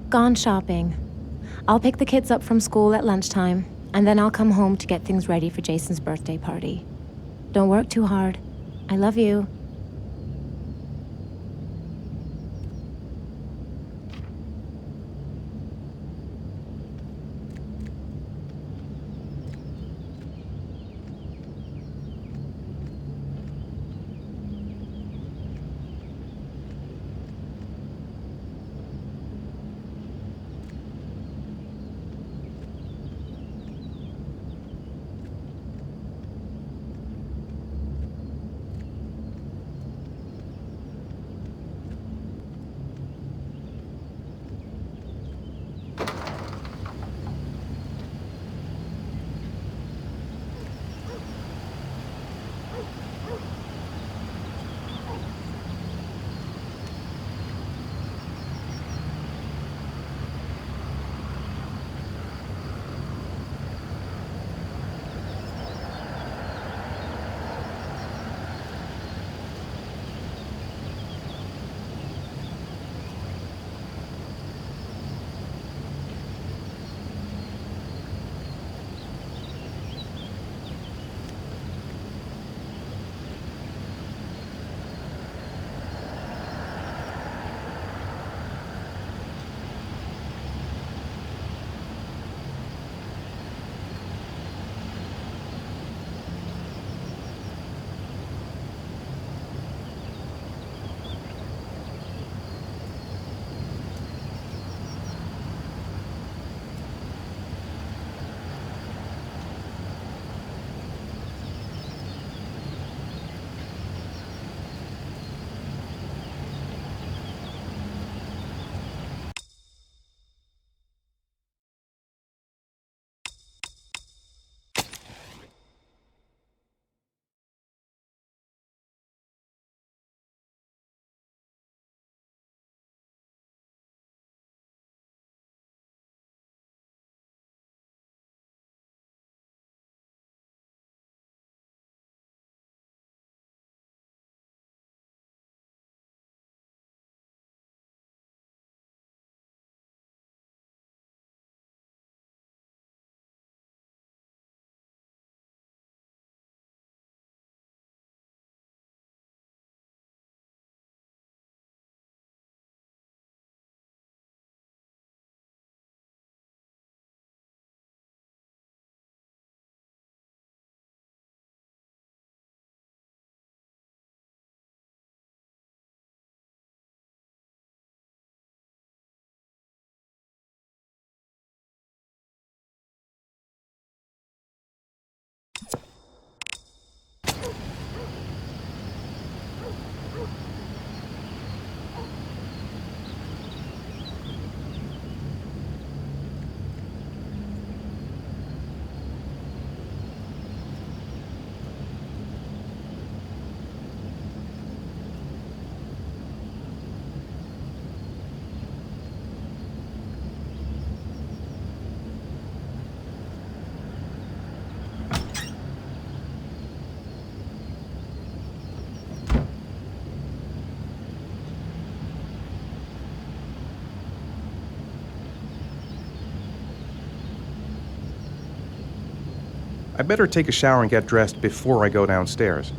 Gone shopping. I'll pick the kids up from school at lunchtime, and then I'll come home to get things ready for Jason's birthday party. Don't work too hard. I love you. I better take a shower and get dressed before I go downstairs.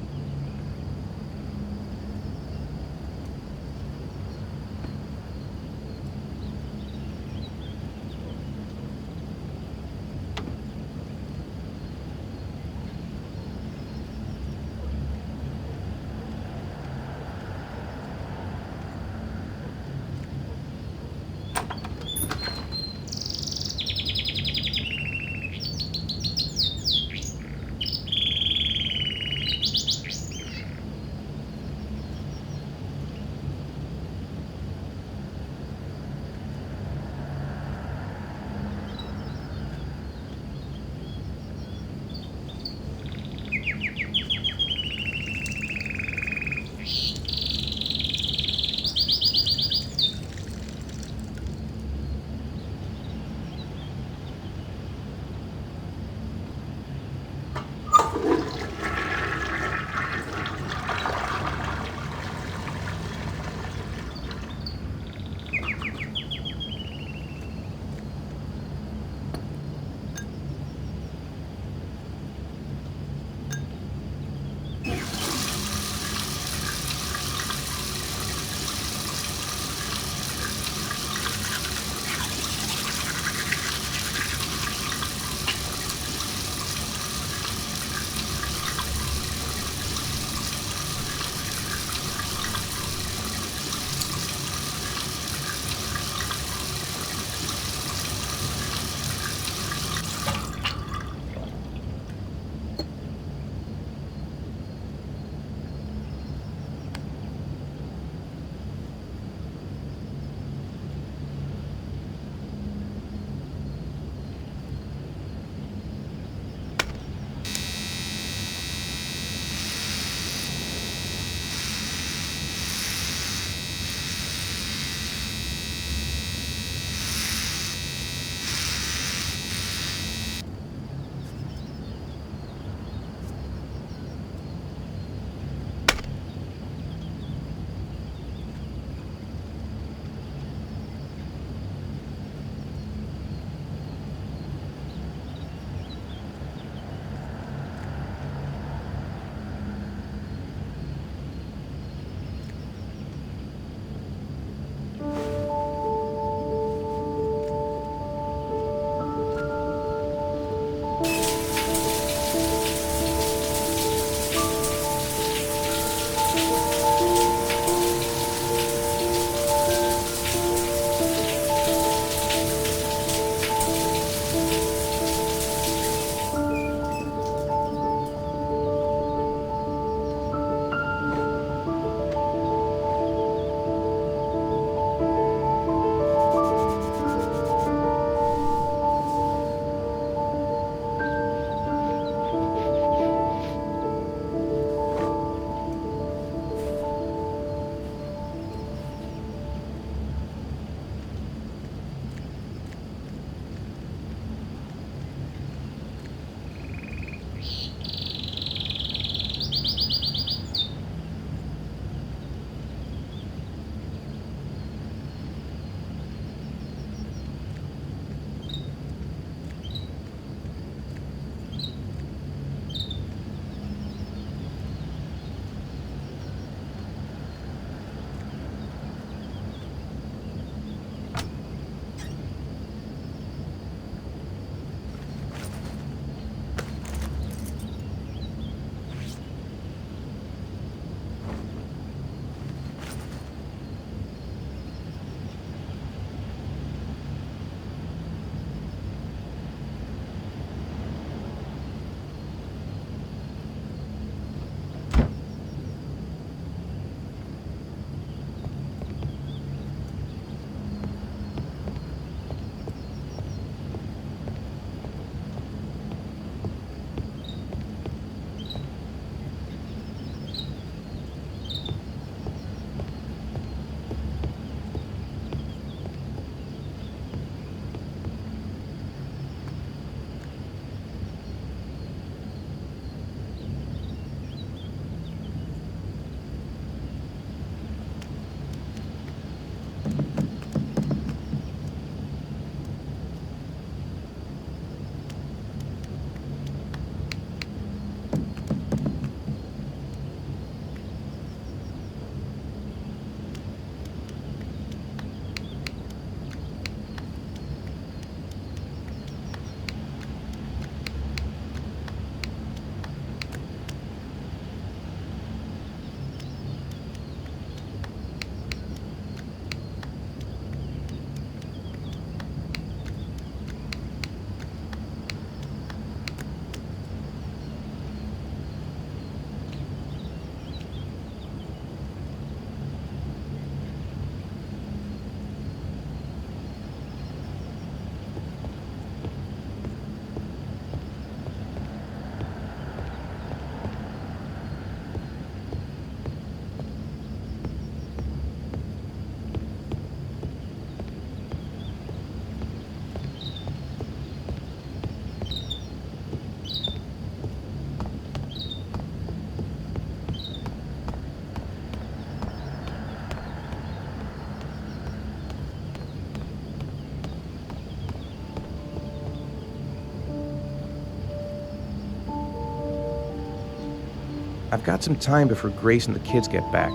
I've got some time before Grace and the kids get back.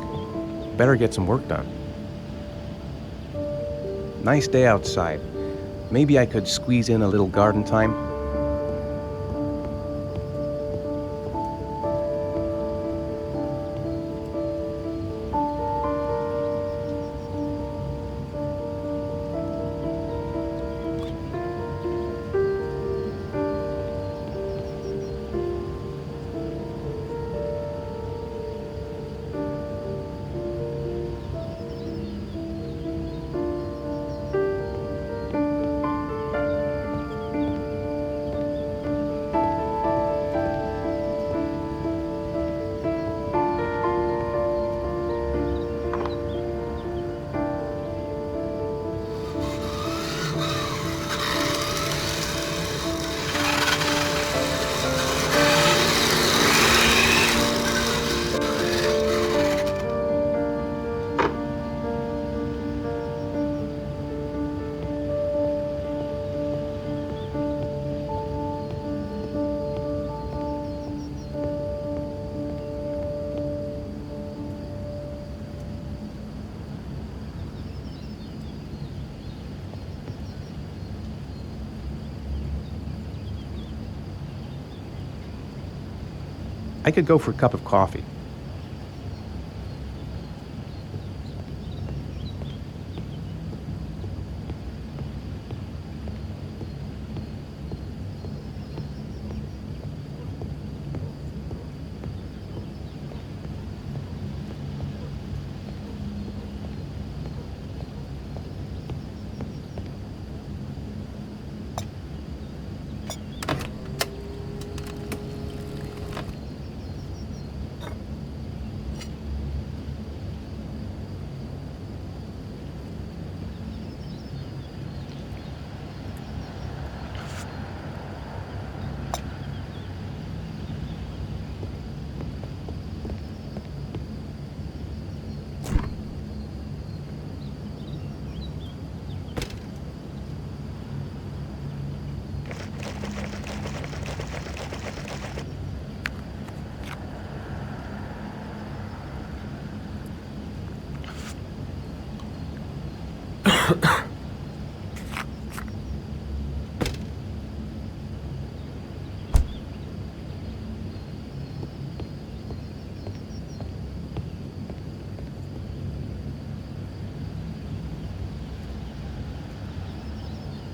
Better get some work done. Nice day outside. Maybe I could squeeze in a little garden time. I could go for a cup of coffee.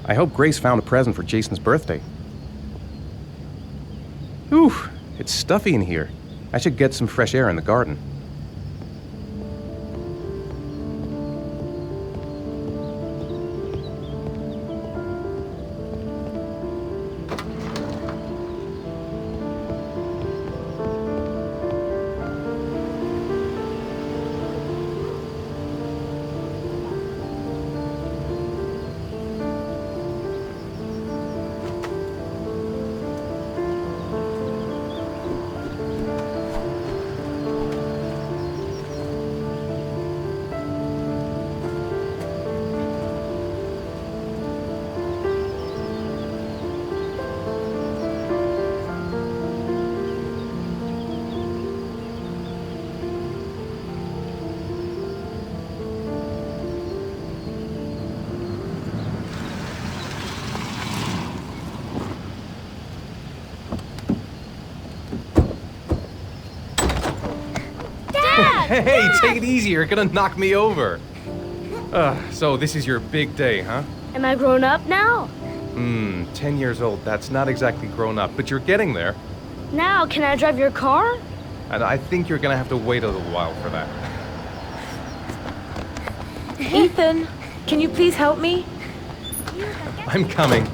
I hope Grace found a present for Jason's birthday. Whew, it's stuffy in here. I should get some fresh air in the garden. Hey, take it easy, you're gonna knock me over. So this is your big day, huh? Am I grown up now? 10 years old, that's not exactly grown up, but you're getting there. Now, can I drive your car? And I think you're gonna have to wait a little while for that. Ethan, can you please help me? I'm coming.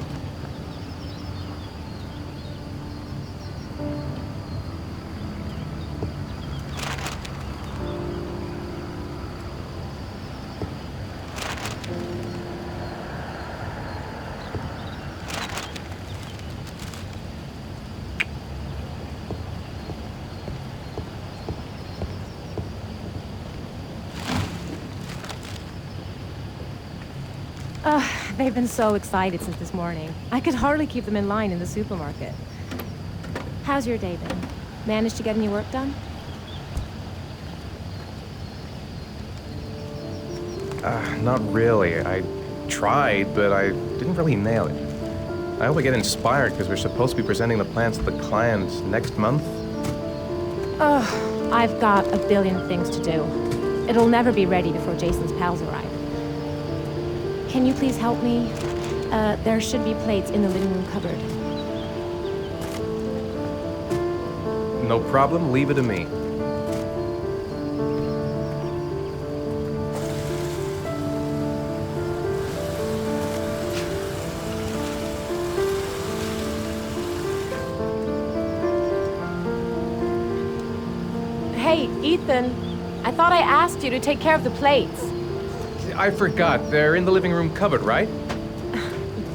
They've been so excited since this morning. I could hardly keep them in line in the supermarket. How's your day been? Managed to get any work done? Not really. I tried, but I didn't really nail it. I hope I get inspired because we're supposed to be presenting the plans to the client next month. Ugh, I've got a billion things to do. It'll never be ready before Jason's pals arrive. Can you please help me? There should be plates in the living room cupboard. No problem, leave it to me. Hey, Ethan. I thought I asked you to take care of the plates. I forgot. They're in the living room cupboard, right?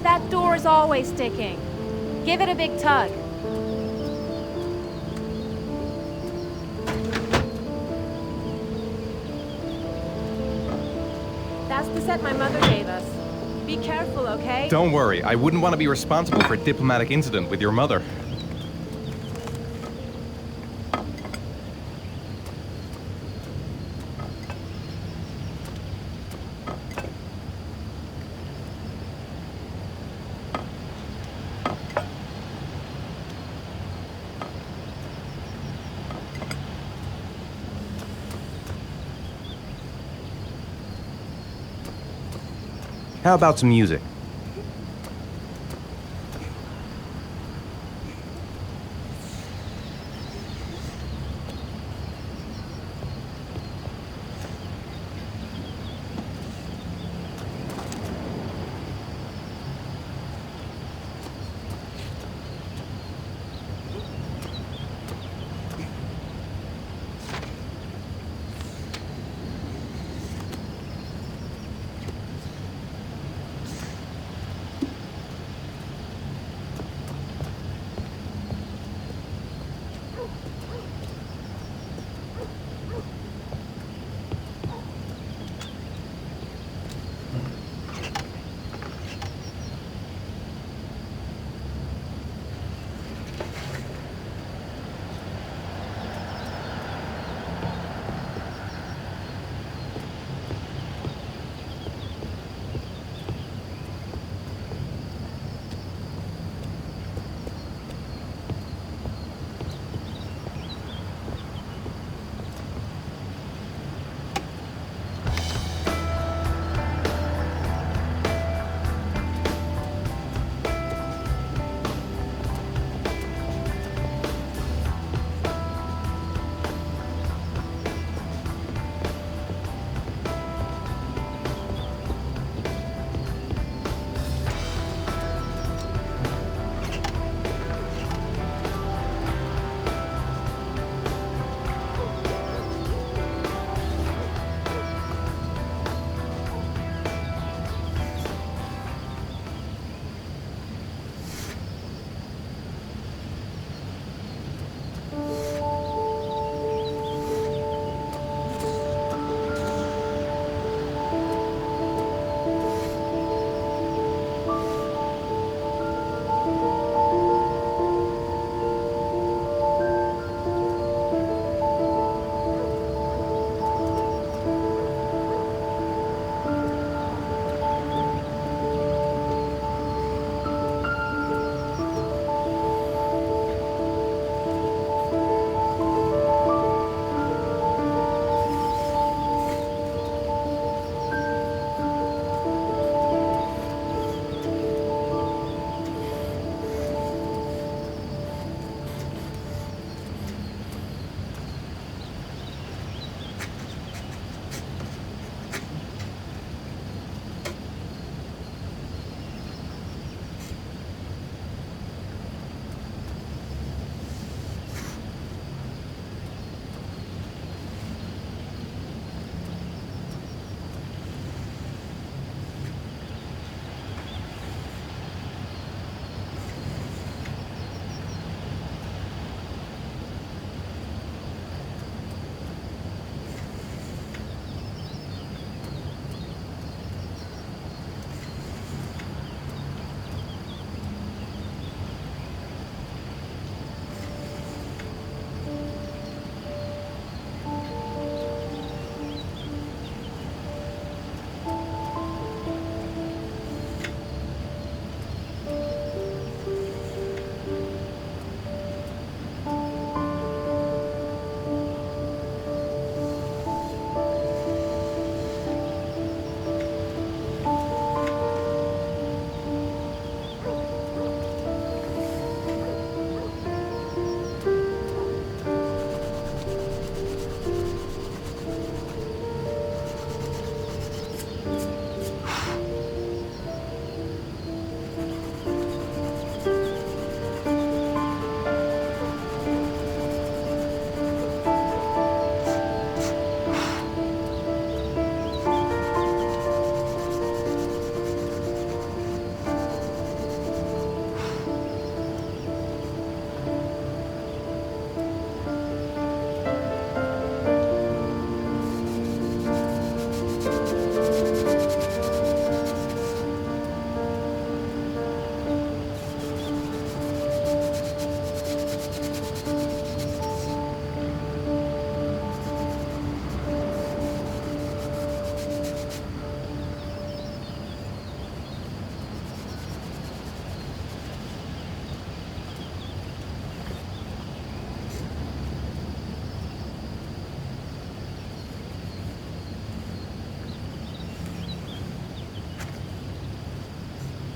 That door's always sticking. Give it a big tug. That's the set my mother gave us. Be careful, okay? Don't worry. I wouldn't want to be responsible for a diplomatic incident with your mother. How about some music?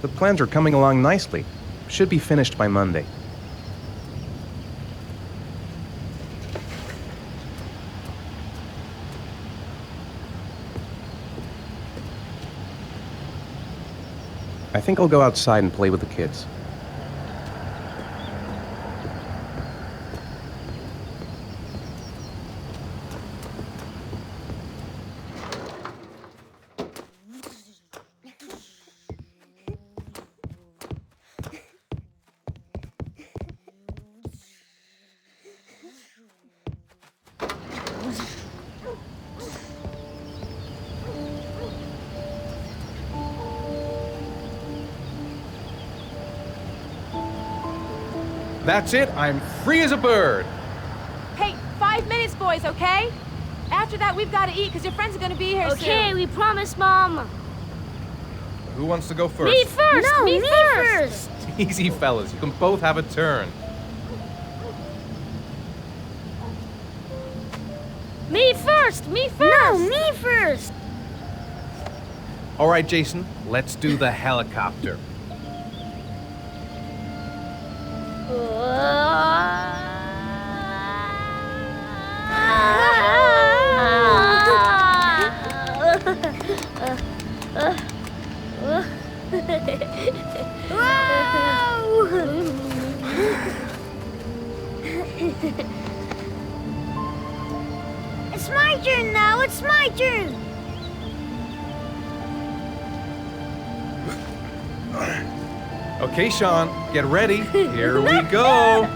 The plans are coming along nicely. Should be finished by Monday. I think I'll go outside and play with the kids. That's it. I'm free as a bird. Hey, 5 minutes, boys, okay? After that, we've got to eat because your friends are going to be here soon. Okay, we promise, Mom. Who wants to go first? Me first! No, me me first! Easy, fellas. You can both have a turn. Me first! Me first! No, me first! All right, Jason. Let's do the helicopter. It's my turn now, it's my turn! Okay, Sean, get ready. Here we go.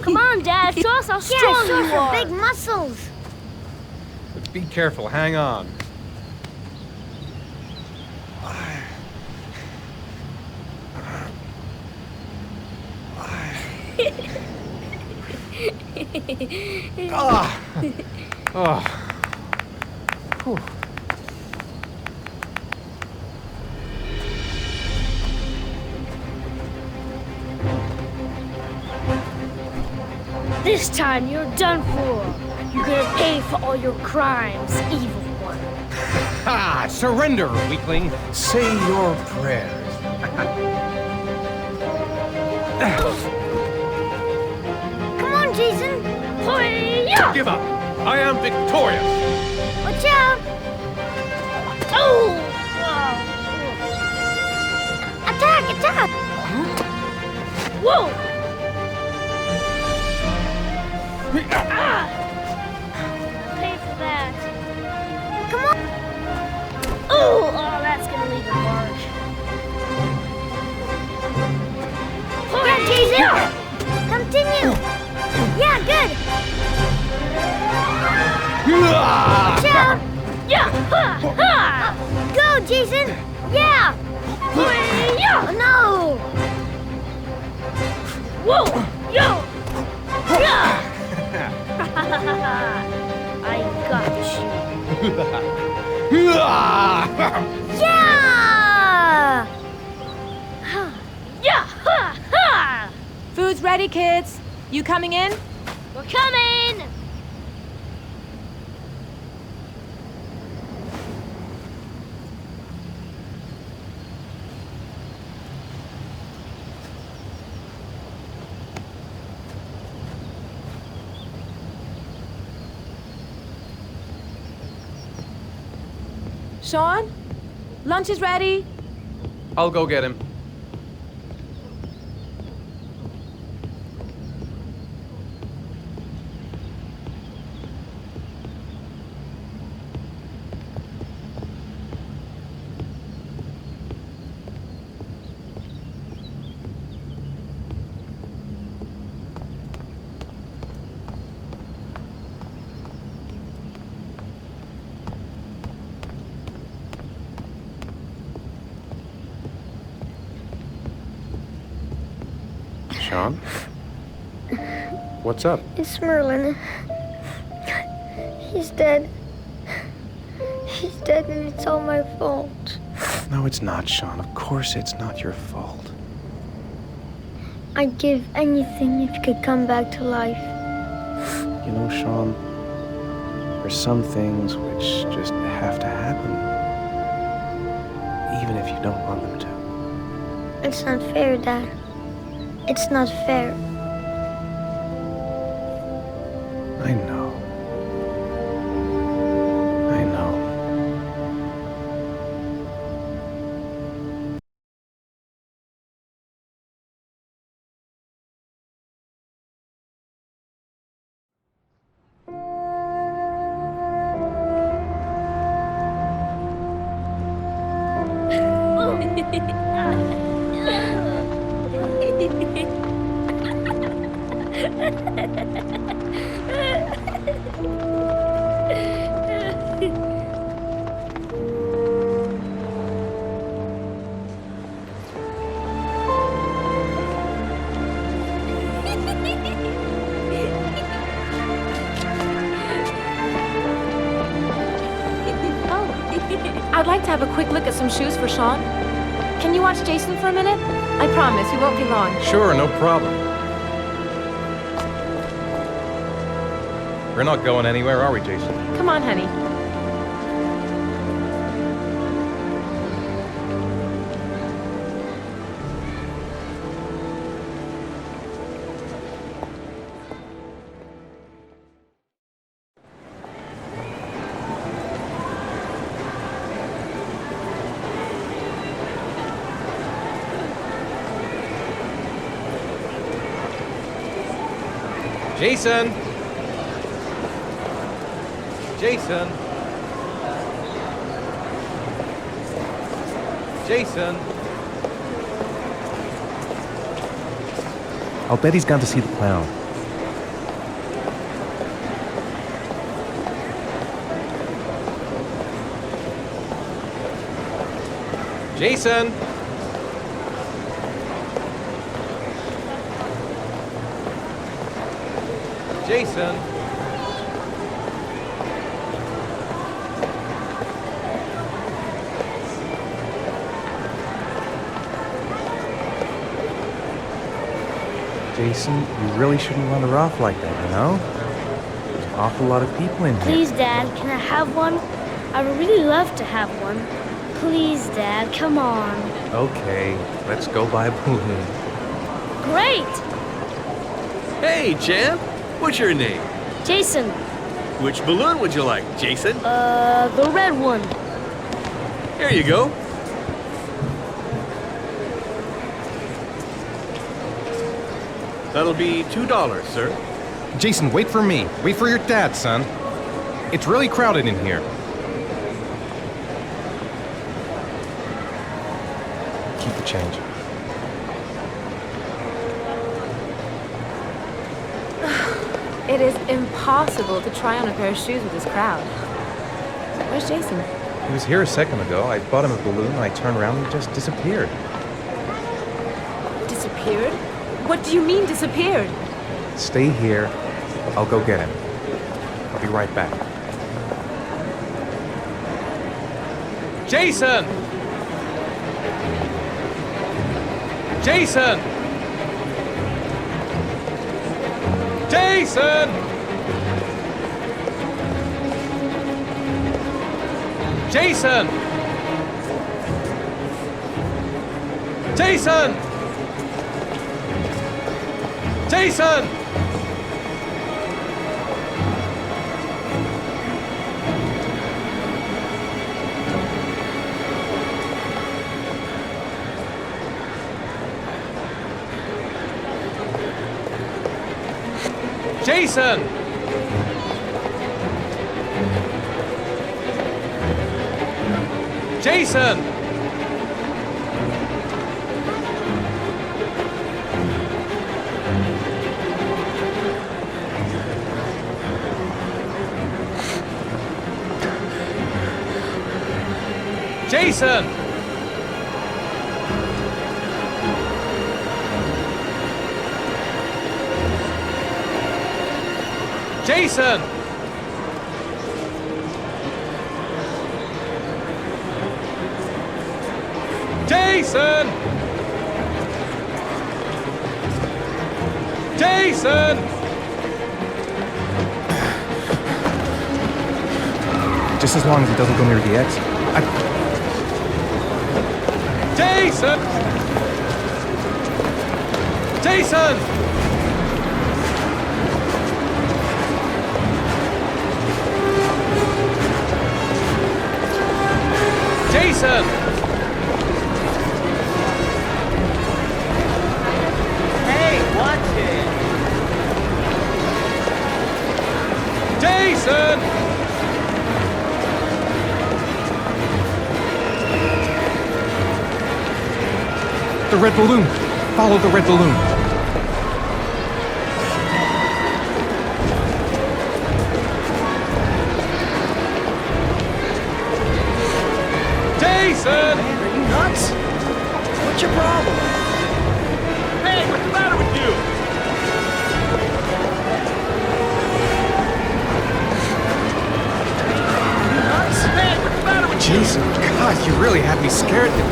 Come on, Dad, show us how strong you are. Big muscles. But be careful. Hang on. Oh. Whew. This time you're done for. You're gonna pay for all your crimes, evil one. Ha! Surrender, weakling. Say your prayers. Come on, Jason. Hoya! Give up. I am victorious. Watch out! Oh! Attack! Attack! Whoa! Ah! Pay for that. Come on! Oh! Oh, that's gonna leave a mark. Yeah, Jason! Continue! Yeah, good! Watch out! Yeah! Ha! Ha! Go, Jason! Yeah! Yeah! No! Whoa! Yo! Yeah! I got you. Yeah! Yeah! Ha! Ha! Food's ready, kids. You coming in? We're coming! Sean? Lunch is ready. I'll go get him. Sean? What's up? It's Merlin. He's dead. He's dead and it's all my fault. No, it's not, Sean. Of course it's not your fault. I'd give anything if you could come back to life. You know, Sean, there's some things which just have to happen. Even if you don't want them to. It's not fair, Dad. It's not fair. I know. I know. I'd like to have a quick look at some shoes for Sean. Can you watch Jason for a minute? I promise, we won't be long. Sure, no problem. We're not going anywhere, are we, Jason? Come on, honey. Jason! Jason! Jason! I'll bet he's gone to see the clown. Jason! Jason! Jason, you really shouldn't run her off like that, you know? There's an awful lot of people in here. Please, Dad, can I have one? I would really love to have one. Please, Dad, come on. Okay, let's go buy a balloon. Great! Hey, champ. What's your name? Jason, Which balloon would you like, Jason? the red one. Here you go. That'll be $2, sir. Jason, wait for me. Wait for your dad, son. It's really crowded in here. Keep the change. It is impossible to try on a pair of shoes with this crowd. Where's Jason? He was here a second ago. I bought him a balloon, and I turned around and he just disappeared. Disappeared? What do you mean disappeared? Stay here. I'll go get him. I'll be right back. Jason! Jason! Jason! Jason! Jason! Jason! Jason! Jason! Jason! Jason! Jason! Jason! Just as long as he doesn't go near the exit. Jason! Jason! Jason! Hey, watch it! Jason! The red balloon! Follow the red balloon! Jason! Man, are you nuts? What's your problem? Hey, what's the matter with you? Are you nuts? Hey, what's the matter with you? Jason, God, you really had me scared there.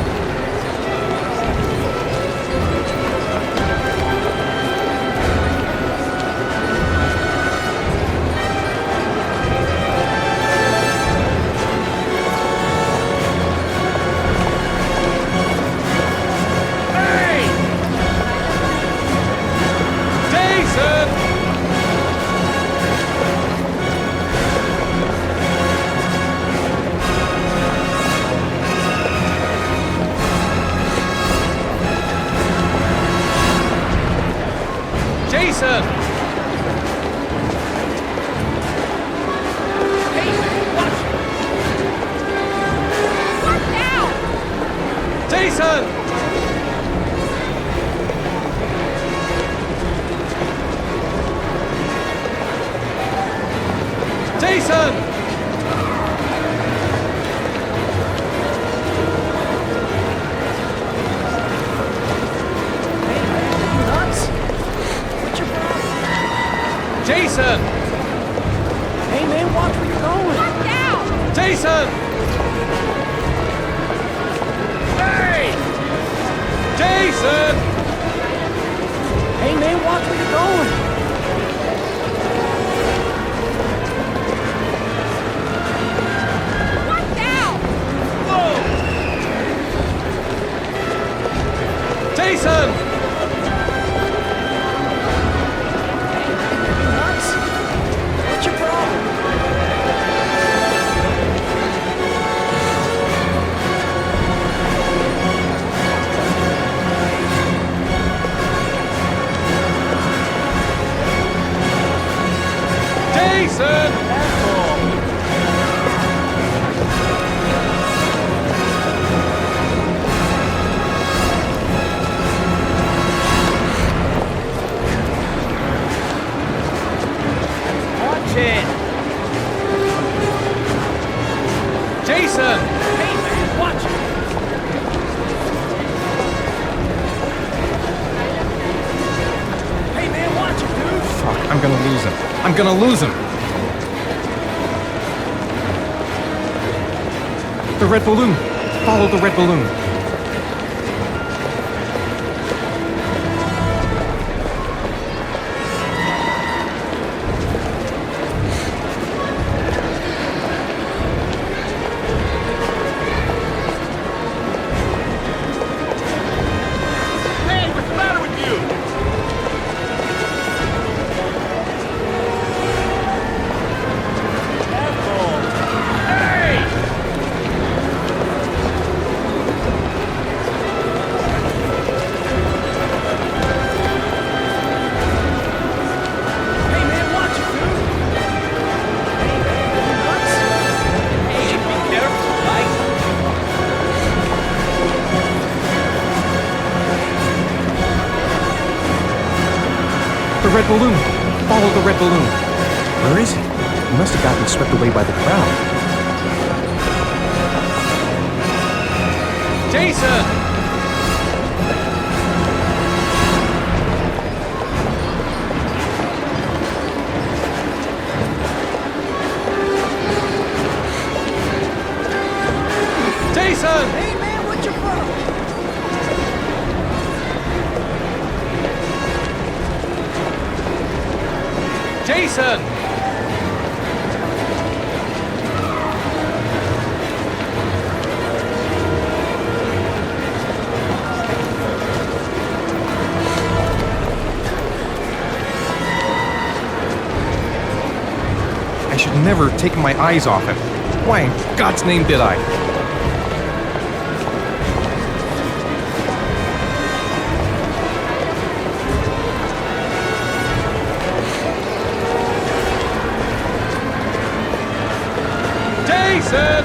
Jason! Hey, watch it! Watch out! Jason! Jason! Hey, man, are you nuts? What's your problem? Jason! Hey, man, watch where you're going! Watch out! Jason! Hey! Jason! Hey, man, watch where you're going! Watch out! Whoa! Jason! Nuts? What's your problem? Jason! Watch it! Jason! Hey, man, watch it! Hey, man, watch it, dude! Fuck, I'm gonna lose him. I'm gonna lose him! The red balloon! Follow the red balloon! Hey, what's the matter with you? Careful! Hey! Hey, man, watch it, dude! Hey, man, are you nuts? Hey, be careful, right? The red balloon! Follow the red balloon! Where is he? He must have gotten swept away by the crowd. Jason! Jason! Hey man, what's your problem? Jason! I should never have taken my eyes off him. Why in God's name did I? Jason!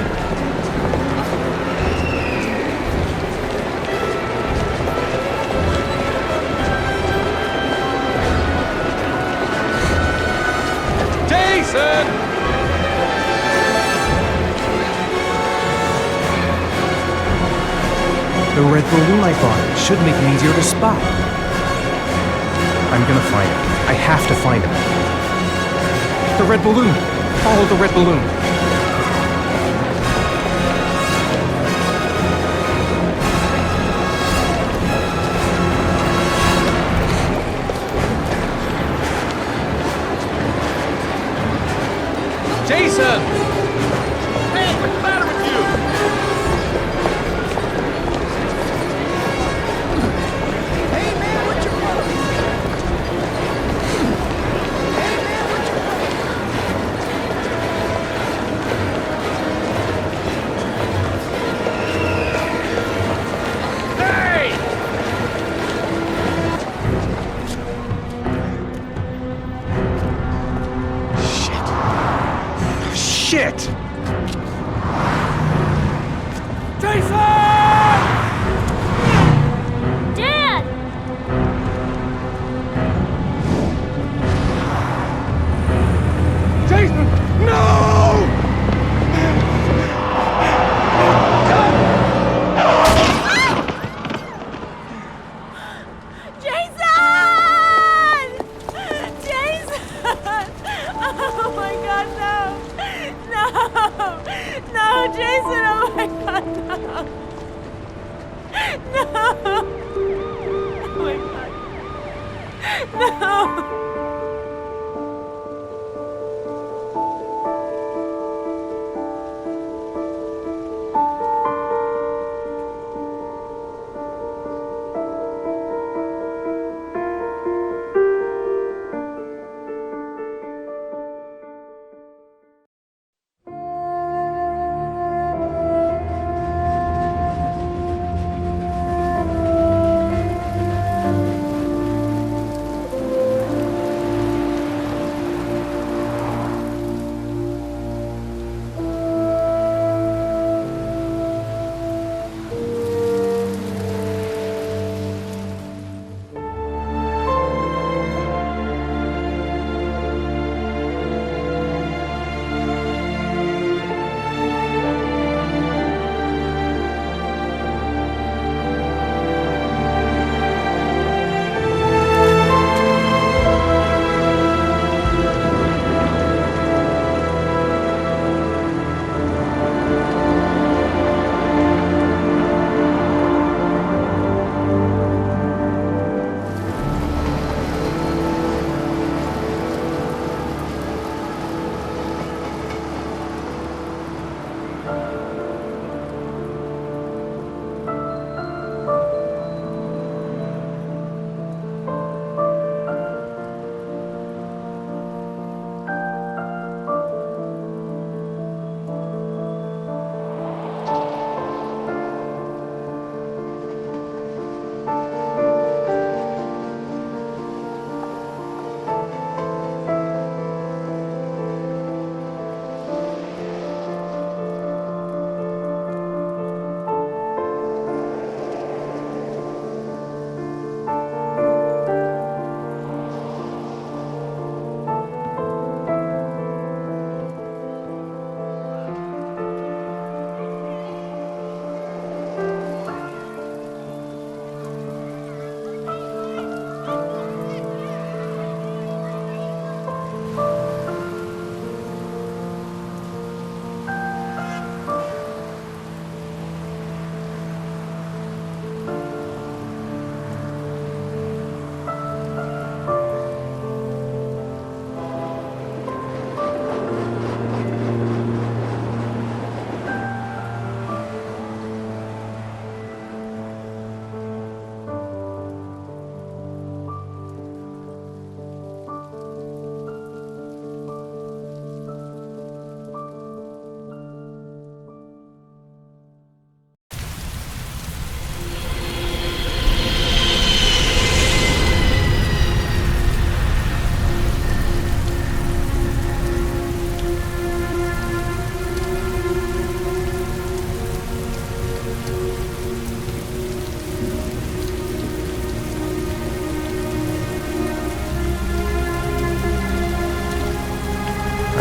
Jason! The red balloon I bought should make it easier to spot. I'm gonna find him. I have to find him. The red balloon! Follow the red balloon! Jason! Hey, what's the matter with you? Hey man, what's your problem? Hey man, what's your Shit! Dad! Jason! No! Jason! Jason! Oh my god, no! No! No, Jason! Oh my god, no! No! Oh my god. No!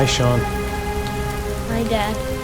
Hi, Sean. My dad.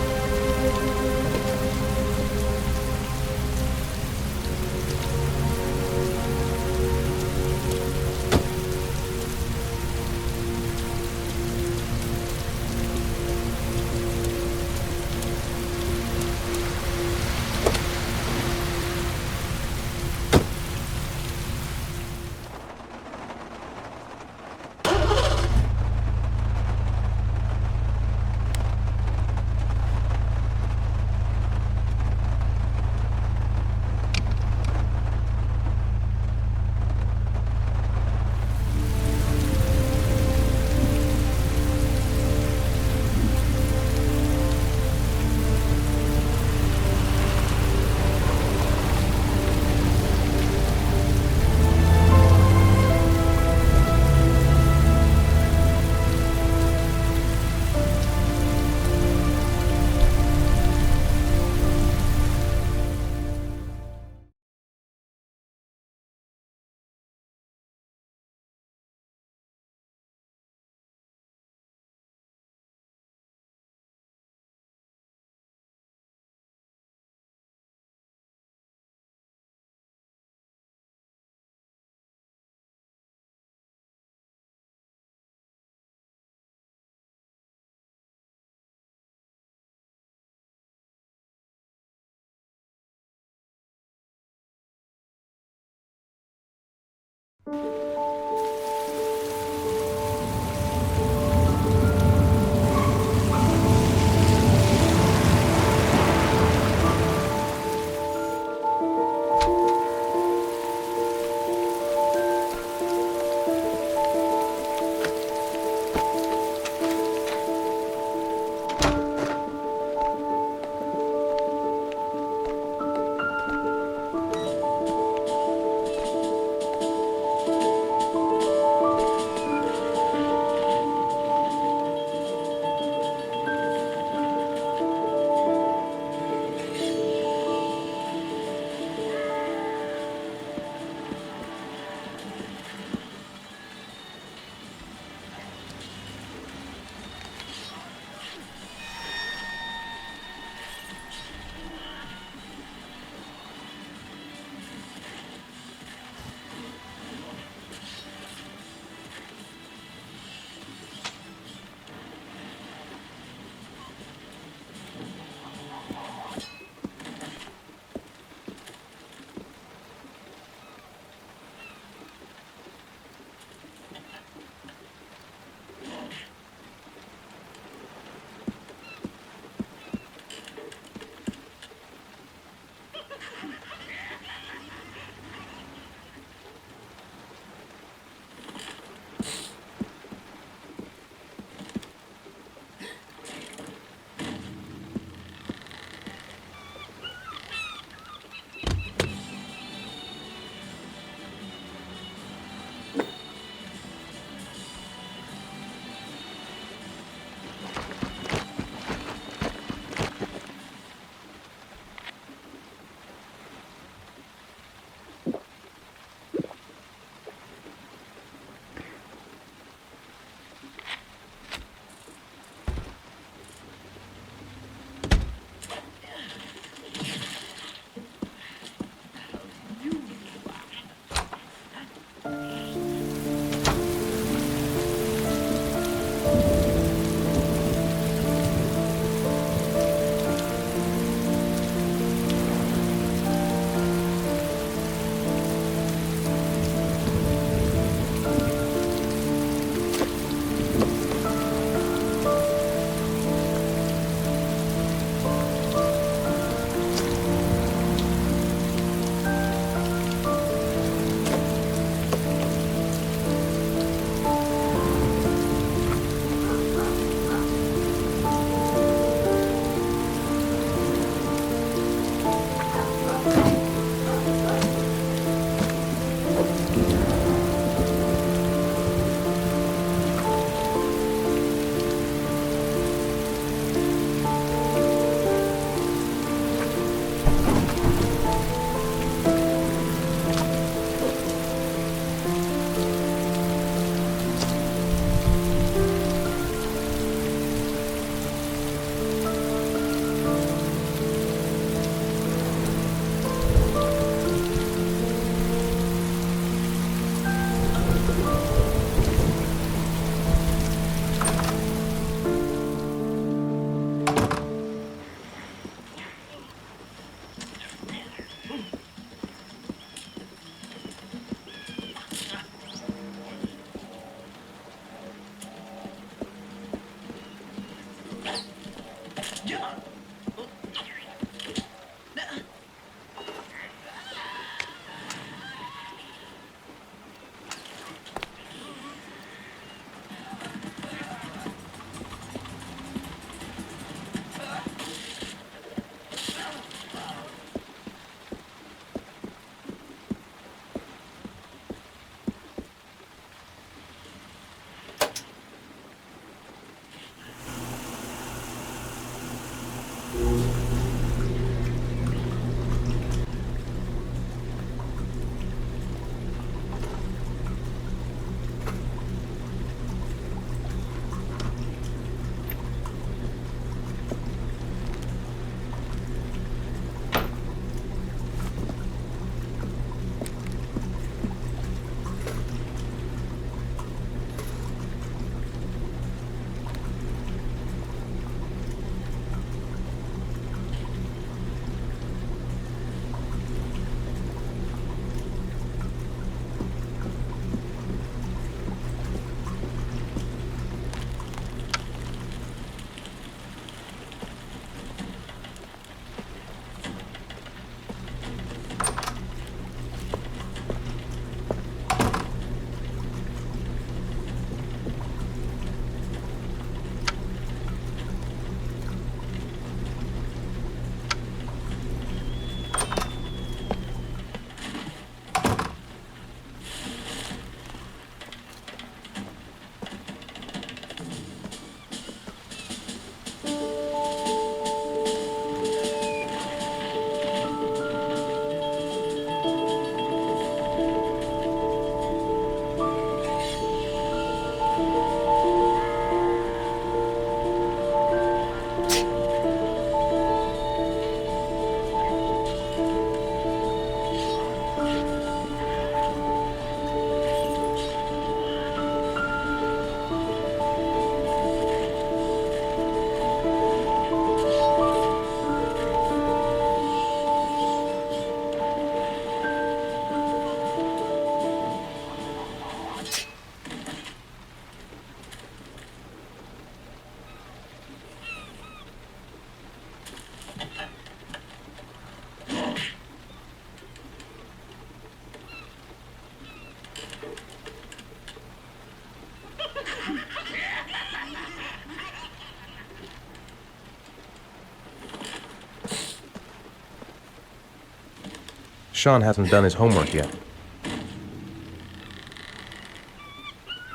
Sean hasn't done his homework yet.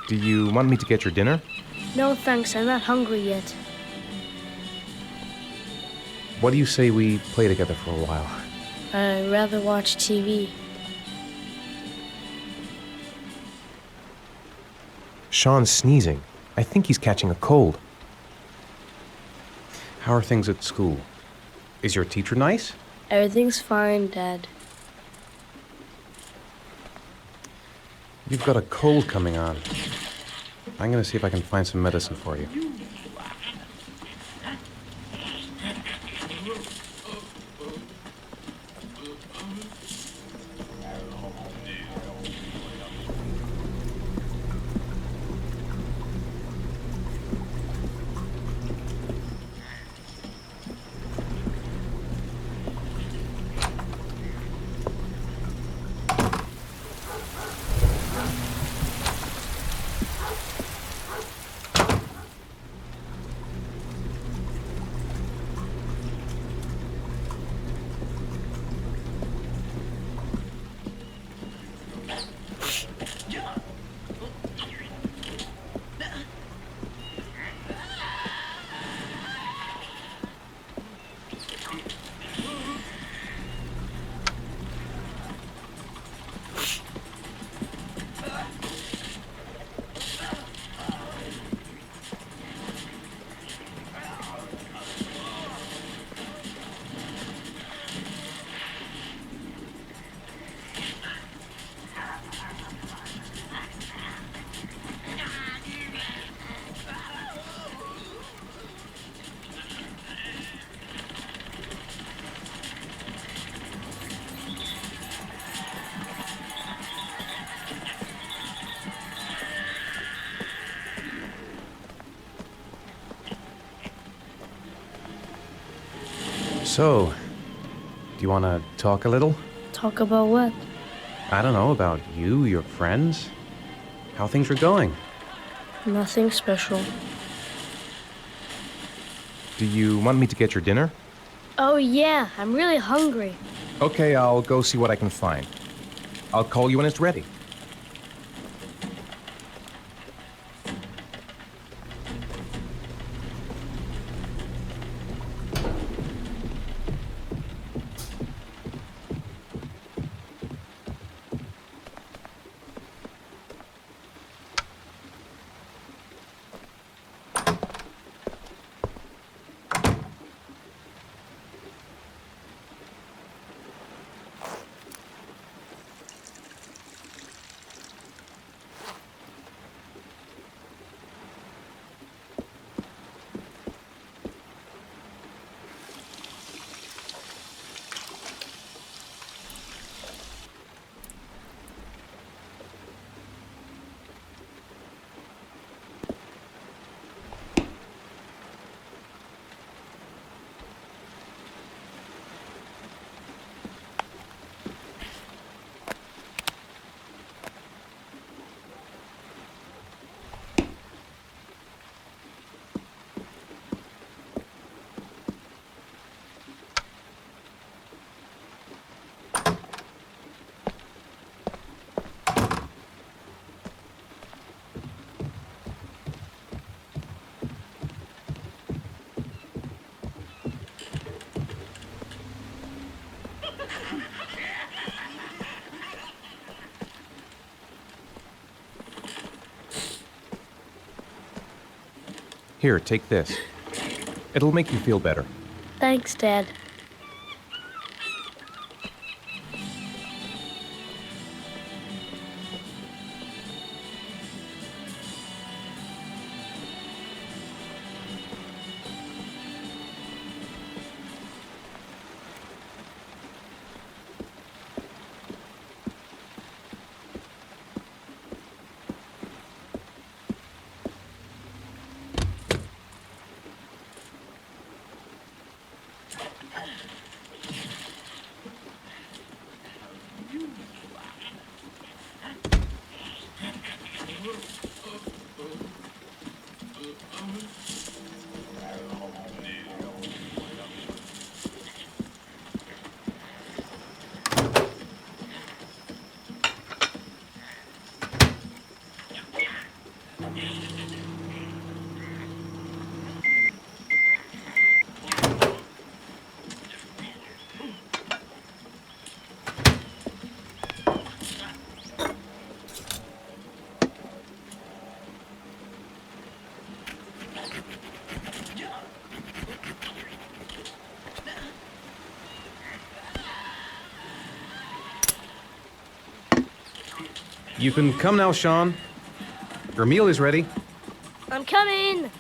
Do you want me to get your dinner? No thanks, I'm not hungry yet. What do you say we play together for a while? I'd rather watch TV. Sean's sneezing. I think he's catching a cold. How are things at school? Is your teacher nice? Everything's fine, Dad. You've got a cold coming on. I'm gonna see if I can find some medicine for you. So, do you want to talk a little? Talk about what? I don't know, about you, your friends, how things are going. Nothing special. Do you want me to get your dinner? Oh yeah, I'm really hungry. Okay, I'll go see what I can find. I'll call you when it's ready. Here, take this. It'll make you feel better. Thanks, Dad. You can come now, Sean. Your meal is ready. I'm coming!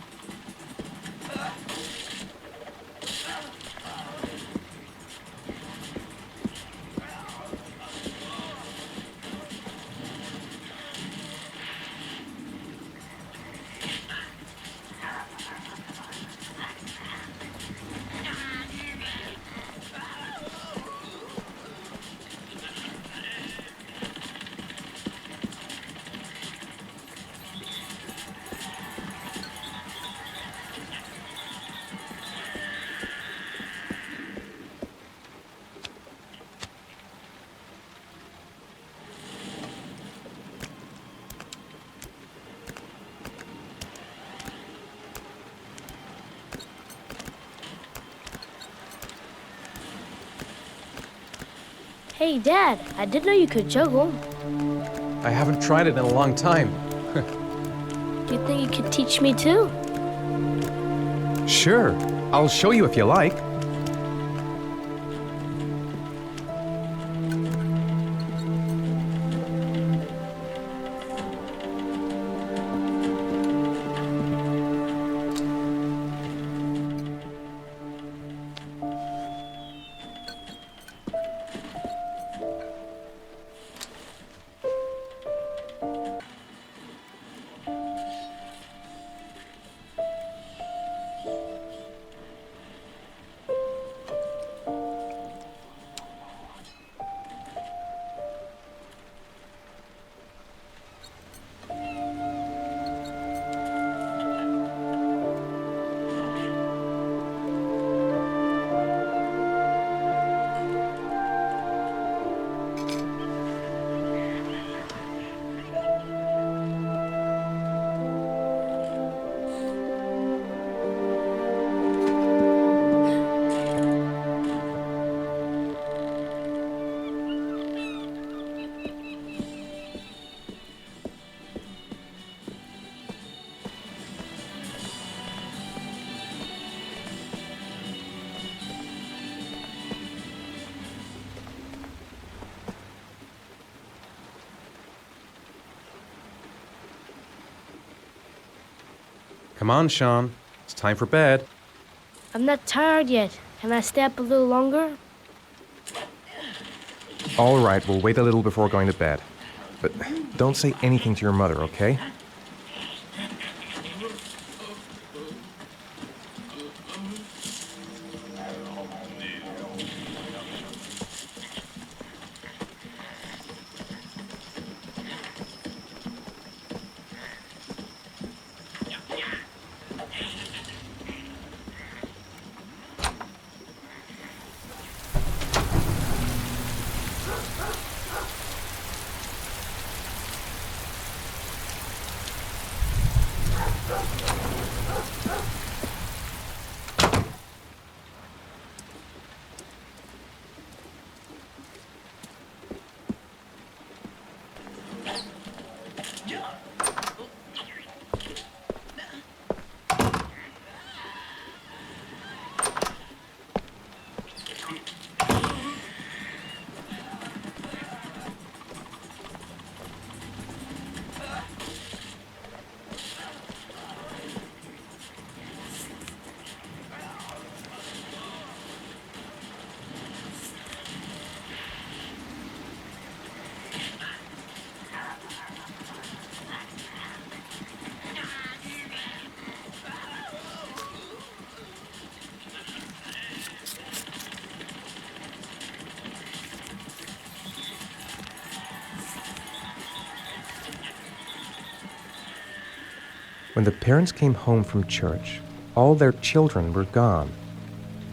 Hey, Dad, I didn't know you could juggle. I haven't tried it in a long time. Do you think you could teach me too? Sure. I'll show you if you like. Come on, Sean. It's time for bed. I'm not tired yet. Can I stay up a little longer? All right, we'll wait a little before going to bed. But don't say anything to your mother, okay? When the parents came home from church, all their children were gone.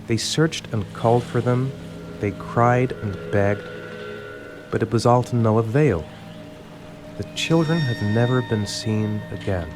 They searched and called for them, they cried and begged, but it was all to no avail. The children had never been seen again.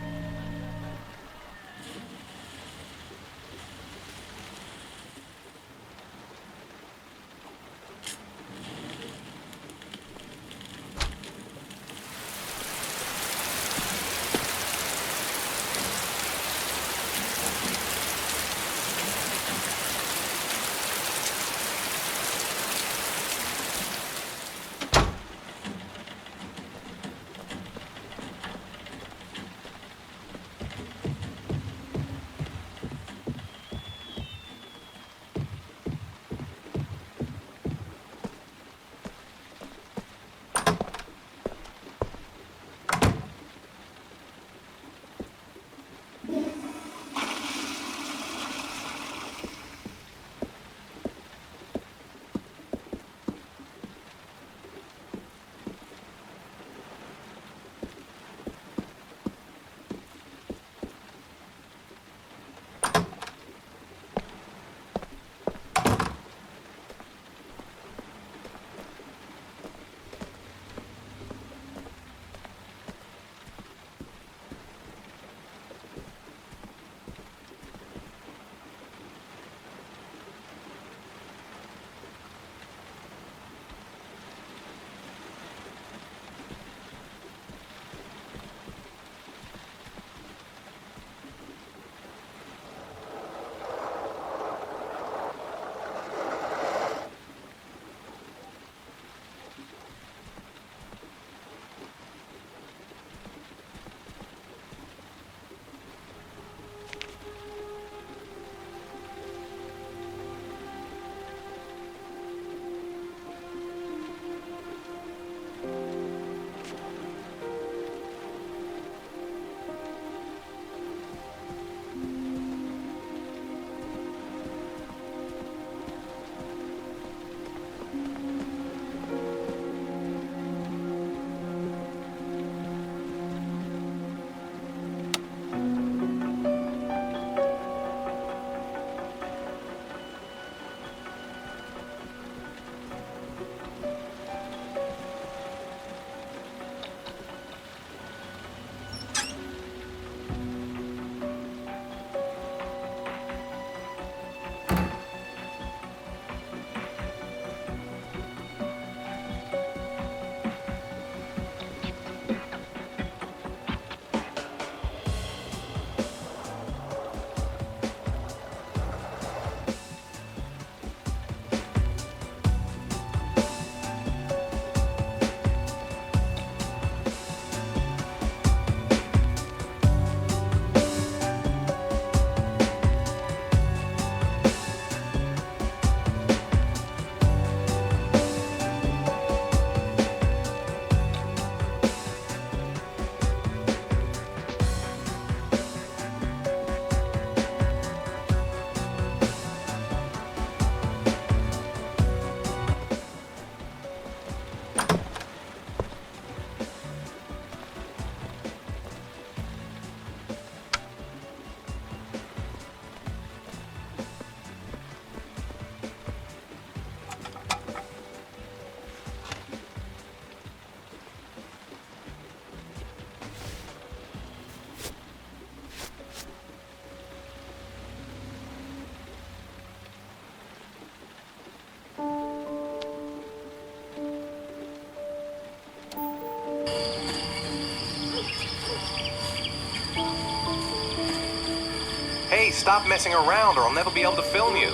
stop messing around or I'll never be able to film you.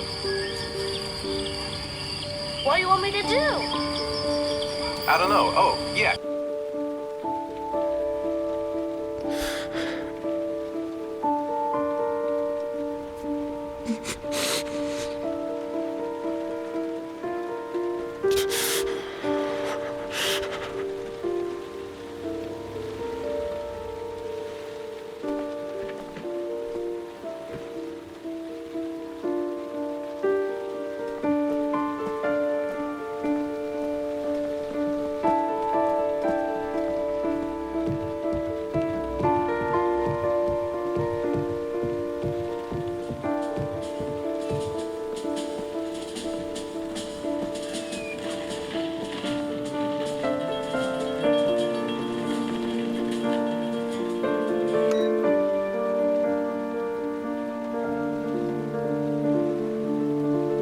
What do you want me to do? I don't know. Oh, yeah.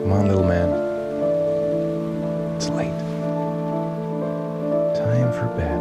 Come on, little man. It's late. Time for bed.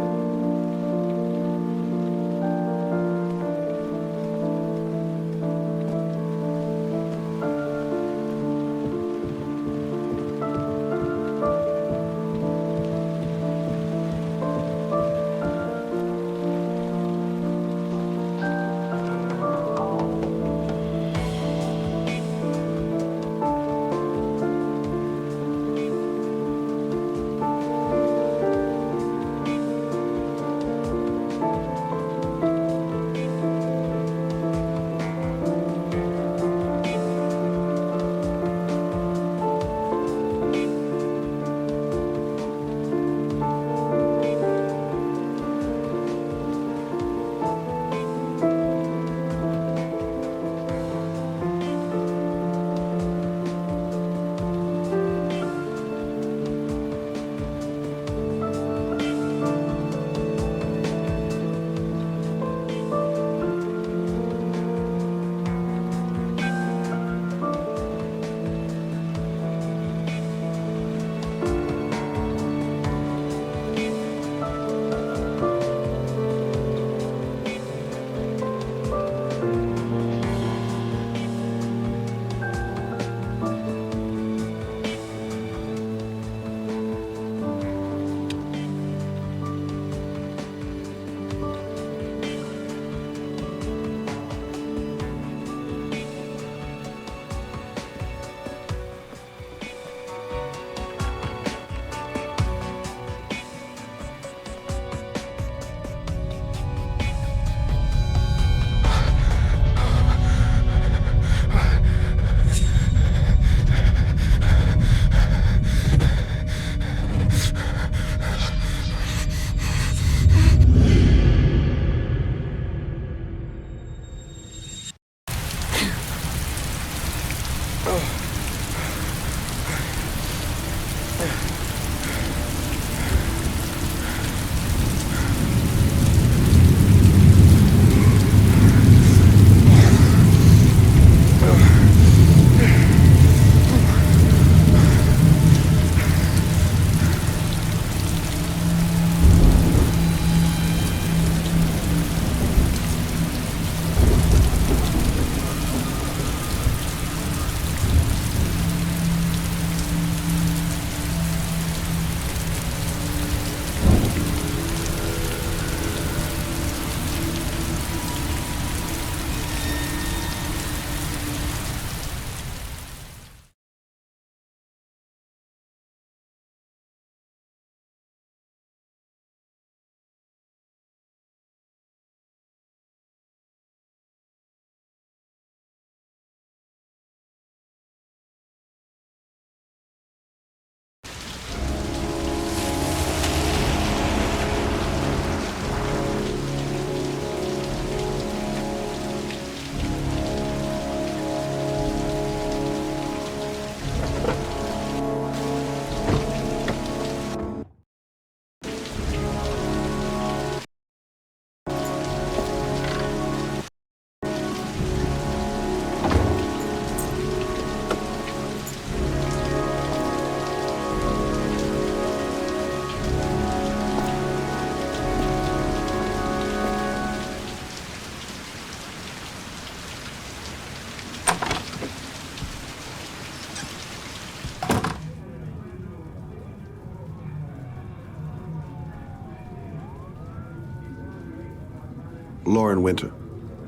Lauren Winter.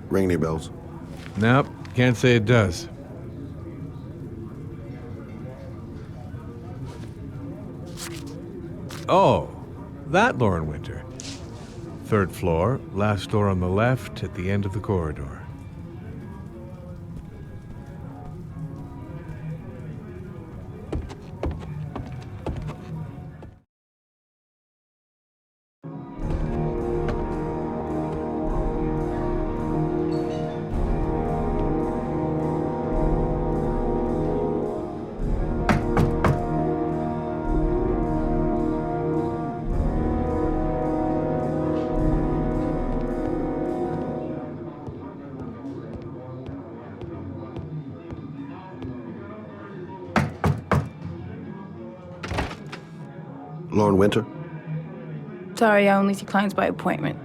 Ring any bells? Nope, can't say it does. Oh, that Lauren Winter. 3rd floor, last door on the left at the end of the corridor. Lauren Winter? Sorry, I only see clients by appointment.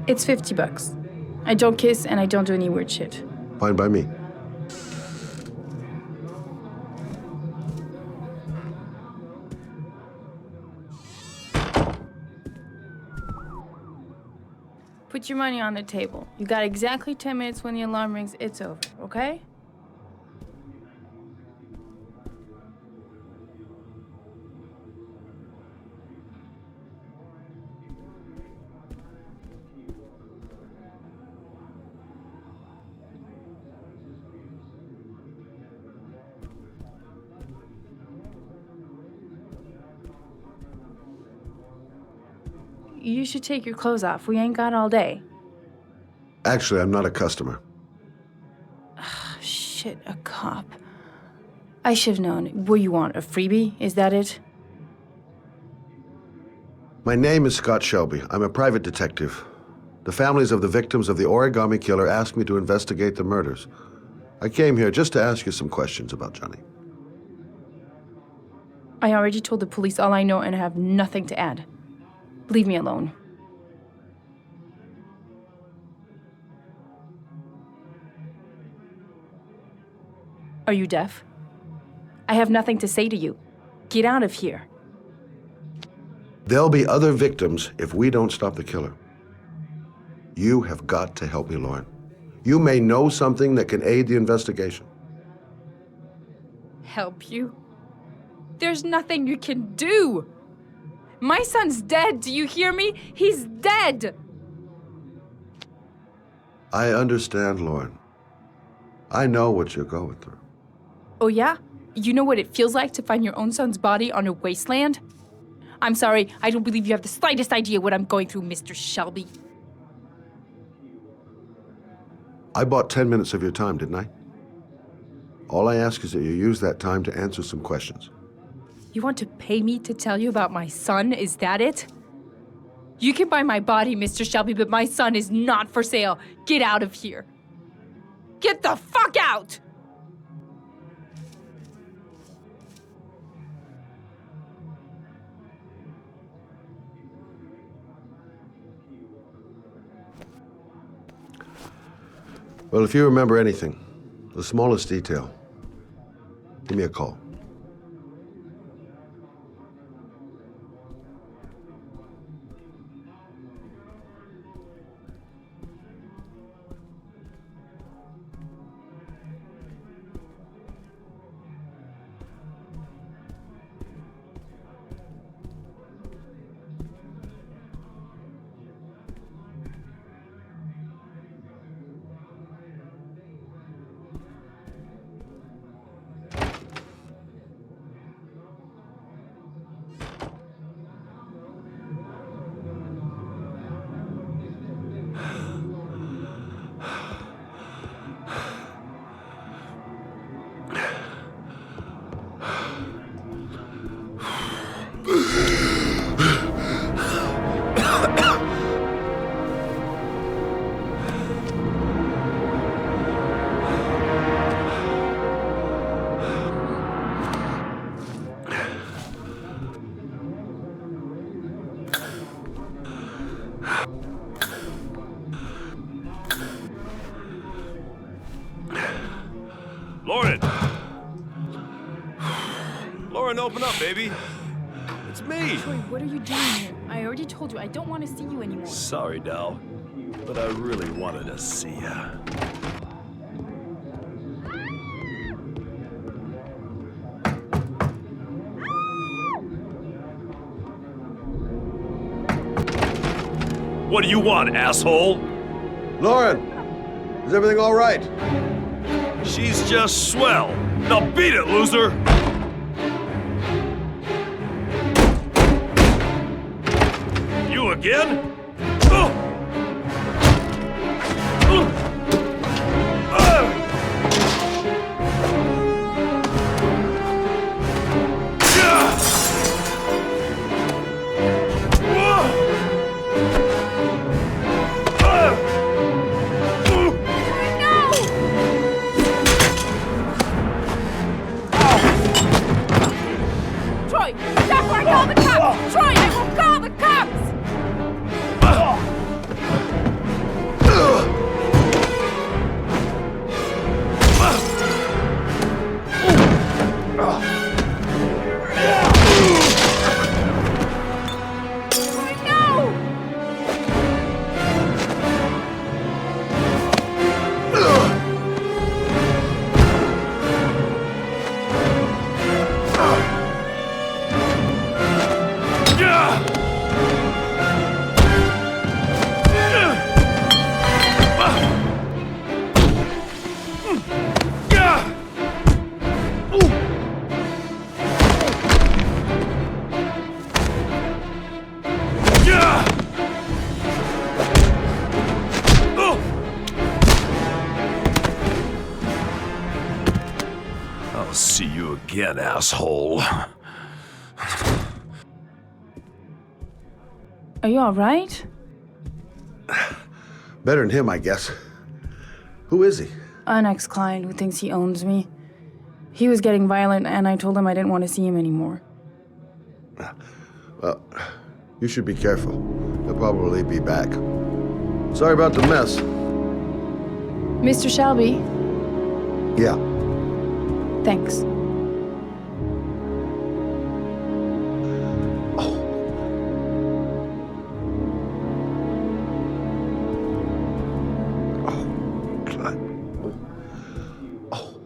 It's $50. I don't kiss and I don't do any weird shit. Fine by me. Put your money on the table. You got exactly 10 minutes. When the alarm rings, it's over, okay? You should take your clothes off. We ain't got all day. Actually, I'm not a customer. Shit, a cop. I should've known. What you want, a freebie? Is that it? My name is Scott Shelby. I'm a private detective. The families of the victims of the Origami Killer asked me to investigate the murders. I came here just to ask you some questions about Johnny. I already told the police all I know and I have nothing to add. Leave me alone. Are you deaf? I have nothing to say to you. Get out of here. There'll be other victims if we don't stop the killer. You have got to help me, Lauren. You may know something that can aid the investigation. Help you? There's nothing you can do. My son's dead. Do you hear me? He's dead. I understand, Lauren. I know what you're going through. Oh yeah? You know what it feels like to find your own son's body on a wasteland? I'm sorry, I don't believe you have the slightest idea what I'm going through, Mr. Shelby. I bought 10 minutes of your time, didn't I? All I ask is that you use that time to answer some questions. You want to pay me to tell you about my son? Is that it? You can buy my body, Mr. Shelby, but my son is not for sale. Get out of here. Get the fuck out! Well, if you remember anything, the smallest detail, give me a call. and open up, baby. It's me. Troy, what are you doing here? I already told you I don't want to see you anymore. Sorry, Dal, but I really wanted to see ya. What do you want, asshole? Lauren, is everything all right? She's just swell. Now beat it, loser! You again? Troy, stop or I call the cops! Troy, I will call the cops! I'll see you again, asshole. Are you alright? Better than him, I guess. Who is he? An ex-client who thinks he owns me. He was getting violent and I told him I didn't want to see him anymore. Well, you should be careful. He'll probably be back. Sorry about the mess. Mr. Shelby, Yeah. thanks. God. Oh.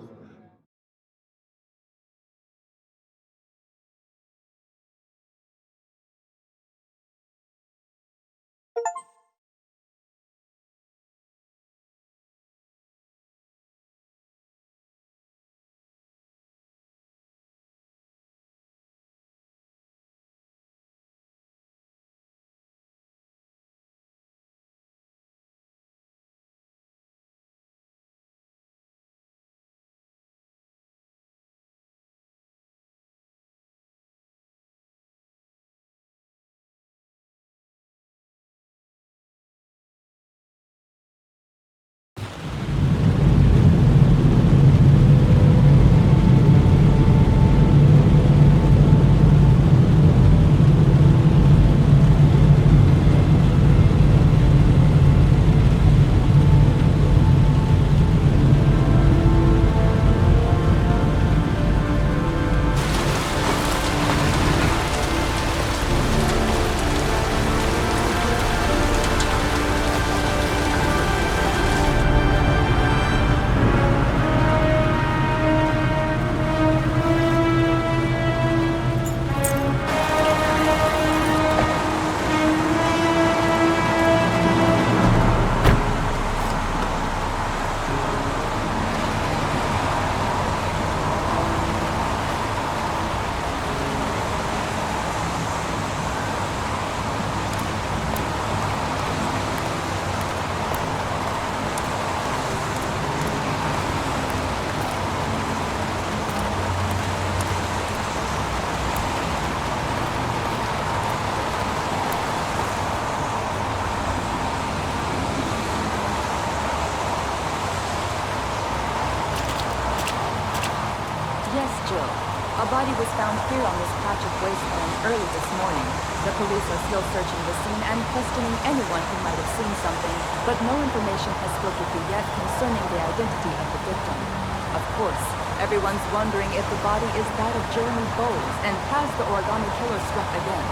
A body was found here on this patch of wasteland early this morning. The police are still searching the scene and questioning anyone who might have seen something, but no information has filtered through yet concerning the identity of the victim. Of course, Everyone's wondering if the body is that of Jeremy Bowles, and has the Origami Killer struck again?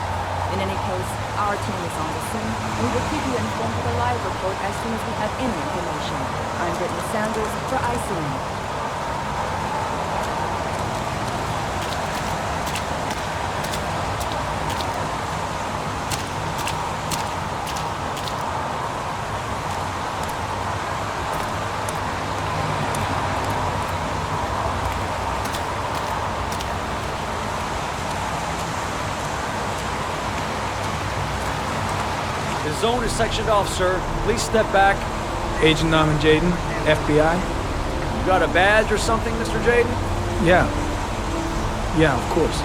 In any case, our team is on the scene, and we will keep you informed with a live report as soon as we have any information. I'm Brittany Sanders for ICN. The zone is sectioned off, sir. Please step back. Agent Norman Jaden, FBI. You got a badge or something, Mr. Jaden? Yeah. Yeah, of course.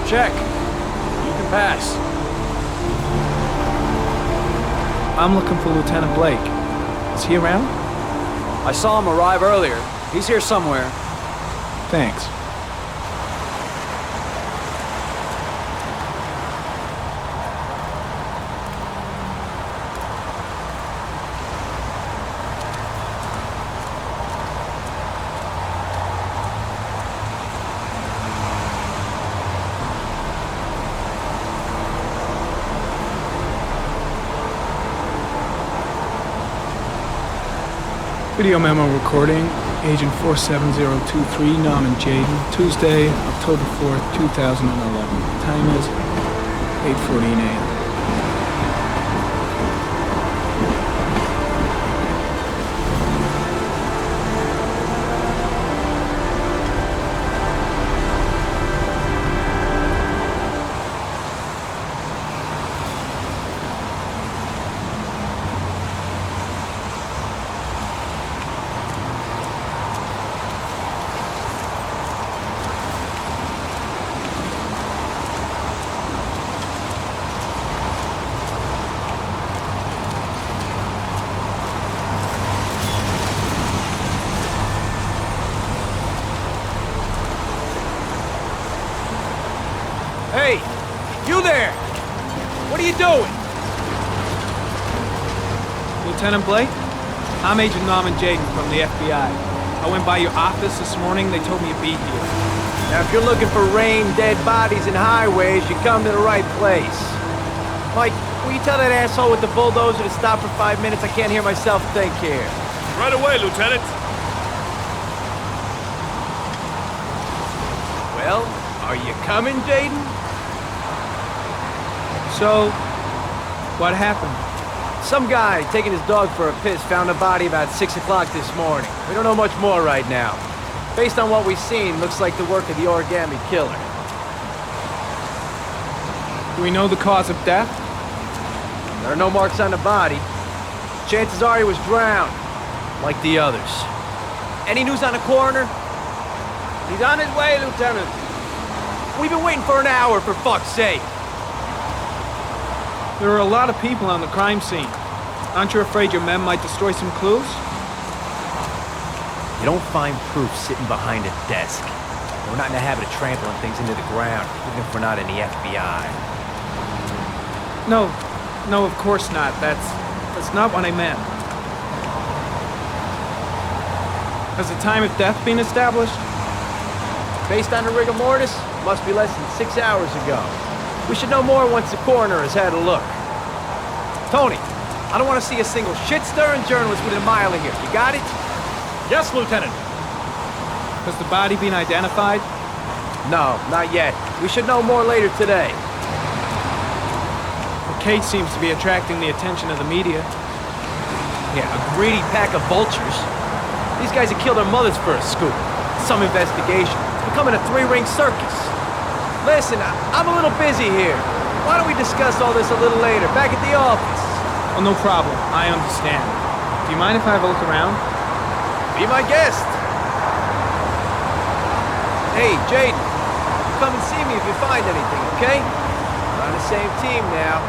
Check. You can pass. I'm looking for Lieutenant Blake. Is he around? I saw him arrive earlier. He's here somewhere. Thanks. Video memo recording, Agent 47023, Norman Jaden, Tuesday, October 4th, 2011. Time is 8:14 a.m. Hey! You there! What are you doing? Lieutenant Blake? I'm Agent Norman Jaden from the FBI. I went by your office this morning. They told me you'd be here. Now, if you're looking for rain, dead bodies, and highways, you come to the right place. Mike, will you tell that asshole with the bulldozer to stop for 5 minutes? I can't hear myself think here. Right away, Lieutenant. Well, are you coming, Jaden? So, what happened? Some guy taking his dog for a piss found a body about 6 o'clock this morning. We don't know much more right now. Based on what we've seen, looks like the work of the Origami Killer. Do we know the cause of death? There are no marks on the body. Chances are he was drowned, like the others. Any news on the coroner? He's on his way, Lieutenant. We've been waiting for an hour, for fuck's sake. There are a lot of people on the crime scene. Aren't you afraid your men might destroy some clues? You don't find proof sitting behind a desk. We're not in the habit of trampling things into the ground, even if we're not in the FBI. No, of course not. That's not what I meant. Has the time of death been established? Based on the rigor mortis, must be less than 6 hours ago. We should know more once the coroner has had a look. Tony, I don't want to see a single shit-stirring journalist within a mile of here. You got it? Yes, Lieutenant. Has the body been identified? No, not yet. We should know more later today. The case seems to be attracting the attention of the media. Yeah, a greedy pack of vultures. These guys have killed their mothers for a scoop. Some investigation. It's becoming a three-ring circus. Listen, I'm a little busy here. Why don't we discuss all this a little later, back at the office? Oh, no problem. I understand. Do you mind if I have a look around? Be my guest. Hey, Jaden, come and see me if you find anything, okay? We're on the same team now.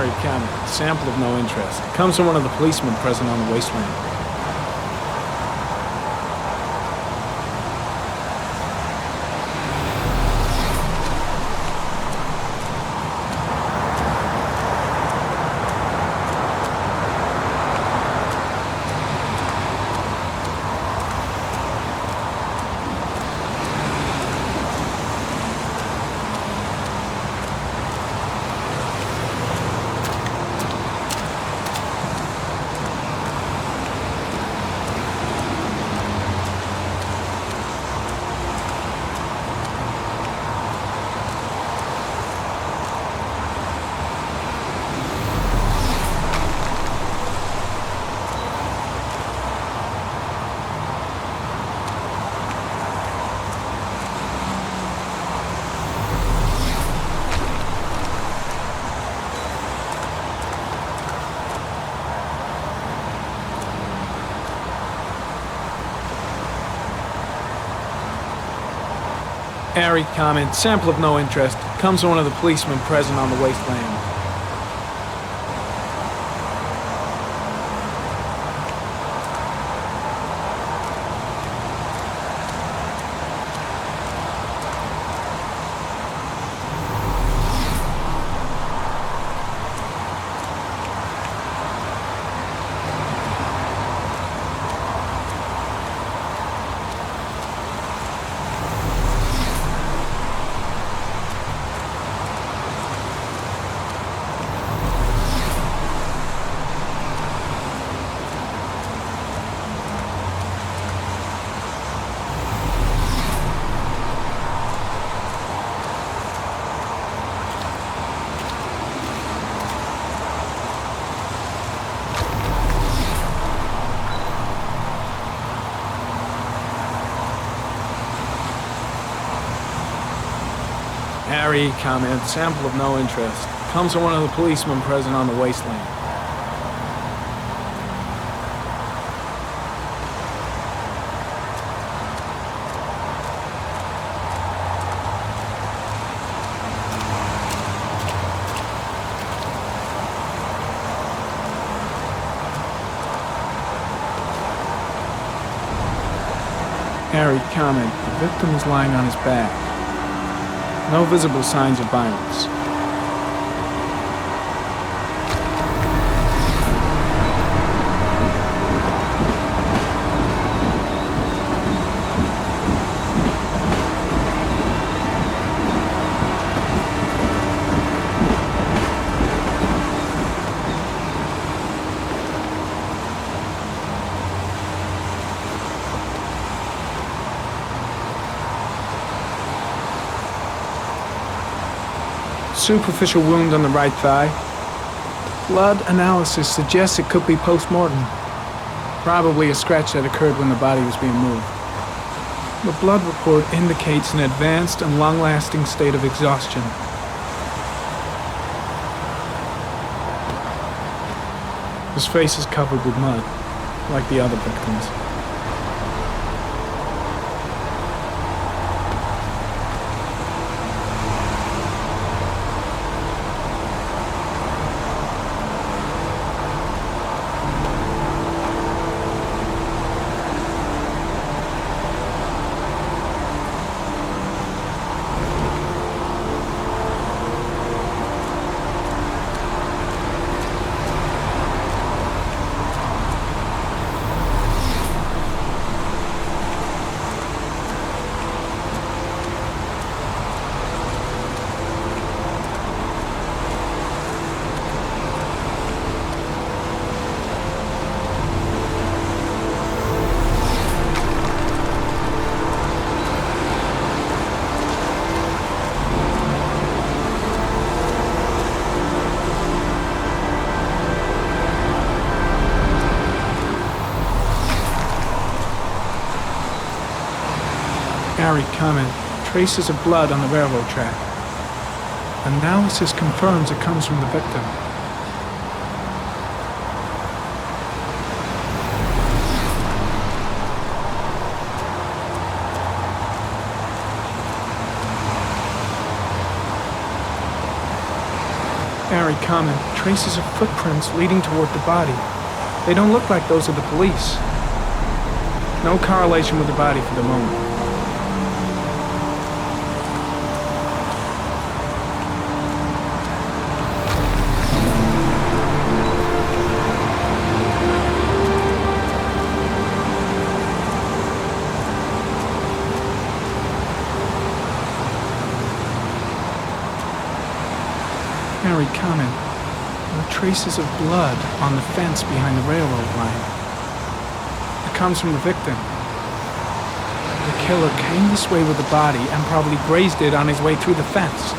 Harry comment. Sample of no interest. Comes from one of the policemen present on the wasteland. Harry comment. Sample of no interest. Comes from one of the policemen present on the wasteland. Harry comment. Sample of no interest. Comes from one of the policemen present on the wasteland. Harry comment. The victim is lying on his back. No visible signs of violence. Superficial wound on the right thigh. Blood analysis suggests it could be post-mortem. Probably a scratch that occurred when the body was being moved. The blood report indicates an advanced and long-lasting state of exhaustion. His face is covered with mud, like the other victims. Harry comment. Traces of blood on the railroad track. Analysis confirms it comes from the victim. Very common. Traces of footprints leading toward the body. They don't look like those of the police. No correlation with the body for the moment. Very common. There are traces of blood on the fence behind the railroad line. It comes from the victim. The killer came this way with the body and probably grazed it on his way through the fence.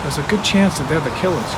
There's a good chance that they're the killers.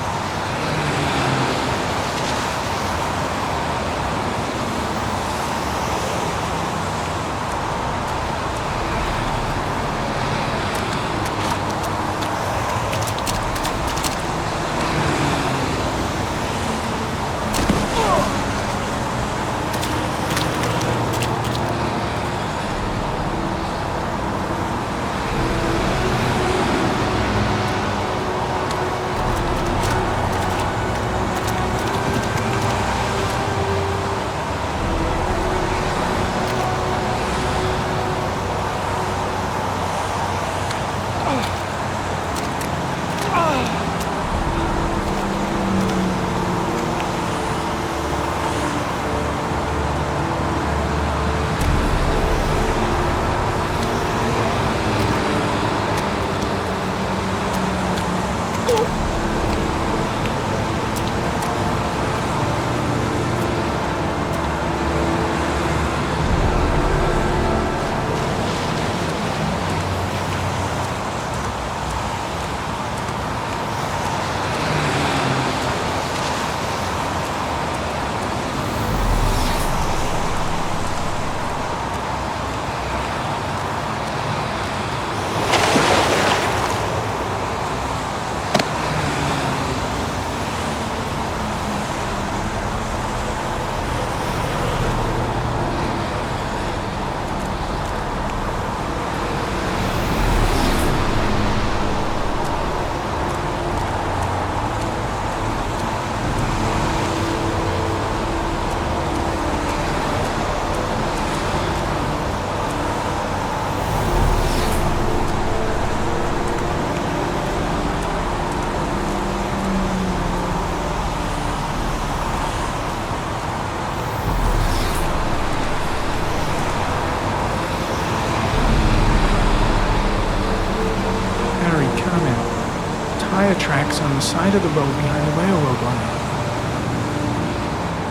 Tire tracks on the side of the road behind the railroad line.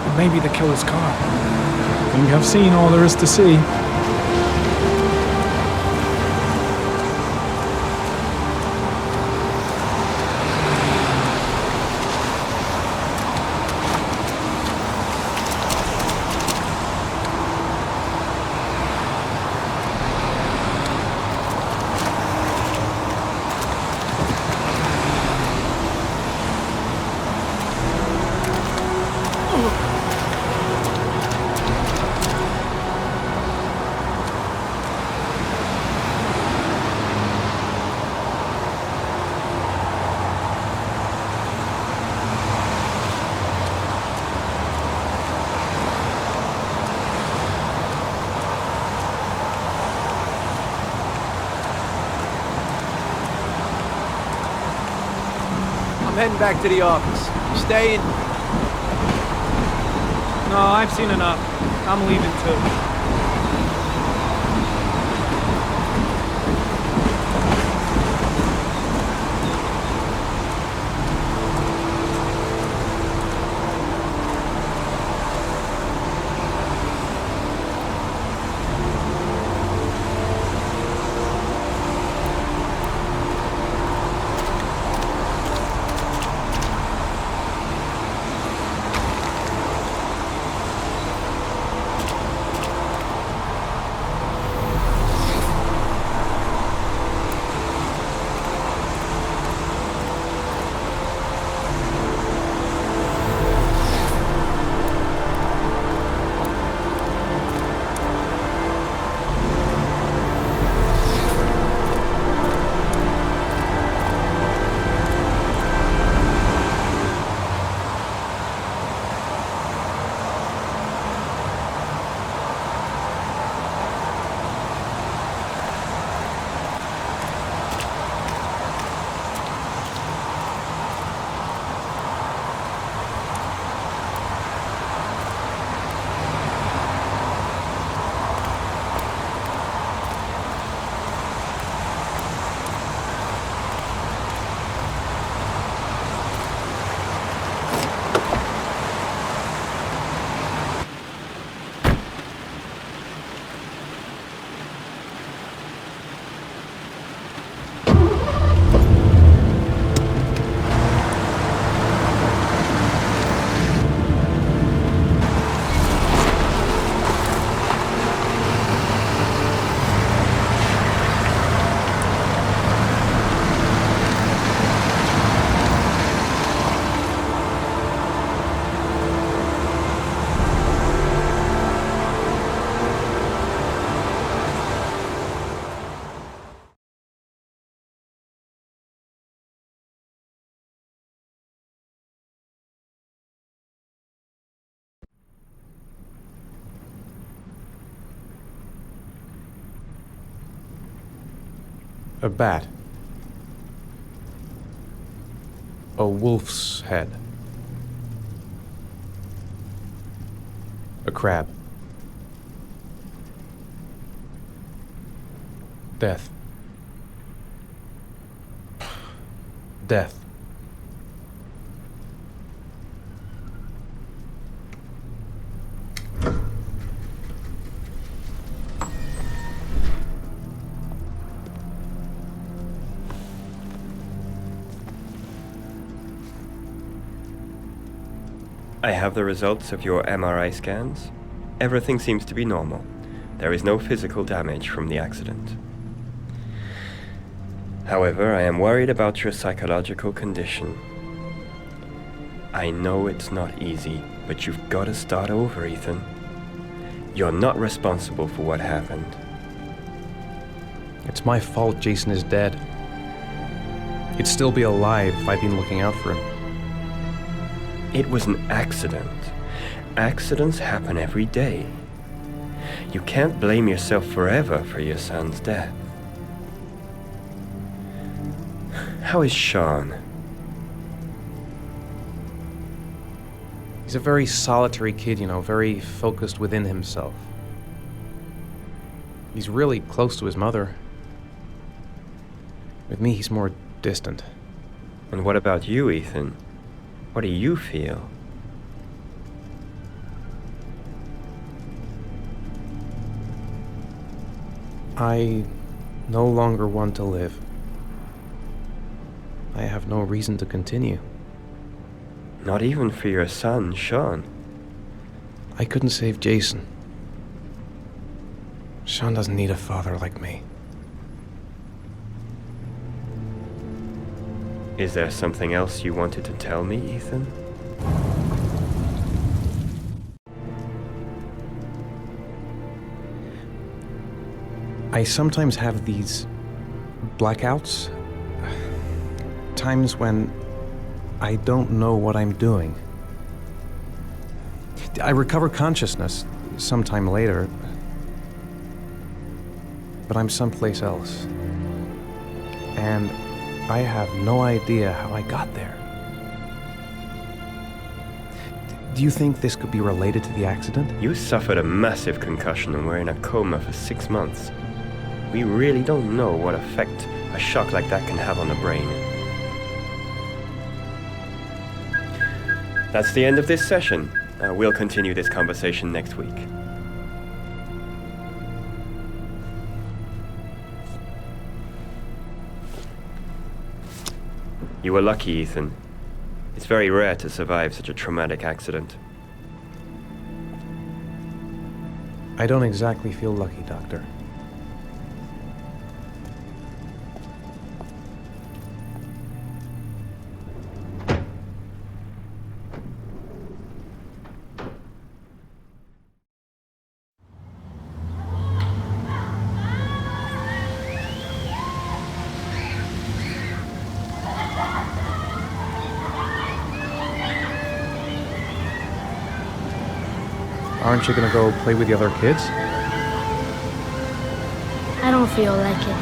It may be the killer's car. I think I've seen all there is to see. I'm heading back to the office. You staying? No, I've seen enough. I'm leaving too. A bat. A wolf's head. A crab. Death. Death. I have the results of your MRI scans. Everything seems to be normal. There is no physical damage from the accident. However, I am worried about your psychological condition. I know it's not easy, but you've got to start over, Ethan. You're not responsible for what happened. It's my fault Jason is dead. He'd still be alive if I'd been looking out for him. It was an accident. Accidents happen every day. You can't blame yourself forever for your son's death. How is Sean? He's a very solitary kid, very focused within himself. He's really close to his mother. With me, he's more distant. And what about you, Ethan? What do you feel? I no longer want to live. I have no reason to continue. Not even for your son, Sean. I couldn't save Jason. Sean doesn't need a father like me. Is there something else you wanted to tell me, Ethan? I sometimes have these blackouts. Times when I don't know what I'm doing. I recover consciousness sometime later, but I'm someplace else. And I have no idea how I got there. Do you think this could be related to the accident? You suffered a massive concussion and were in a coma for 6 months. We really don't know what effect a shock like that can have on the brain. That's the end of this session. We'll continue this conversation next week. You were lucky, Ethan. It's very rare to survive such a traumatic accident. I don't exactly feel lucky, Doctor. Aren't you gonna go play with the other kids? I don't feel like it.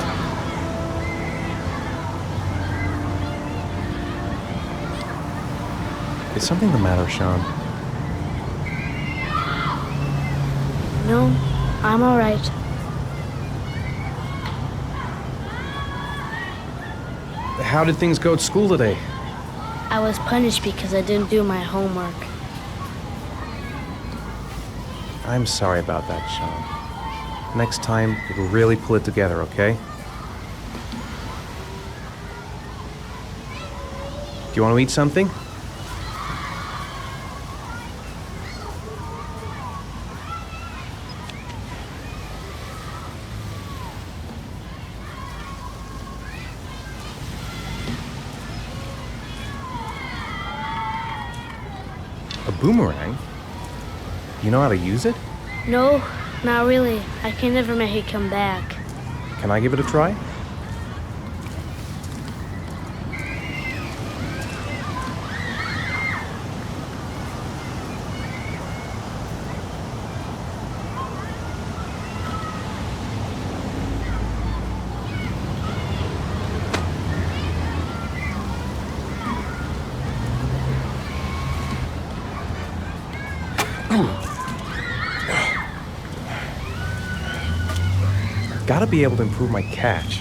Is something the matter, Sean? No, I'm all right. How did things go at school today? I was punished because I didn't do my homework. I'm sorry about that, Sean. Next time, we'll really pull it together, okay? Do you want to eat something? A boomerang? You know how to use it? No, not really. I can never make it come back. Can I give it a try? Gotta be able to improve my catch.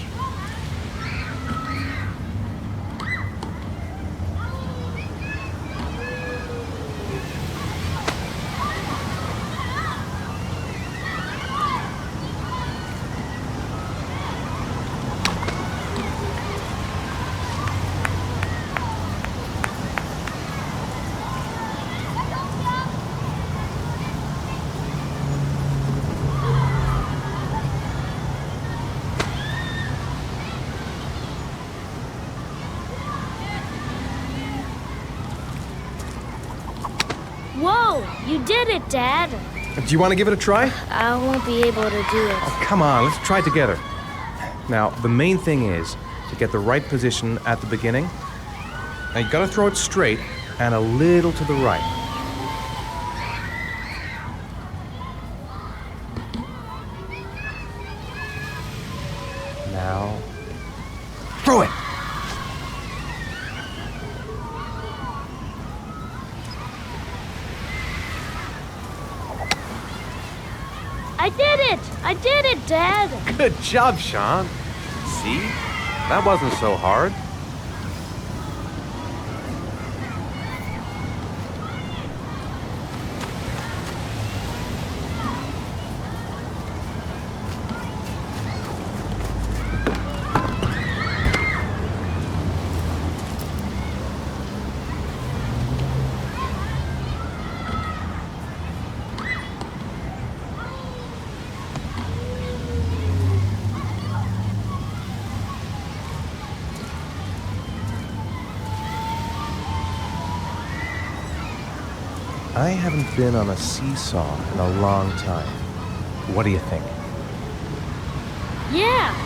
Whoa! You did it, Dad! Do you want to give it a try? I won't be able to do it. Oh, come on, let's try it together. Now, the main thing is to get the right position at the beginning. Now, you gotta throw it straight and a little to the right. Now, throw it! I did it! I did it, Dad! Good job, Sean. See? That wasn't so hard. I haven't been on a seesaw in a long time. What do you think? Yeah!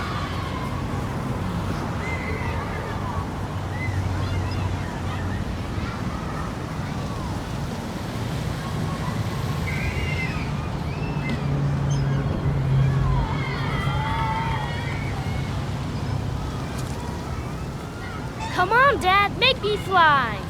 Come on, Dad, make me fly!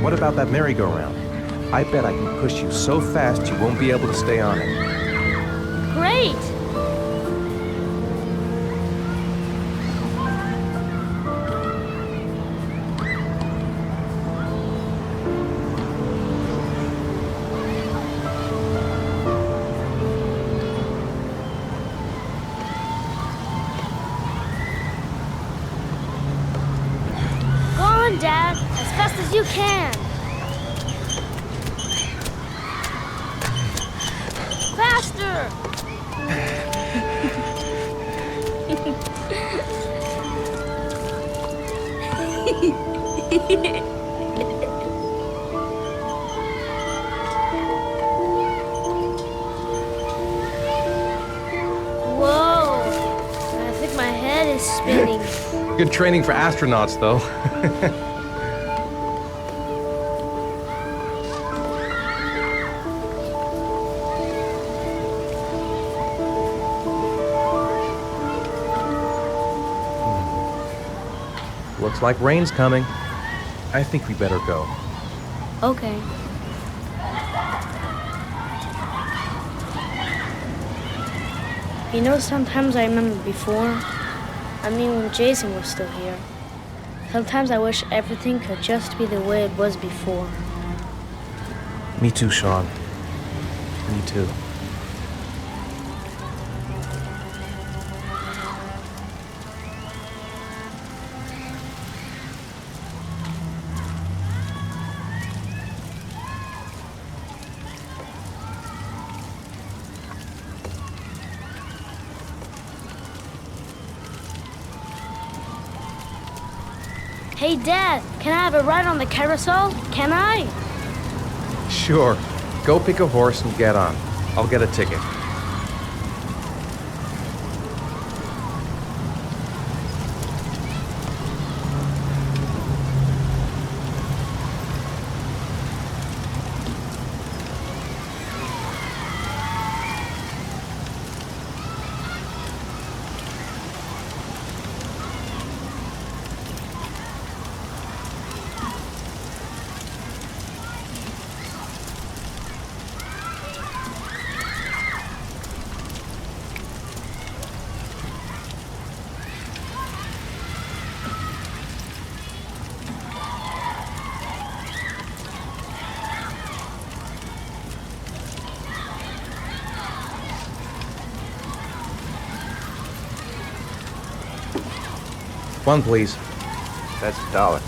What about that merry-go-round? I bet I can push you so fast you won't be able to stay on it. Great! Go on, Dad, as fast as you can. Faster! Whoa! I think my head is spinning. Good training for astronauts, though. Looks like rain's coming. I think we better go. Okay. You know, sometimes I remember before. I mean, when Jason was still here. Sometimes I wish everything could just be the way it was before. Me too, Sean. Me too. Hey, Dad, can I have a ride on the carousel? Can I? Sure. Go pick a horse and get on. I'll get a ticket. One, please. That's $1.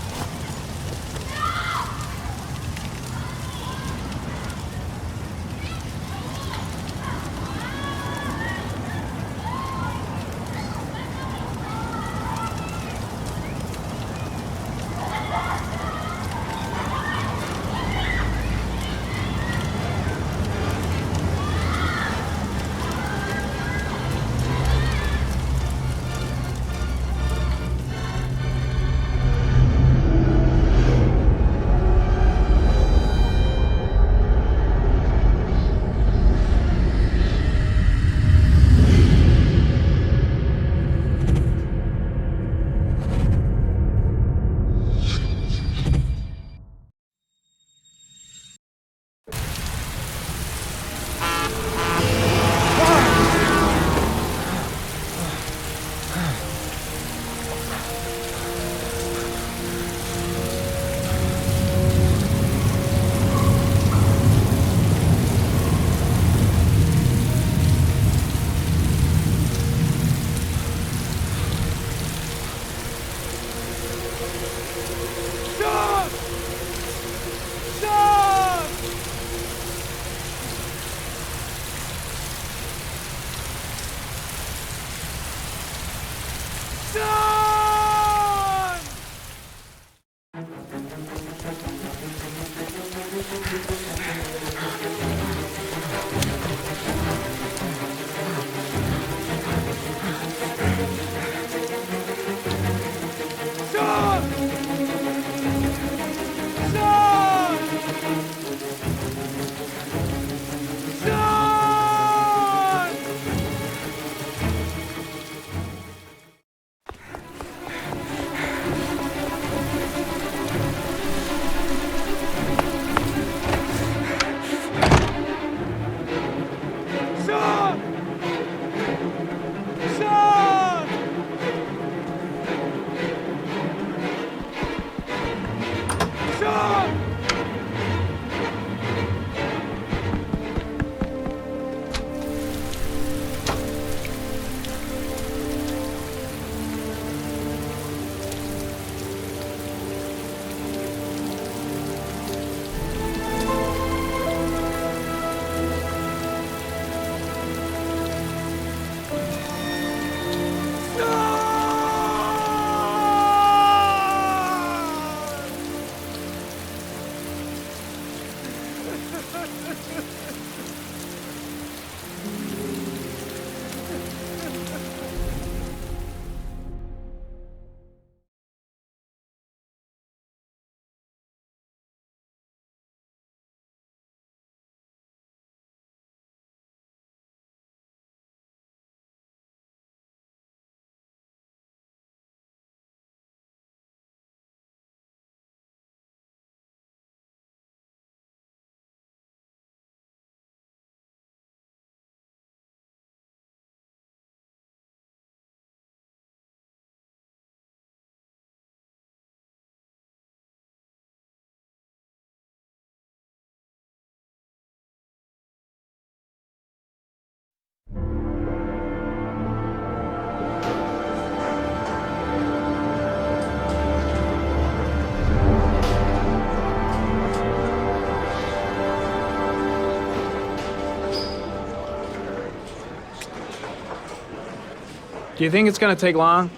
Do you think it's gonna take long?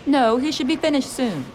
No, he should be finished soon.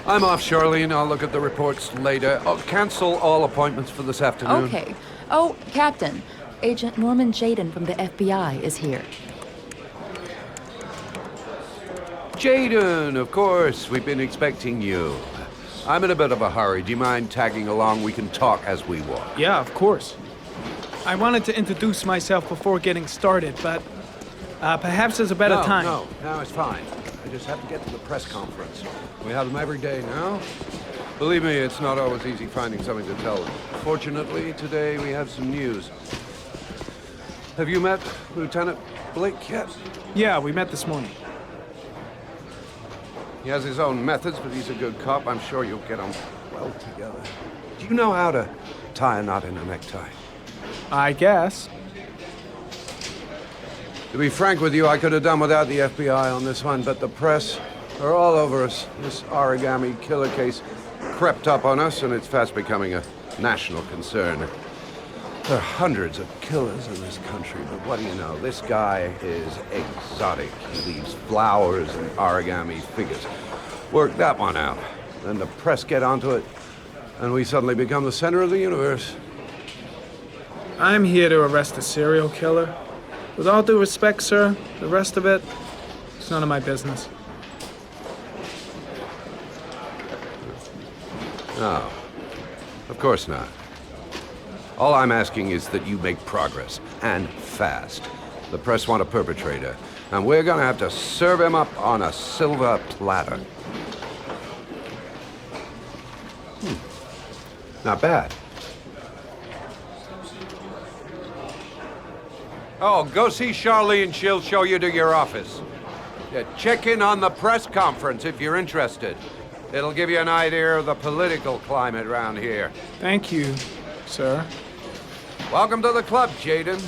I'm off, Charlene. I'll look at the reports later. Oh, cancel all appointments for this afternoon. Okay. Oh, Captain. Agent Norman Jaden from the FBI is here. Jaden, of course. We've been expecting you. I'm in a bit of a hurry. Do you mind tagging along? We can talk as we walk. Yeah, of course. I wanted to introduce myself before getting started, but perhaps there's a better time. No, it's fine. I just have to get to the press conference. We have them every day now. Believe me, it's not always easy finding something to tell them. Fortunately, today we have some news. Have you met Lieutenant Blake yet? Yeah, we met this morning. He has his own methods, but he's a good cop. I'm sure you'll get on well together. Do you know how to tie a knot in a necktie? I guess. To be frank with you, I could have done without the FBI on this one, but the press are all over us. This Origami Killer case crept up on us, and it's fast becoming a national concern. There are hundreds of killers in this country, but what do you know? This guy is exotic. He leaves flowers and origami figures. Work that one out. Then the press get onto it, and we suddenly become the center of the universe. I'm here to arrest a serial killer. With all due respect, sir, the rest of it, it's none of my business. No, of course not. All I'm asking is that you make progress, and fast. The press want a perpetrator, and we're gonna have to serve him up on a silver platter. Not bad. Oh, go see Charlene. She'll show you to your office. Yeah, check in on the press conference if you're interested. It'll give you an idea of the political climate around here. Thank you, sir. Welcome to the club, Jaden.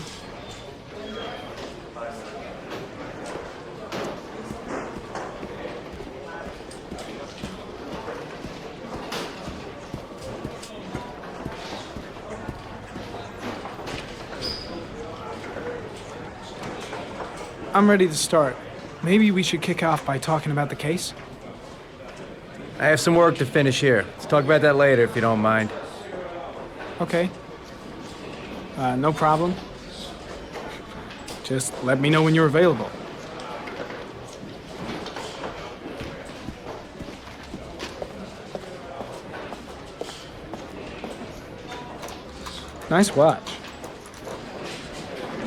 I'm ready to start. Maybe we should kick off by talking about the case? I have some work to finish here. Let's talk about that later, if you don't mind. Okay. No problem. Just let me know when you're available. Nice watch.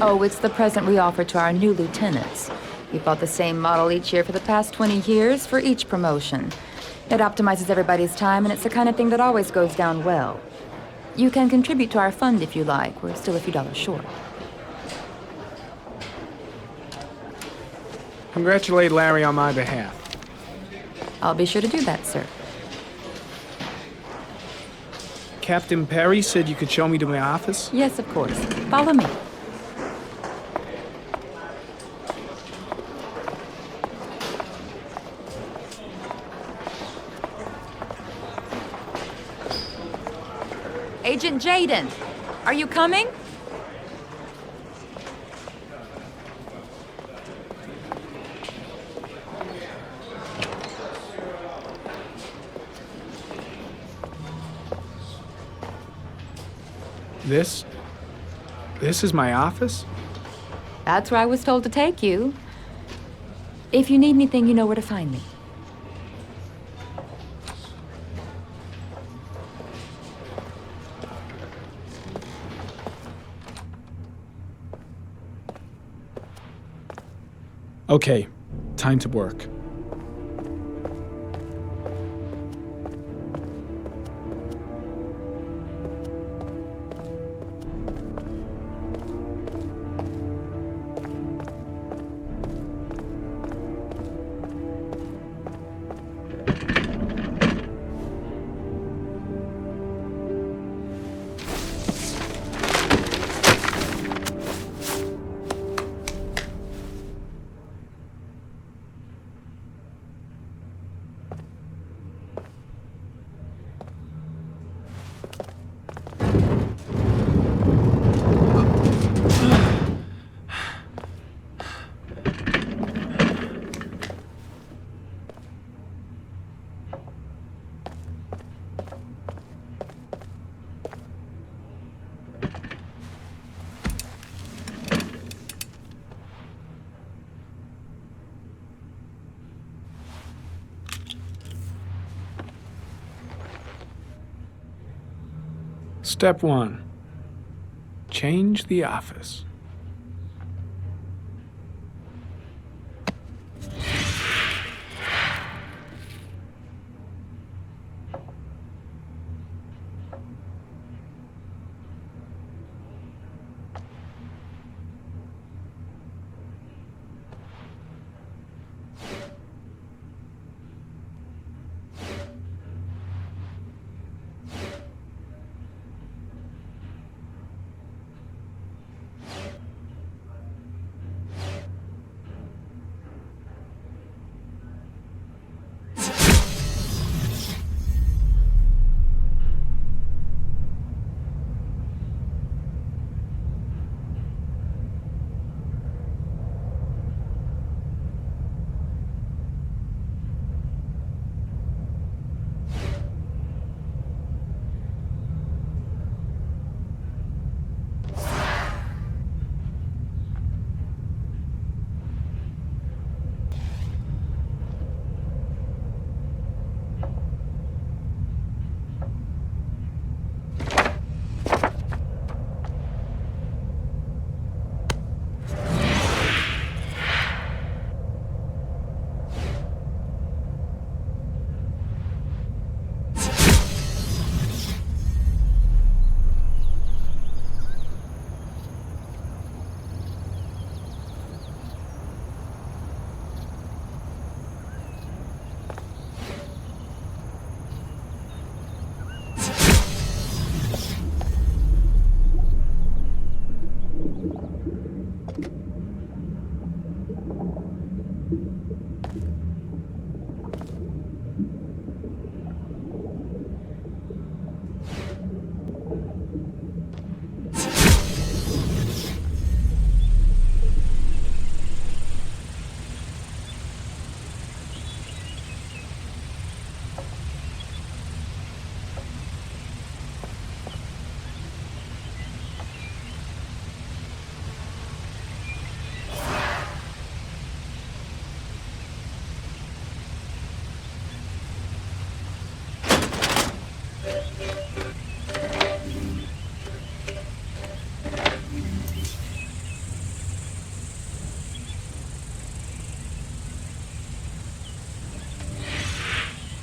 Oh, it's the present we offer to our new lieutenants. We bought the same model each year for the past 20 years for each promotion. It optimizes everybody's time, and it's the kind of thing that always goes down well. You can contribute to our fund if you like. We're still a few dollars short. Congratulate Larry on my behalf. I'll be sure to do that, sir. Captain Perry said you could show me to my office? Yes, of course. Follow me. Agent Jaden, are you coming? This is my office? That's where I was told to take you. If you need anything, you know where to find me. Okay, time to work. Step 1. Change the office.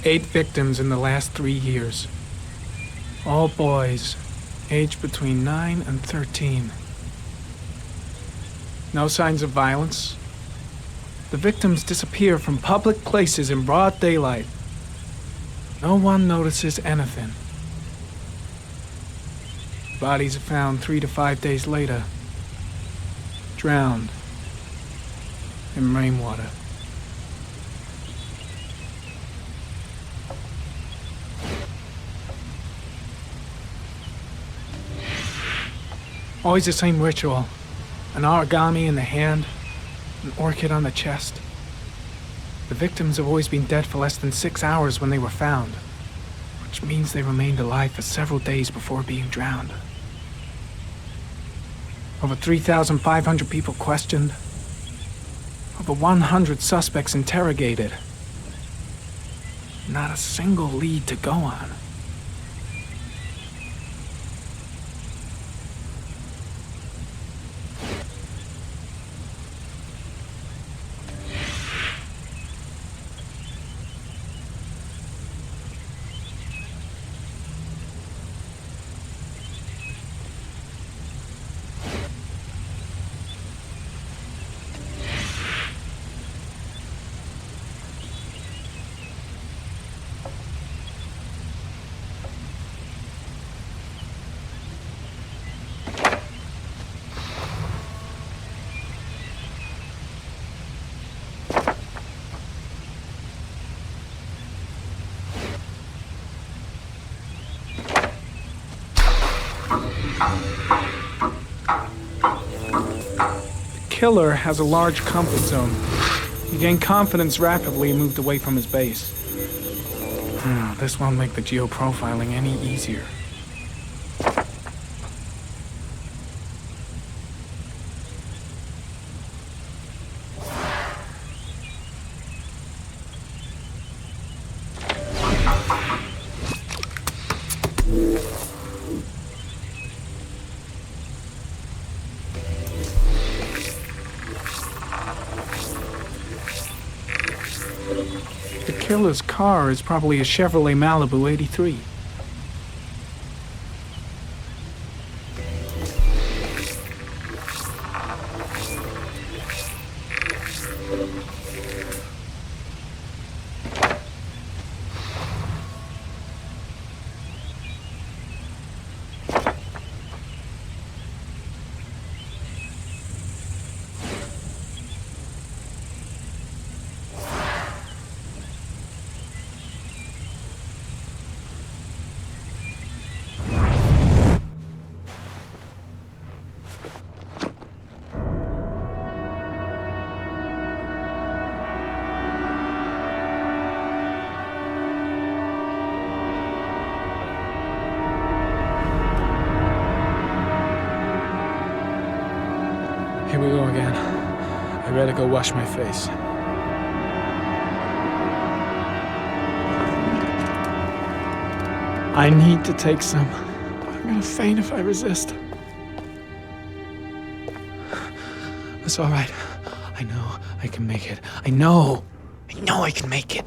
Eight victims in the last 3 years. All boys, aged between 9 and 13. No signs of violence. The victims disappear from public places in broad daylight. No one notices anything. Bodies are found 3 to 5 days later, drowned in rainwater. Always the same ritual. An origami in the hand, an orchid on the chest. The victims have always been dead for less than 6 hours when they were found, which means they remained alive for several days before being drowned. Over 3,500 people questioned. Over 100 suspects interrogated. Not a single lead to go on. The killer has a large comfort zone. He gained confidence rapidly and moved away from his base. This won't make the geoprofiling any easier. The killer's car is probably a Chevrolet Malibu 83. Here we go again. I better go wash my face. I need to take some. I'm gonna faint if I resist. It's all right. I know I can make it. I know I can make it.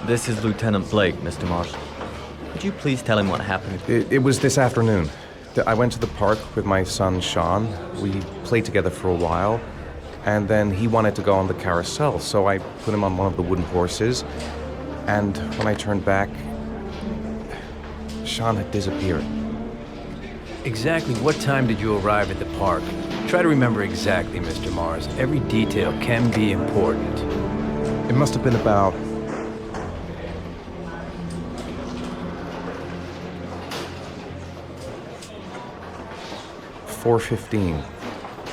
This is Lieutenant Blake, Mr. Marshall. Could you please tell him what happened? It was this afternoon. I went to the park with my son, Sean. We played together for a while, and then he wanted to go on the carousel, so I put him on one of the wooden horses, and when I turned back, Sean had disappeared. Exactly what time did you arrive at the park? Try to remember exactly, Mr. Mars. Every detail can be important. It must have been about 4:15.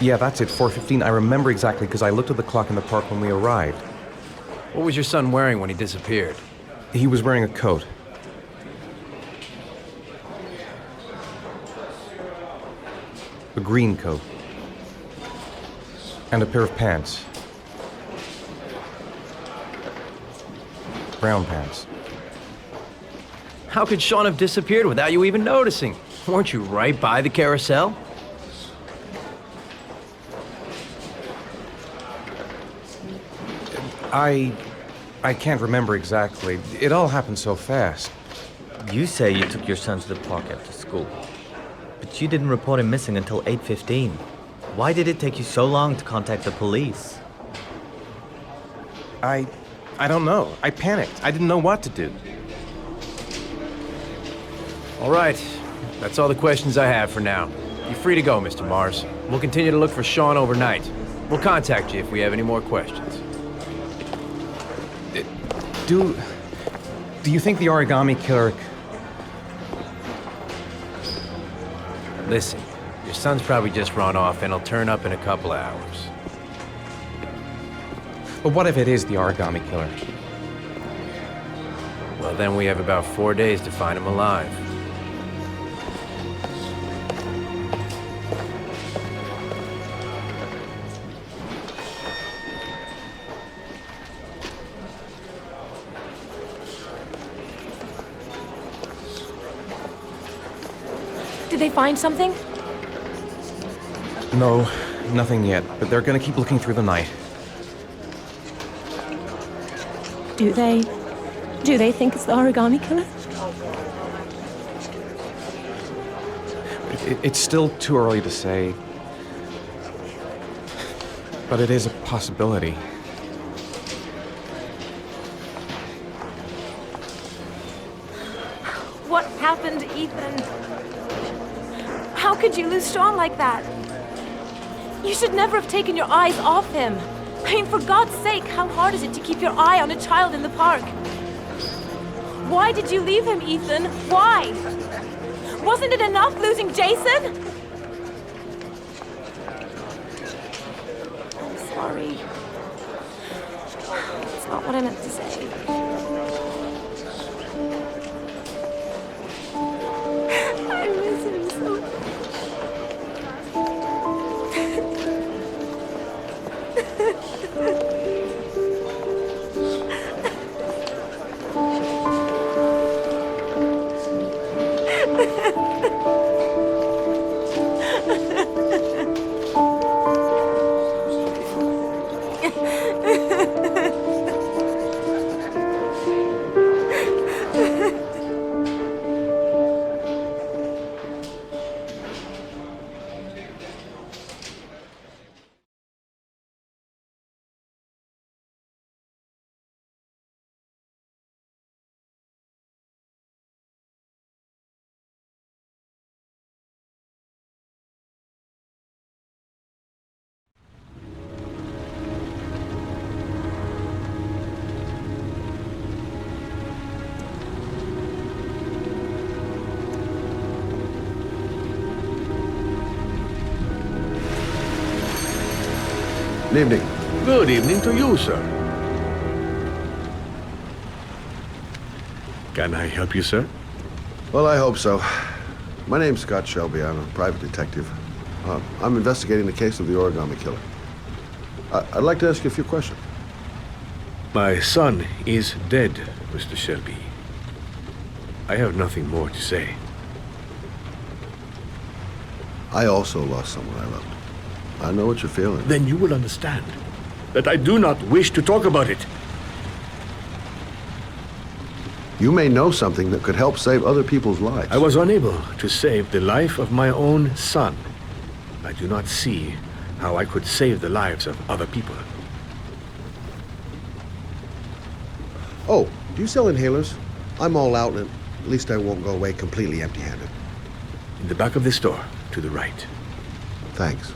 Yeah, that's it, 4:15. I remember exactly because I looked at the clock in the park when we arrived. What was your son wearing when he disappeared? He was wearing a coat. a green coat, and a pair of pants. Brown pants. How could Sean have disappeared without you even noticing? Weren't you right by the carousel? I can't remember exactly. It all happened so fast. You say you took your son to the park after school, but you didn't report him missing until 8:15. Why did it take you so long to contact the police? I don't know. I panicked. I didn't know what to do. All right. That's all the questions I have for now. You're free to go, Mr. Mars. We'll continue to look for Sean overnight. We'll contact you if we have any more questions. Do you think the Origami Killer... Listen, your son's probably just run off and he'll turn up in a couple of hours. But what if it is the Origami Killer? Well, then we have about 4 days to find him alive. Did they find something? No, nothing yet, but they're gonna keep looking through the night. Do they think it's the Origami Killer? It's still too early to say, but it is a possibility. What happened, Ethan? How could you lose Sean like that? You should never have taken your eyes off him. I mean, for God's sake, how hard is it to keep your eye on a child in the park? Why did you leave him, Ethan? Why? Wasn't it enough losing Jason? I'm sorry. It's not what I meant to say. I miss him so much. Good evening. Good evening to you, sir. Can I help you, sir? Well, I hope so. My name's Scott Shelby. I'm a private detective. I'm investigating the case of the Origami Killer. I'd like to ask you a few questions. My son is dead, Mr. Shelby. I have nothing more to say. I also lost someone I loved. I know what you're feeling. Then you will understand that I do not wish to talk about it. You may know something that could help save other people's lives. I was unable to save the life of my own son. I do not see how I could save the lives of other people. Oh, do you sell inhalers? I'm all out, and at least I won't go away completely empty-handed. In the back of the store, to the right. Thanks.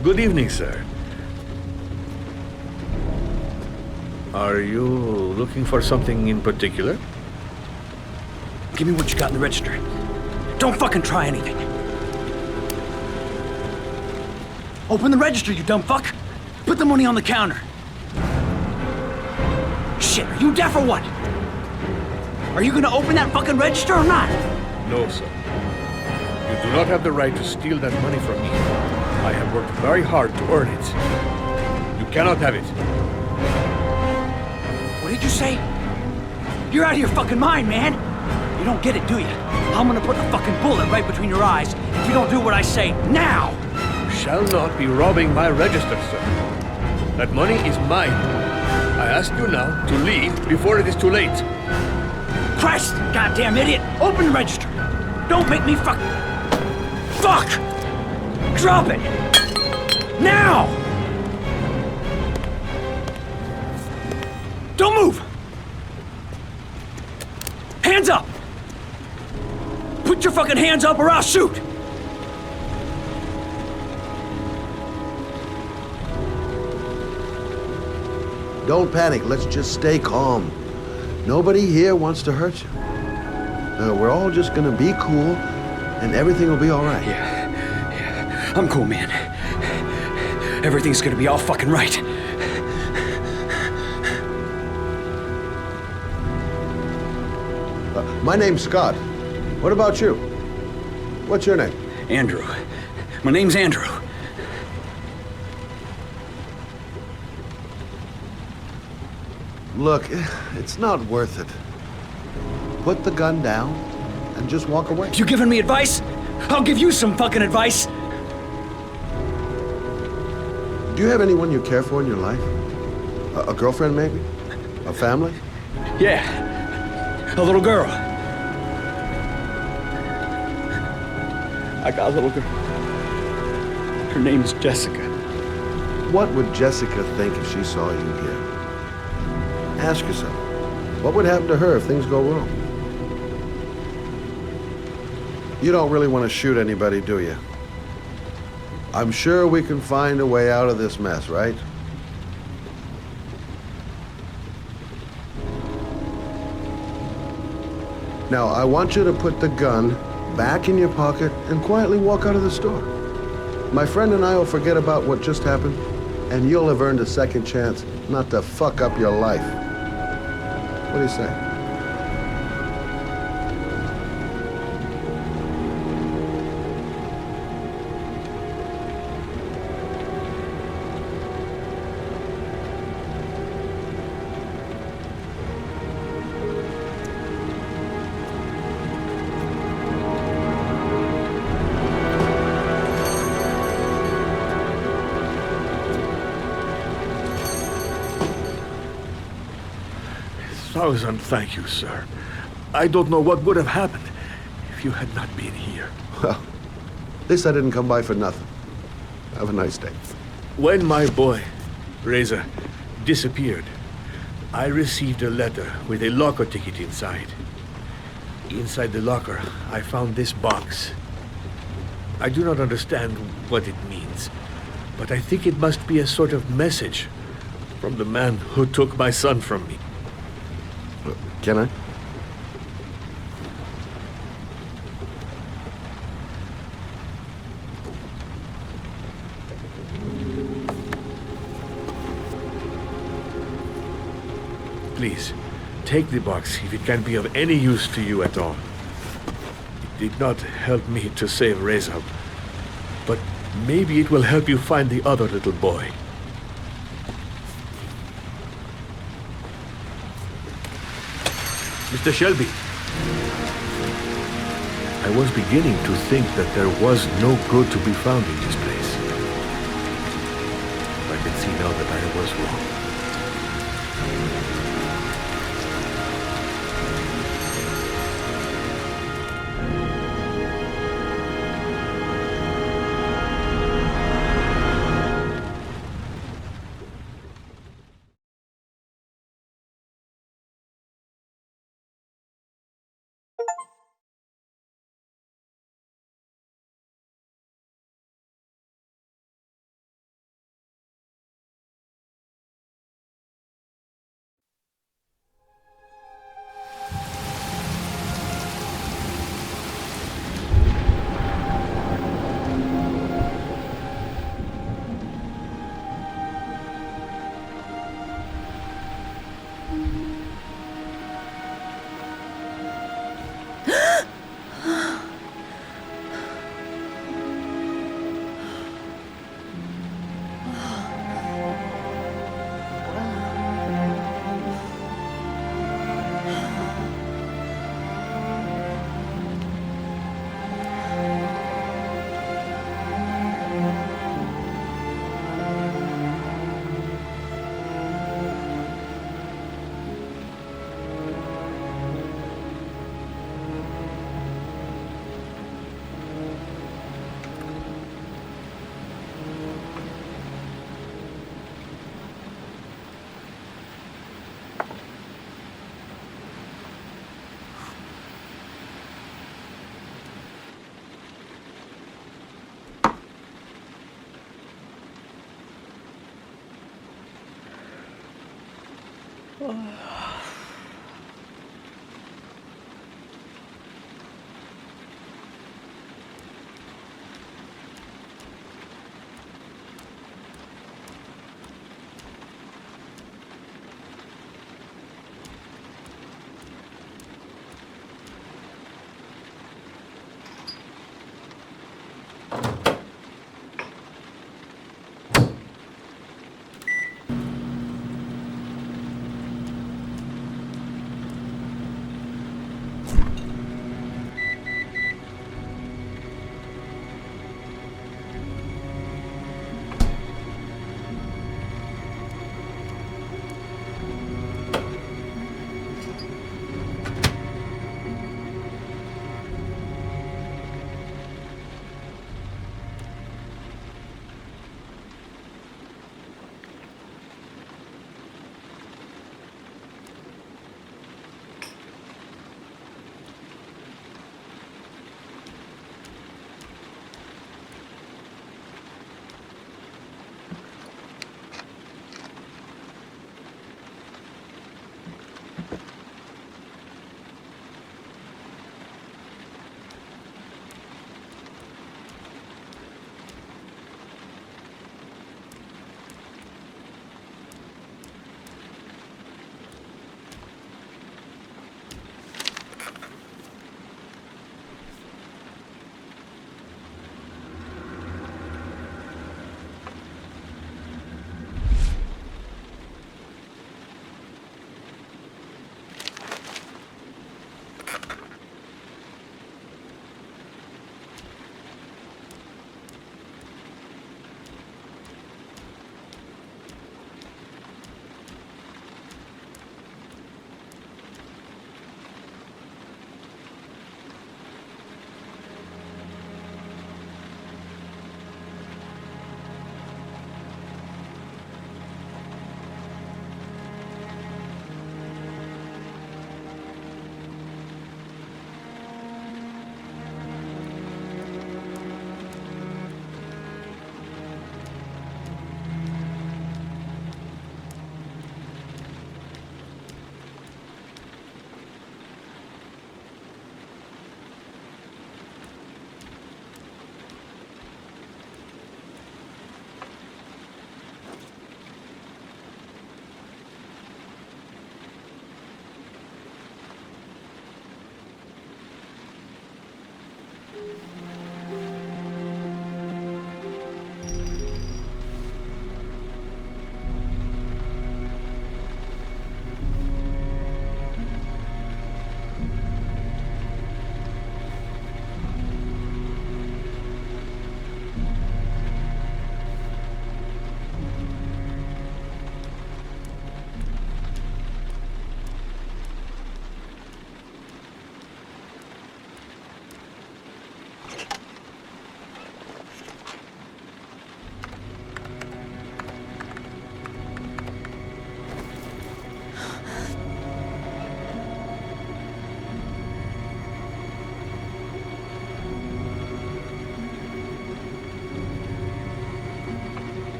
Good evening, sir. Are you looking for something in particular? Give me what you got in the register. Don't fucking try anything. Open the register, you dumb fuck! Put the money on the counter. Shit, are you deaf or what? Are you gonna open that fucking register or not? No, sir. You do not have the right to steal that money from me. I have worked very hard to earn it. You cannot have it. What did you say? You're out of your fucking mind, man! You don't get it, do you? I'm gonna put a fucking bullet right between your eyes if you don't do what I say now! You shall not be robbing my register, sir. That money is mine. I ask you now to leave before it is too late. Christ, goddamn idiot! Open the register! Don't make me fuck! Drop it! Now! Don't move! Hands up! Put your fucking hands up or I'll shoot! Don't panic. Let's just stay calm. Nobody here wants to hurt you. We're all just gonna be cool, and everything will be all right. Yeah. I'm cool, man. Everything's gonna be all fucking right. My name's Scott. What about you? What's your name? Andrew. My name's Andrew. Look, it's not worth it. Put the gun down and just walk away. You giving me advice? I'll give you some fucking advice. Do you have anyone you care for in your life? A girlfriend, maybe? A family? Yeah. A little girl. I got a little girl. Her name is Jessica. What would Jessica think if she saw you here? Ask yourself, what would happen to her if things go wrong? You don't really want to shoot anybody, do you? I'm sure we can find a way out of this mess, right? Now, I want you to put the gun back in your pocket and quietly walk out of the store. My friend and I will forget about what just happened, and you'll have earned a second chance not to fuck up your life. What do you say? Thousand thank you, sir. I don't know what would have happened if you had not been here. Well, at least I didn't come by for nothing. Have a nice day. When my boy, Reza, disappeared, I received a letter with a locker ticket inside. Inside the locker, I found this box. I do not understand what it means, but I think it must be a sort of message from the man who took my son from me. Can I? Please, take the box if it can be of any use to you at all. It did not help me to save Reza, but maybe it will help you find the other little boy. Mr. Shelby, I was beginning to think that there was no good to be found in this place. I can see now that I was wrong.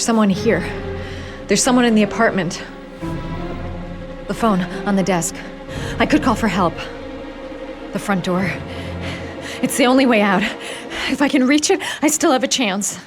There's someone here. There's someone in the apartment. The phone on the desk. I could call for help. The front door. It's the only way out. If I can reach it, I still have a chance.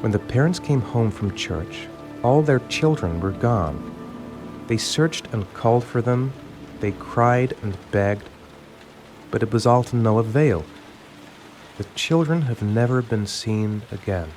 When the parents came home from church, all their children were gone. They searched and called for them, they cried and begged, but it was all to no avail. The children have never been seen again.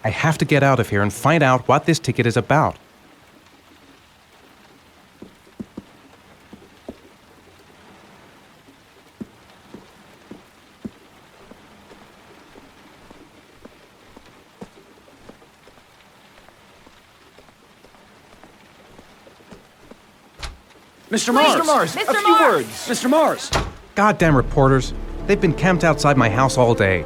I have to get out of here and find out what this ticket is about. Mr. Mars! Mr. A few Mars! words! Mr. Mars! Goddamn reporters. They've been camped outside my house all day.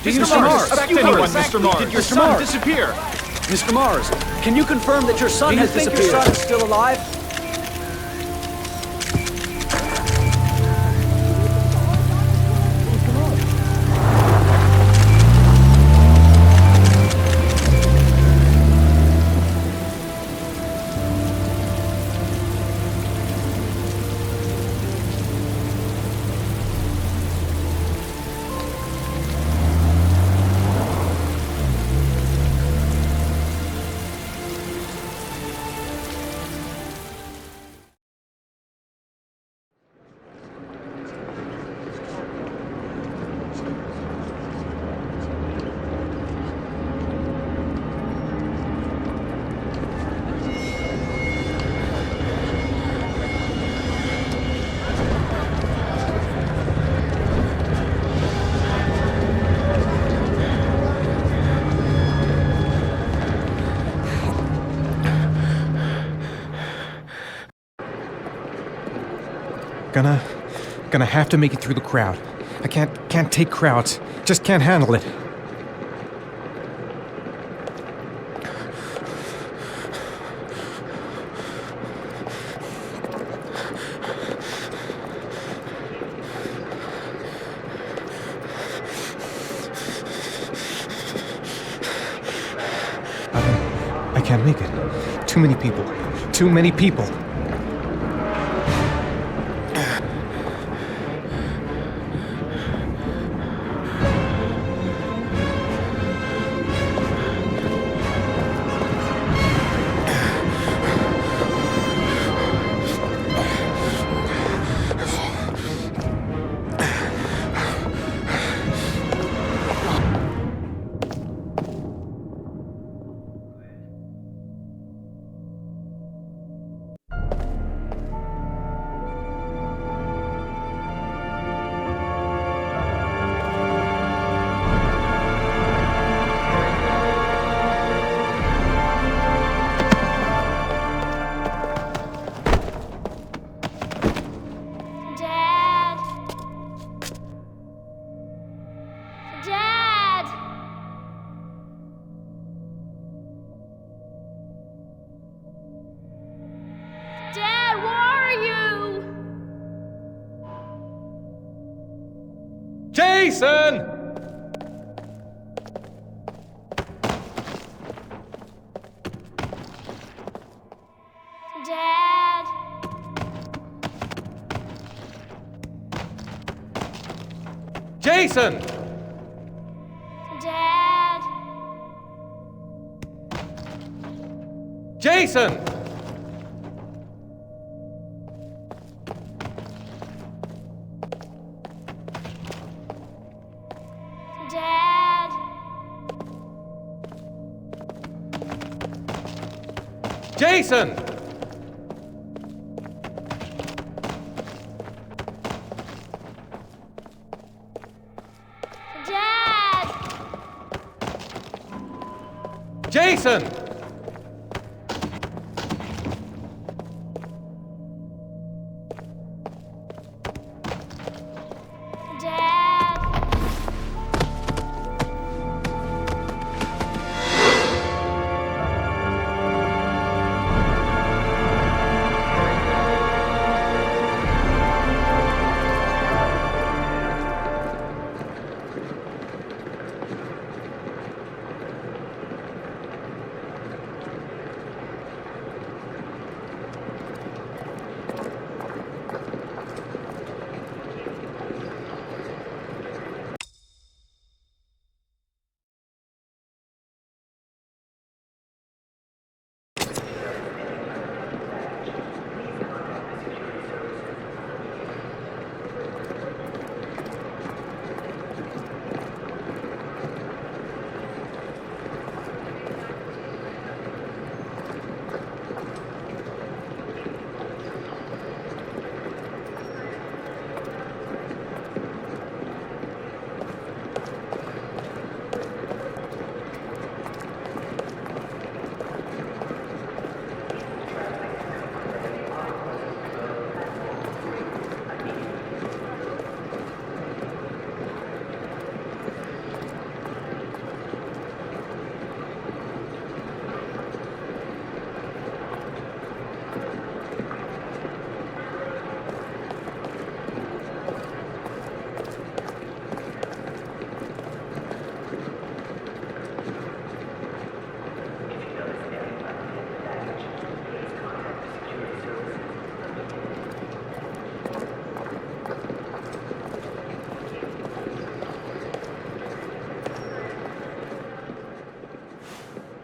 Mr. Mars! Affect anyone, Mr. Mars. Did your son disappear? Mr. Mars, can you confirm that your son has disappeared? Do you think your son is still alive? Gonna have to make it through the crowd. I can't take crowds. Just can't handle it. I can't make it. Too many people. Too many people. Jason! Dad! Jason! Dad! Jason! Dad! Jason! Dad! Jason! Dad!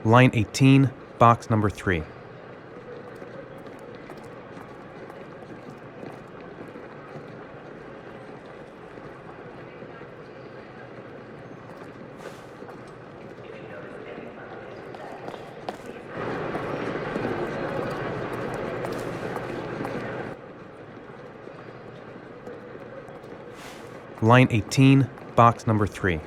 Line 18, box number 3. Line 18, box number 3.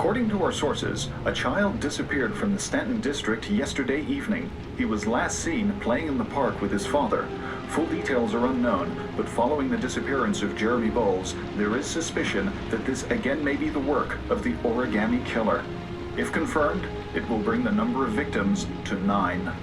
According to our sources, a child disappeared from the Stanton district yesterday evening. He was last seen playing in the park with his father. Full details are unknown, but following the disappearance of Jeremy Bowles, there is suspicion that this again may be the work of the Origami Killer. If confirmed, it will bring the number of victims to 9.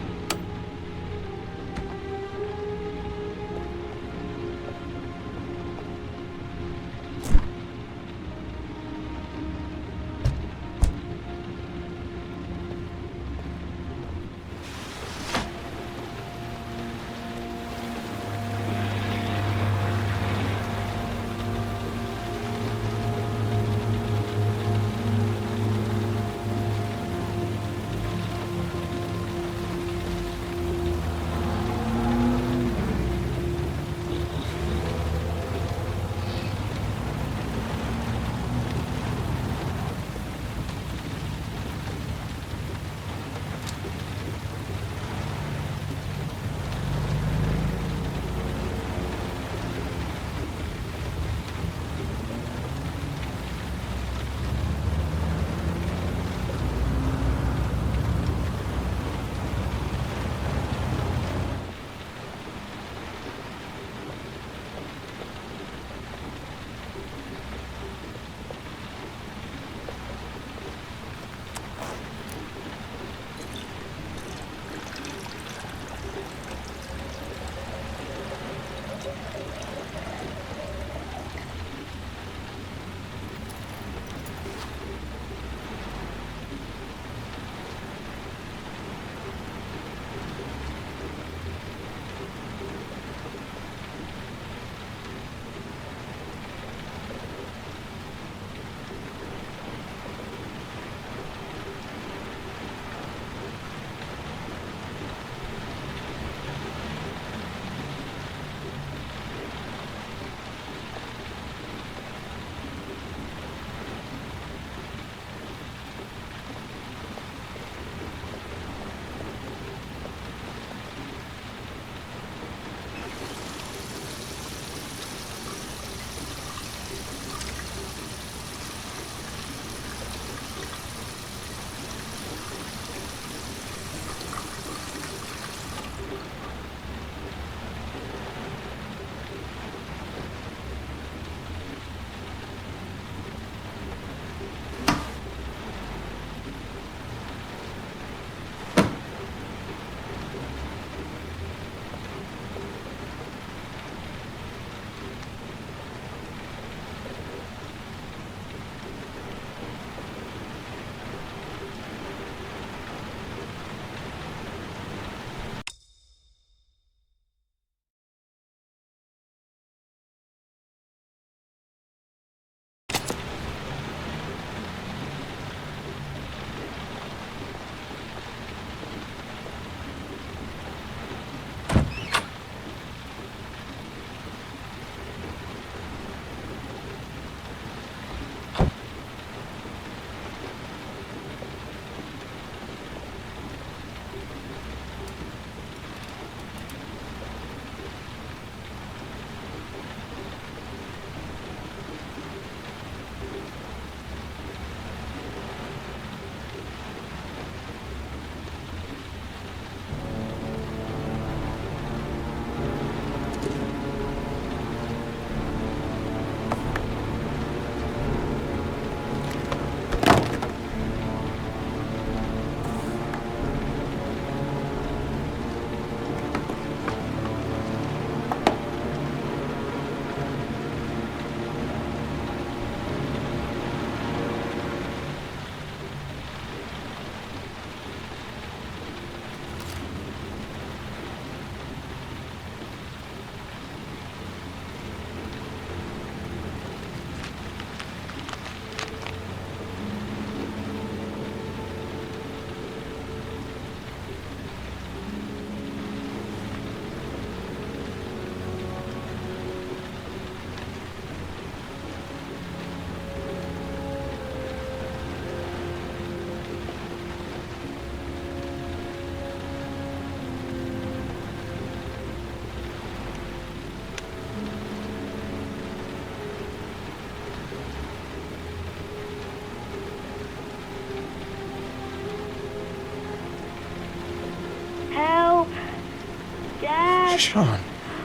Dad! Sean.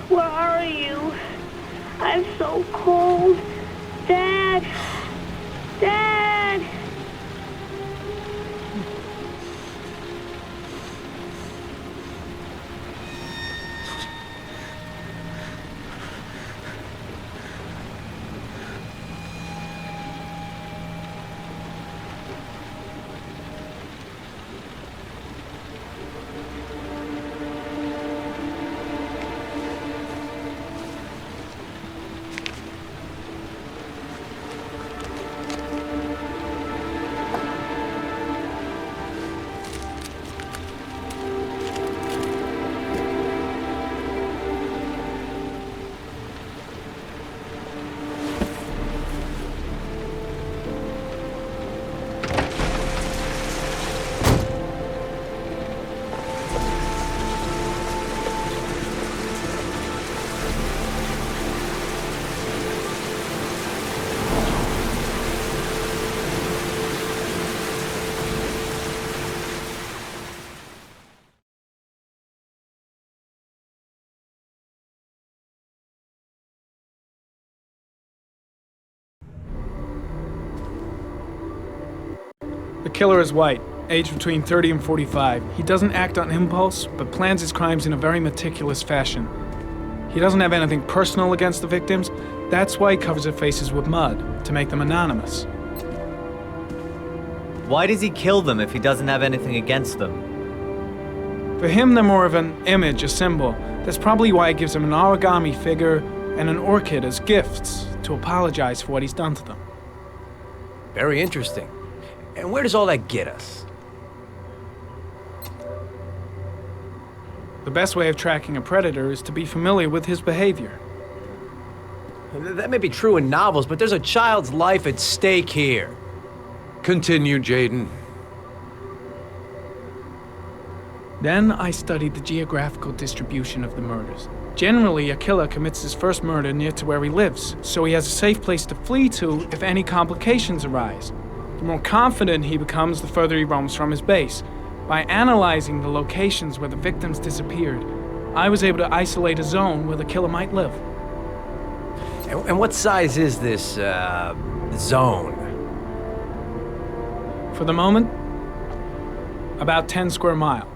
Where are you? I'm so cold. Dad! Dad! The killer is white, aged between 30 and 45. He doesn't act on impulse, but plans his crimes in a very meticulous fashion. He doesn't have anything personal against the victims. That's why he covers their faces with mud, to make them anonymous. Why does he kill them if he doesn't have anything against them? For him, they're more of an image, a symbol. That's probably why he gives them an origami figure and an orchid as gifts to apologize for what he's done to them. Very interesting. And where does all that get us? The best way of tracking a predator is to be familiar with his behavior. That may be true in novels, but there's a child's life at stake here. Continue, Jaden. Then I studied the geographical distribution of the murders. Generally, a killer commits his first murder near to where he lives, so he has a safe place to flee to if any complications arise. The more confident he becomes, the further he roams from his base. By analyzing the locations where the victims disappeared, I was able to isolate a zone where the killer might live. And what size is this, zone? For the moment, about 10 square miles.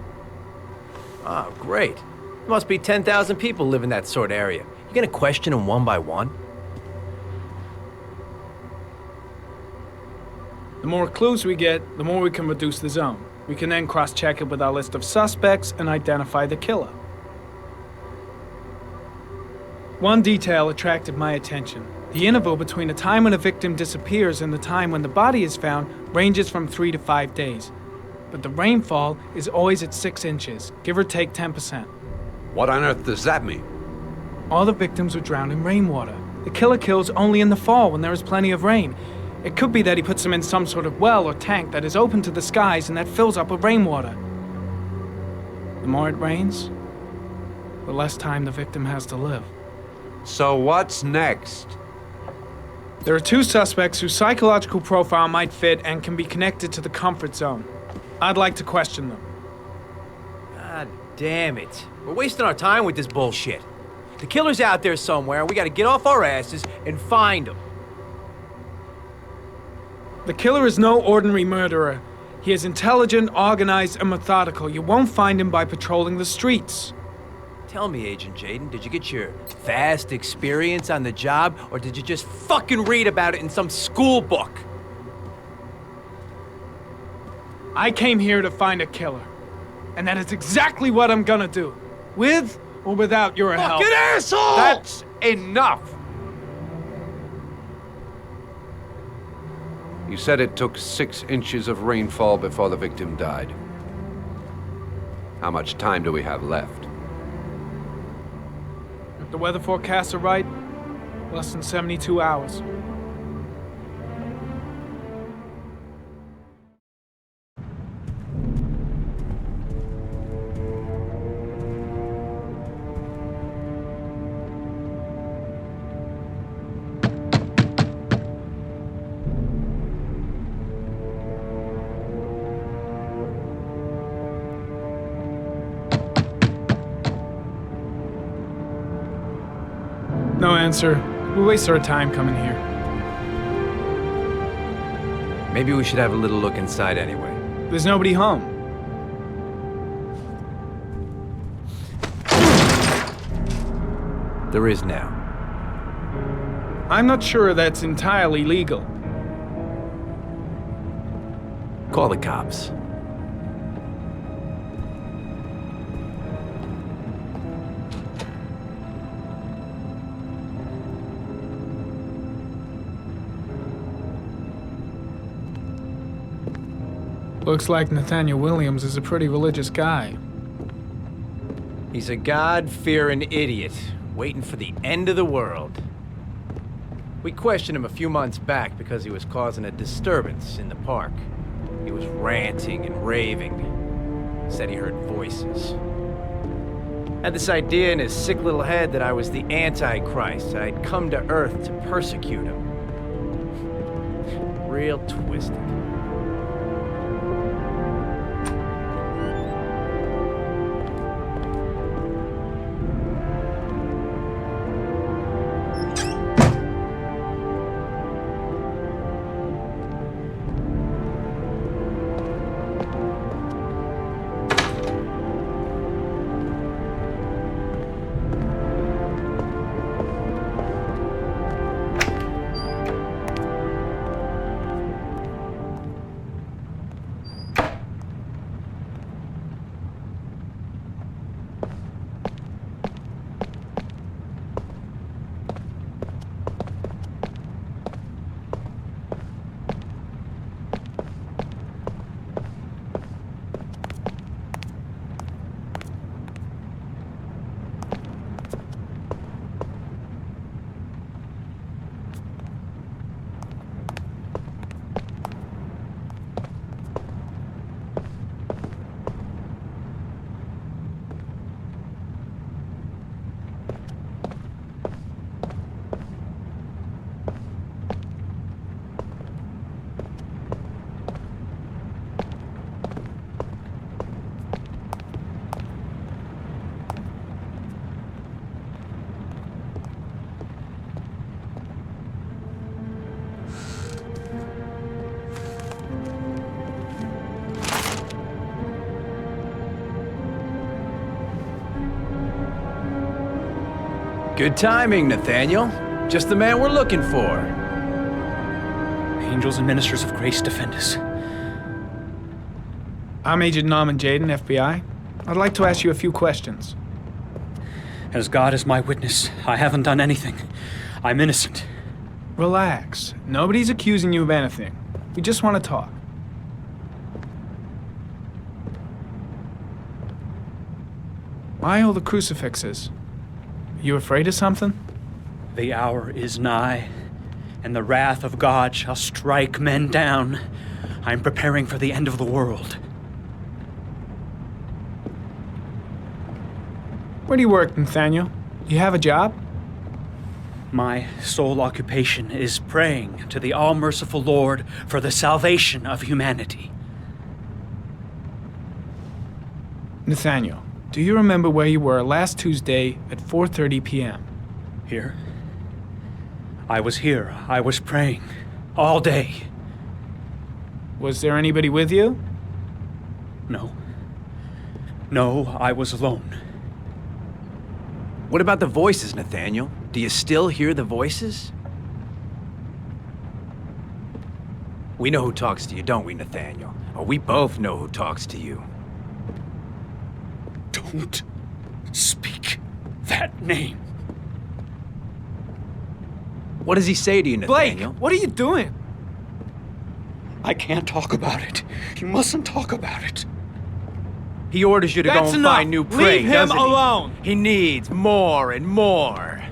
Oh, great. There must be 10,000 people live in that sort of area. You gonna question them one by one? The more clues we get, the more we can reduce the zone. We can then cross-check it with our list of suspects and identify the killer. One detail attracted my attention. The interval between the time when a victim disappears and the time when the body is found ranges from 3 to 5 days. But the rainfall is always at 6 inches, give or take 10%. What on earth does that mean? All the victims were drowned in rainwater. The killer kills only in the fall when there is plenty of rain. It could be that he puts them in some sort of well or tank that is open to the skies and that fills up with rainwater. The more it rains, the less time the victim has to live. So what's next? There are 2 suspects whose psychological profile might fit and can be connected to the comfort zone. I'd like to question them. God damn it. We're wasting our time with this bullshit. The killer's out there somewhere, and we gotta get off our asses and find him. The killer is no ordinary murderer. He is intelligent, organized, and methodical. You won't find him by patrolling the streets. Tell me, Agent Jaden, did you get your vast experience on the job, or did you just fucking read about it in some school book? I came here to find a killer. And that is exactly what I'm gonna do. With or without your help. Fucking asshole! That's enough! You said it took 6 inches of rainfall before the victim died. How much time do we have left? If the weather forecasts are right, less than 72 hours. No answer. We waste our time coming here. Maybe we should have a little look inside anyway. There's nobody home. There is now. I'm not sure that's entirely legal. Call the cops. Looks like Nathaniel Williams is a pretty religious guy. He's a God-fearing idiot, waiting for the end of the world. We questioned him a few months back because he was causing a disturbance in the park. He was ranting and raving. Said he heard voices. Had this idea in his sick little head that I was the Antichrist, that I'd come to Earth to persecute him. Real twisted. Good timing, Nathaniel. Just the man we're looking for. Angels and ministers of grace defend us. I'm Agent Norman Jaden, FBI. I'd like to ask you a few questions. As God is my witness, I haven't done anything. I'm innocent. Relax. Nobody's accusing you of anything. We just want to talk. Why all the crucifixes? You afraid of something? The hour is nigh, and the wrath of God shall strike men down. I'm preparing for the end of the world. Where do you work, Nathaniel? Do you have a job? My sole occupation is praying to the all-merciful Lord for the salvation of humanity. Nathaniel, do you remember where you were last Tuesday at 4:30 p.m.? Here? I was here. I was praying. All day. Was there anybody with you? No. No, I was alone. What about the voices, Nathaniel? Do you still hear the voices? We know who talks to you, don't we, Nathaniel? Or we both know who talks to you. Don't speak that name. What does he say to you, Nathaniel? Blake, what are you doing? I can't talk about it. You mustn't talk about it. He orders you to go and find new prey, Leave him doesn't he? alone. He needs more and more.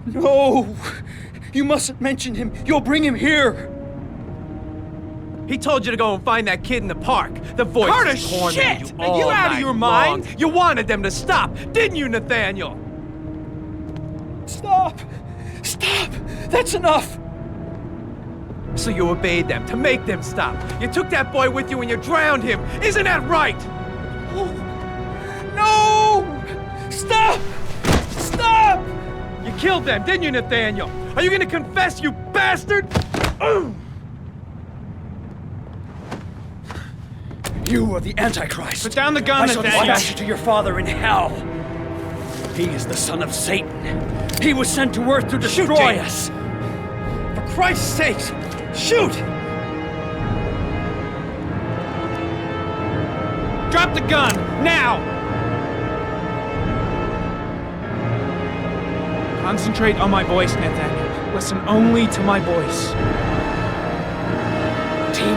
No! You mustn't mention him. You'll bring him here. He told you to go and find that kid in the park. The voice Carter, is tormenting shit! you Are you all out of night your long. mind? You wanted them to stop, didn't you, Nathaniel? Stop! Stop! That's enough! So you obeyed them to make them stop. You took that boy with you and you drowned him. Isn't that right? No! killed them, didn't you, Nathaniel? Are you gonna confess, you bastard? You are the Antichrist. Put down the gun, I shall Nathaniel. dispatch you to your father in hell. He is the son of Satan. He was sent to Earth to destroy us. For Christ's sake, shoot! Drop the gun, now! Concentrate on my voice, Nathaniel. Listen only to my voice. Team,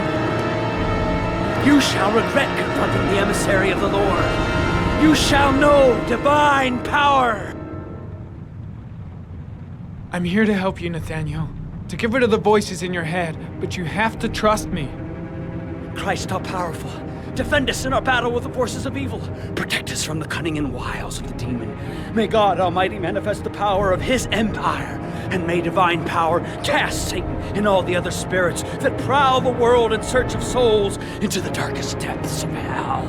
you shall regret confronting the emissary of the Lord. You shall know divine power. I'm here to help you, Nathaniel. To get rid of the voices in your head, but you have to trust me. Christ, all powerful, defend us in our battle with the forces of evil. Protect us from the cunning and wiles of the demon. May God Almighty manifest the power of His empire, and may divine power cast Satan and all the other spirits that prowl the world in search of souls into the darkest depths of hell.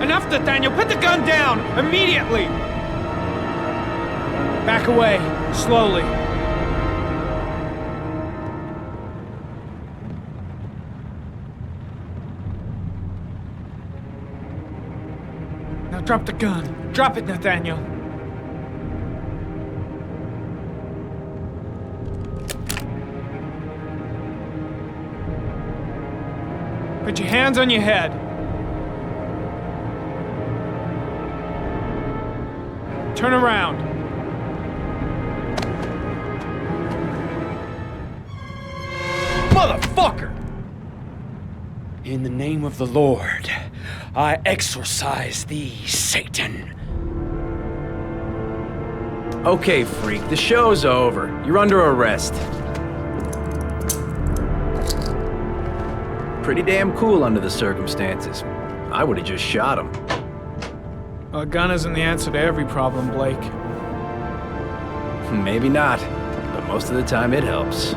Enough, Nathaniel! Put the gun down! Immediately! Back away, slowly. Now drop the gun. Drop it, Nathaniel. Put your hands on your head. Turn around. Motherfucker! In the name of the Lord, I exorcise thee, Satan. Okay, freak, the show's over. You're under arrest. Pretty damn cool under the circumstances. I would have just shot him. A gun isn't the answer to every problem, Blake. Maybe not, but most of the time it helps.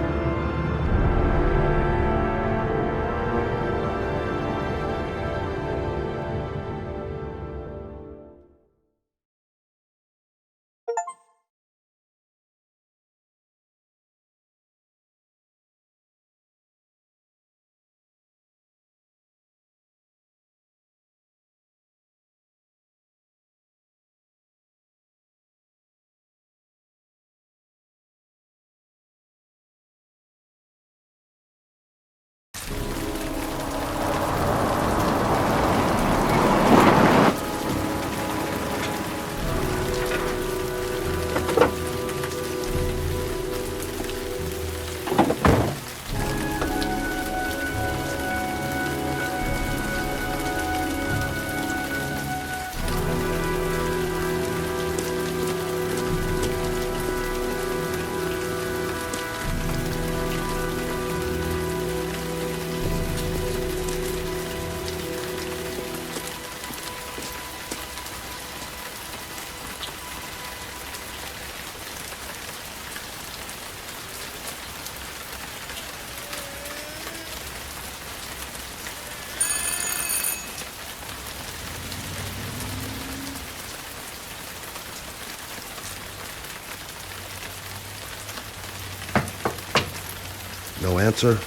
No answer.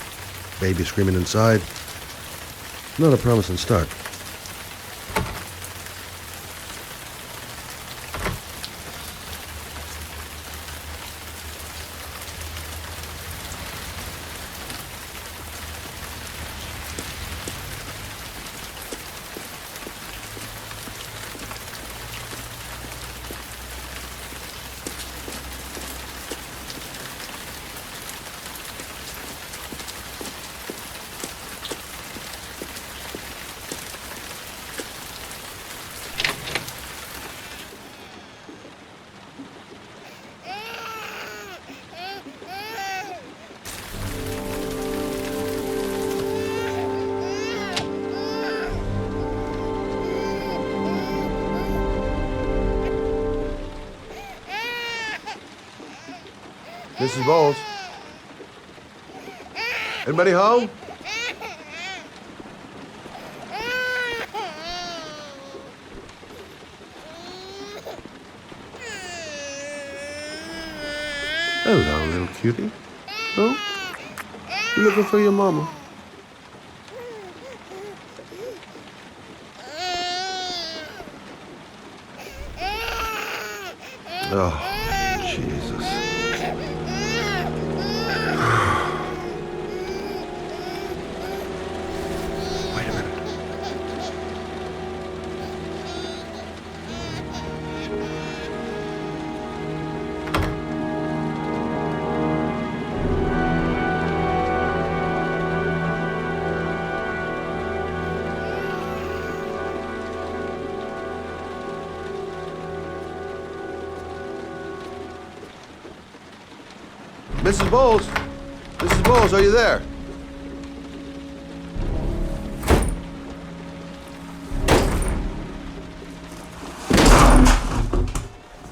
Baby screaming inside. Not a promising start. Mrs. Bowles. Anybody home? Cutie? No? You looking for your mama? Oh, Jesus. Wait a minute. Mrs. Bowles? Mrs. Bowles, are you there?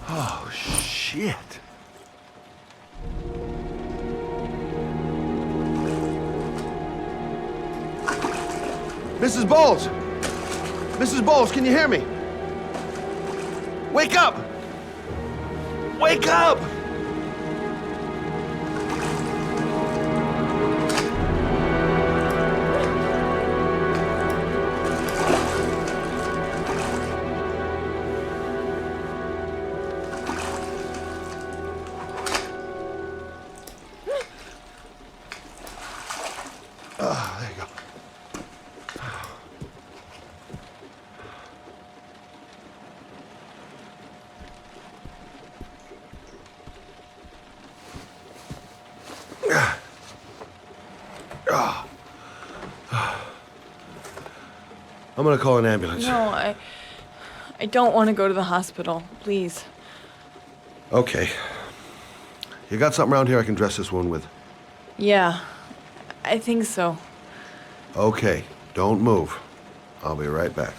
Oh, shit. Mrs. Bowles! Mrs. Bowles, can you hear me? Wake up! Wake up! There you go. I'm gonna call an ambulance. No, I don't want to go to the hospital. Please. Okay. You got something around here I can dress this wound with? Yeah, I think so. Okay, don't move. I'll be right back.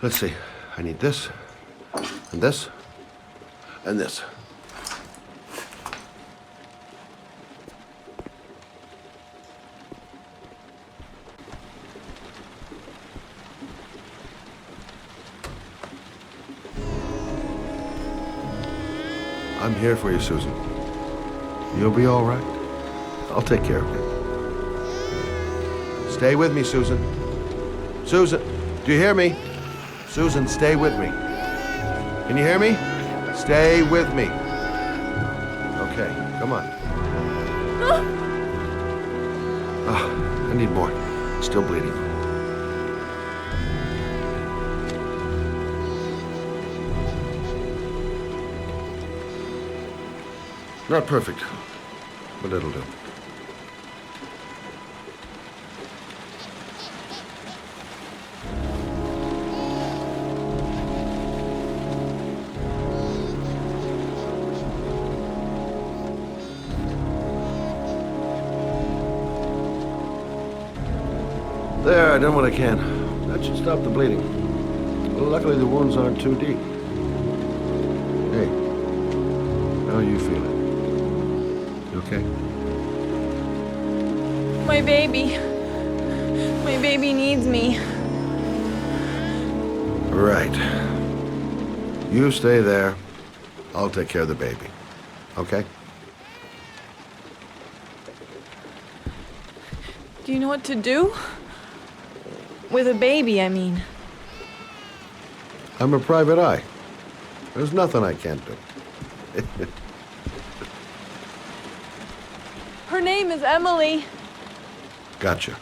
Let's see. I need this, and this, and this. I'm here for you, Susan. You'll be all right. I'll take care of you. Stay with me, Susan. Susan, do you hear me? Susan, stay with me. Can you hear me? Stay with me. Okay, come on. I need more. Still bleeding. Not perfect, but it'll do. There, I done what I can. That should stop the bleeding. Well, luckily the wounds aren't too deep. Hey, how are you feeling? You okay? My baby. My baby needs me. Right. You stay there. I'll take care of the baby. Okay? Do you know what to do? With a baby, I mean. I'm a private eye. There's nothing I can't do. Her name is Emily. Gotcha.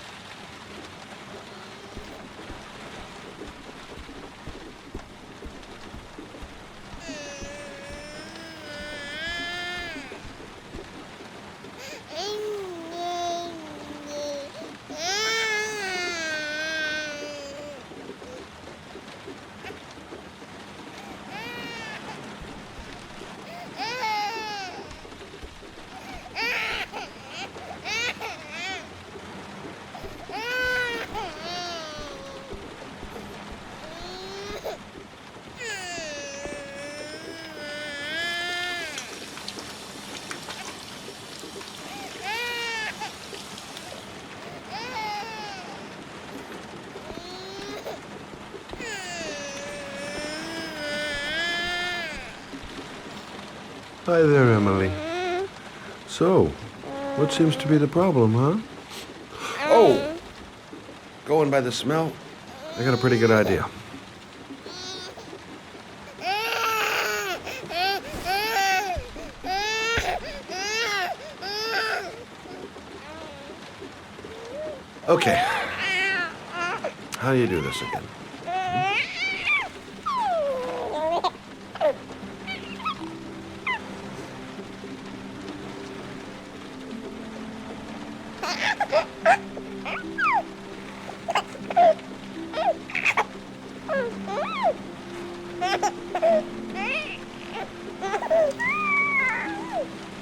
Hi there, Emily. So, what seems to be the problem, huh? Oh! Going by the smell, I got a pretty good idea. Okay. How do you do this again?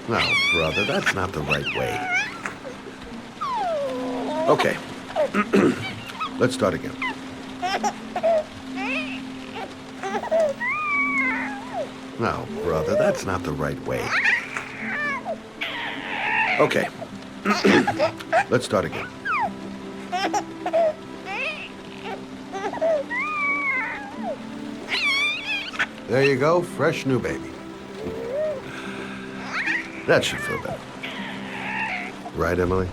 No, brother, that's not the right way. Okay. Let's start again. No, brother, that's not the right way. Okay. Let's start again. There you go, fresh new baby. That should feel better. Right, Emily?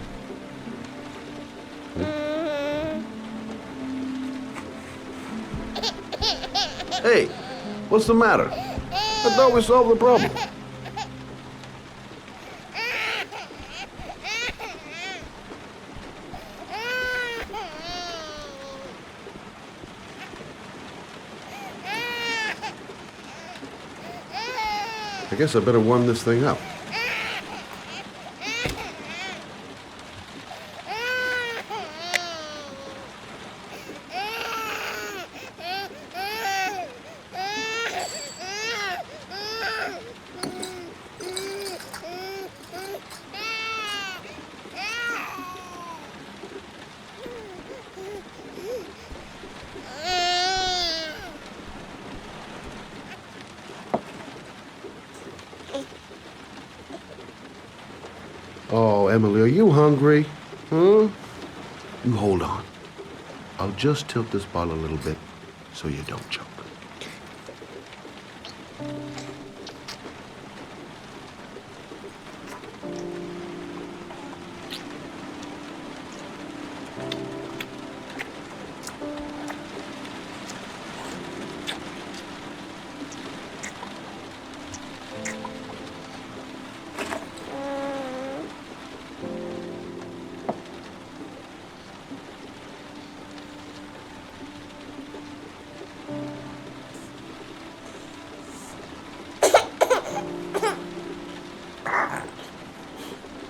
Hey, what's the matter? I thought we solved the problem. I guess I better warm this thing up. Oh, Emily, are you hungry? Huh? You hold on. I'll just tilt this bottle a little bit so you don't choke.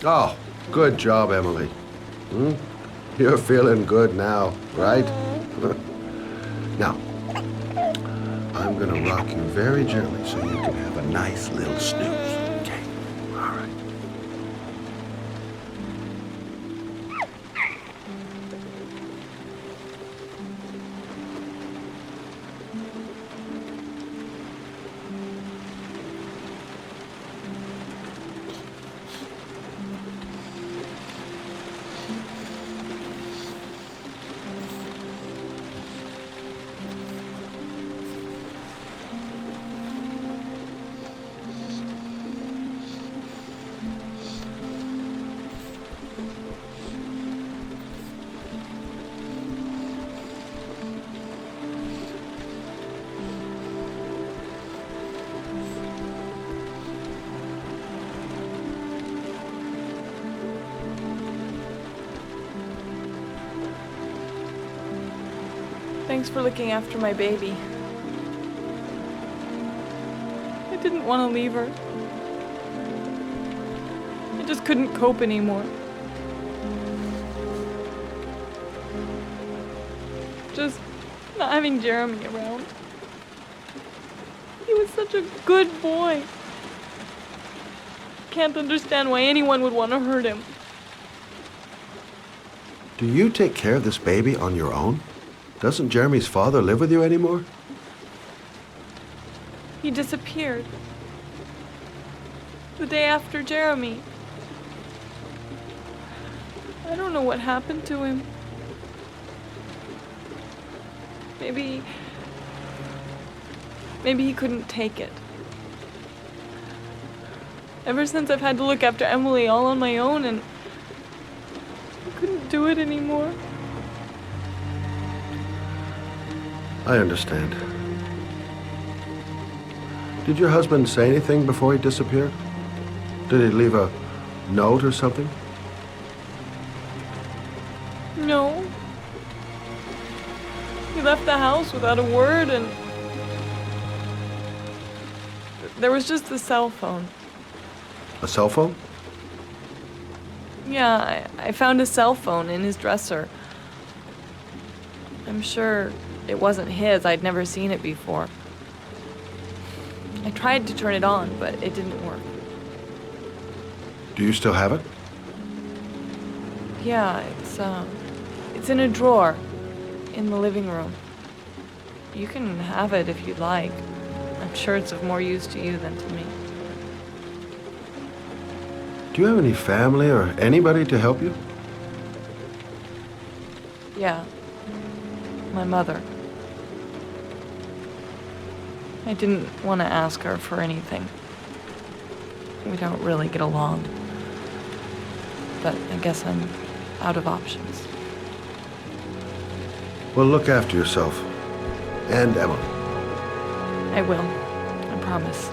Oh, good job, Emily. You're feeling good now, right? Now, I'm gonna rock you very gently so you can have a nice little snooze. Okay, all right. Thanks for looking after my baby. I didn't want to leave her. I just couldn't cope anymore. Just not having Jeremy around. He was such a good boy. Can't understand why anyone would want to hurt him. Do you take care of this baby on your own? Doesn't Jeremy's father live with you anymore? He disappeared. The day after Jeremy. I don't know what happened to him. Maybe he couldn't take it. Ever since I've had to look after Emily all on my own, and I couldn't do it anymore. I understand. Did your husband say anything before he disappeared? Did he leave a note or something? No. He left the house without a word, and there was just the cell phone. A cell phone? Yeah, I found a cell phone in his dresser. I'm sure it wasn't his. I'd never seen it before. I tried to turn it on, but it didn't work. Do you still have it? Yeah, it's in a drawer in the living room. You can have it if you'd like. I'm sure it's of more use to you than to me. Do you have any family or anybody to help you? Yeah. My mother. I didn't want to ask her for anything. We don't really get along. But I guess I'm out of options. Well, look after yourself. And Emily. I will. I promise.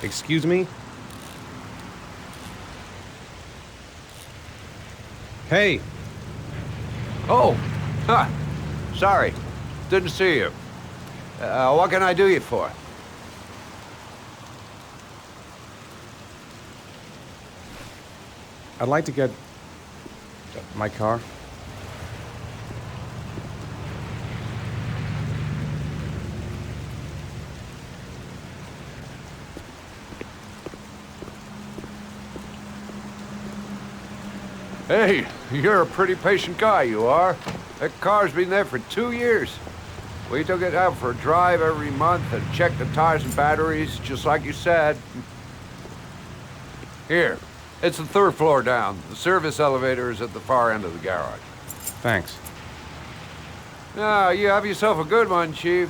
Excuse me? Hey! Oh! Huh. Sorry. Didn't see you. What can I do you for? I'd like to get my car. Hey, you're a pretty patient guy, you are. That car's been there for 2 years. We took it out for a drive every month and checked the tires and batteries, just like you said. Here, it's the 3rd floor down. The service elevator is at the far end of the garage. Thanks. No, you have yourself a good one, Chief.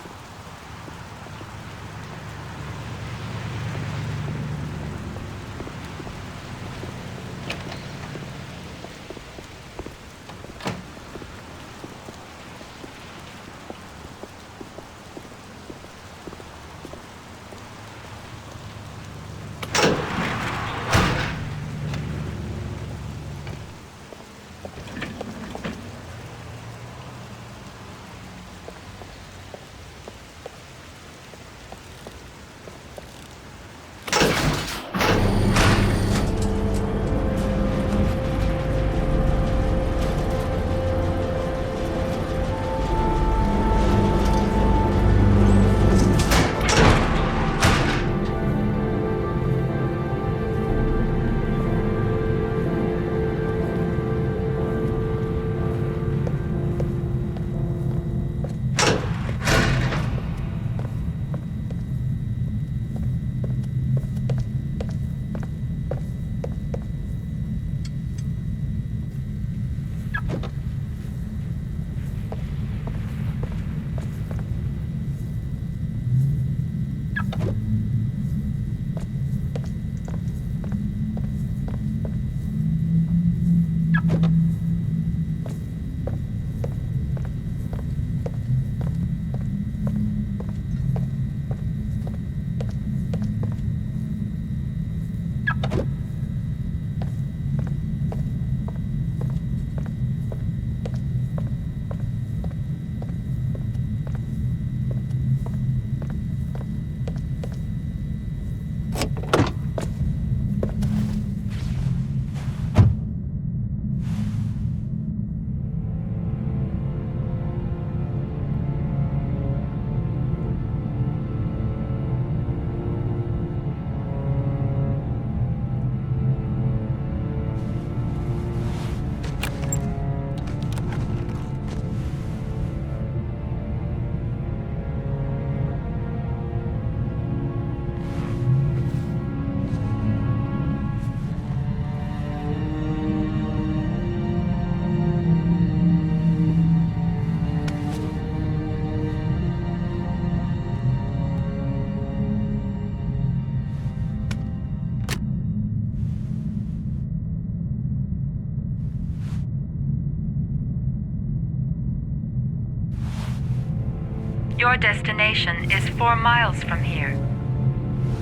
Your destination is 4 miles from here.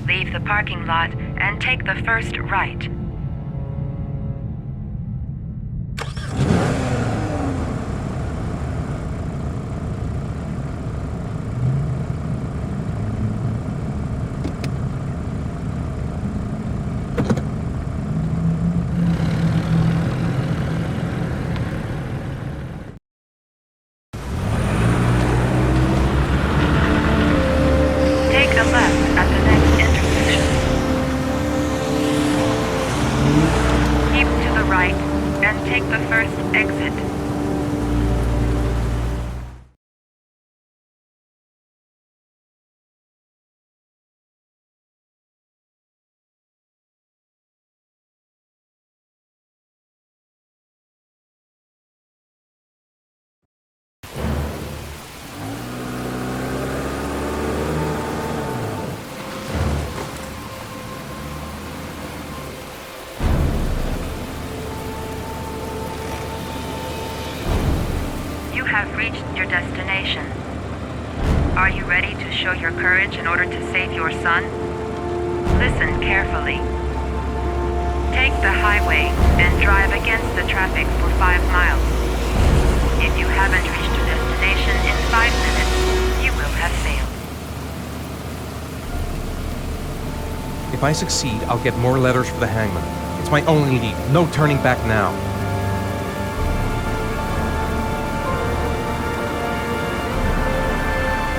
Leave the parking lot and take the first right. Have reached your destination. Are you ready to show your courage in order to save your son? Listen carefully. Take the highway and drive against the traffic for 5 miles. If you haven't reached your destination in 5 minutes, you will have failed. If I succeed, I'll get more letters for the hangman. It's my only lead. No turning back now.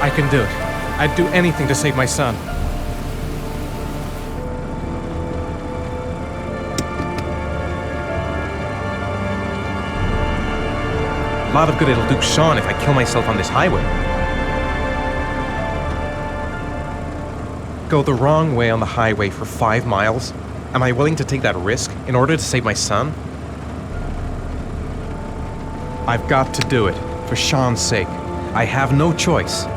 I can do it. I'd do anything to save my son. A lot of good it'll do Sean if I kill myself on this highway. Go the wrong way on the highway for 5 miles? Am I willing to take that risk in order to save my son? I've got to do it, for Sean's sake. I have no choice.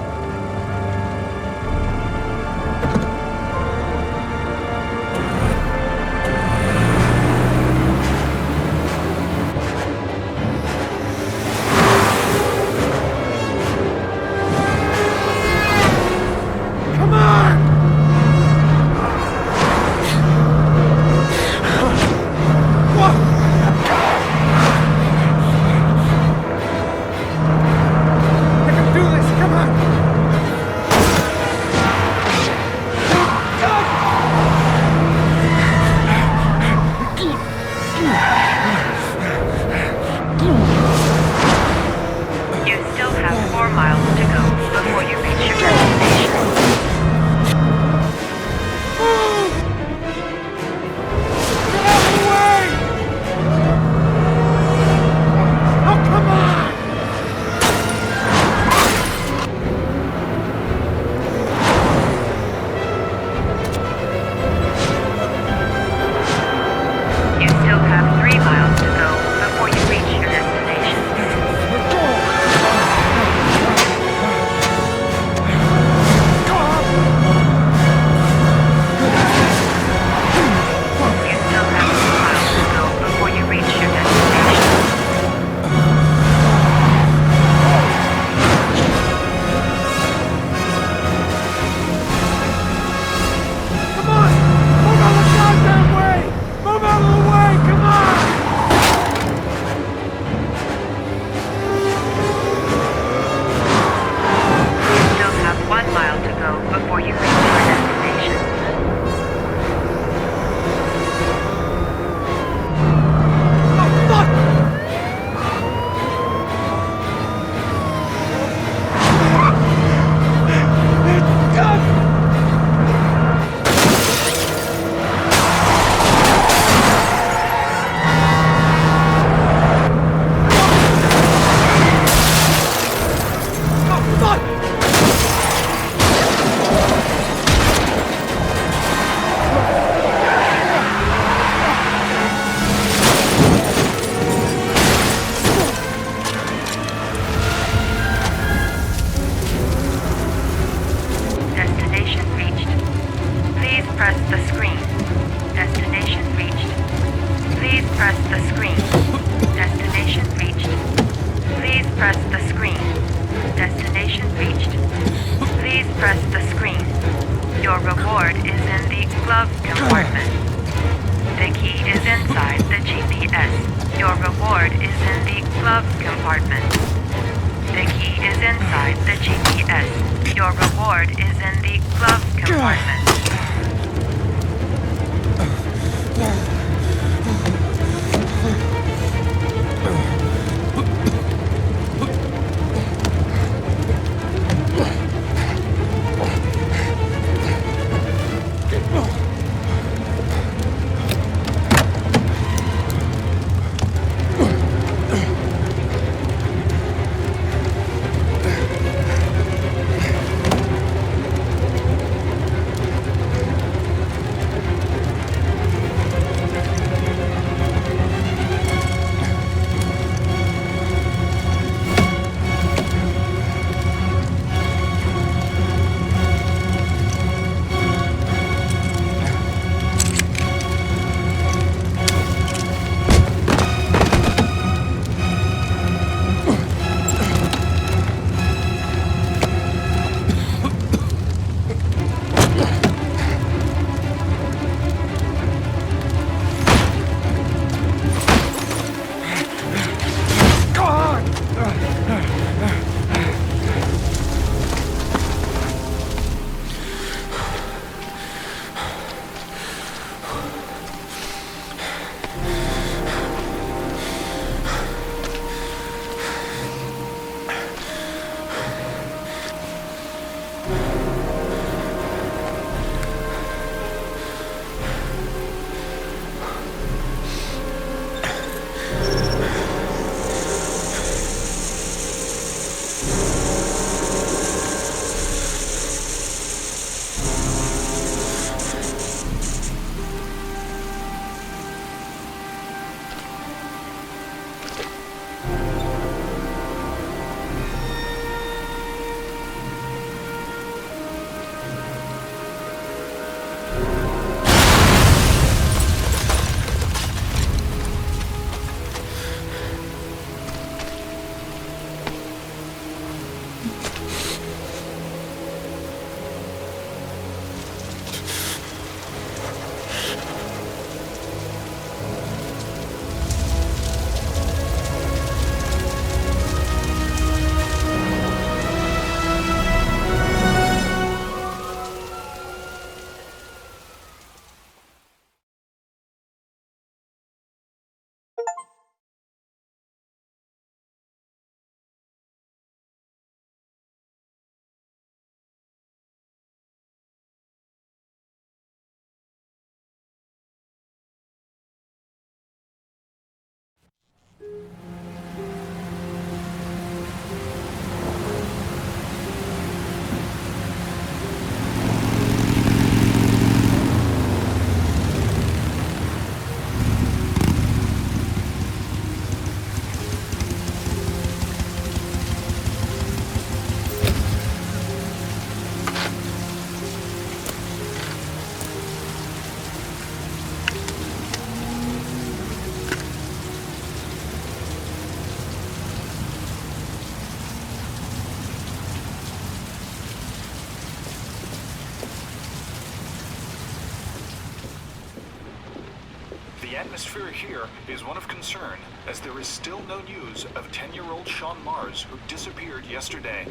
The atmosphere here is one of concern, as there is still no news of 10-year-old Sean Mars, who disappeared yesterday.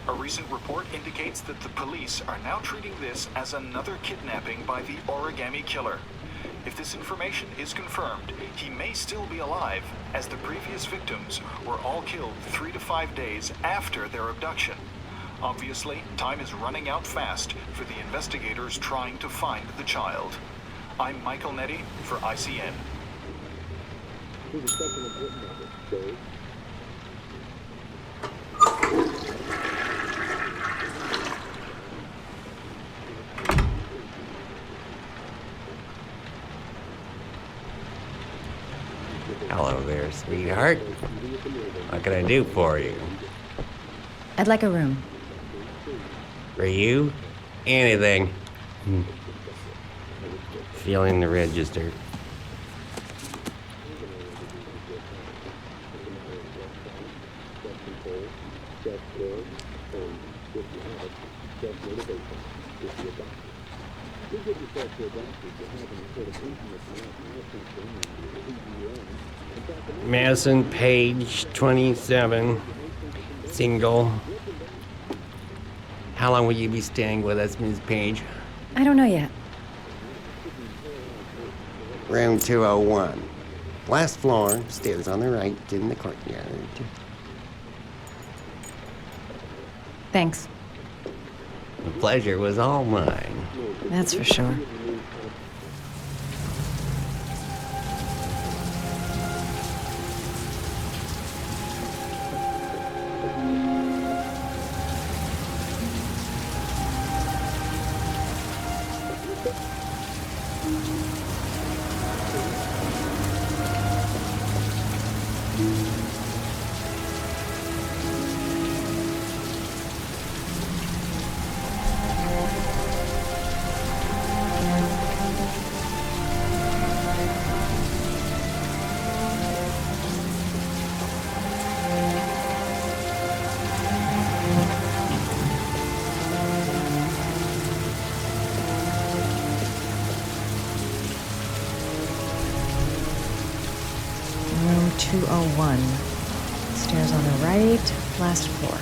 A recent report indicates that the police are now treating this as another kidnapping by the Origami Killer. If this information is confirmed, he may still be alive, as the previous victims were all killed 3 to 5 days after their abduction. Obviously, time is running out fast for the investigators trying to find the child. I'm Michael Nettie for ICN. Hello there, sweetheart. What can I do for you? I'd like a room. For you? Anything. Feeling the register. Madison Page, 27, single. How long will you be staying with us, Ms. Page? I don't know yet. Room 201. Last floor, stairs on the right, in the courtyard. Thanks. The pleasure was all mine. That's for sure. Room 201. Stairs on the right, last floor.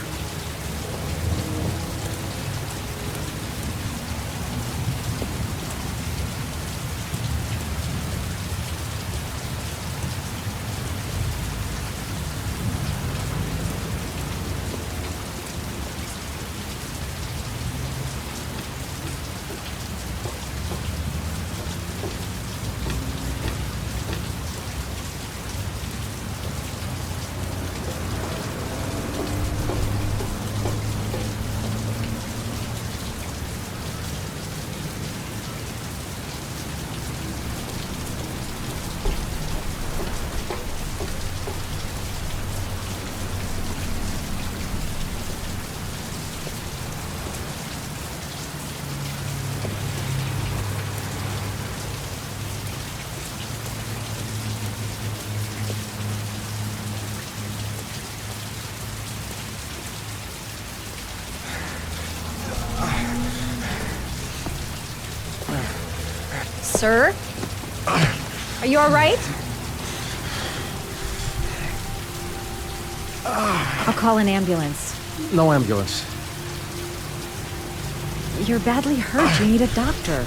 Sir? Are you all right? I'll call an ambulance. No ambulance. You're badly hurt. You need a doctor.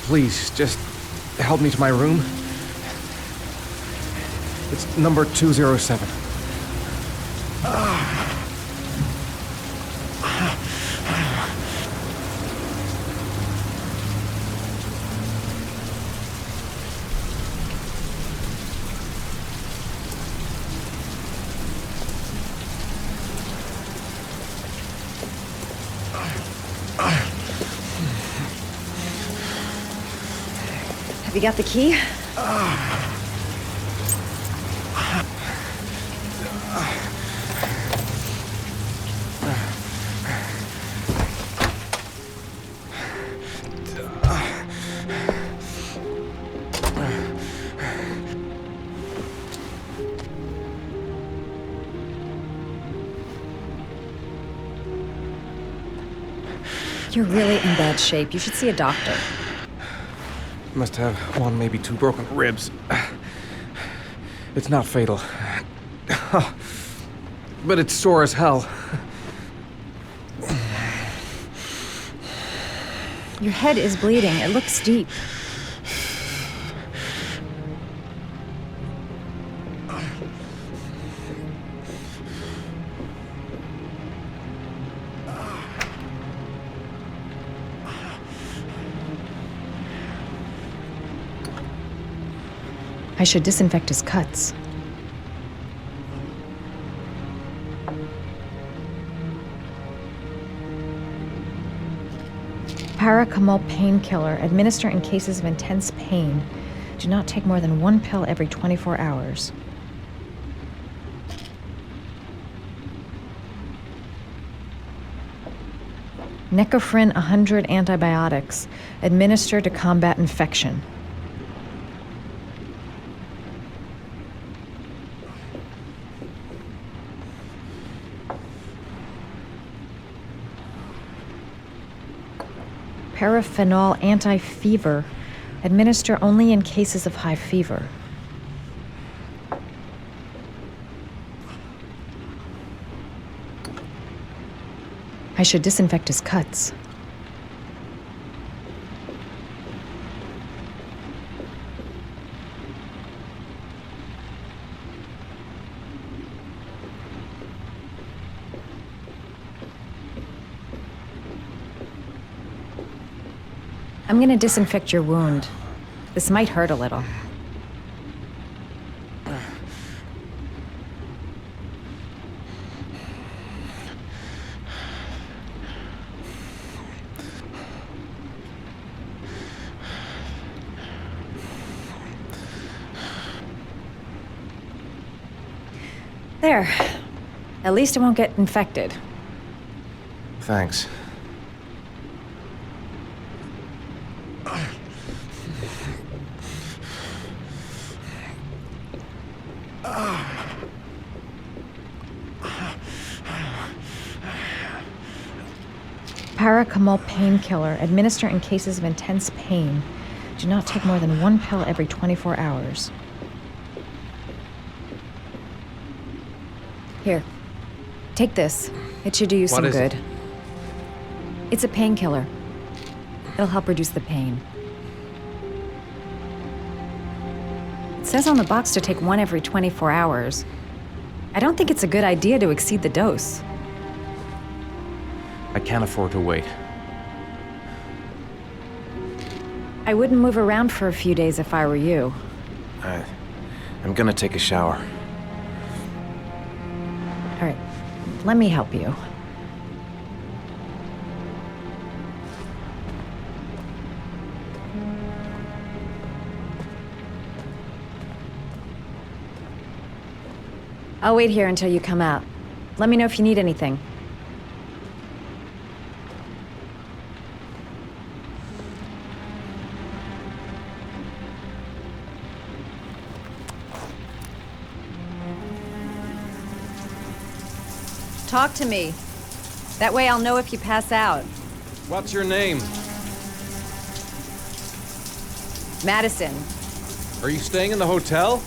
Please, just help me to my room. It's number 207. Have you got the key? You're really in bad shape. You should see a doctor. Must have one, maybe two broken ribs. It's not fatal. But it's sore as hell. Your head is bleeding. It looks deep. I should disinfect his cuts. Paracetamol painkiller. Administer in cases of intense pain. Do not take more than 1 pill every 24 hours. Necophren 100 antibiotics. Administer to combat infection. Paraphenol anti-fever. Administer only in cases of high fever. I should disinfect his cuts. I'm gonna disinfect your wound. This might hurt a little. There. At least it won't get infected. Thanks. Paracetamol painkiller. Administer in cases of intense pain. Do not take more than 1 pill every 24 hours. Here. Take this. It should do you some good. It's a painkiller. It'll help reduce the pain. It says on the box to take 1 every 24 hours. I don't think it's a good idea to exceed the dose. I can't afford to wait. I wouldn't move around for a few days if I were you. I'm gonna take a shower. All right, let me help you. I'll wait here until you come out. Let me know if you need anything. Talk to me. That way I'll know if you pass out. What's your name? Madison. Are you staying in the hotel?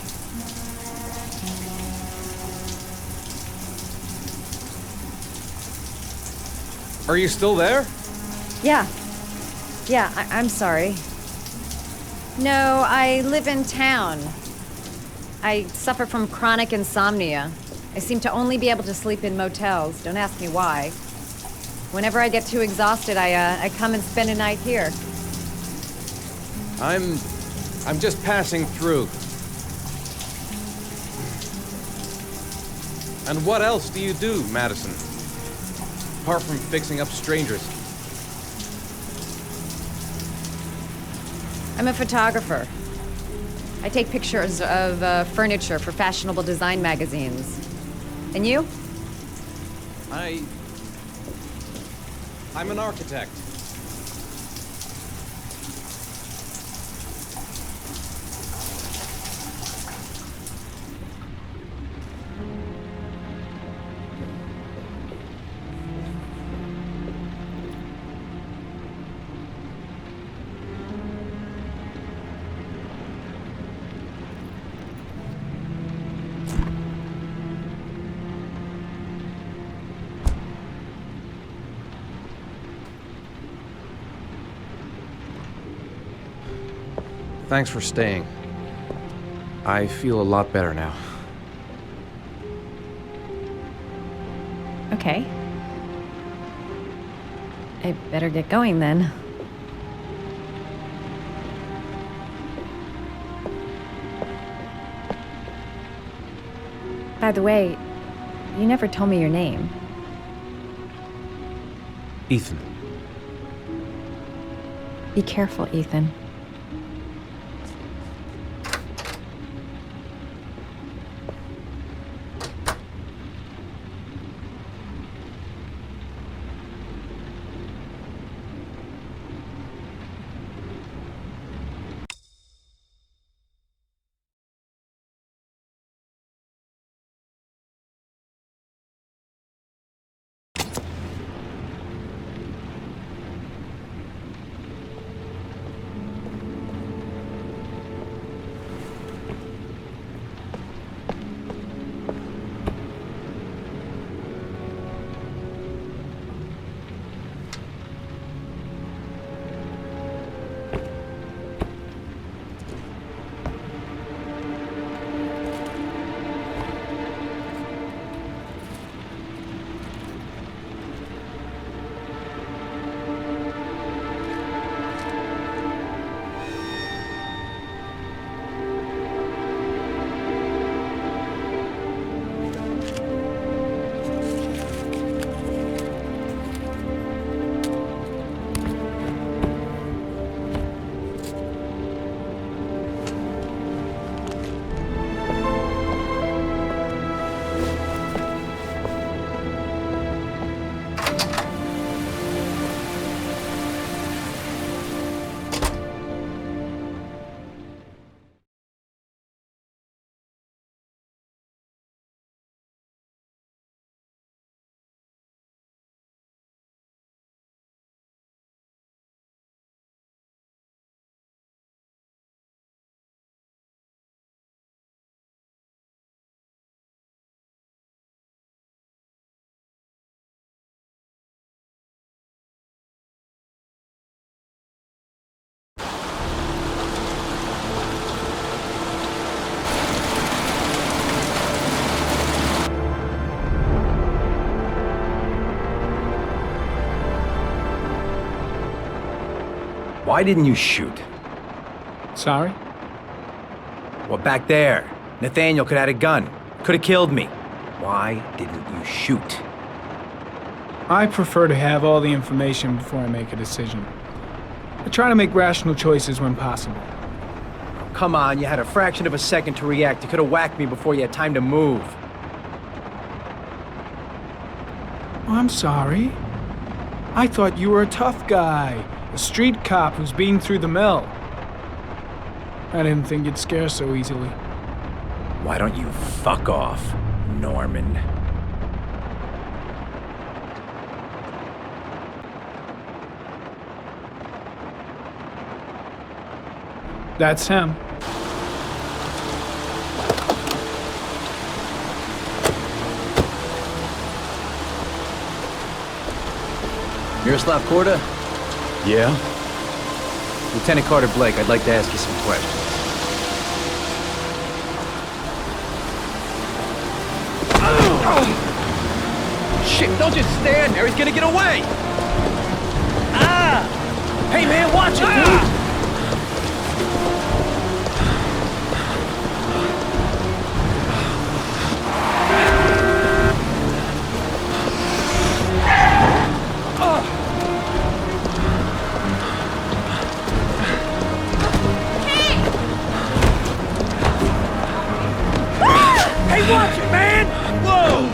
Are you still there? Yeah. Yeah, I'm sorry. No, I live in town. I suffer from chronic insomnia. I seem to only be able to sleep in motels. Don't ask me why. Whenever I get too exhausted, I come and spend a night here. I'm just passing through. And what else do you do, Madison? Apart from fixing up strangers. I'm a photographer. I take pictures of furniture for fashionable design magazines. And you? I'm an architect. Thanks for staying. I feel a lot better now. Okay. I better get going then. By the way, you never told me your name. Ethan. Be careful, Ethan. Why didn't you shoot? Sorry? Well, back there. Nathaniel could have had a gun. Could have killed me. Why didn't you shoot? I prefer to have all the information before I make a decision. I try to make rational choices when possible. Come on, you had a fraction of a second to react. You could have whacked me before you had time to move. Oh, I'm sorry. I thought you were a tough guy. A street cop who's been through the mill. I didn't think you'd scare so easily. Why don't you fuck off, Norman? That's him. Miroslav Korda? Yeah? Lieutenant Carter Blake, I'd like to ask you some questions. Shit, don't just stand there, he's gonna get away! Hey man, watch it, dude! Hey, watch it, man! Whoa!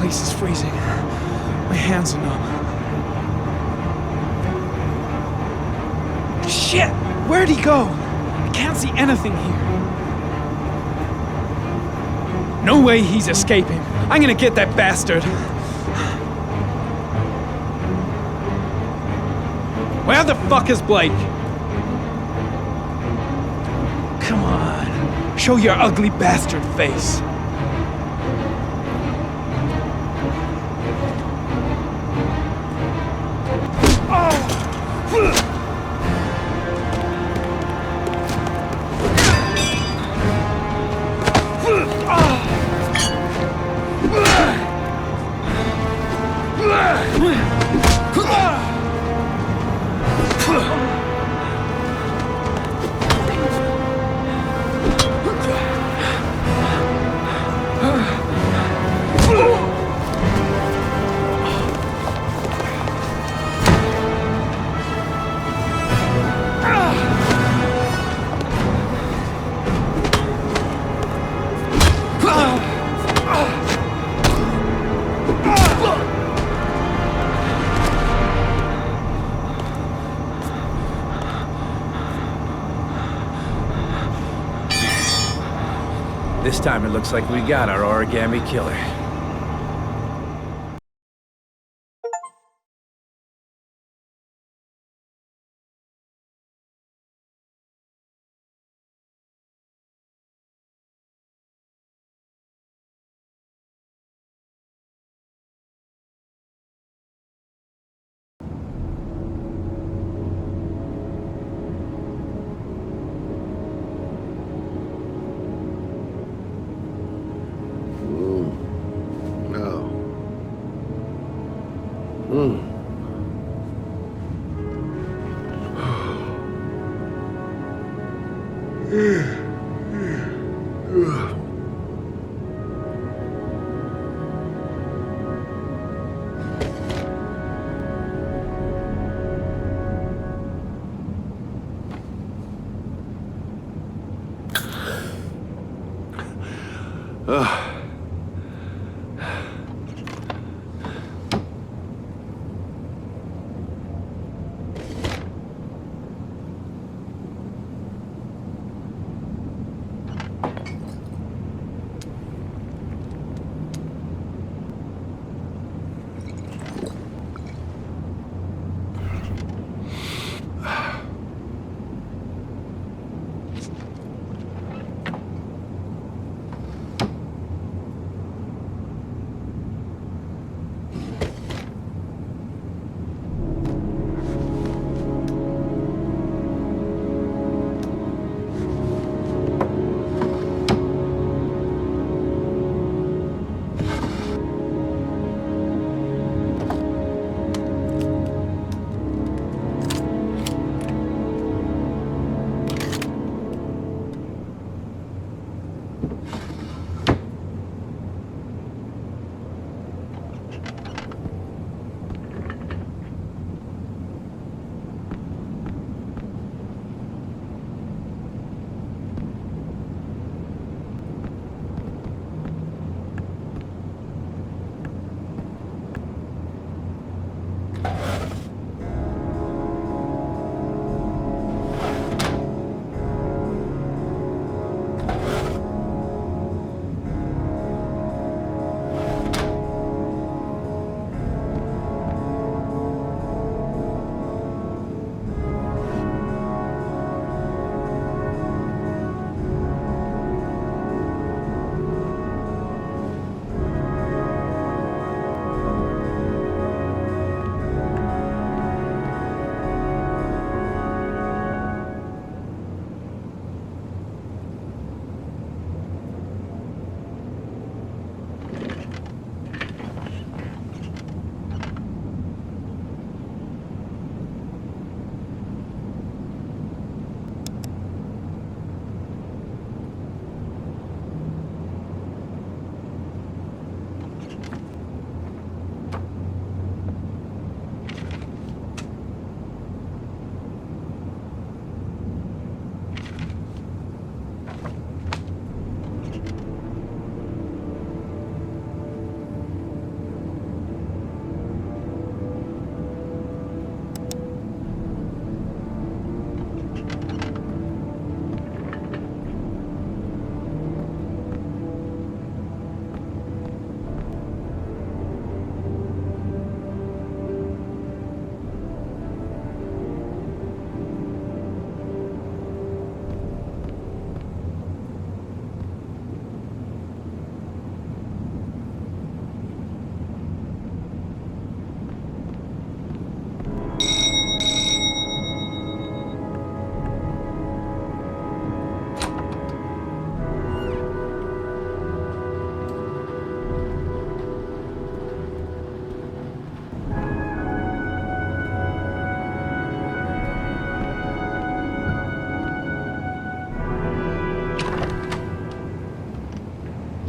place is freezing. My hands are numb. Shit! Where'd he go? I can't see anything here. No way he's escaping. I'm gonna get that bastard. Where the fuck is Blake? Come on. Show your ugly bastard face. This time it looks like we got our Origami Killer.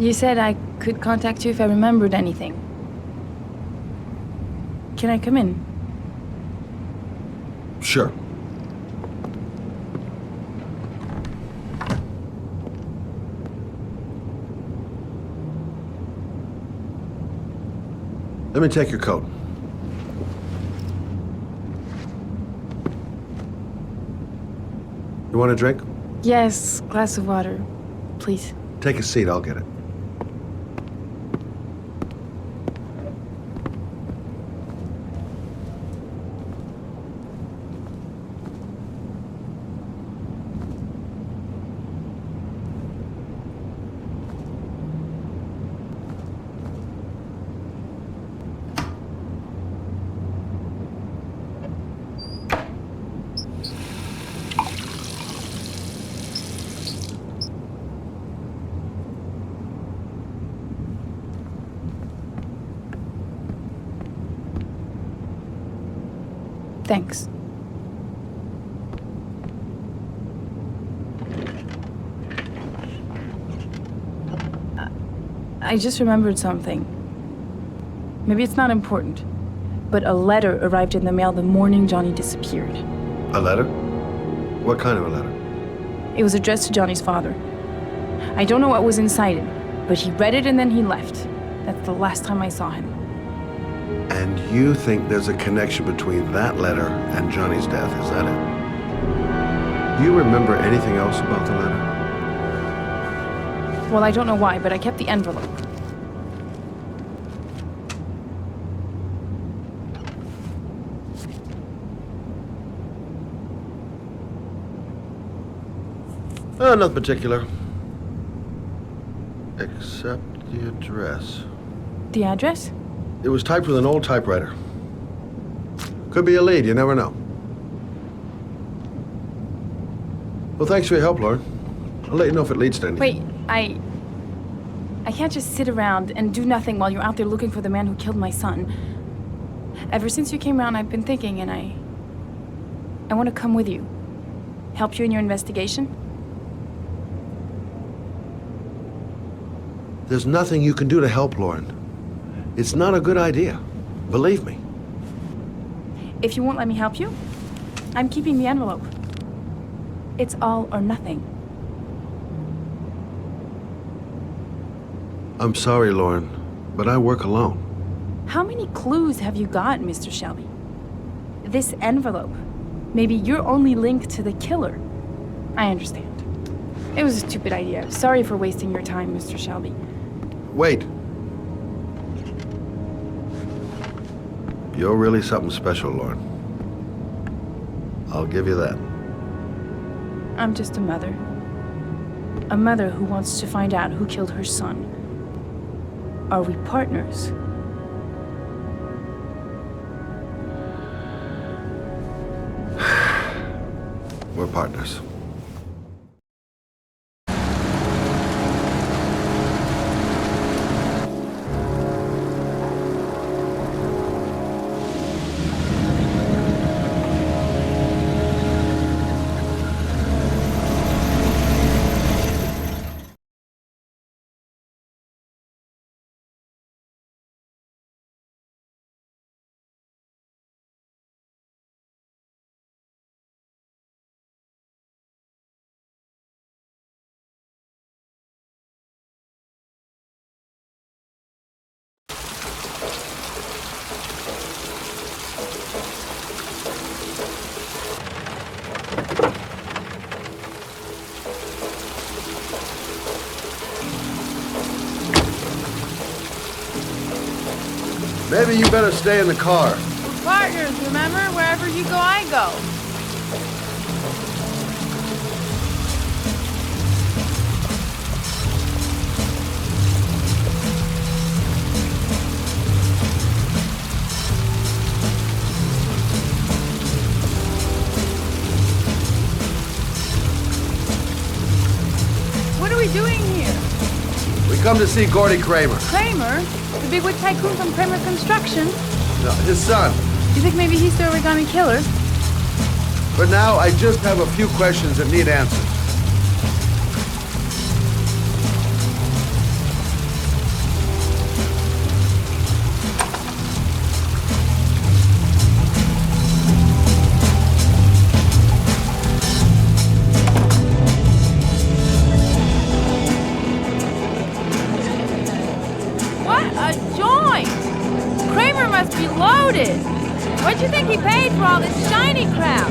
You said I could contact you if I remembered anything. Can I come in? Sure. Let me take your coat. You want a drink? Yes, glass of water, please. Take a seat, I'll get it. Thanks. I just remembered something. Maybe it's not important, but a letter arrived in the mail the morning Johnny disappeared. A letter? What kind of a letter? It was addressed to Johnny's father. I don't know what was inside it, but he read it and then he left. That's the last time I saw him. And you think there's a connection between that letter and Johnny's death, is that it? Do you remember anything else about the letter? Well, I don't know why, but I kept the envelope. Nothing particular. Except the address. The address? It was typed with an old typewriter. Could be a lead, you never know. Well, thanks for your help, Lauren. I'll let you know if it leads to anything. Wait, I can't just sit around and do nothing while you're out there looking for the man who killed my son. Ever since you came around, I've been thinking, and I want to come with you. Help you in your investigation? There's nothing you can do to help, Lauren. It's not a good idea. Believe me. If you won't let me help you, I'm keeping the envelope. It's all or nothing. I'm sorry, Lauren, but I work alone. How many clues have you got, Mr. Shelby? This envelope. Maybe your only link to the killer. I understand. It was a stupid idea. Sorry for wasting your time, Mr. Shelby. Wait. You're really something special, Lauren. I'll give you that. I'm just a mother. A mother who wants to find out who killed her son. Are we partners? We're partners. Maybe you better stay in the car. We're partners, remember? Wherever you go, I go. What are we doing here? We come to see Gordy Kramer. Kramer? The bigwig tycoon from Kramer Construction? No, his son. You think maybe he's the Origami Killer? For now, I just have a few questions that need answers. for all this shiny crap?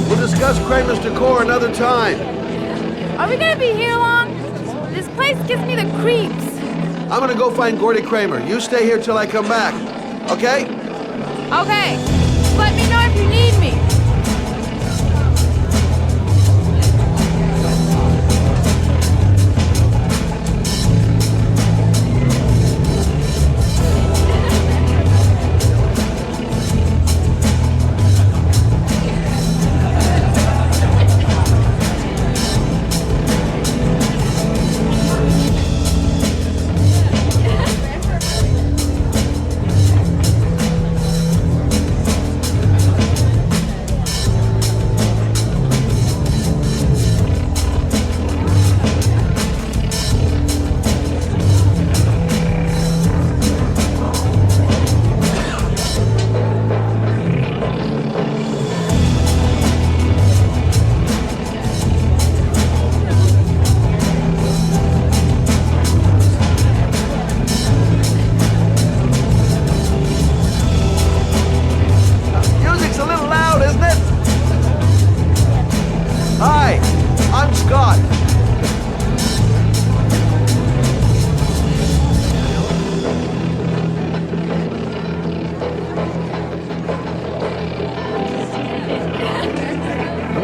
We'll discuss Kramer's decor another time. Are we gonna be here long? This place gives me the creeps. I'm gonna go find Gordy Kramer. You stay here till I come back. Okay? Okay. Let me know if you need me.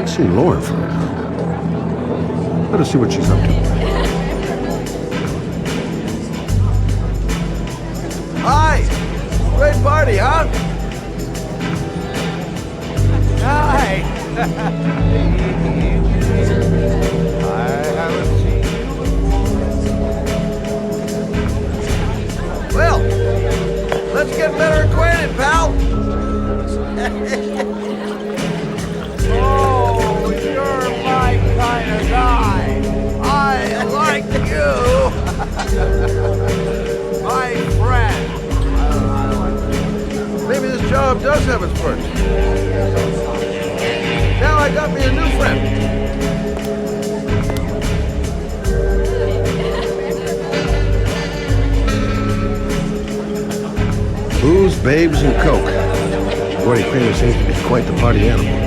Seen Lauren for a while. Let us see what she's up to. Hi! Great party, huh? Hi! I haven't seen you. Well, let's get better acquainted, pal. You're my kind of guy. I like you. My friend. Maybe this job does have its perks. Now I got me a new friend. Booze, babes, and coke. Gordy Kramer seems to be quite the party animal.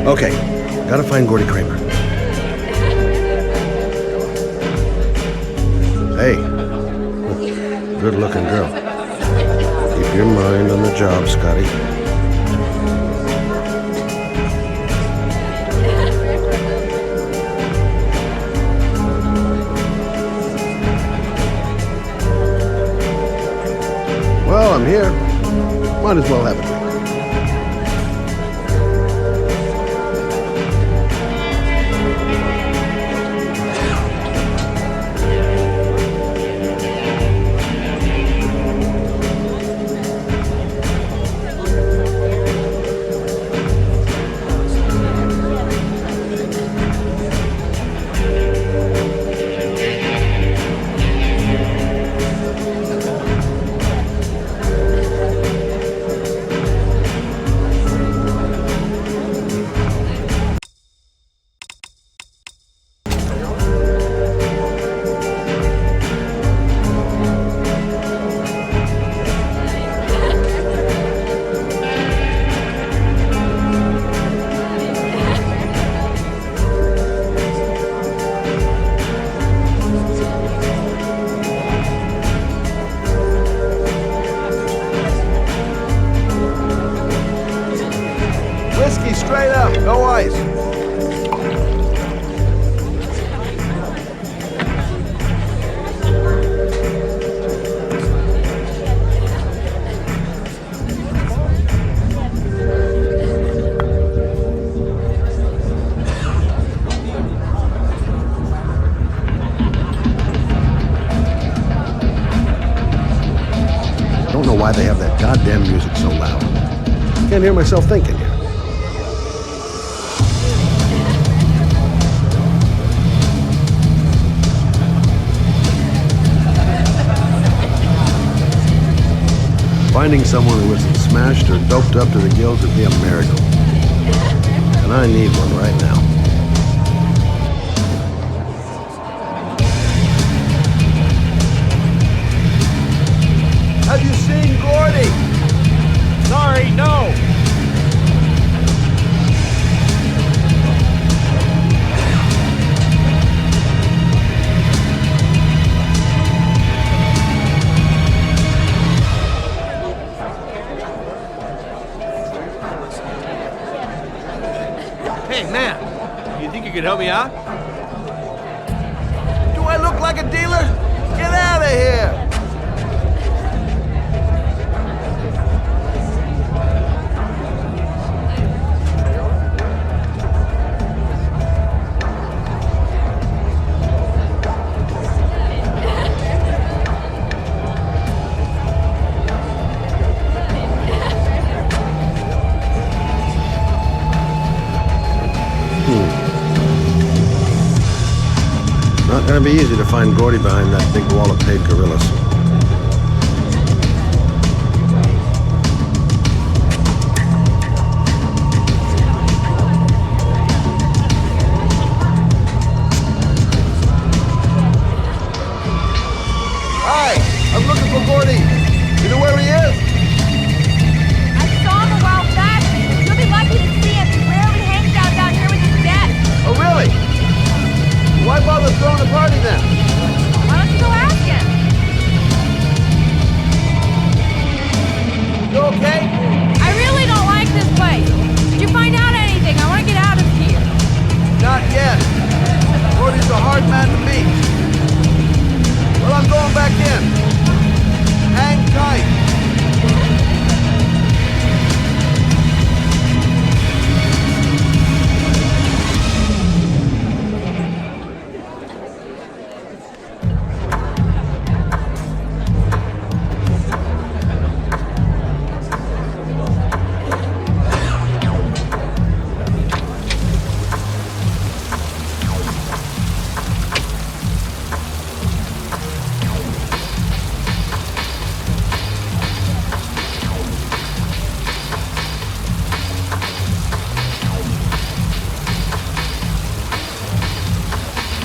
Okay, gotta find Gordy Kramer. Hey, good-looking girl. Keep your mind on the job, Scotty. Well, I'm here. Might as well have it. Whiskey straight up, no ice. I don't know why they have that goddamn music so loud. Can't hear myself thinking here. Finding someone who isn't smashed or doped up to the gills would be a miracle. And I need one right now. Have you seen Gordy? Sorry, no. Hey, man, you think you could help me out? Do I look like a dealer? Get out of here! Not gonna be easy to find Gordy behind that big wall of paid gorillas. Hi, I'm looking for Gordy. You know where he is? I saw him a while back. You'll be lucky to see him. He rarely hangs out down here with his dad. Oh, really? Why bother throwing a party then? Why don't you go ask him? You okay? I really don't like this place. Did you find out anything? I want to get out of here. Not yet. Gordy's a hard man to meet. Well, I'm going back in. Hang tight.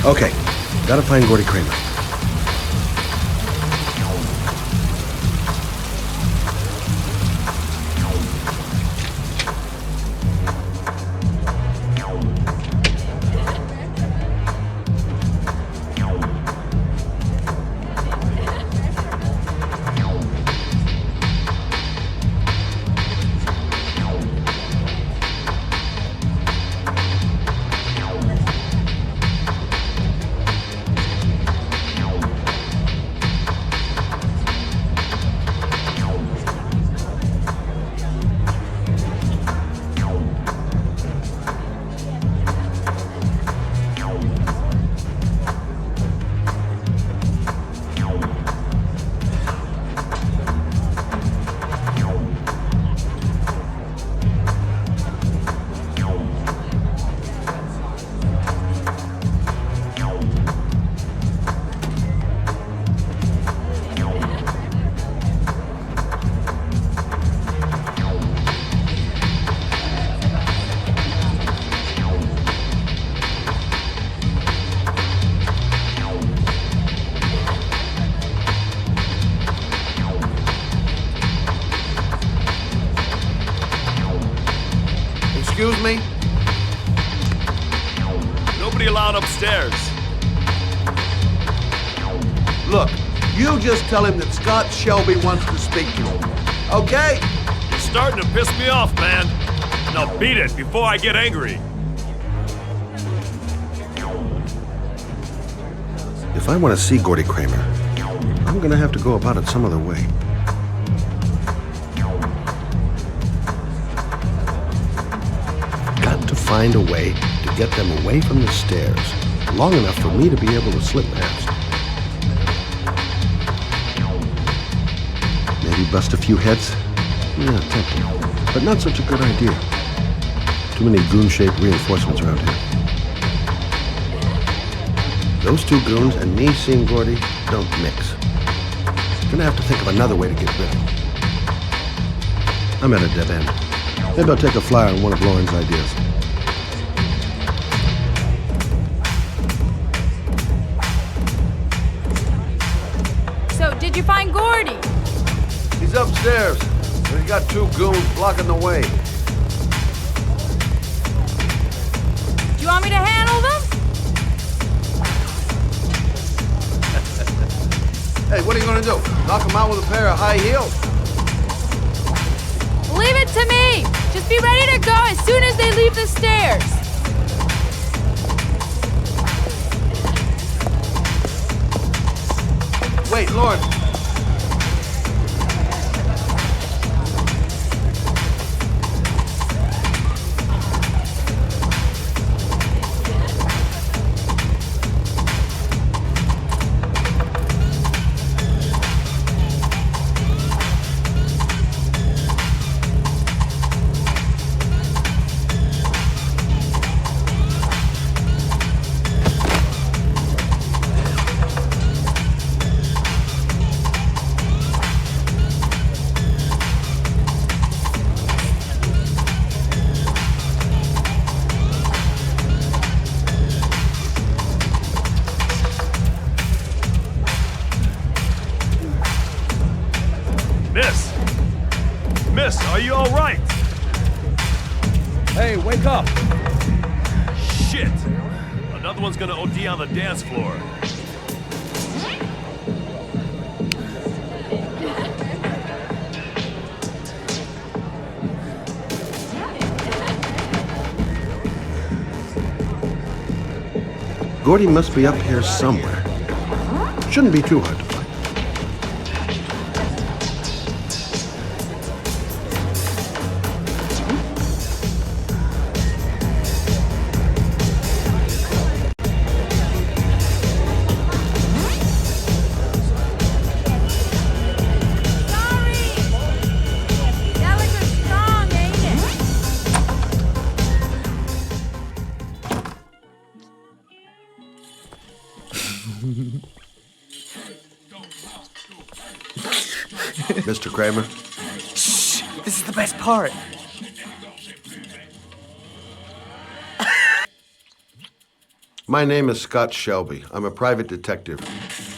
Okay, gotta find Gordy Kramer. Excuse me? Nobody allowed upstairs. Look, you just tell him that Scott Shelby wants to speak to him. Okay? You're starting to piss me off, man. Now beat it before I get angry. If I want to see Gordy Kramer, I'm gonna have to go about it some other way. Got to find a way to get them away from the stairs, long enough for me to be able to slip past. Maybe bust a few heads? Yeah, tempting. But not such a good idea. Too many goon-shaped reinforcements around here. Those two goons and me seeing Gordy don't mix. Gonna have to think of another way to get rid of him. I'm at a dead end. Maybe I'll take a flyer on one of Lauren's ideas. So, did you find Gordy? He's upstairs. He's got two goons blocking the way. Do you want me to handle them? Hey, what are you gonna do? Knock him out with a pair of high heels? Leave it to me! Just be ready to go as soon as they leave the stairs. Wait, Lauren. Miss, are you all right? Hey, wake up! Shit! Another one's gonna OD on the dance floor. Gordy must be up here somewhere. Shouldn't be too hard to find. Mr. Kramer? Shh! This is the best part. My name is Scott Shelby. I'm a private detective.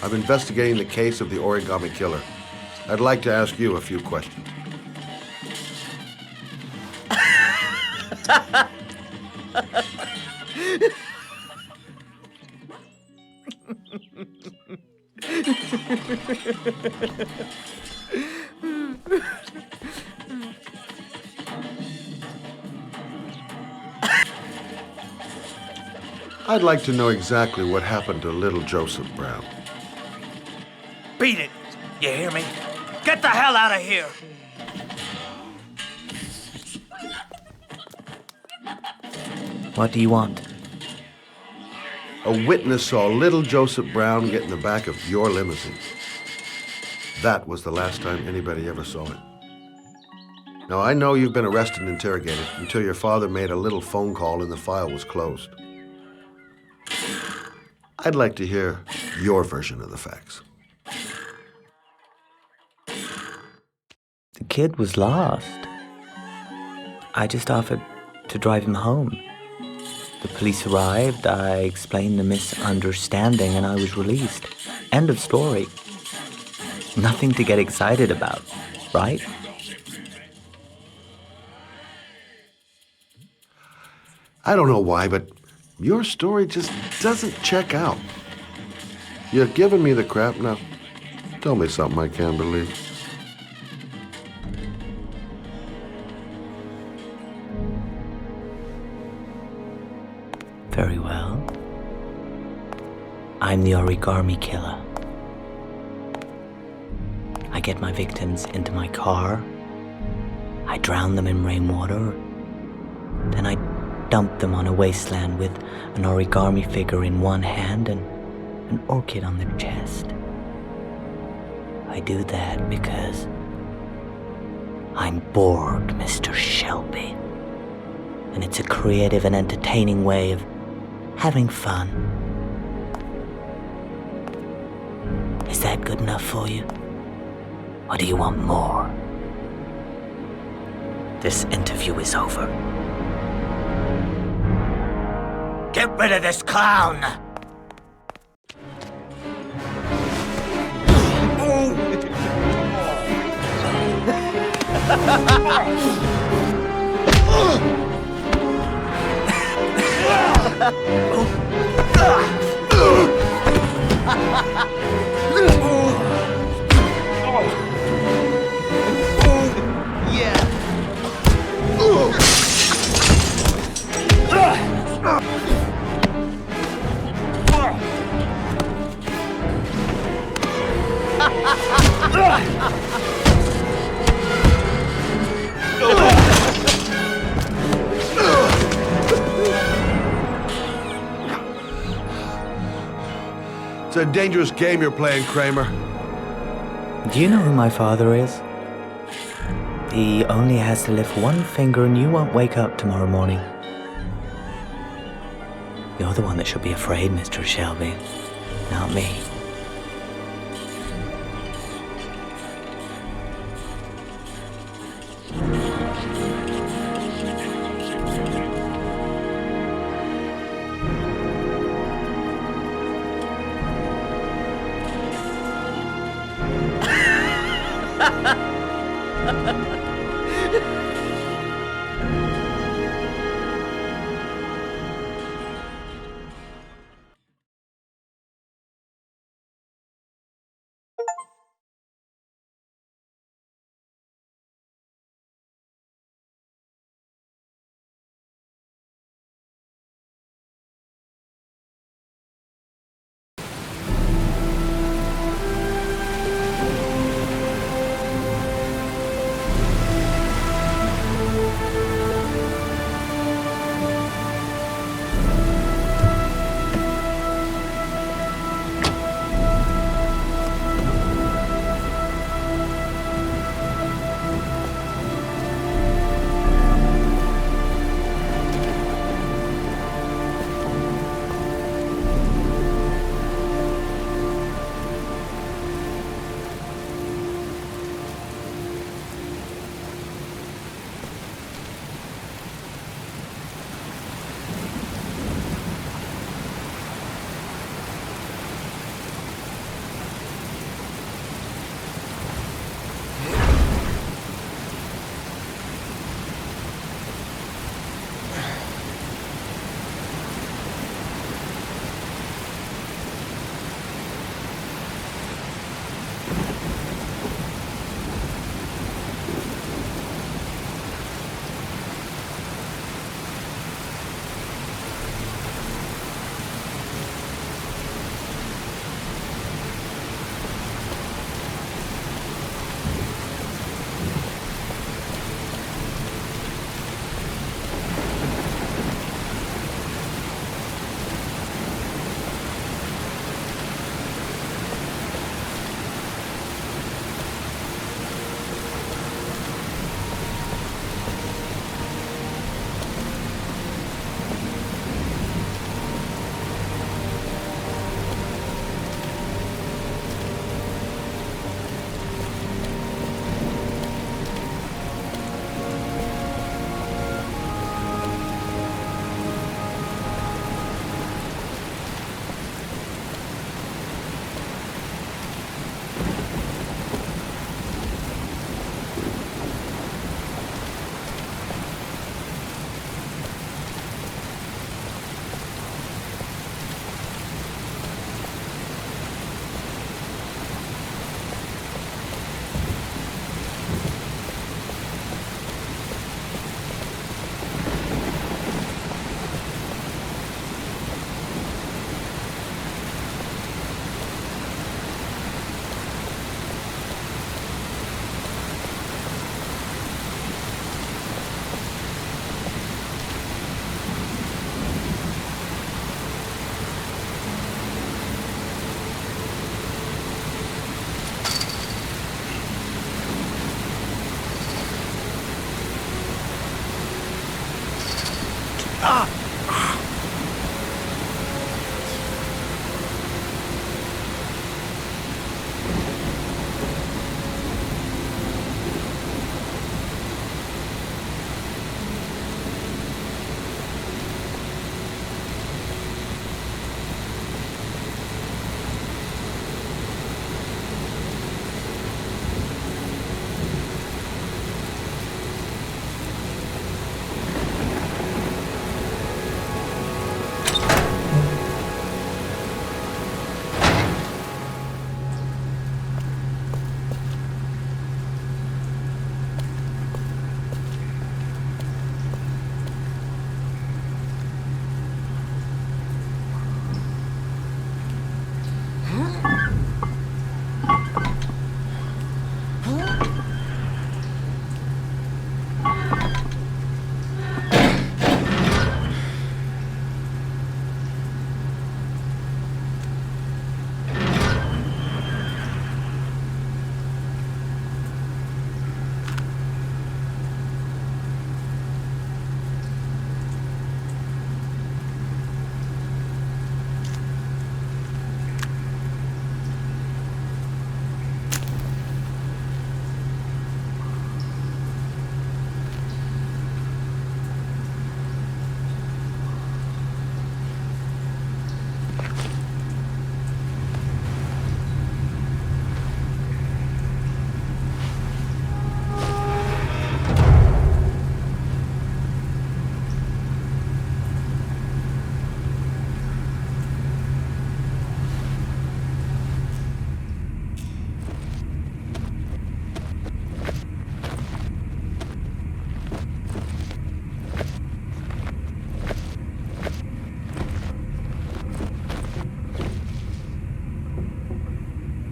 I'm investigating the case of the Origami Killer. I'd like to ask you a few questions. I'd like to know exactly what happened to little Joseph Brown. Beat it! You hear me? Get the hell out of here! What do you want? A witness saw little Joseph Brown get in the back of your limousine. That was the last time anybody ever saw it. Now, I know you've been arrested and interrogated until your father made a little phone call and the file was closed. I'd like to hear your version of the facts. The kid was lost. I just offered to drive him home. The police arrived, I explained the misunderstanding, and I was released. End of story. Nothing to get excited about, right? I don't know why, but your story just doesn't check out. You're giving me the crap now. Tell me something I can't believe. Very well. I'm the Origami Killer. I get my victims into my car. I drown them in rainwater. Then I dump them on a wasteland with an origami figure in one hand and an orchid on their chest. I do that because I'm bored, Mr. Shelby. And it's a creative and entertaining way of having fun. Is that good enough for you? Or do you want more? This interview is over. Get rid of this clown! It's a dangerous game you're playing, Kramer. Do you know who my father is? He only has to lift one finger and you won't wake up tomorrow morning. You're the one that should be afraid, Mr. Shelby, not me.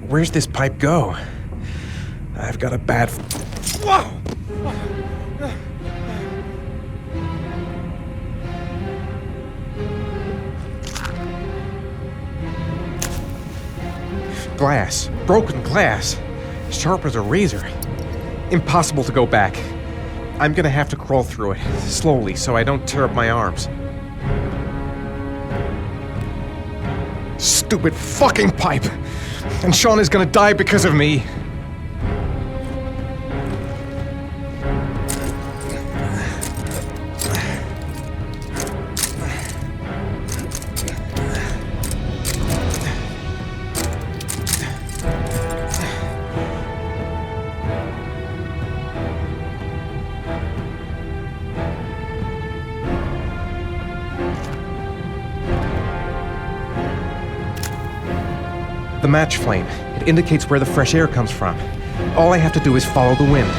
Where's this pipe go? I've got a bad... Whoa! Glass. Broken glass. Sharp as a razor. Impossible to go back. I'm gonna have to crawl through it, slowly, so I don't tear up my arms. Stupid fucking pipe! And Sean is gonna die because of me! The match flame. It indicates where the fresh air comes from. All I have to do is follow the wind.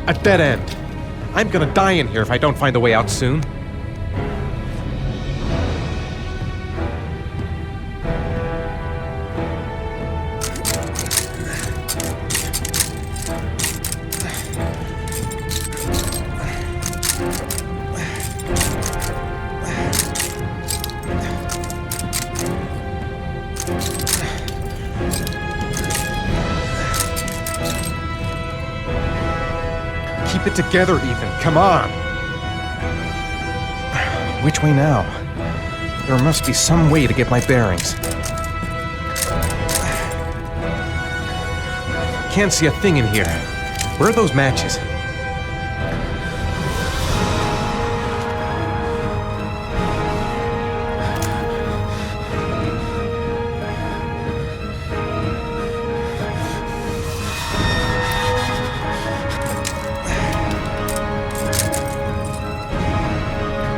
A dead end. I'm gonna die in here if I don't find a way out soon. Keep it together, Ethan. Come on. Which way now? There must be some way to get my bearings. can't see a thing in here. Where are those matches?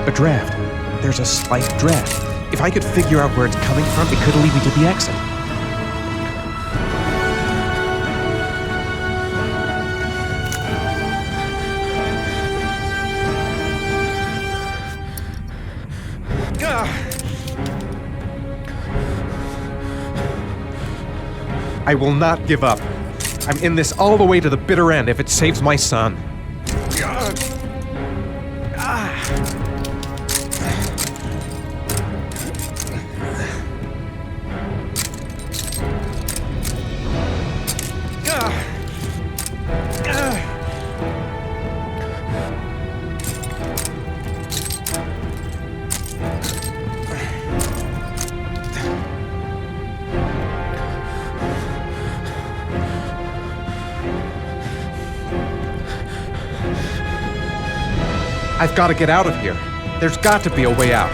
A draft. There's a slight draft. If I could figure out where it's coming from, it could lead me to the exit. I will not give up. I'm in this all the way to the bitter end if it saves my son. I've got to get out of here. There's got to be a way out.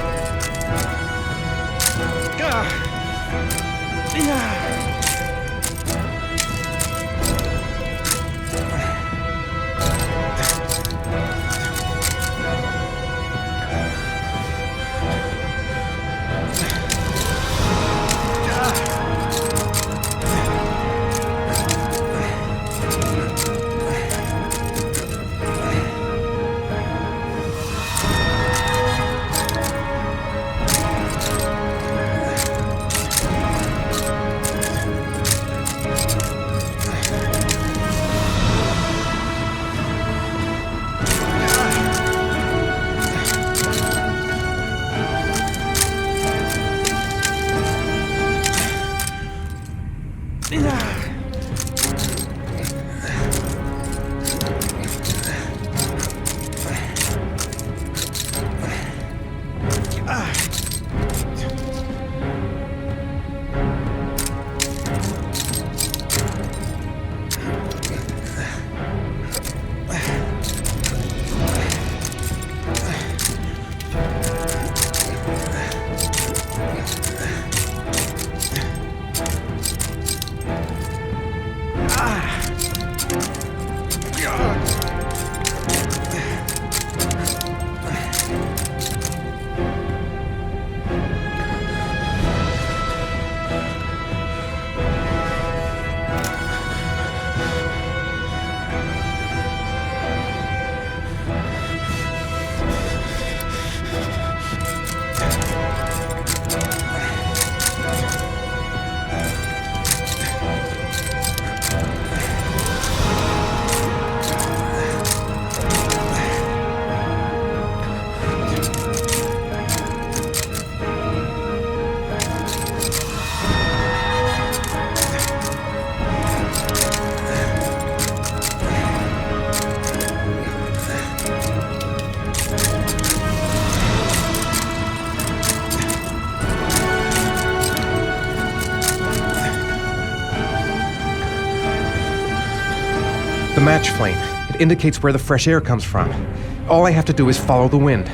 The match flame. It indicates where the fresh air comes from. All I have to do is follow the wind.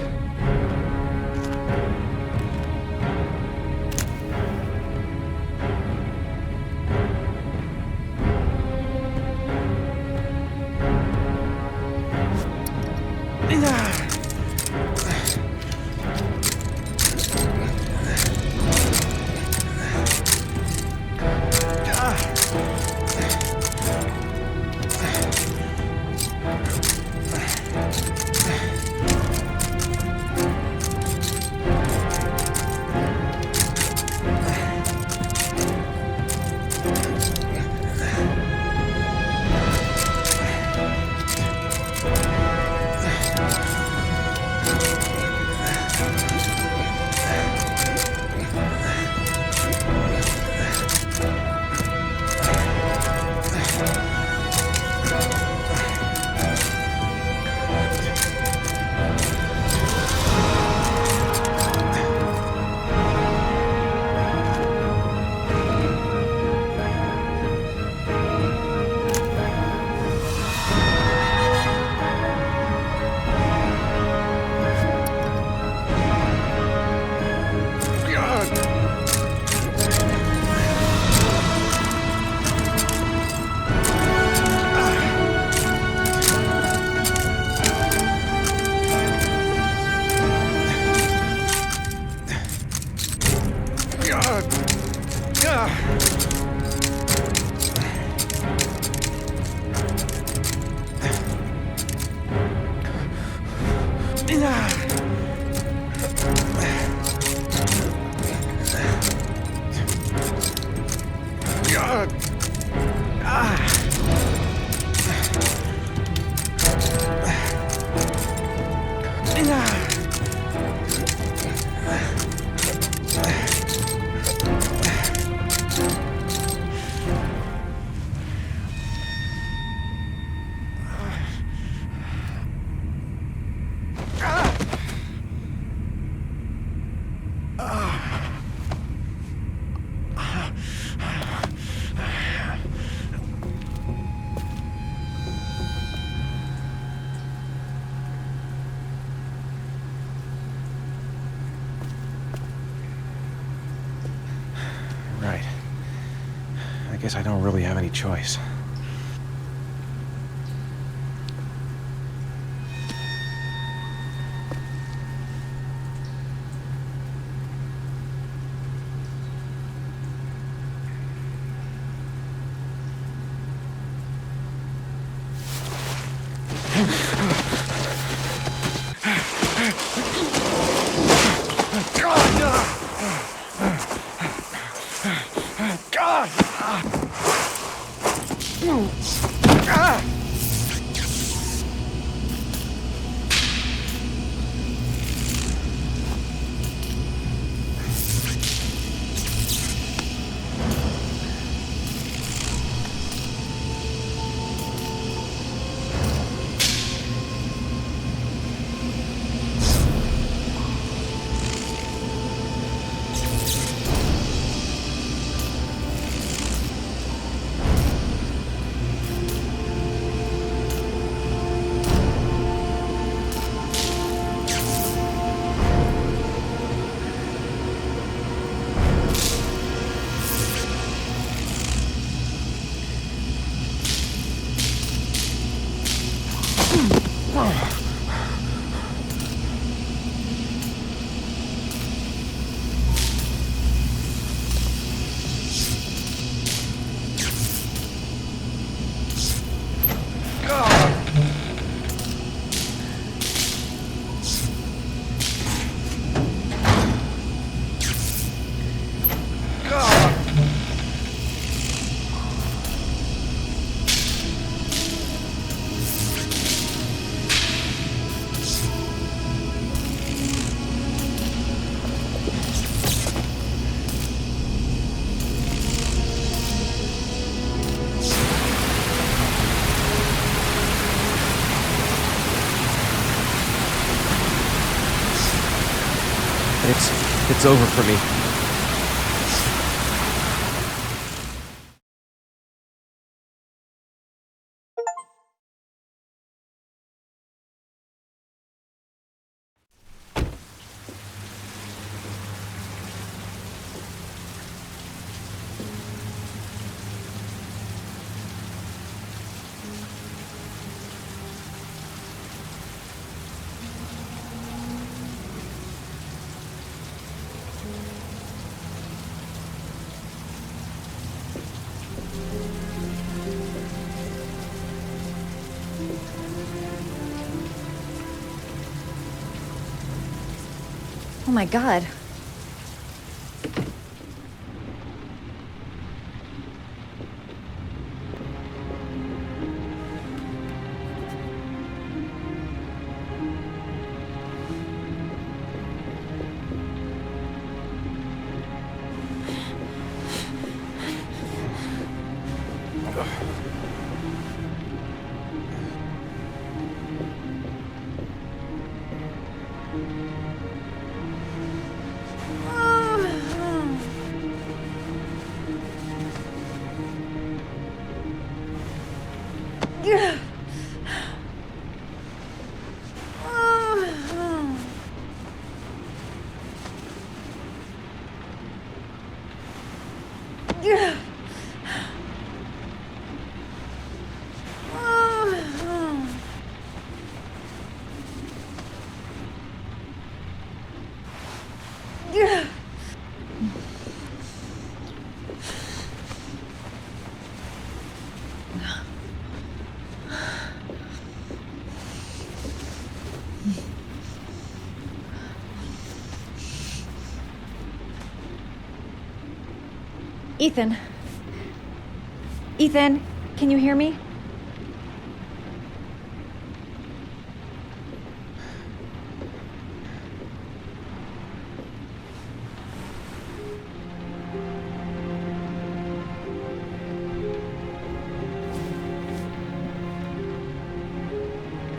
Right. I guess I don't really have any choice. It's over for me. Oh my God. Ethan. Ethan, can you hear me?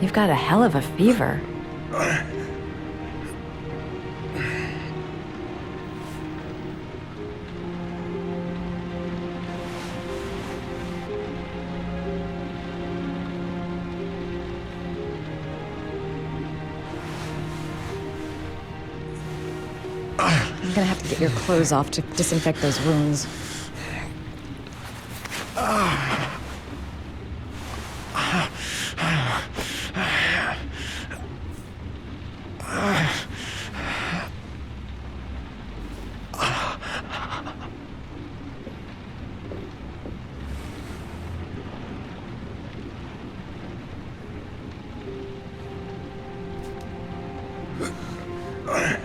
You've got a hell of a fever. I'm gonna have to get your clothes off to disinfect those wounds.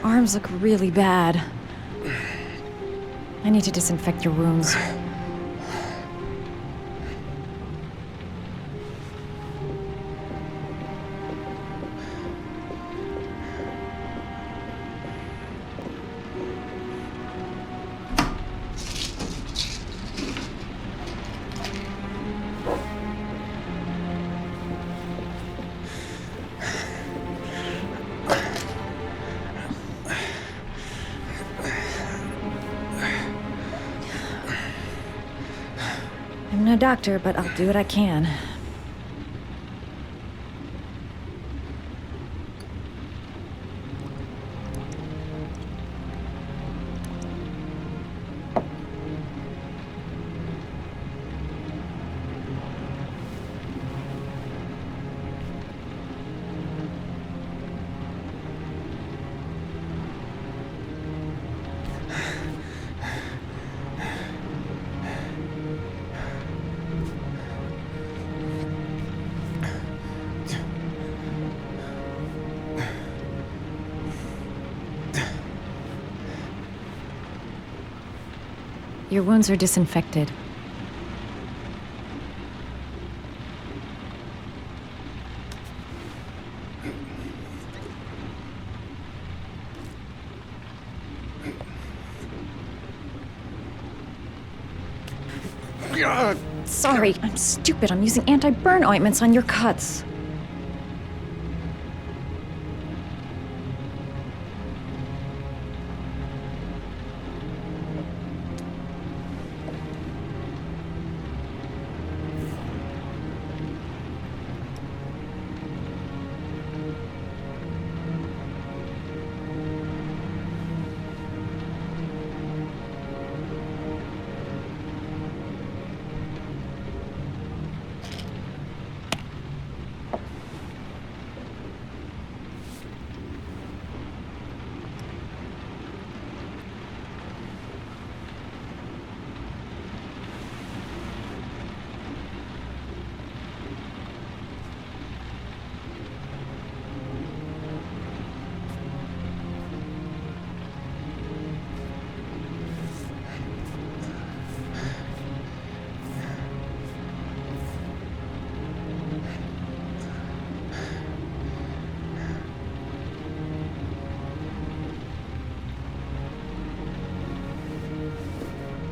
Arms look really bad. I need to disinfect your wounds. I'm no doctor, but I'll do what I can. Your wounds are disinfected. Sorry, I'm stupid. I'm using anti-burn ointments on your cuts.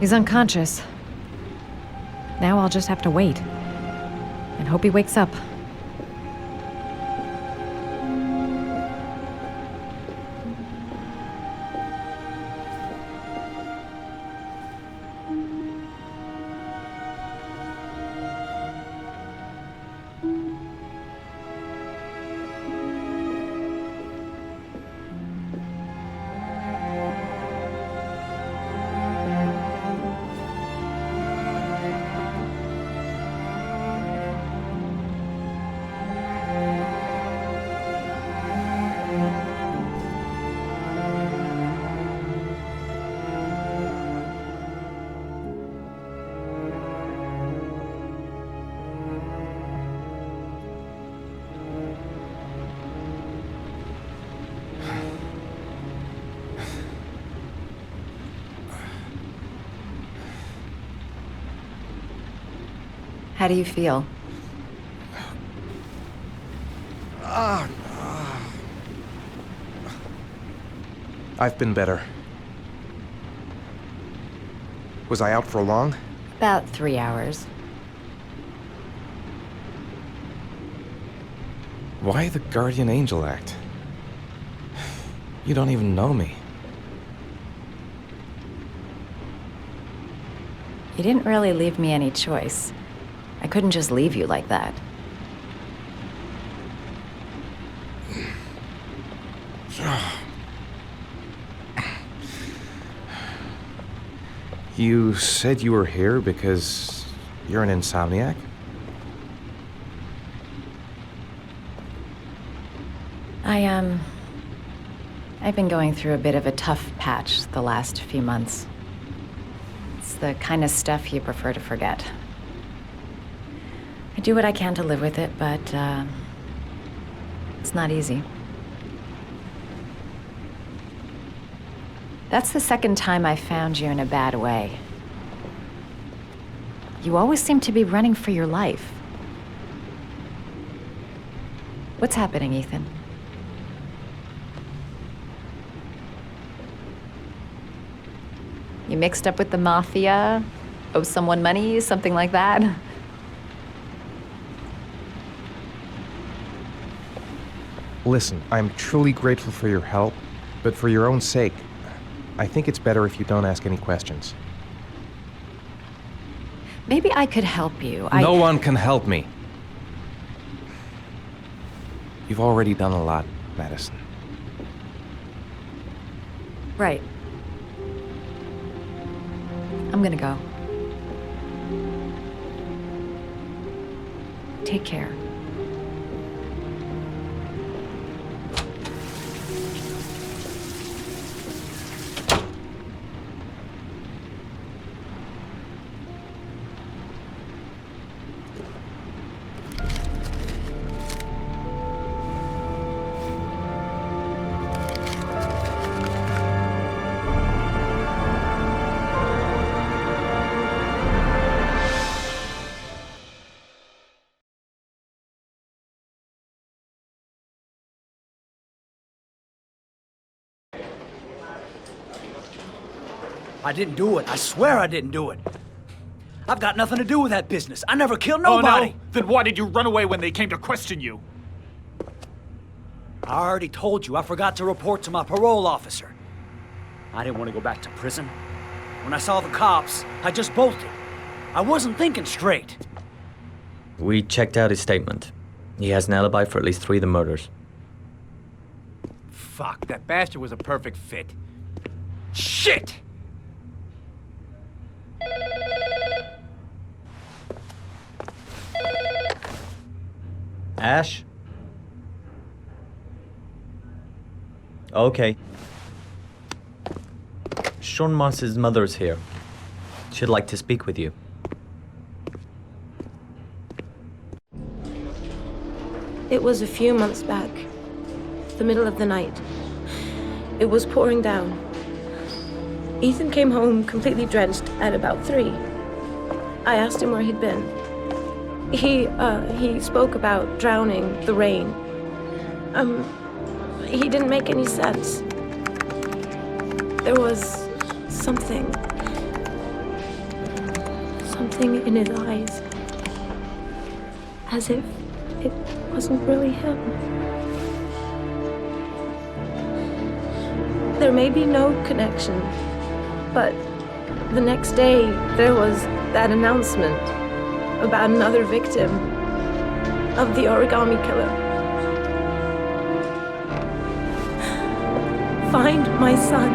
He's unconscious. Now I'll just have to wait. And hope he wakes up. How do you feel? I've been better. Was I out for long? About 3 hours. Why the guardian angel act? You don't even know me. You didn't really leave me any choice. I couldn't just leave you like that. You said you were here because you're an insomniac? I've been going through a bit of a tough patch the last few months. It's the kind of stuff you prefer to forget. I do what I can to live with it, but it's not easy. That's the second time I found you in a bad way. You always seem to be running for your life. What's happening, Ethan? You mixed up with the mafia? Owe someone money? Something like that? Listen, I'm truly grateful for your help, but for your own sake, I think it's better if you don't ask any questions. Maybe I could help you. No one can help me. You've already done a lot, Madison. Right. I'm gonna go. Take care. I didn't do it. I swear I didn't do it. I've got nothing to do with that business. I never killed nobody. Oh, no? Then why did you run away when they came to question you? I already told you I forgot to report to my parole officer. I didn't want to go back to prison. When I saw the cops, I just bolted. I wasn't thinking straight. We checked out his statement. He has an alibi for at least 3 of the murders. Fuck, that bastard was a perfect fit. Shit! Ash? Okay. Sean Moss's mother's here. She'd like to speak with you. It was a few months back. The middle of the night. It was pouring down. Ethan came home completely drenched at about 3. I asked him where he'd been. He spoke about drowning, the rain. He didn't make any sense. There was something in his eyes. As if it wasn't really him. There may be no connection, but the next day there was that announcement about another victim of the Origami Killer. Find my son.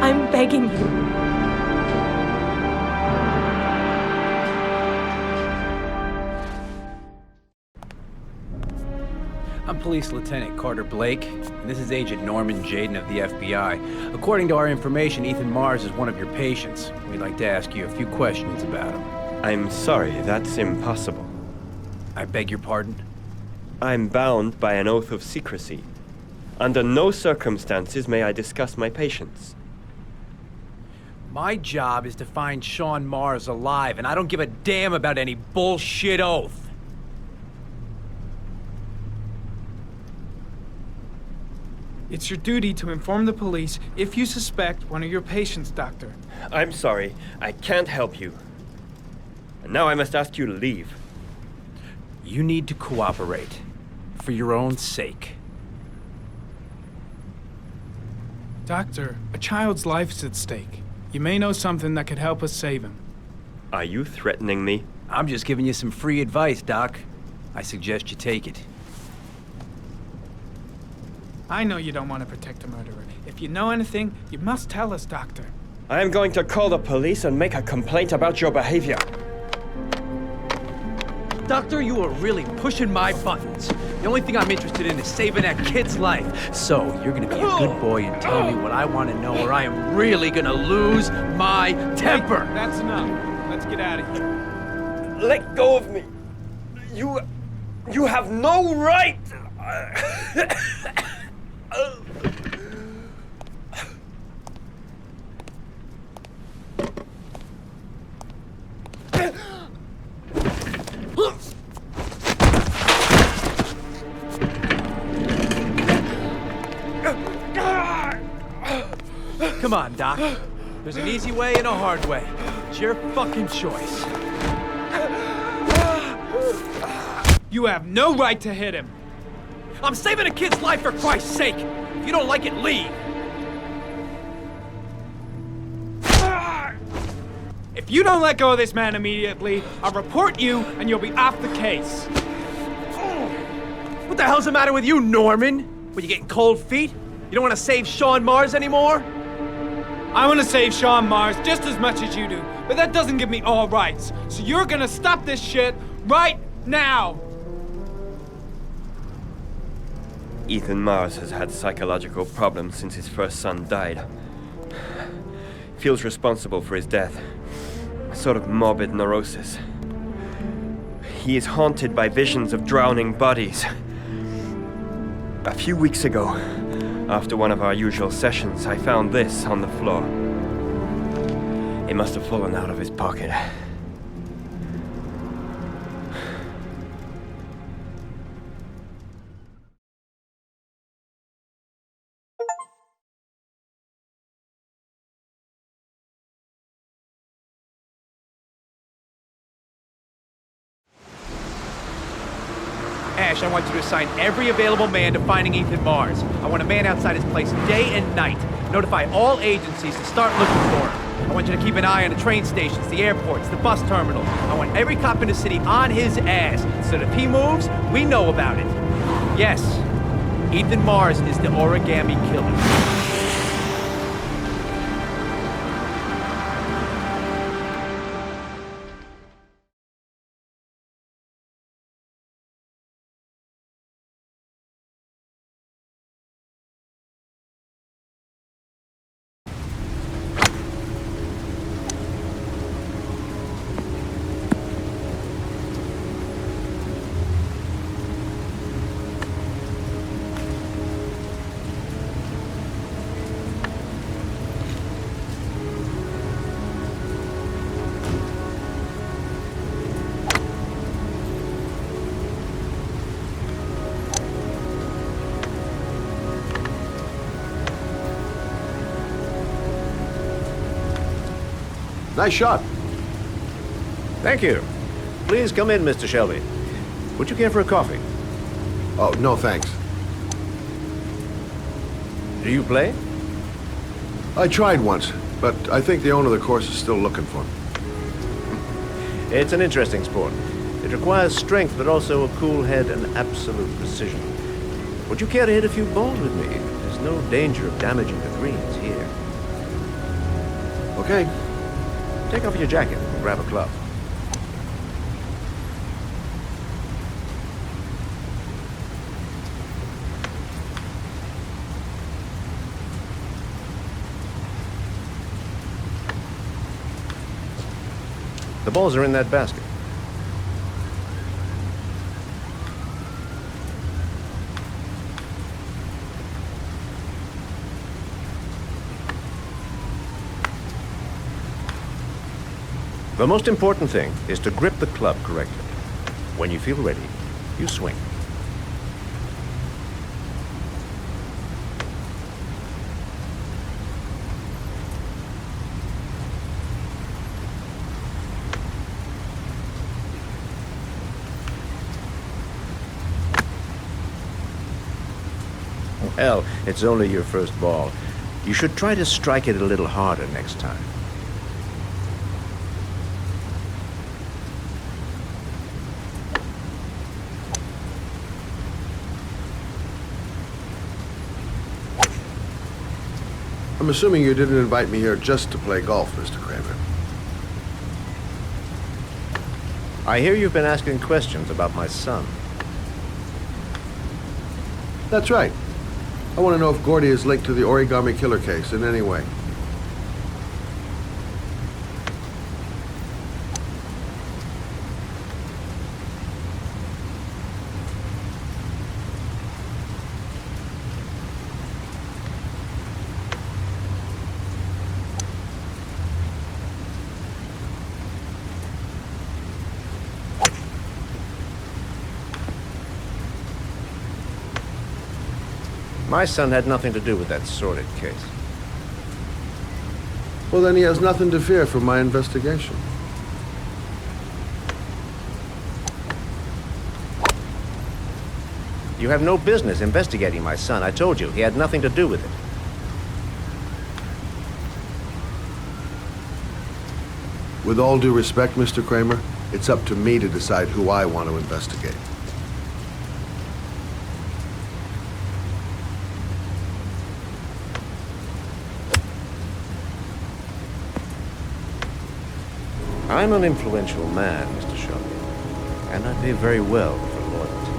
I'm begging you. I'm Police Lieutenant Carter Blake, and this is Agent Norman Jaden of the FBI. According to our information, Ethan Mars is one of your patients. We'd like to ask you a few questions about him. I'm sorry, that's impossible. I beg your pardon? I'm bound by an oath of secrecy. Under no circumstances may I discuss my patients. My job is to find Sean Mars alive, and I don't give a damn about any bullshit oath. It's your duty to inform the police if you suspect one of your patients, Doctor. I'm sorry. I can't help you. And now I must ask you to leave. You need to cooperate. For your own sake. Doctor, a child's life's at stake. You may know something that could help us save him. Are you threatening me? I'm just giving you some free advice, Doc. I suggest you take it. I know you don't want to protect a murderer. If you know anything, you must tell us, Doctor. I am going to call the police and make a complaint about your behavior. Doctor, you are really pushing my buttons. The only thing I'm interested in is saving that kid's life. So, you're gonna be a good boy and tell me what I want to know, or I am really gonna lose my temper. That's enough. Let's get out of here. Let go of me. You have no right. Come on, Doc. There's an easy way and a hard way. It's your fucking choice. You have no right to hit him. I'm saving a kid's life for Christ's sake. If you don't like it, leave. If you don't let go of this man immediately, I'll report you and you'll be off the case. What the hell's the matter with you, Norman? Were you getting cold feet? You don't want to save Sean Mars anymore? I want to save Sean Mars just as much as you do, but that doesn't give me all rights. So you're gonna stop this shit right now! Ethan Mars has had psychological problems since his first son died. Feels responsible for his death. A sort of morbid neurosis. He is haunted by visions of drowning bodies. A few weeks ago, after one of our usual sessions, I found this on the floor. It must have fallen out of his pocket. Ash, I want you to assign every available man to finding Ethan Mars. I want a man outside his place day and night. Notify all agencies to start looking for him. I want you to keep an eye on the train stations, the airports, the bus terminals. I want every cop in the city on his ass, so that if he moves, we know about it. Yes, Ethan Mars is the Origami Killer. Nice shot. Thank you. Please come in, Mr. Shelby. Would you care for a coffee? Oh, no thanks. Do you play? I tried once, but I think the owner of the course is still looking for me. It's an interesting sport. It requires strength, but also a cool head and absolute precision. Would you care to hit a few balls with me? There's no danger of damaging the greens here. Okay. Take off your jacket and grab a club. The balls are in that basket. The most important thing is to grip the club correctly. When you feel ready, you swing. Well, it's only your first ball. You should try to strike it a little harder next time. I'm assuming you didn't invite me here just to play golf, Mr. Kramer. I hear you've been asking questions about my son. That's right. I want to know if Gordy is linked to the Origami Killer case in any way. My son had nothing to do with that sordid case. Well, then he has nothing to fear from my investigation. You have no business investigating my son. I told you, he had nothing to do with it. With all due respect, Mr. Kramer, it's up to me to decide who I want to investigate. I'm an influential man, Mr. Shelby, and I pay very well for loyalty.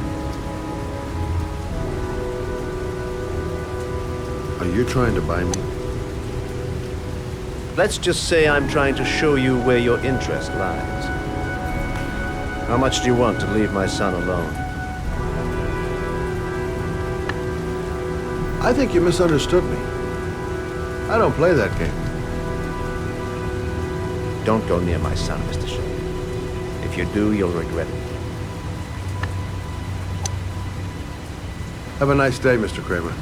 Are you trying to buy me? Let's just say I'm trying to show you where your interest lies. How much do you want to leave my son alone? I think you misunderstood me. I don't play that game. Don't go near my son, Mr. Shelby. If you do, you'll regret it. Have a nice day, Mr. Kramer.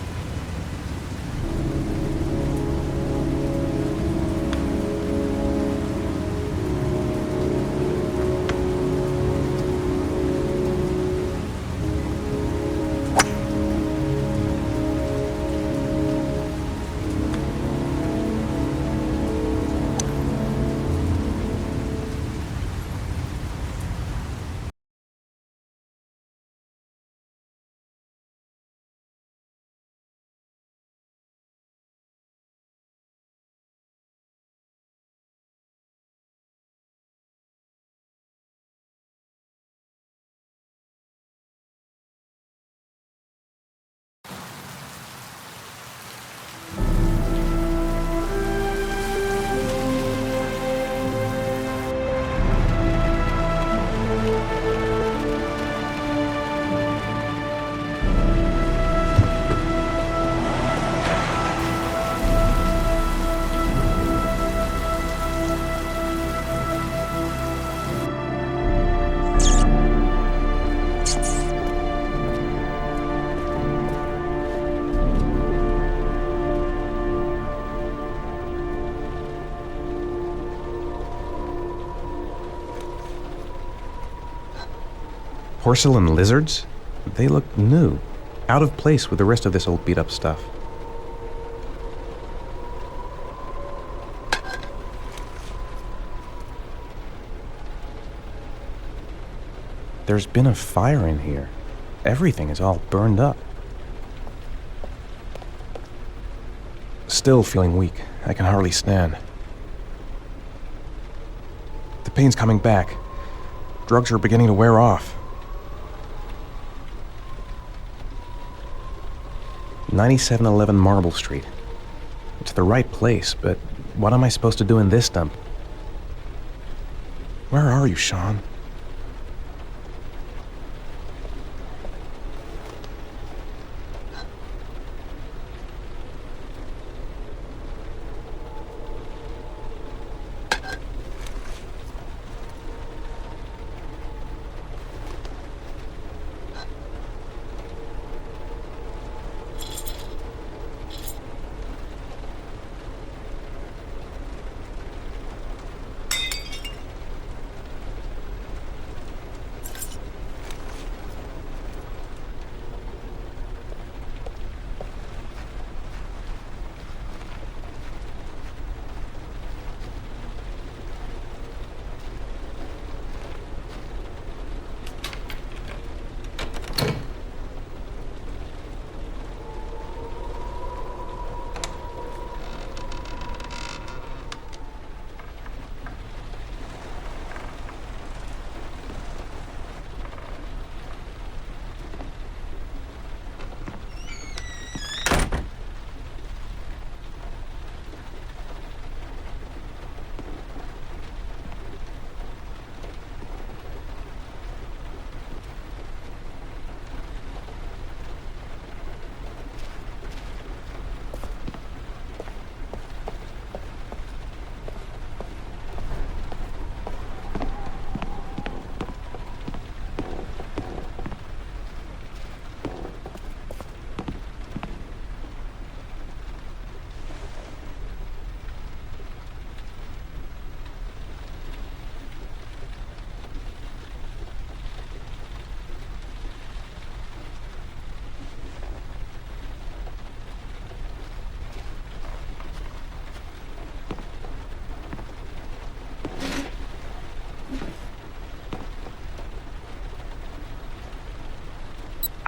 Porcelain lizards? They look new, out of place with the rest of this old beat-up stuff. There's been a fire in here. Everything is all burned up. Still feeling weak. I can hardly stand. The pain's coming back. Drugs are beginning to wear off. 9711 Marble Street. It's the right place, but what am I supposed to do in this dump? Where are you, Sean?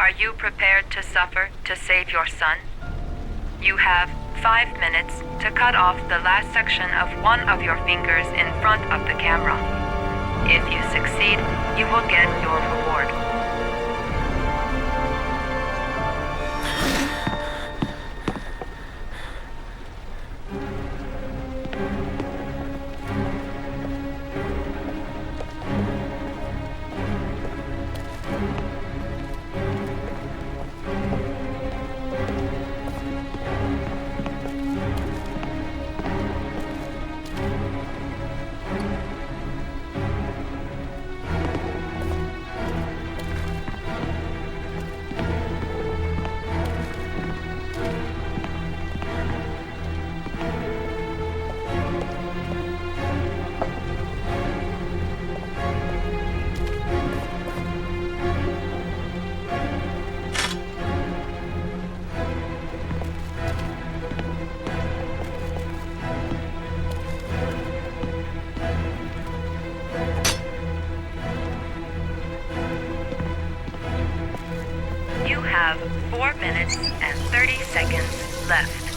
Are you prepared to suffer to save your son? You have 5 minutes to cut off the last section of one of your fingers in front of the camera. If you succeed, you will get your reward. You have 4 minutes and 30 seconds left.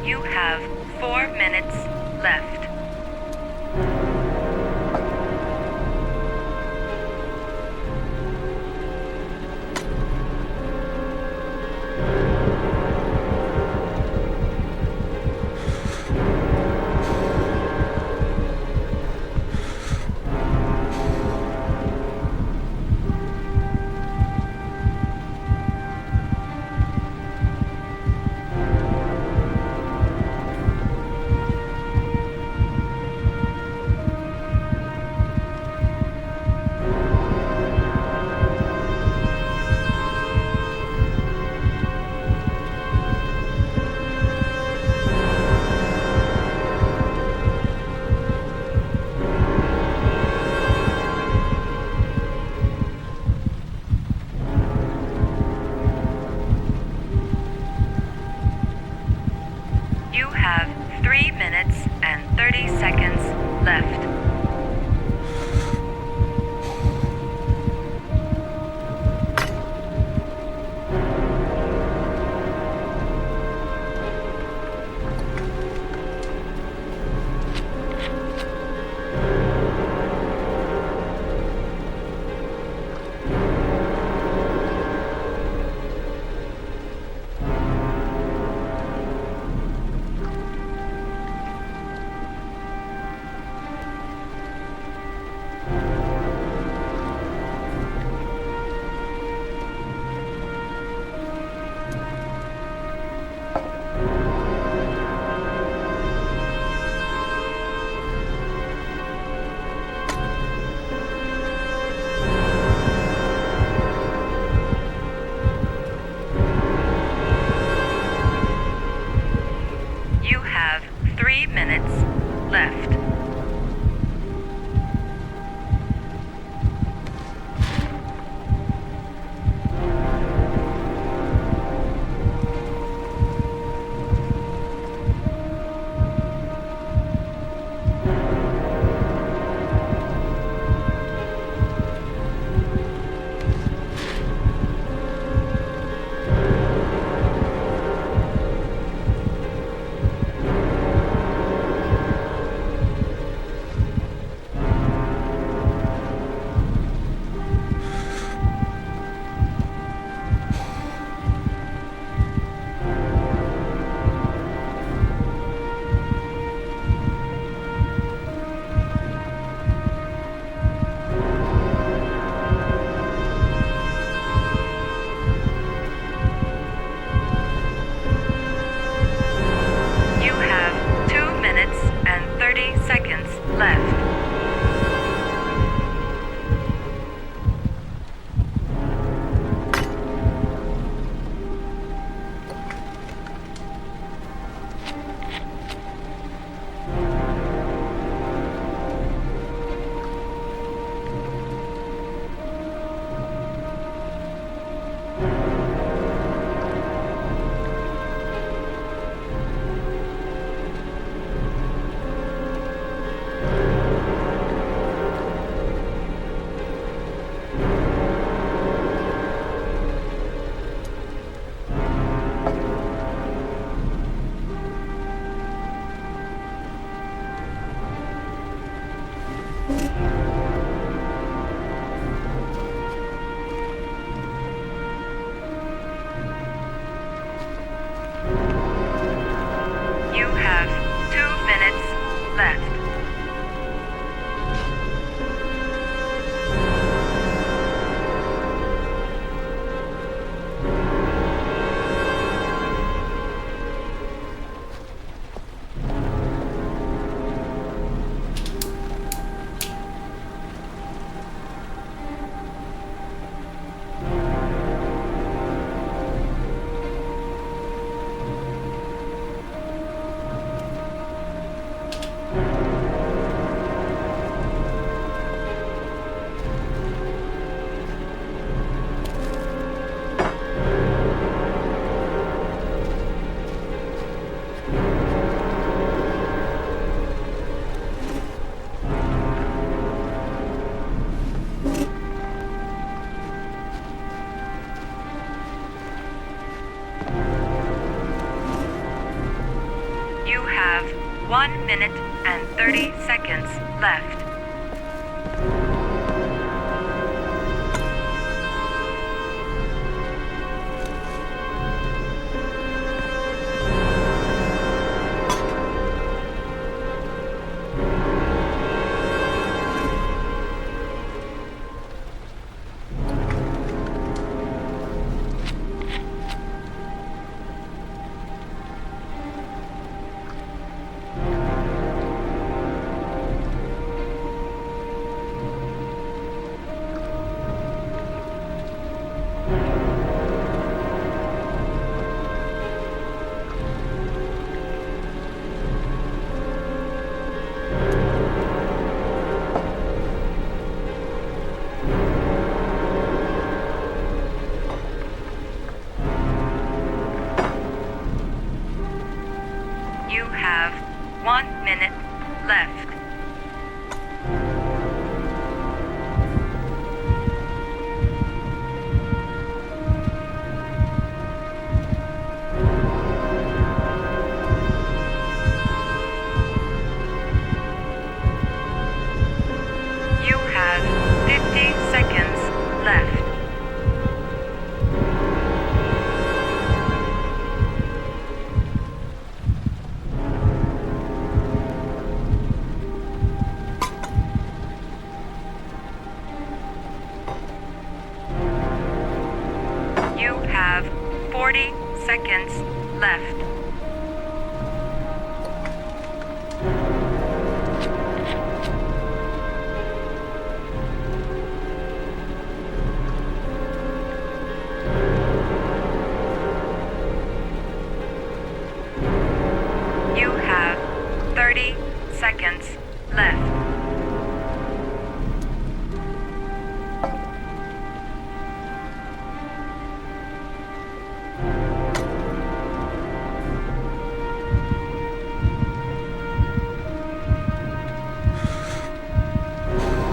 You have 4 minutes left. You have 3 minutes and 30 seconds left. You have 2 minutes left. You have 1 minute and 30 seconds left. You have 1 minute left. You have 50 seconds left. You have 40 seconds left. You have 30 seconds left.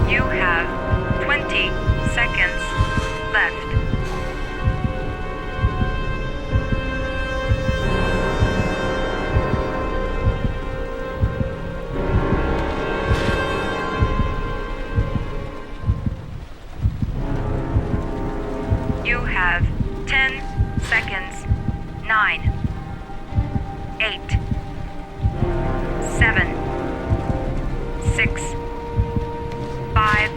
You have 20 seconds left. You have 10 seconds. 9, 8, 7, 6, 5,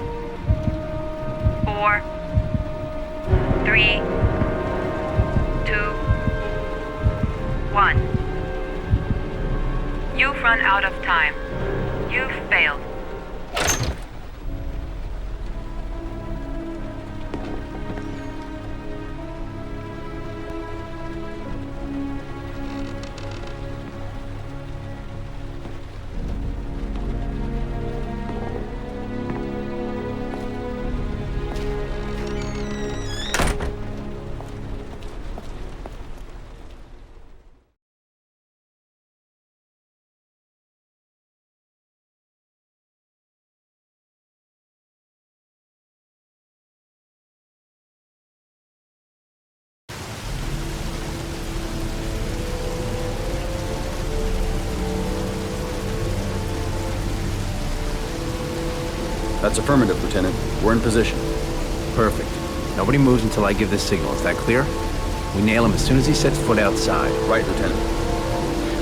4, 3, 2, 1. You've run out of time. You've failed. That's affirmative, Lieutenant. We're in position. Perfect. Nobody moves until I give the signal. Is that clear? We nail him as soon as he sets foot outside. Right, Lieutenant.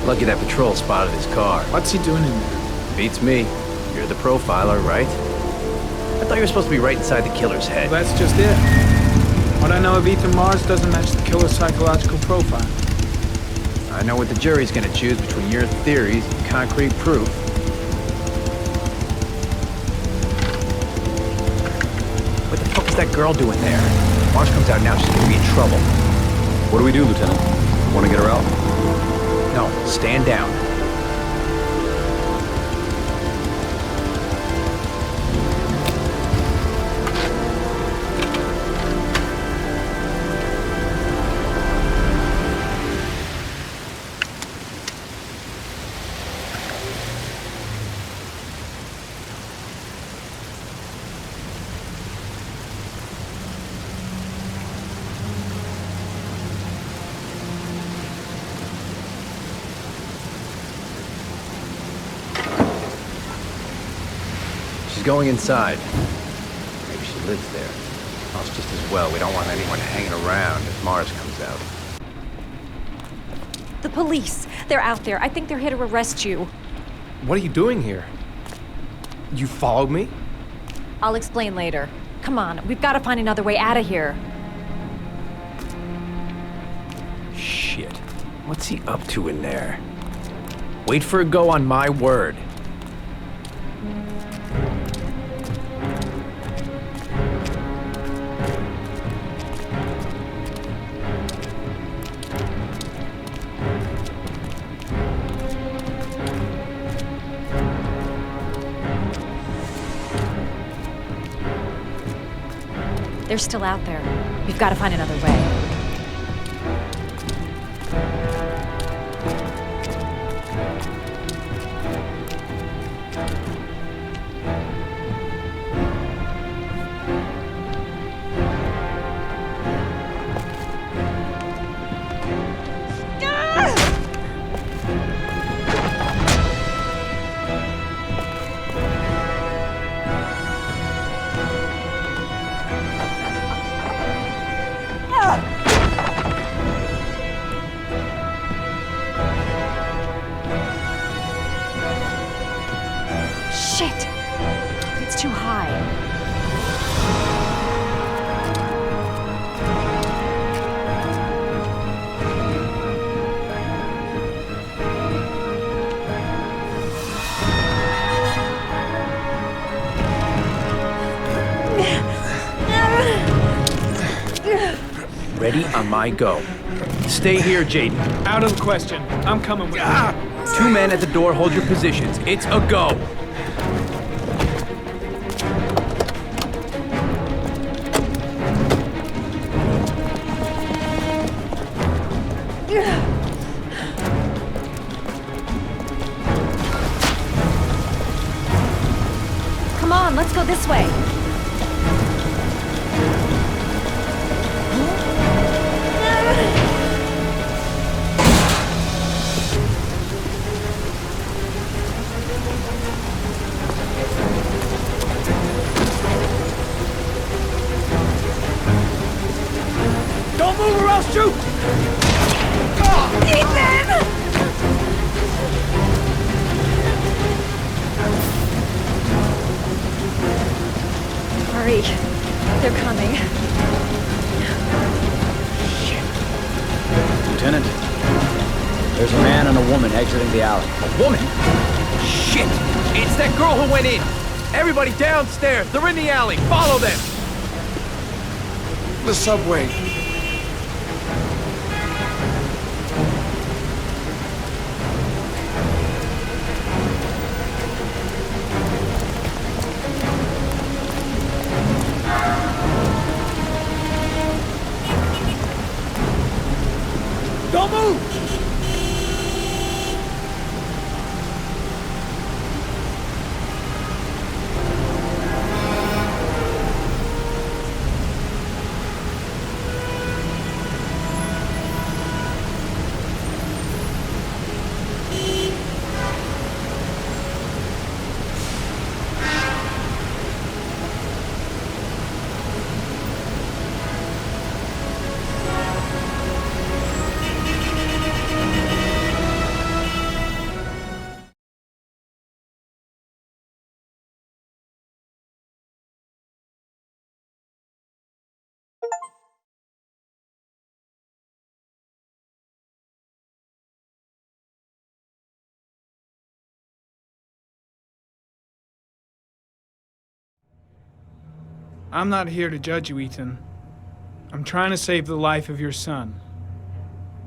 Lucky that patrol spotted his car. What's he doing in there? Beats me. You're the profiler, right? I thought you were supposed to be right inside the killer's head. Well, that's just it. What I know of Ethan Mars doesn't match the killer's psychological profile. I know what the jury's gonna choose between your theories and concrete proof. What the fuck is that girl doing there? Mars comes out now, she's gonna be in trouble. What do we do, Lieutenant? Want to get her out? No, stand down. Going inside. Maybe she lives there. Well, it's just as well. We don't want anyone hanging around if Mars comes out. The police. They're out there. I think they're here to arrest you. What are you doing here? You followed me? I'll explain later. Come on, we've got to find another way out of here. Shit. What's he up to in there? Wait for a go on my word. They're still out there. We've got to find another way. Shit! It's too high. Ready on my go. Stay here, Jaden. Out of the question. I'm coming with you. 2 men at the door, hold your positions. It's a go. Come on, let's go this way. Don't move or I'll shoot! Ethan! Hurry. They're coming. Lieutenant, there's a man and a woman exiting the alley. A woman? Shit! It's that girl who went in! Everybody downstairs! They're in the alley! Follow them! The subway. Don't move! I'm not here to judge you, Ethan. I'm trying to save the life of your son.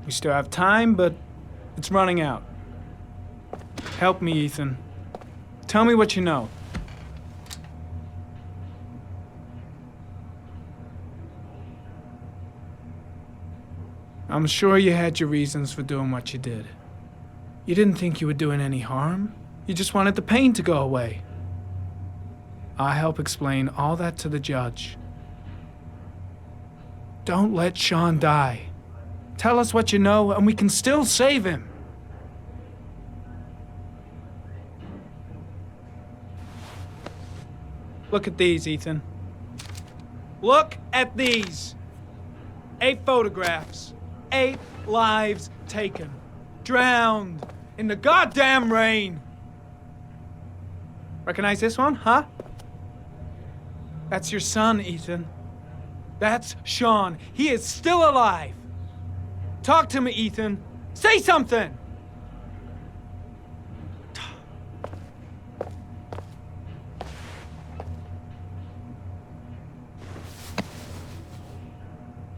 We still have time, but it's running out. Help me, Ethan. Tell me what you know. I'm sure you had your reasons for doing what you did. You didn't think you were doing any harm. You just wanted the pain to go away. I'll help explain all that to the judge. Don't let Sean die. Tell us what you know, and we can still save him. Look at these, Ethan. Look at these. 8 photographs. 8 lives taken. Drowned in the goddamn rain. Recognize this one, huh? That's your son, Ethan. That's Sean. He is still alive. Talk to me, Ethan. Say something!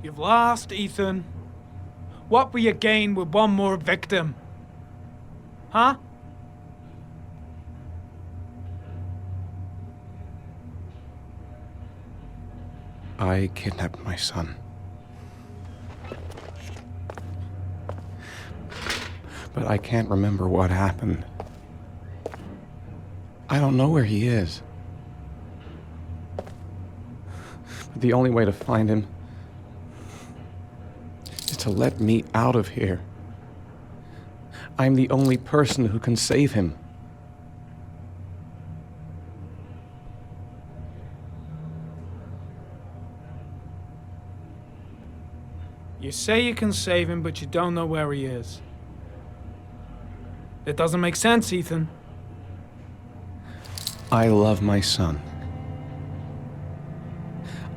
You've lost, Ethan. What will you gain with one more victim? Huh? I kidnapped my son. But I can't remember what happened. I don't know where he is. But the only way to find him is to let me out of here. I'm the only person who can save him. You say you can save him, but you don't know where he is. It doesn't make sense, Ethan. I love my son.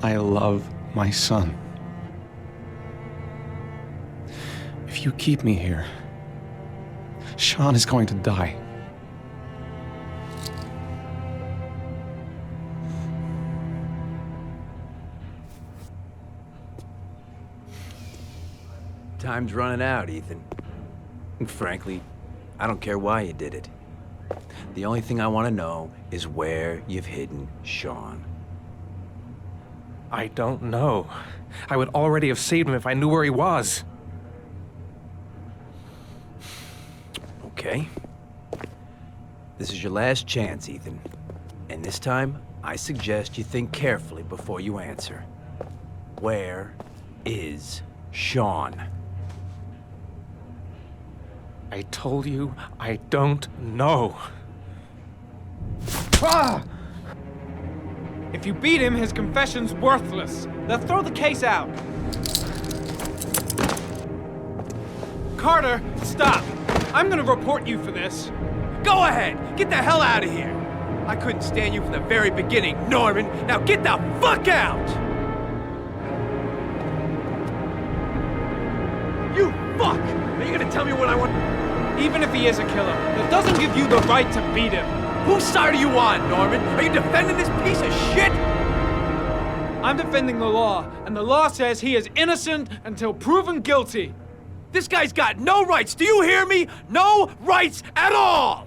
I love my son. If you keep me here, Sean is going to die. Time's running out, Ethan. And frankly, I don't care why you did it. The only thing I want to know is where you've hidden Sean. I don't know. I would already have saved him if I knew where he was. Okay. This is your last chance, Ethan. And this time, I suggest you think carefully before you answer. Where is Sean? I told you I don't know. Ah! If you beat him, his confession's worthless. They'll throw the case out. Carter, stop! I'm gonna report you for this. Go ahead! Get the hell out of here! I couldn't stand you from the very beginning, Norman! Now get the fuck out! You fuck! Are you gonna tell me what I want? Even if he is a killer, that doesn't give you the right to beat him. Whose side are you on, Norman? Are you defending this piece of shit? I'm defending the law, and the law says he is innocent until proven guilty. This guy's got no rights, do you hear me? No rights at all!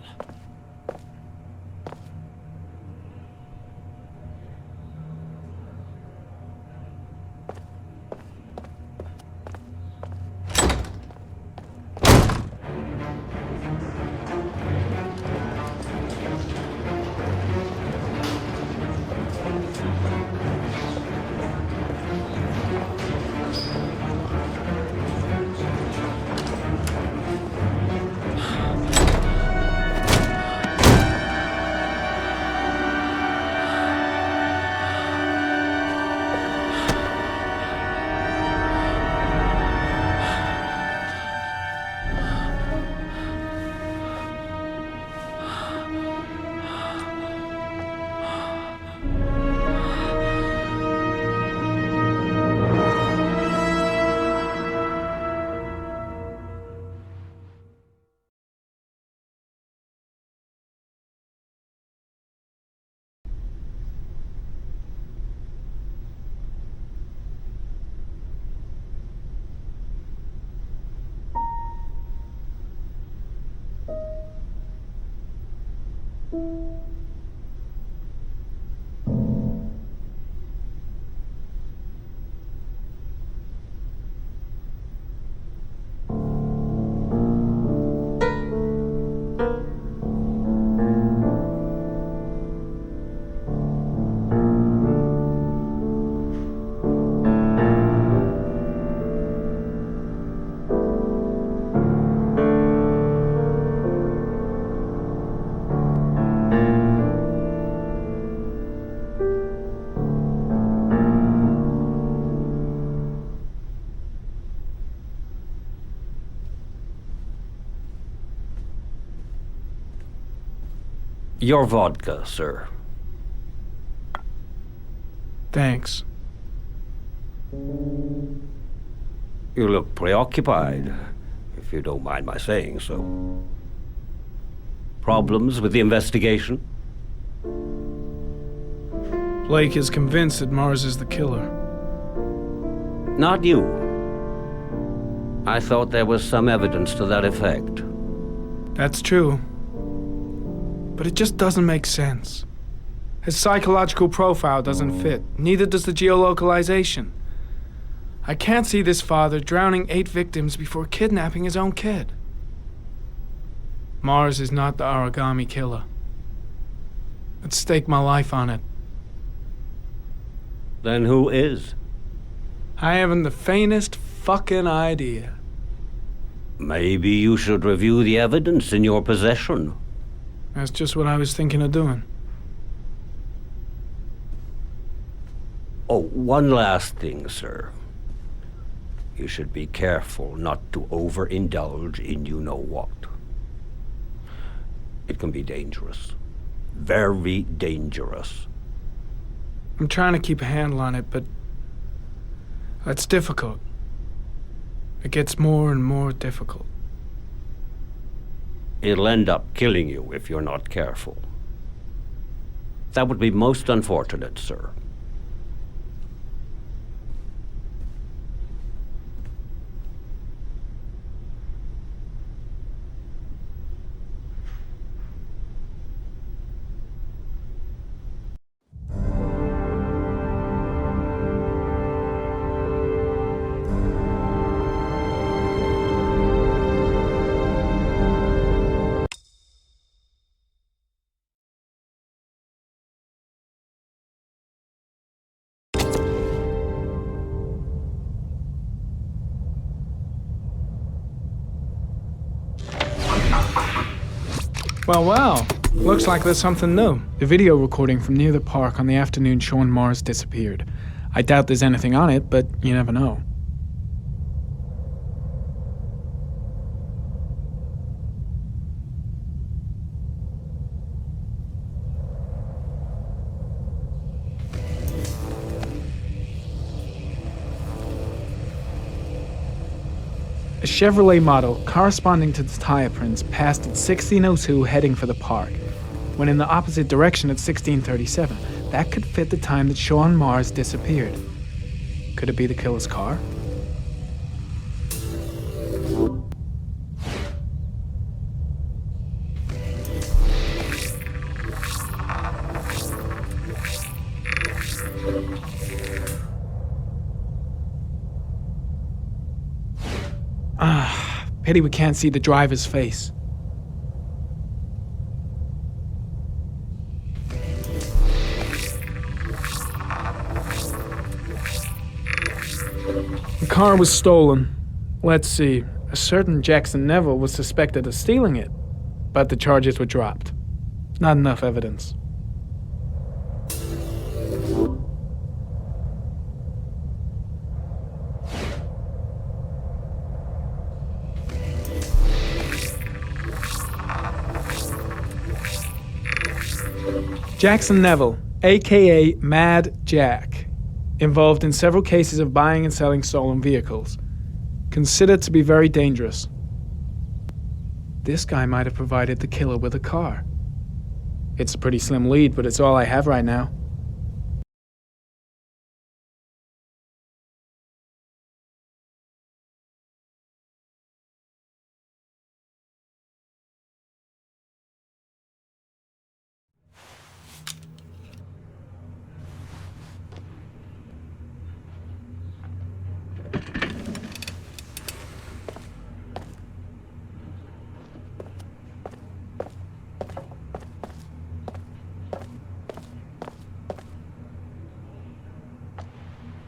Your vodka, sir. Thanks. You look preoccupied, if you don't mind my saying so. Problems with the investigation? Blake is convinced that Mars is the killer. Not you. I thought there was some evidence to that effect. That's true. But it just doesn't make sense. His psychological profile doesn't fit. Neither does the geolocalization. I can't see this father drowning 8 victims before kidnapping his own kid. Mars is not the Origami Killer. I'd stake my life on it. Then who is? I haven't the faintest fucking idea. Maybe you should review the evidence in your possession. That's just what I was thinking of doing. Oh, one last thing, sir. You should be careful not to overindulge in you-know-what. It can be dangerous. Very dangerous. I'm trying to keep a handle on it, but that's difficult. It gets more and more difficult. It'll end up killing you if you're not careful. That would be most unfortunate, sir. Well. Looks like there's something new. The video recording from near the park on the afternoon Sean Mars disappeared. I doubt there's anything on it, but you never know. A Chevrolet model corresponding to the tire prints passed at 1602 heading for the park, when in the opposite direction at 1637. That could fit the time that Sean Mars disappeared. Could it be the killer's car? Pity we can't see the driver's face. The car was stolen. Let's see. A certain Jackson Neville was suspected of stealing it, but the charges were dropped. Not enough evidence. Jackson Neville, aka Mad Jack, involved in several cases of buying and selling stolen vehicles, considered to be very dangerous. This guy might have provided the killer with a car. It's a pretty slim lead, but it's all I have right now.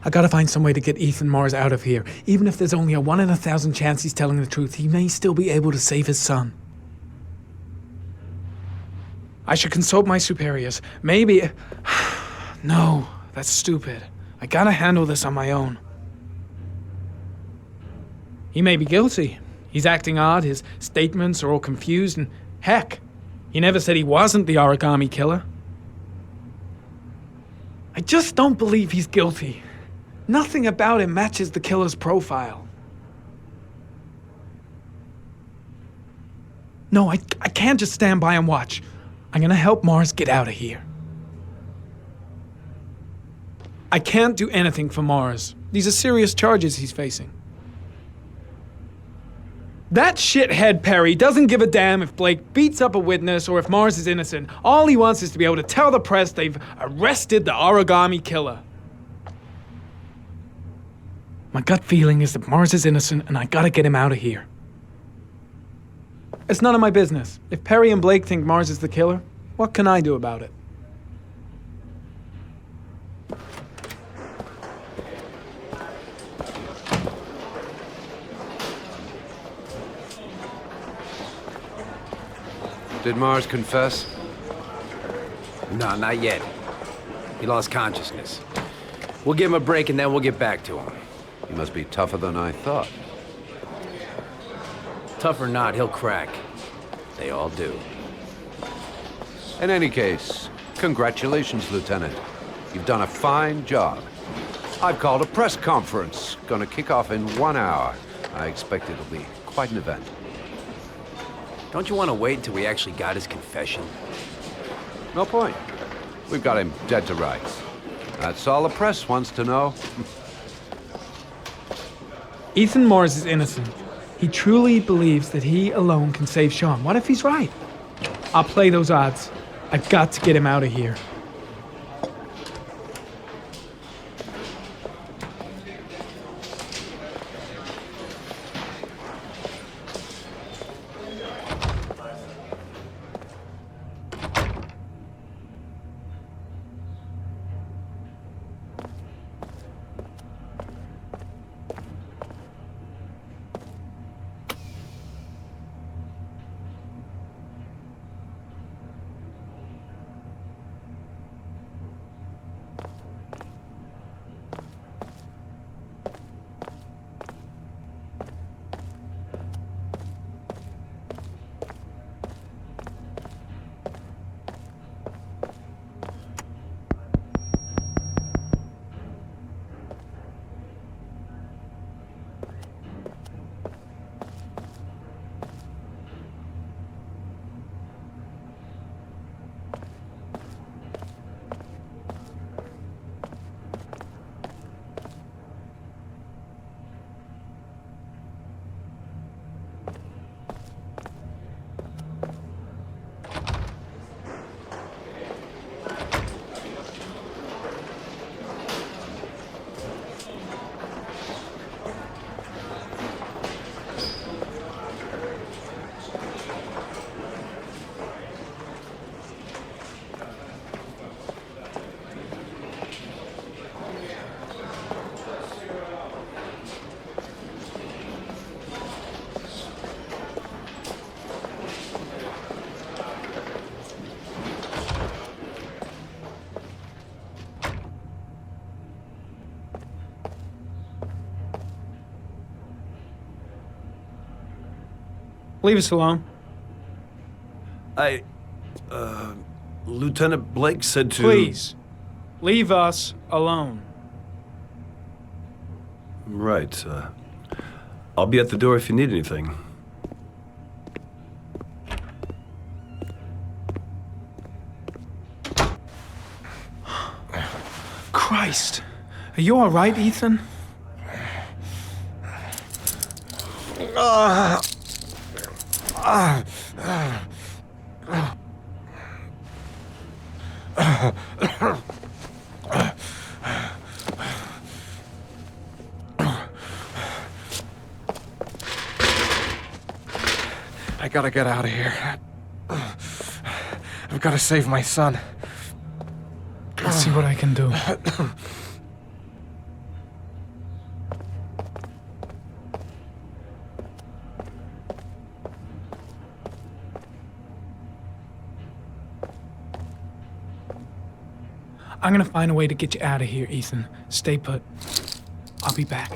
I gotta find some way to get Ethan Mars out of here. Even if there's only a 1 in 1,000 chance he's telling the truth, he may still be able to save his son. I should consult my superiors. Maybe... No, that's stupid. I gotta handle this on my own. He may be guilty. He's acting odd, his statements are all confused, and heck, he never said he wasn't the Origami Killer. I just don't believe he's guilty. Nothing about him matches the killer's profile. No, I can't just stand by and watch. I'm gonna help Mars get out of here. I can't do anything for Mars. These are serious charges he's facing. That shithead Perry doesn't give a damn if Blake beats up a witness or if Mars is innocent. All he wants is to be able to tell the press they've arrested the Origami Killer. My gut feeling is that Mars is innocent and I gotta get him out of here. It's none of my business. If Perry and Blake think Mars is the killer, what can I do about it? Did Mars confess? No, not yet. He lost consciousness. We'll give him a break and then we'll get back to him. He must be tougher than I thought. Tough or not, he'll crack. They all do. In any case, congratulations, Lieutenant. You've done a fine job. I've called a press conference. Gonna kick off in 1 hour. I expect it'll be quite an event. Don't you want to wait till we actually got his confession? No point. We've got him dead to rights. That's all the press wants to know. Ethan Mars is innocent. He truly believes that he alone can save Sean. What if he's right? I'll play those odds. I've got to get him out of here. Leave us alone. Lieutenant Blake said to... Please, leave us alone. Right, I'll be at the door if you need anything. Christ. Are you all right, Ethan? I gotta get out of here. I've gotta save my son. Let's see what I can do. I'm gonna find a way to get you out of here, Ethan. Stay put. I'll be back.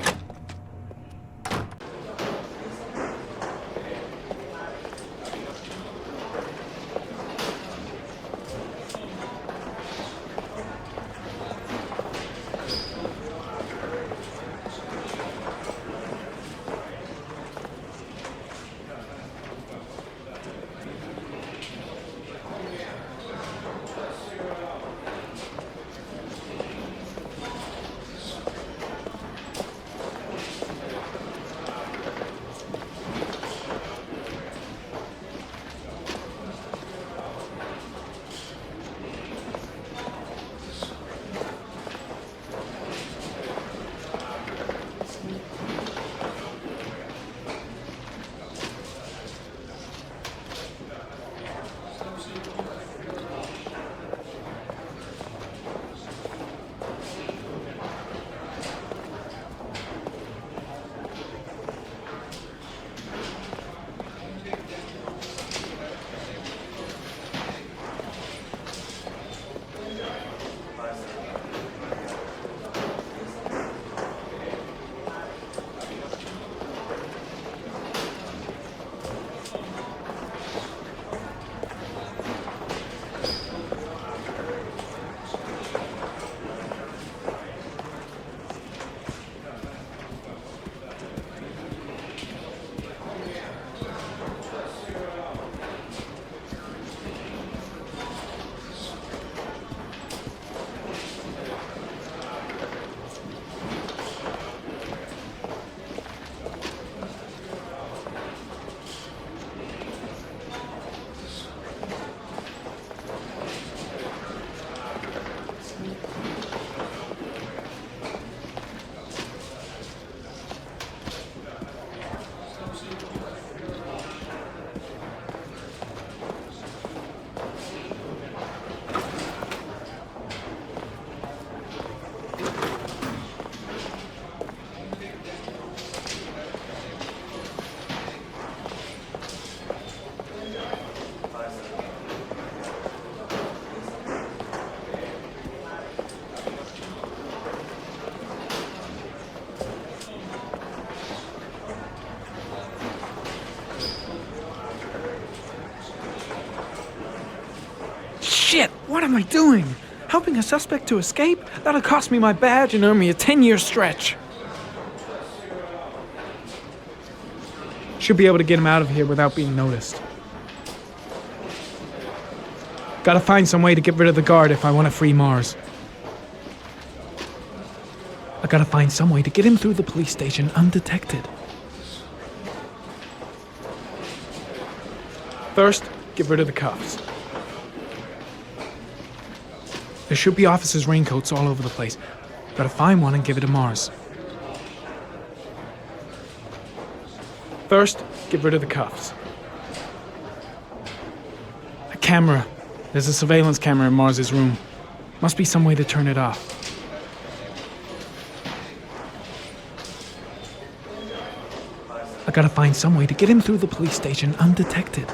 Shit! What am I doing? Helping a suspect to escape? That'll cost me my badge and earn me a 10-year stretch. Should be able to get him out of here without being noticed. Gotta find some way to get rid of the guard if I want to free Mars. I gotta find some way to get him through the police station undetected. First, get rid of the cuffs. There should be officers' raincoats all over the place. Gotta find one and give it to Mars. First, get rid of the cuffs. A camera. There's a surveillance camera in Mars's room. Must be some way to turn it off. I gotta find some way to get him through the police station undetected.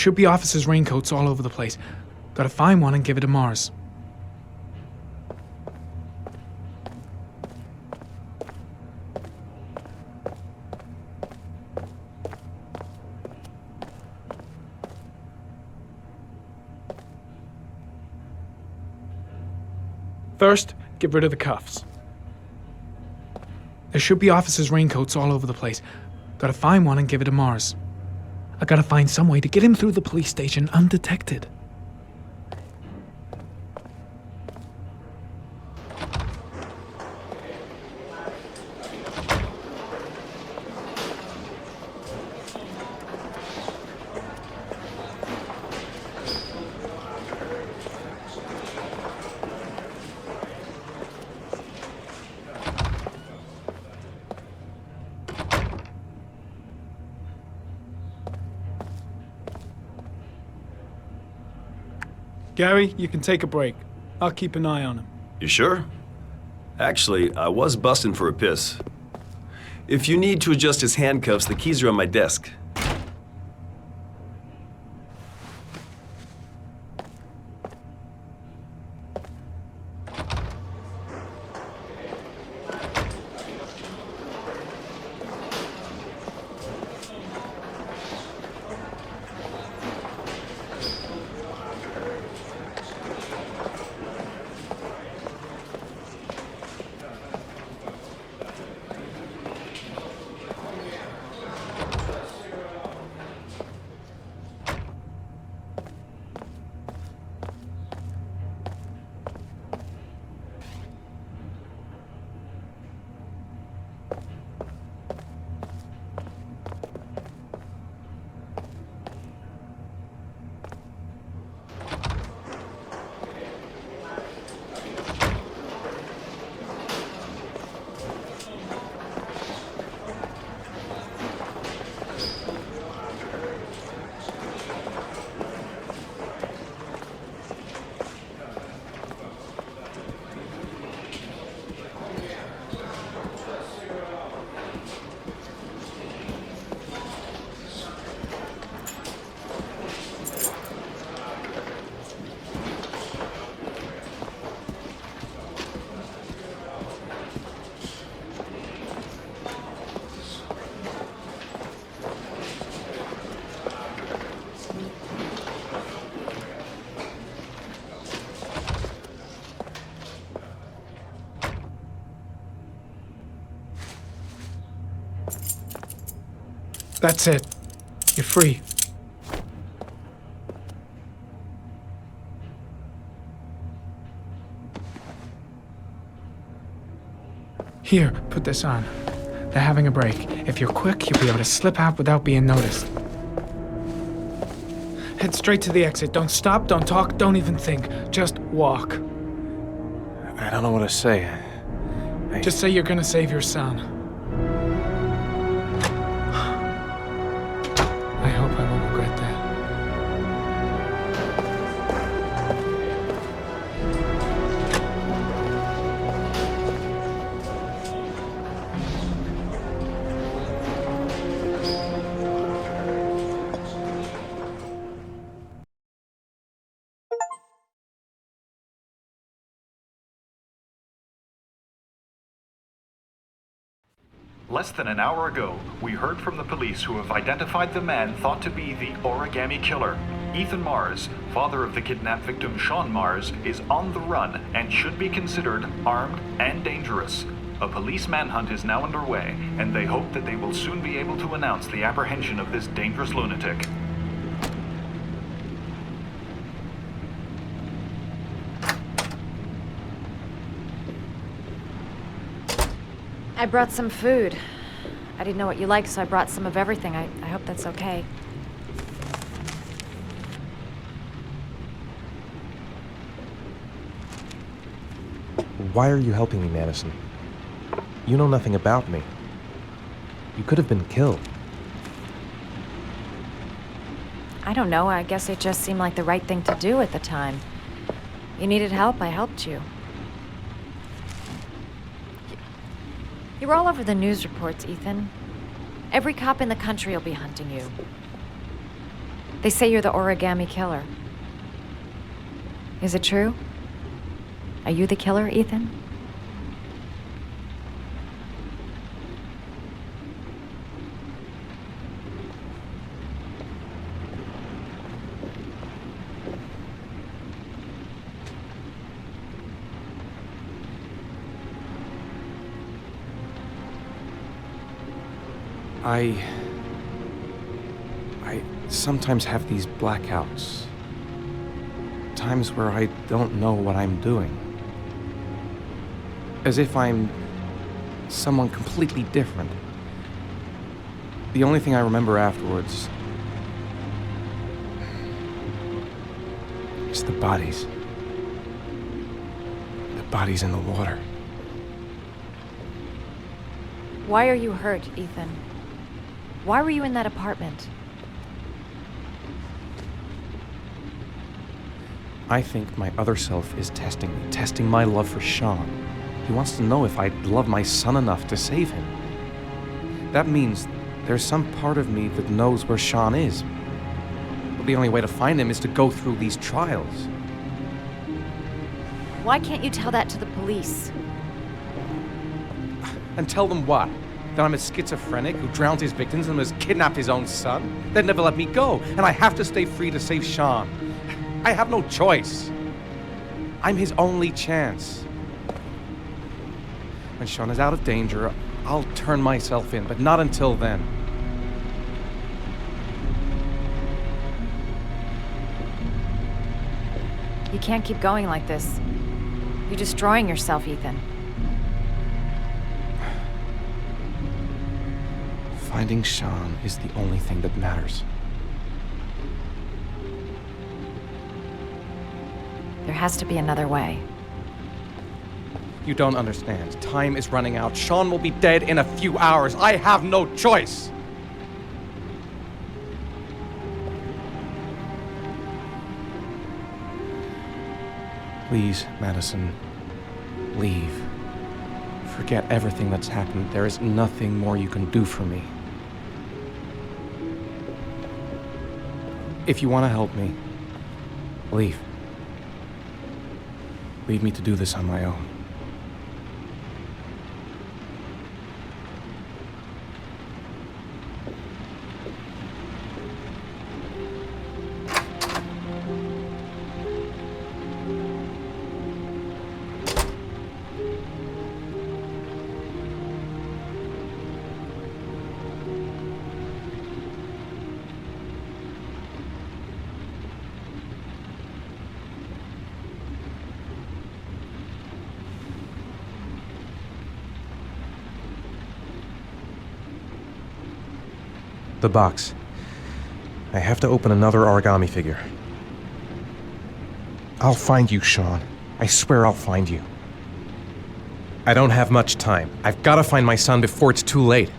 should be officers' raincoats all over the place. Gotta find one and give it to Mars. First, get rid of the cuffs. There should be officers' raincoats all over the place. Gotta find one and give it to Mars. I gotta find some way to get him through the police station undetected. Gary, you can take a break. I'll keep an eye on him. You sure? Actually, I was busting for a piss. If you need to adjust his handcuffs, the keys are on my desk. That's it. You're free. Here, put this on. They're having a break. If you're quick, you'll be able to slip out without being noticed. Head straight to the exit. Don't stop, don't talk, don't even think. Just walk. I don't know what to say. Just say you're gonna save your son. I hope I won't regret that. Less than an hour ago, we heard from the police who have identified the man thought to be the Origami Killer. Ethan Mars, father of the kidnapped victim Sean Mars, is on the run and should be considered armed and dangerous. A police manhunt is now underway, and they hope that they will soon be able to announce the apprehension of this dangerous lunatic. I brought some food. I didn't know what you liked, so I brought some of everything. I hope that's okay. Why are you helping me, Madison? You know nothing about me. You could have been killed. I don't know. I guess it just seemed like the right thing to do at the time. You needed help, I helped you. You were all over the news reports, Ethan. Every cop in the country will be hunting you. They say you're the Origami Killer. Is it true? Are you the killer, Ethan? I sometimes have these blackouts. Times where I don't know what I'm doing. As if I'm someone completely different. The only thing I remember afterwards is the bodies. The bodies in the water. Why are you hurt, Ethan? Why were you in that apartment? I think my other self is testing me, testing my love for Sean. He wants to know if I love my son enough to save him. That means there's some part of me that knows where Sean is. But the only way to find him is to go through these trials. Why can't you tell that to the police? And tell them what? That I'm a schizophrenic who drowned his victims and has kidnapped his own son? They'd never let me go, and I have to stay free to save Sean. I have no choice. I'm his only chance. When Sean is out of danger, I'll turn myself in, but not until then. You can't keep going like this. You're destroying yourself, Ethan. Finding Sean is the only thing that matters. There has to be another way. You don't understand. Time is running out. Sean will be dead in a few hours. I have no choice. Please, Madison, leave. Forget everything that's happened. There is nothing more you can do for me. If you want to help me, leave. Leave me to do this on my own. The box. I have to open another origami figure. I'll find you, Sean. I swear I'll find you. I don't have much time. I've got to find my son before it's too late.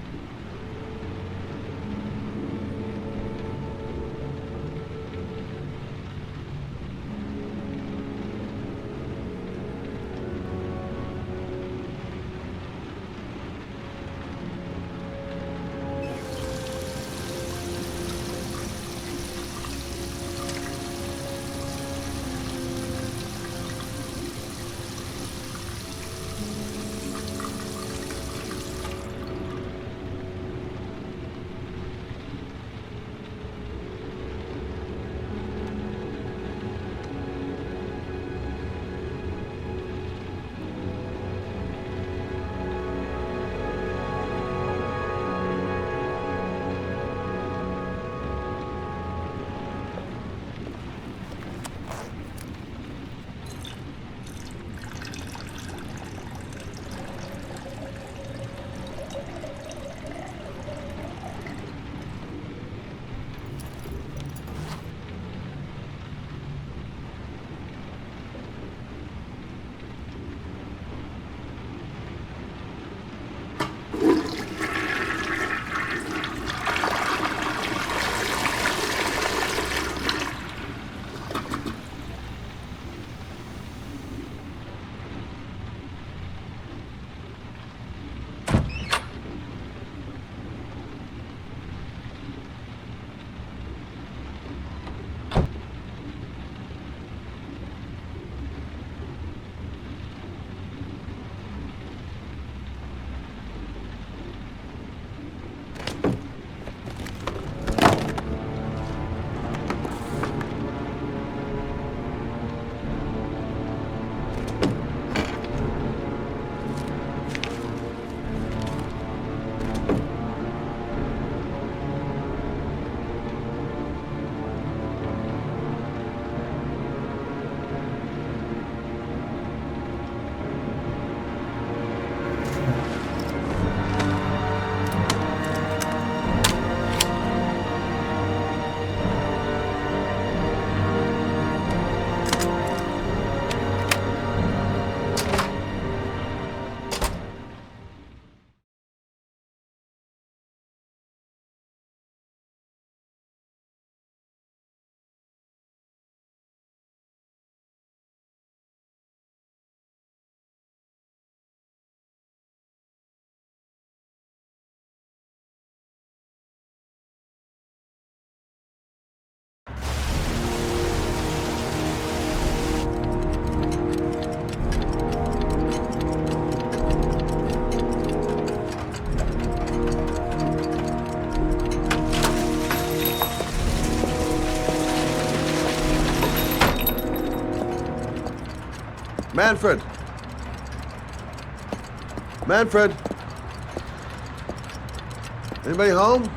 Manfred! Manfred! Anybody home?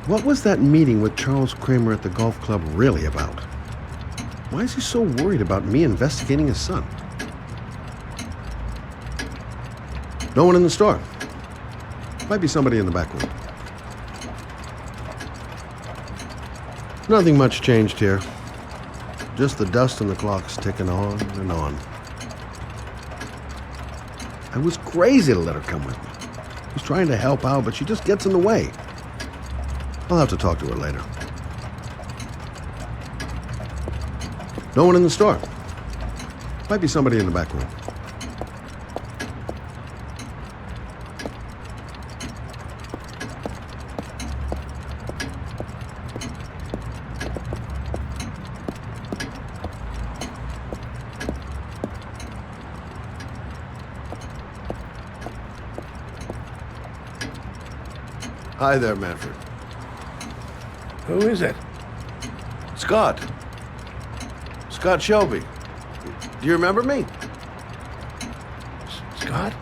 What was that meeting with Charles Kramer at the golf club really about? Why is he so worried about me investigating his son? No one in the store. Might be somebody in the back room. Nothing much changed here. Just the dust and the clocks ticking on and on. I was crazy to let her come with me. I was trying to help out, but she just gets in the way. I'll have to talk to her later. No one in the store. Might be somebody in the back room. Hi there, Manfred. Who is it? Scott. Scott Shelby. Do you remember me? Scott?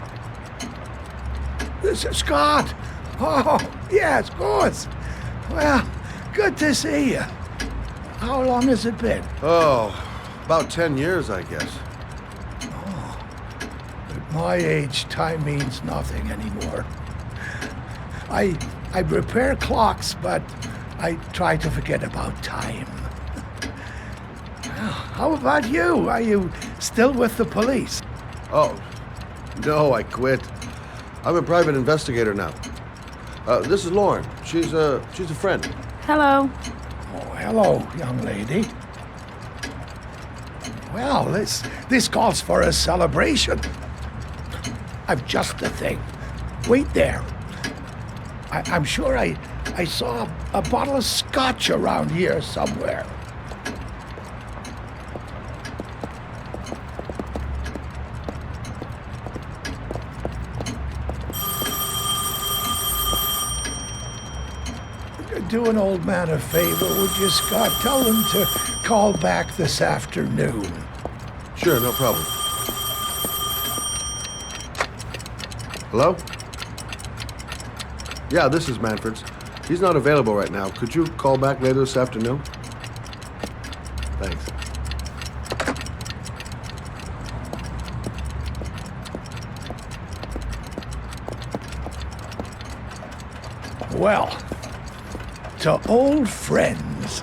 This is Scott! Oh, yes, of course. Well, good to see you. How long has it been? Oh, about 10 years, I guess. Oh, at my age, time means nothing anymore. I repair clocks, but I try to forget about time. How about you? Are you still with the police? Oh, no, I quit. I'm a private investigator now. This is Lauren. She's a friend. Hello. Oh, hello, young lady. Well, this calls for a celebration. I've just the thing. Wait there. I'm sure I saw a bottle of scotch around here somewhere. Do an old man a favor, would you, Scott? Tell him to call back this afternoon. Sure, no problem. Hello? Yeah, this is Manfred's. He's not available right now. Could you call back later this afternoon? Thanks. Well, to old friends.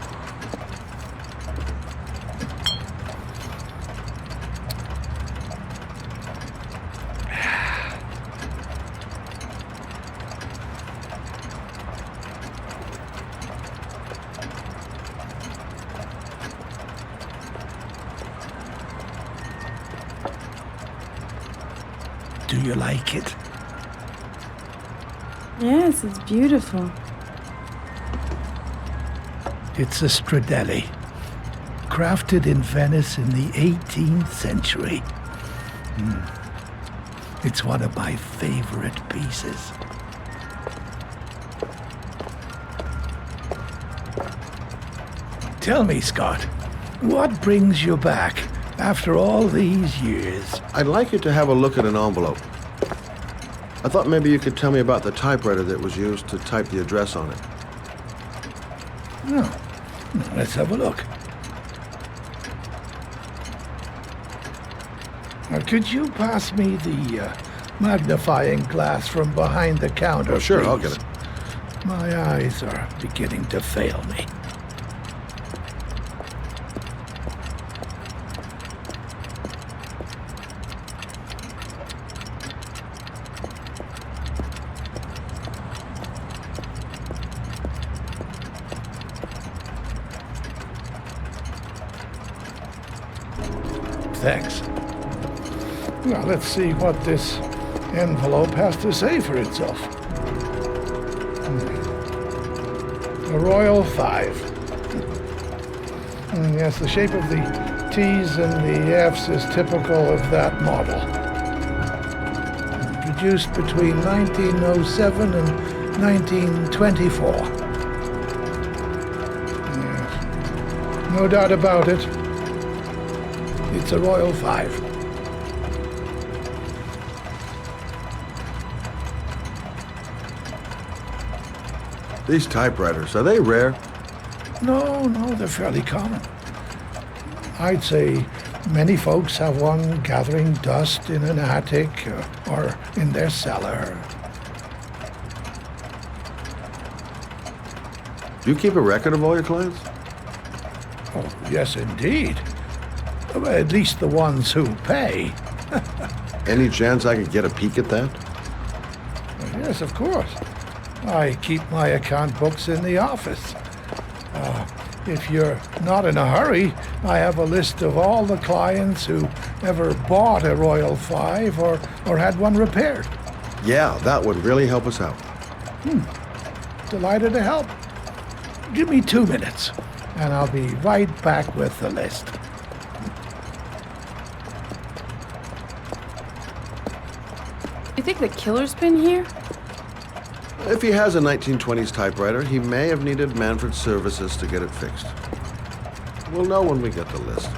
Do you like it? Yes, it's beautiful. It's a Stradelli, crafted in Venice in the 18th century. It's one of my favorite pieces. Tell me, Scott, what brings you back after all these years? I'd like you to have a look at an envelope. I thought maybe you could tell me about the typewriter that was used to type the address on it. Oh, let's have a look. Could you pass me the magnifying glass from behind the counter, Oh, sure, please? I'll get it. My eyes are beginning to fail me. Thanks. Now let's see what this envelope has to say for itself. A Royal 5. Yes, the shape of the T's and the F's is typical of that model. Produced between 1907 and 1924. Yes. No doubt about it. It's a Royal 5. These typewriters, are they rare? No, they're fairly common. I'd say many folks have one gathering dust in an attic or in their cellar. Do you keep a record of all your clients? Oh, yes, indeed. At least the ones who pay. Any chance I could get a peek at that? Yes, of course. I keep my account books in the office. If you're not in a hurry, I have a list of all the clients who ever bought a Royal 5 or had one repaired. Yeah, that would really help us out. Delighted to help. Give me 2 minutes, and I'll be right back with the list. You think the killer's been here? If he has a 1920s typewriter, he may have needed Manfred's services to get it fixed. We'll know when we get the list.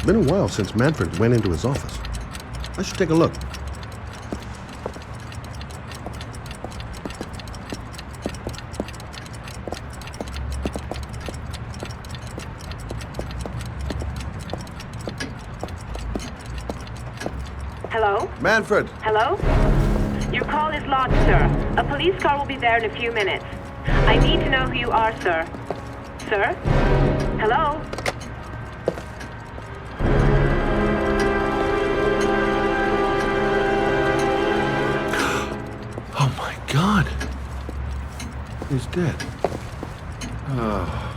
Been a while since Manfred went into his office. I should take a look. Hello? Manfred! Hello? Your call is lodged, sir. A police car will be there in a few minutes. I need to know who you are, sir. Sir? Hello? God. He's dead. Oh,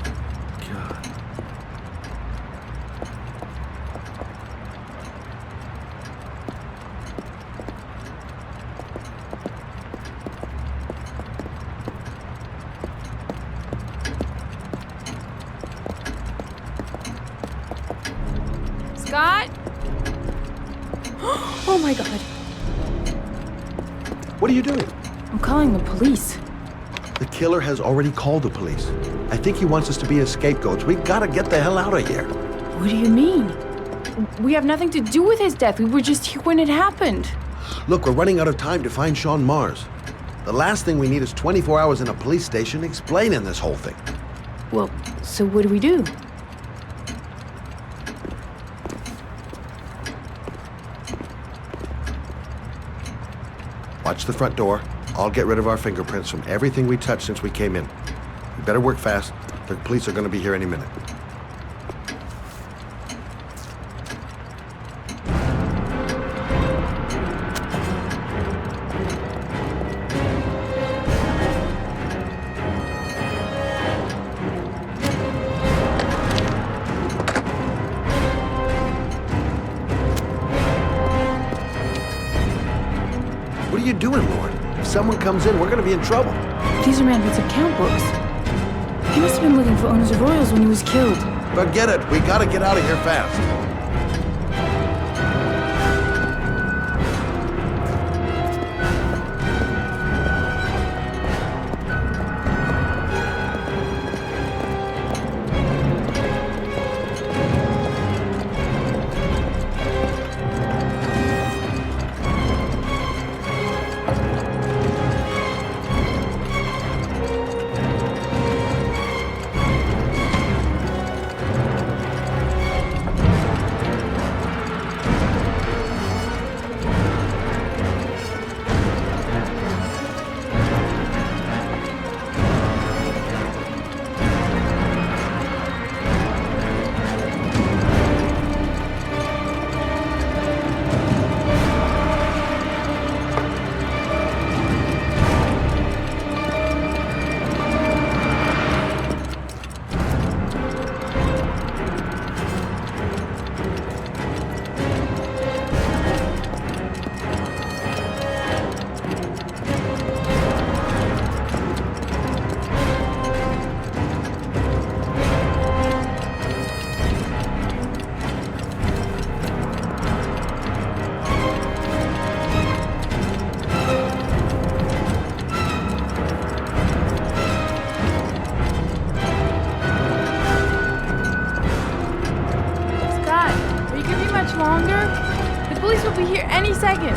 God. Scott? Oh my God. What are you doing? I'm calling the police. The killer has already called the police. I think he wants us to be his scapegoats. We gotta get the hell out of here. What do you mean? We have nothing to do with his death. We were just here when it happened. Look, we're running out of time to find Sean Mars. The last thing we need is 24 hours in a police station explaining this whole thing. Well, so what do we do? Watch the front door. I'll get rid of our fingerprints from everything we touched since we came in. We better work fast. The police are going to be here any minute. What are you doing, Lord? If someone comes in, we're going to be in trouble. These are Manfred's account books. He must have been looking rightful owners of Royals when he was killed. Forget it. We gotta get out of here fast.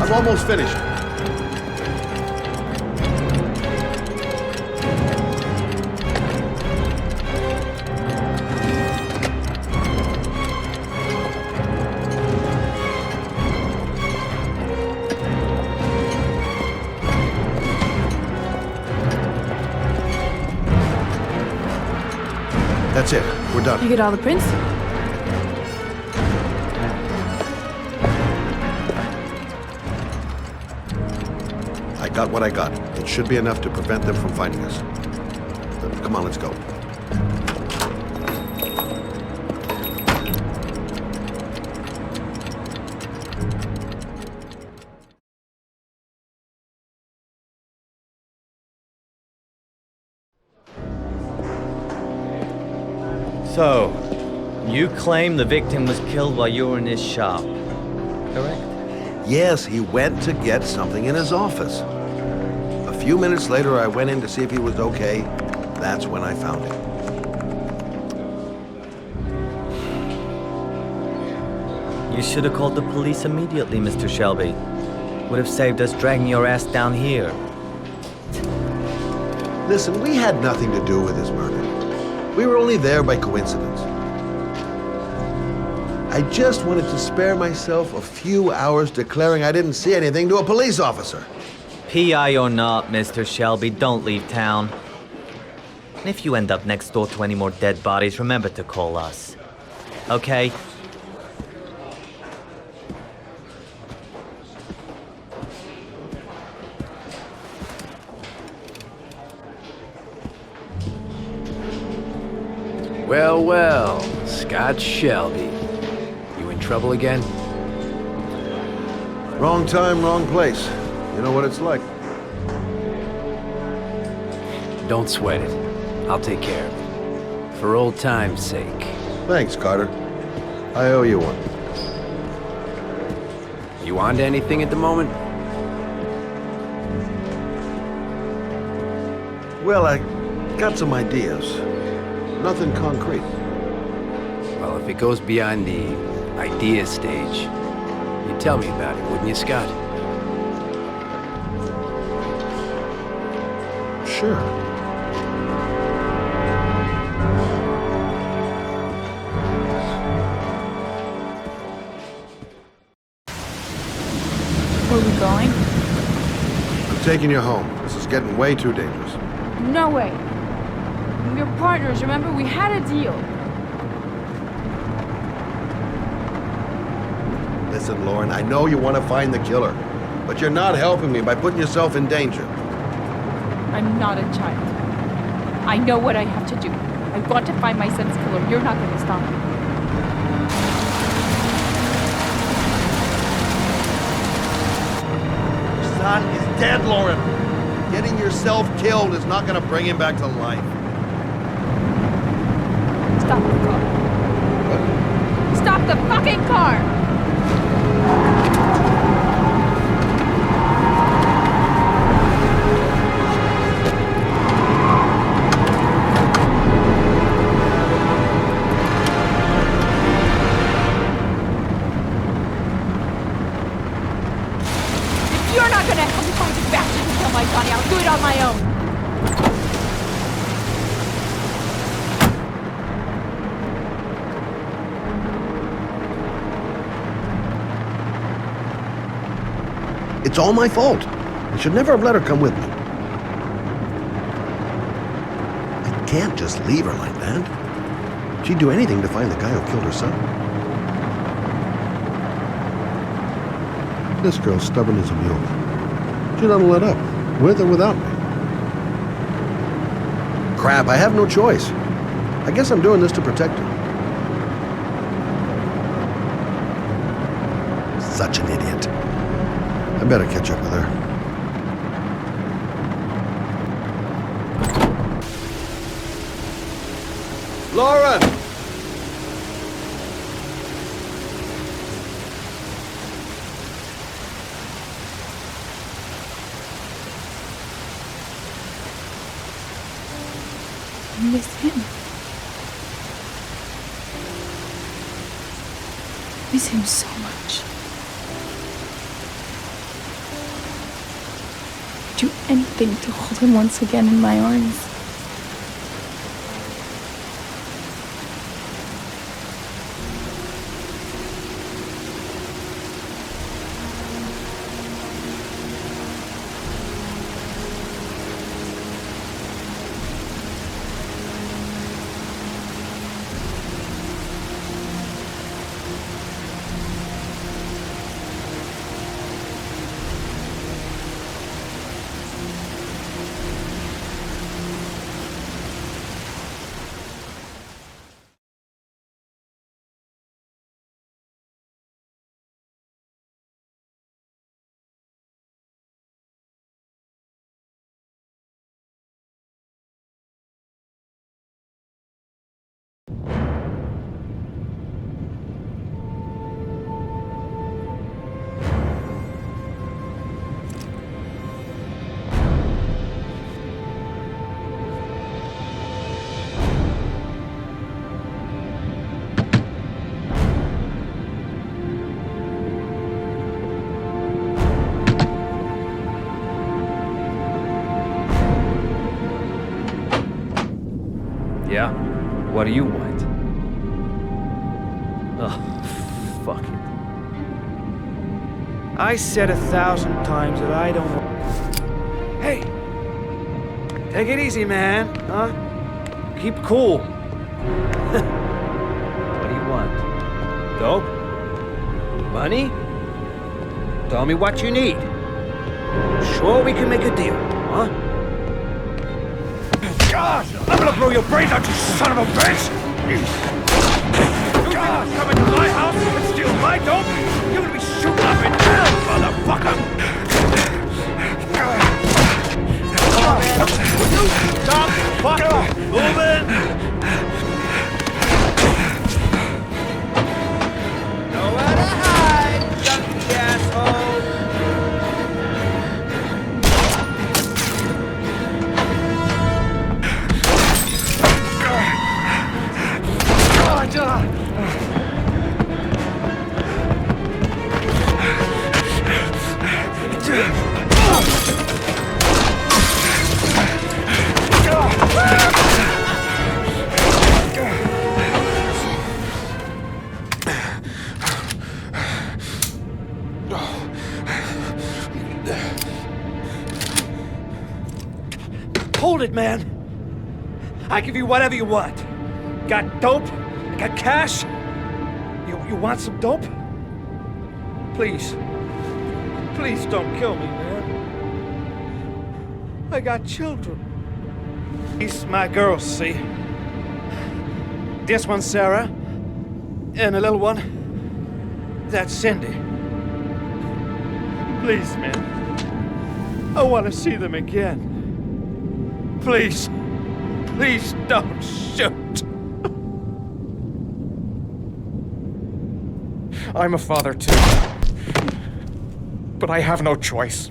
I'm almost finished. That's it. We're done. You get all the prints? I got what I got. It should be enough to prevent them from finding us. Come on, let's go. So, you claim the victim was killed while you were in his shop, correct? Yes, he went to get something in his office. A few minutes later, I went in to see if he was okay. That's when I found him. You should have called the police immediately, Mr. Shelby. Would have saved us dragging your ass down here. Listen, we had nothing to do with his murder. We were only there by coincidence. I just wanted to spare myself a few hours declaring I didn't see anything to a police officer. PI or not, Mr. Shelby, don't leave town. And if you end up next door to any more dead bodies, remember to call us. Okay? Well, well, Scott Shelby. You in trouble again? Wrong time, wrong place. You know what it's like. Don't sweat it. I'll take care of it. For old time's sake. Thanks, Carter. I owe you one. You on to anything at the moment? Well, I got some ideas. Nothing concrete. Well, if it goes beyond the idea stage, you'd tell me about it, wouldn't you, Scott? Sure. Where are we going? I'm taking you home. This is getting way too dangerous. No way. We're partners, remember? We had a deal. Listen, Lauren, I know you want to find the killer, but you're not helping me by putting yourself in danger. I'm not a child. I know what I have to do. I want to find my son's killer. You're not going to stop me. Your son is dead, Lauren. Getting yourself killed is not going to bring him back to life. It's all my fault. I should never have let her come with me. I can't just leave her like that. She'd do anything to find the guy who killed her son. This girl's stubborn as a mule. She doesn't let up, with or without me. Crap, I have no choice. I guess I'm doing this to protect her. Such an idiot. I better catch up with her. Lauren! I miss him. Miss him so much. I'd do anything to hold him once again in my arms. Yeah? What do you want? Oh, fuck it. I said 1,000 times that I don't want... Hey! Take it easy, man, huh? Keep cool. What do you want? Dope? Money? Tell me what you need. Sure we can make a deal, huh? God, I'm gonna blow your brains out, you son of a bitch! You come into my house and steal my dope? You're gonna be shooting up in hell, motherfucker! Come on, man. You stop fucking moving! Nowhere to hide, junkie asshole! Hold it, man. I give you whatever you want. Got dope? Got cash? You want some dope? Please. Please don't kill me, man. I got children. These my girls, see? This one's Sarah. And the little one, that's Cindy. Please, man. I want to see them again. Please. Please don't shoot. I'm a father too. But I have no choice.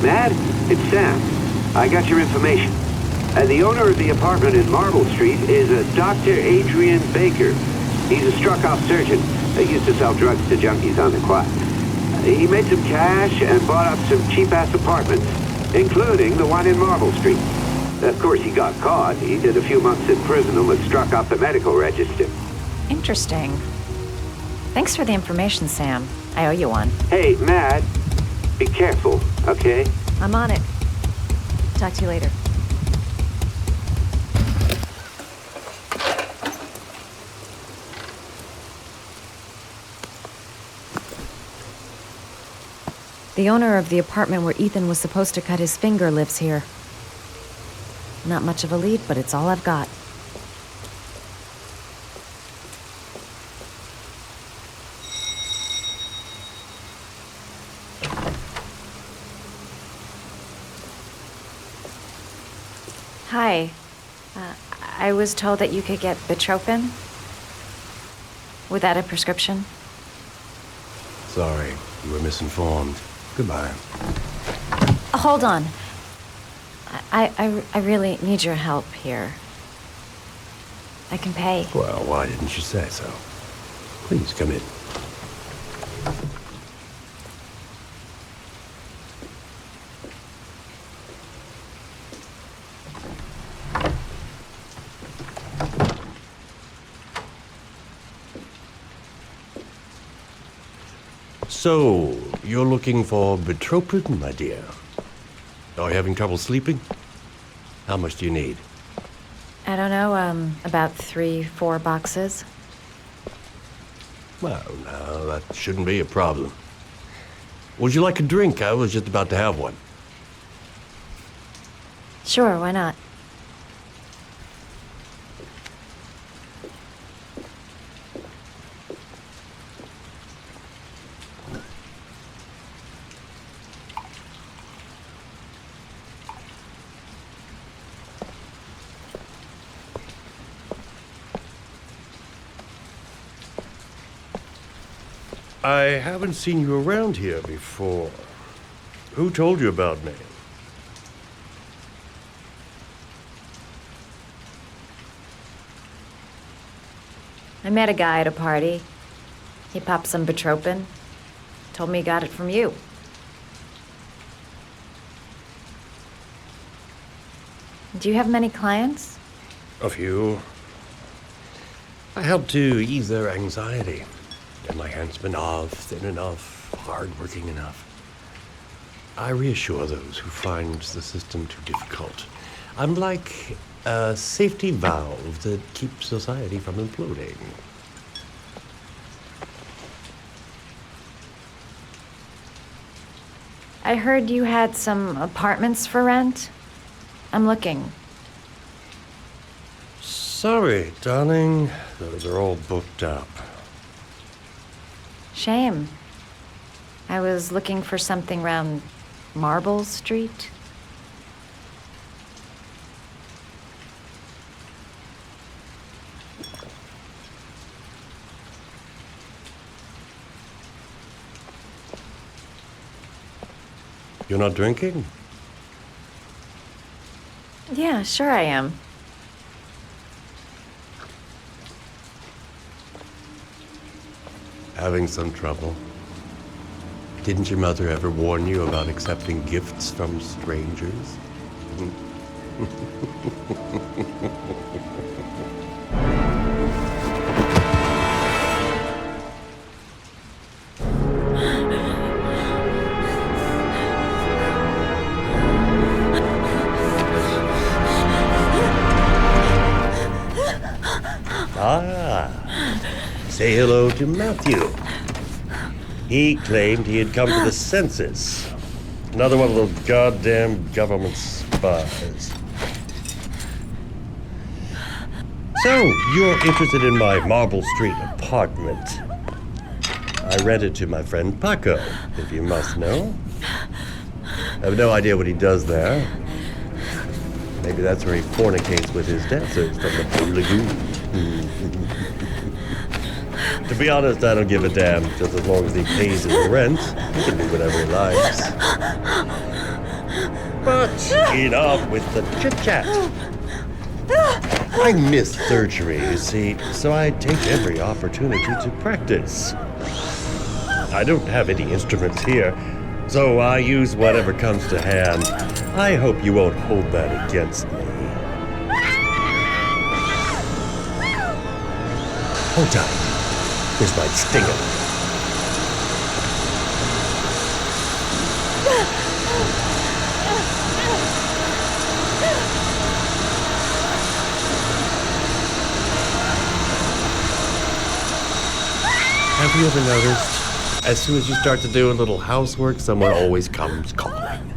Mad? It's Sam. I got your information. The owner of the apartment in Marble Street is a Dr. Adrian Baker. He's a struck-off surgeon. He used to sell drugs to junkies on the quad. He made some cash and bought up some cheap-ass apartments, including the one in Marble Street. Of course, he got caught. He did a few months in prison and was struck off the medical register. Interesting. Thanks for the information, Sam. I owe you one. Hey, Matt, be careful, okay? I'm on it. Talk to you later. The owner of the apartment where Ethan was supposed to cut his finger lives here. Not much of a lead, but it's all I've got. Hi. I was told that you could get Bitropin without a prescription. Sorry, you were misinformed. Goodbye. Hold on. I really need your help here. I can pay. Well, why didn't you say so? Please come in. So, you're looking for Bitropin, my dear? Are you having trouble sleeping? How much do you need? I don't know, about 3-4 boxes. Well, no, that shouldn't be a problem. Would you like a drink? I was just about to have one. Sure, why not? I haven't seen you around here before. Who told you about me? I met a guy at a party. He popped some Bitropin. Told me he got it from you. Do you have many clients? A few. I help to ease their anxiety. Get my handsman off, thin enough, hard-working enough. I reassure those who find the system too difficult. I'm like a safety valve that keeps society from imploding. I heard you had some apartments for rent. I'm looking. Sorry, darling. Those are all booked up. Shame. I was looking for something around Marble Street. You're not drinking? Yeah, sure I am. Having some trouble. Didn't your mother ever warn you about accepting gifts from strangers? Say hello to Matthew. He claimed he had come to the census. Another one of those goddamn government spies. So, you're interested in my Marble Street apartment. I rent it to my friend Paco, if you must know. I have no idea what he does there. Maybe that's where he fornicates with his dancers from the Blue Lagoon. To be honest, I don't give a damn. Just as long as he pays his rent, he can do whatever he likes. But enough with the chit-chat. I miss surgery, you see, so I take every opportunity to practice. I don't have any instruments here, so I use whatever comes to hand. I hope you won't hold that against me. Hold tight. This might sting him. Have you ever noticed, as soon as you start to do a little housework, someone always comes calling?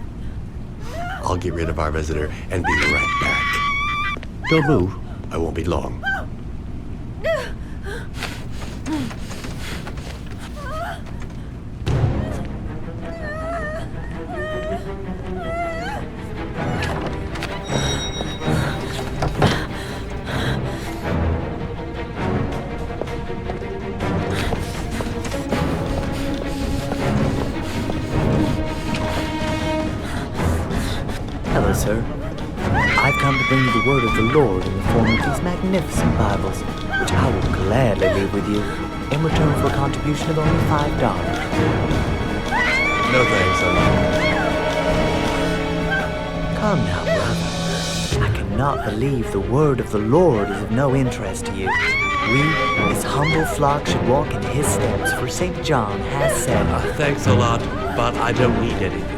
I'll get rid of our visitor and be right back. Don't move. I won't be long. Hello, sir. I've come to bring you the word of the Lord in the form of these magnificent Bibles, which I will gladly leave with you in return for a contribution of only $5. No thanks, Come now, brother. I cannot believe the word of the Lord is of no interest to you. We, his humble flock, should walk in his steps, for St. John has said... Thanks a lot, but I don't need anything.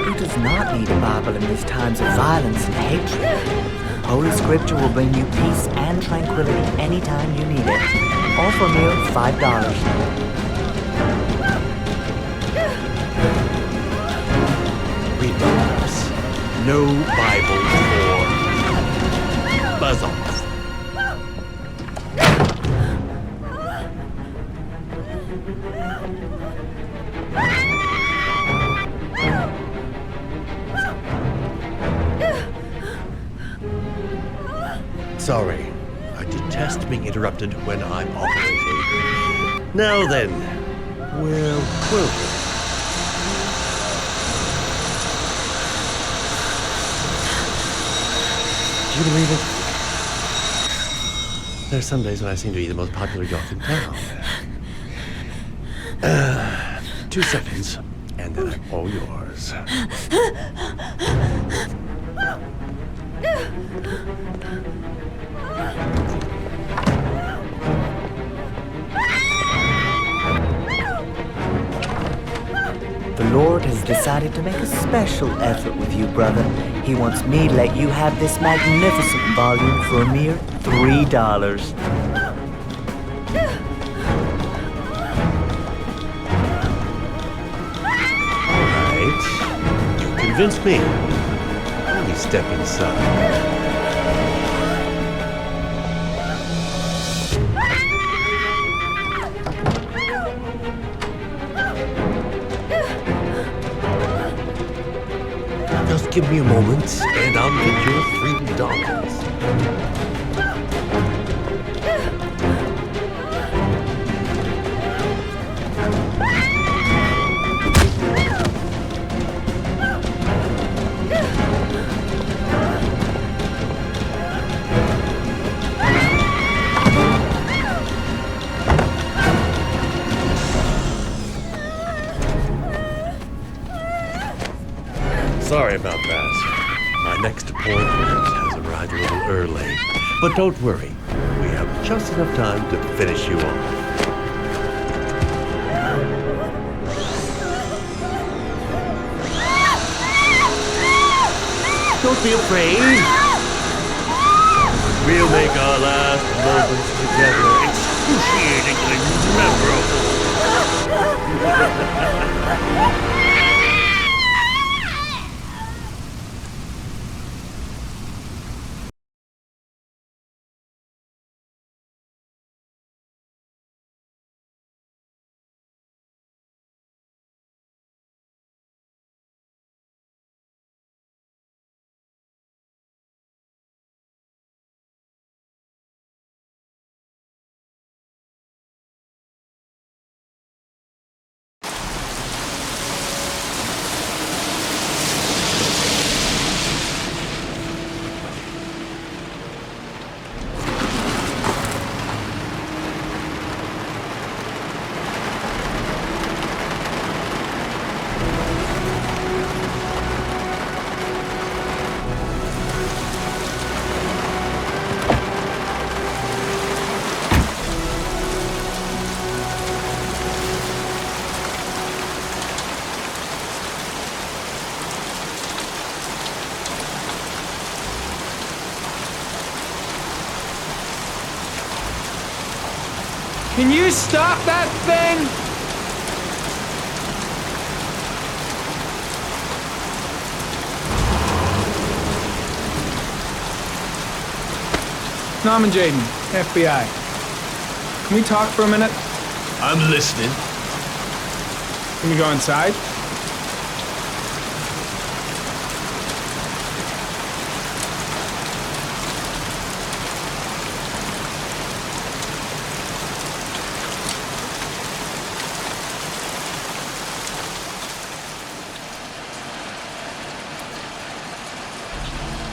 Who does not need a Bible in these times of violence and hatred? Holy Scripture will bring you peace and tranquility anytime you need it. All for a mere $5. Read Bibles. No Bible for buzz-offs. Sorry, I detest being interrupted when I'm operating. Now then, where were we? Do you believe it? There's some days when I seem to be the most popular goth in town. 2 seconds, and then I'm all yours. The Lord has decided to make a special effort with you, brother. He wants me to let you have this magnificent volume for a mere $3. Alright, you convinced me. Let me step inside. Just give me a moment, and I'll get your $3. Sorry about that. My next appointment has arrived a little early. But don't worry, we have just enough time to finish you off. Don't be afraid. We'll make our last moments together excruciatingly memorable. Can you stop that thing? Norman Jaden, FBI. Can we talk for a minute? I'm listening. Can we go inside?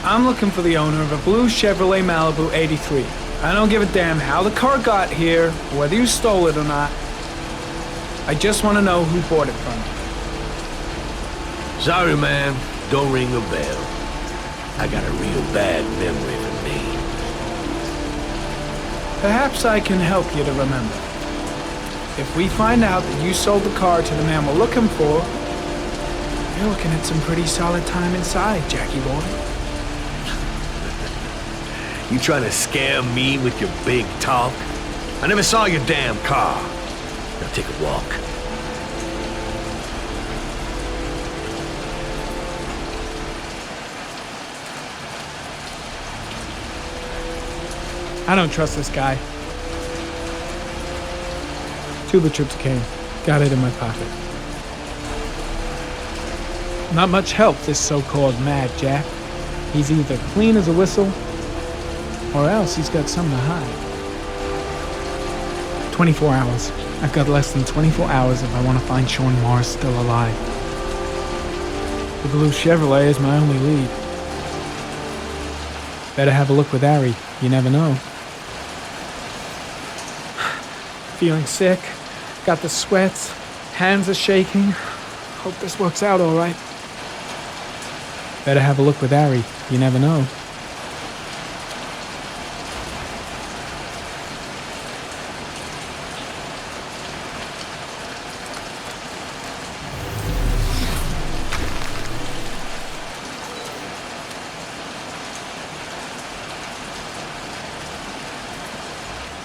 I'm looking for the owner of a blue Chevrolet Malibu 83. I don't give a damn how the car got here, whether you stole it or not. I just want to know who bought it from you. Sorry, man. Don't ring a bell. I got a real bad memory for names. Perhaps I can help you to remember. If we find out that you sold the car to the man we're looking for, you're looking at some pretty solid time inside, Jackie boy. You trying to scam me with your big talk? I never saw your damn car. Now take a walk. I don't trust this guy. Tuba tryptophan. Got it in my pocket. Not much help, this so-called Mad Jack. He's either clean as a whistle, or else he's got something to hide. 24 hours. I've got less than 24 hours if I want to find Sean Mars still alive. The blue Chevrolet is my only lead. Better have a look with Ari. You never know. Feeling sick. Got the sweats. Hands are shaking. Hope this works out all right. Better have a look with Ari. You never know.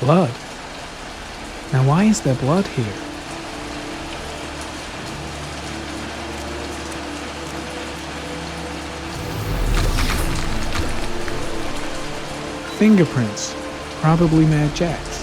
Blood. Now why is there blood here? Fingerprints. Probably Mad Jack's.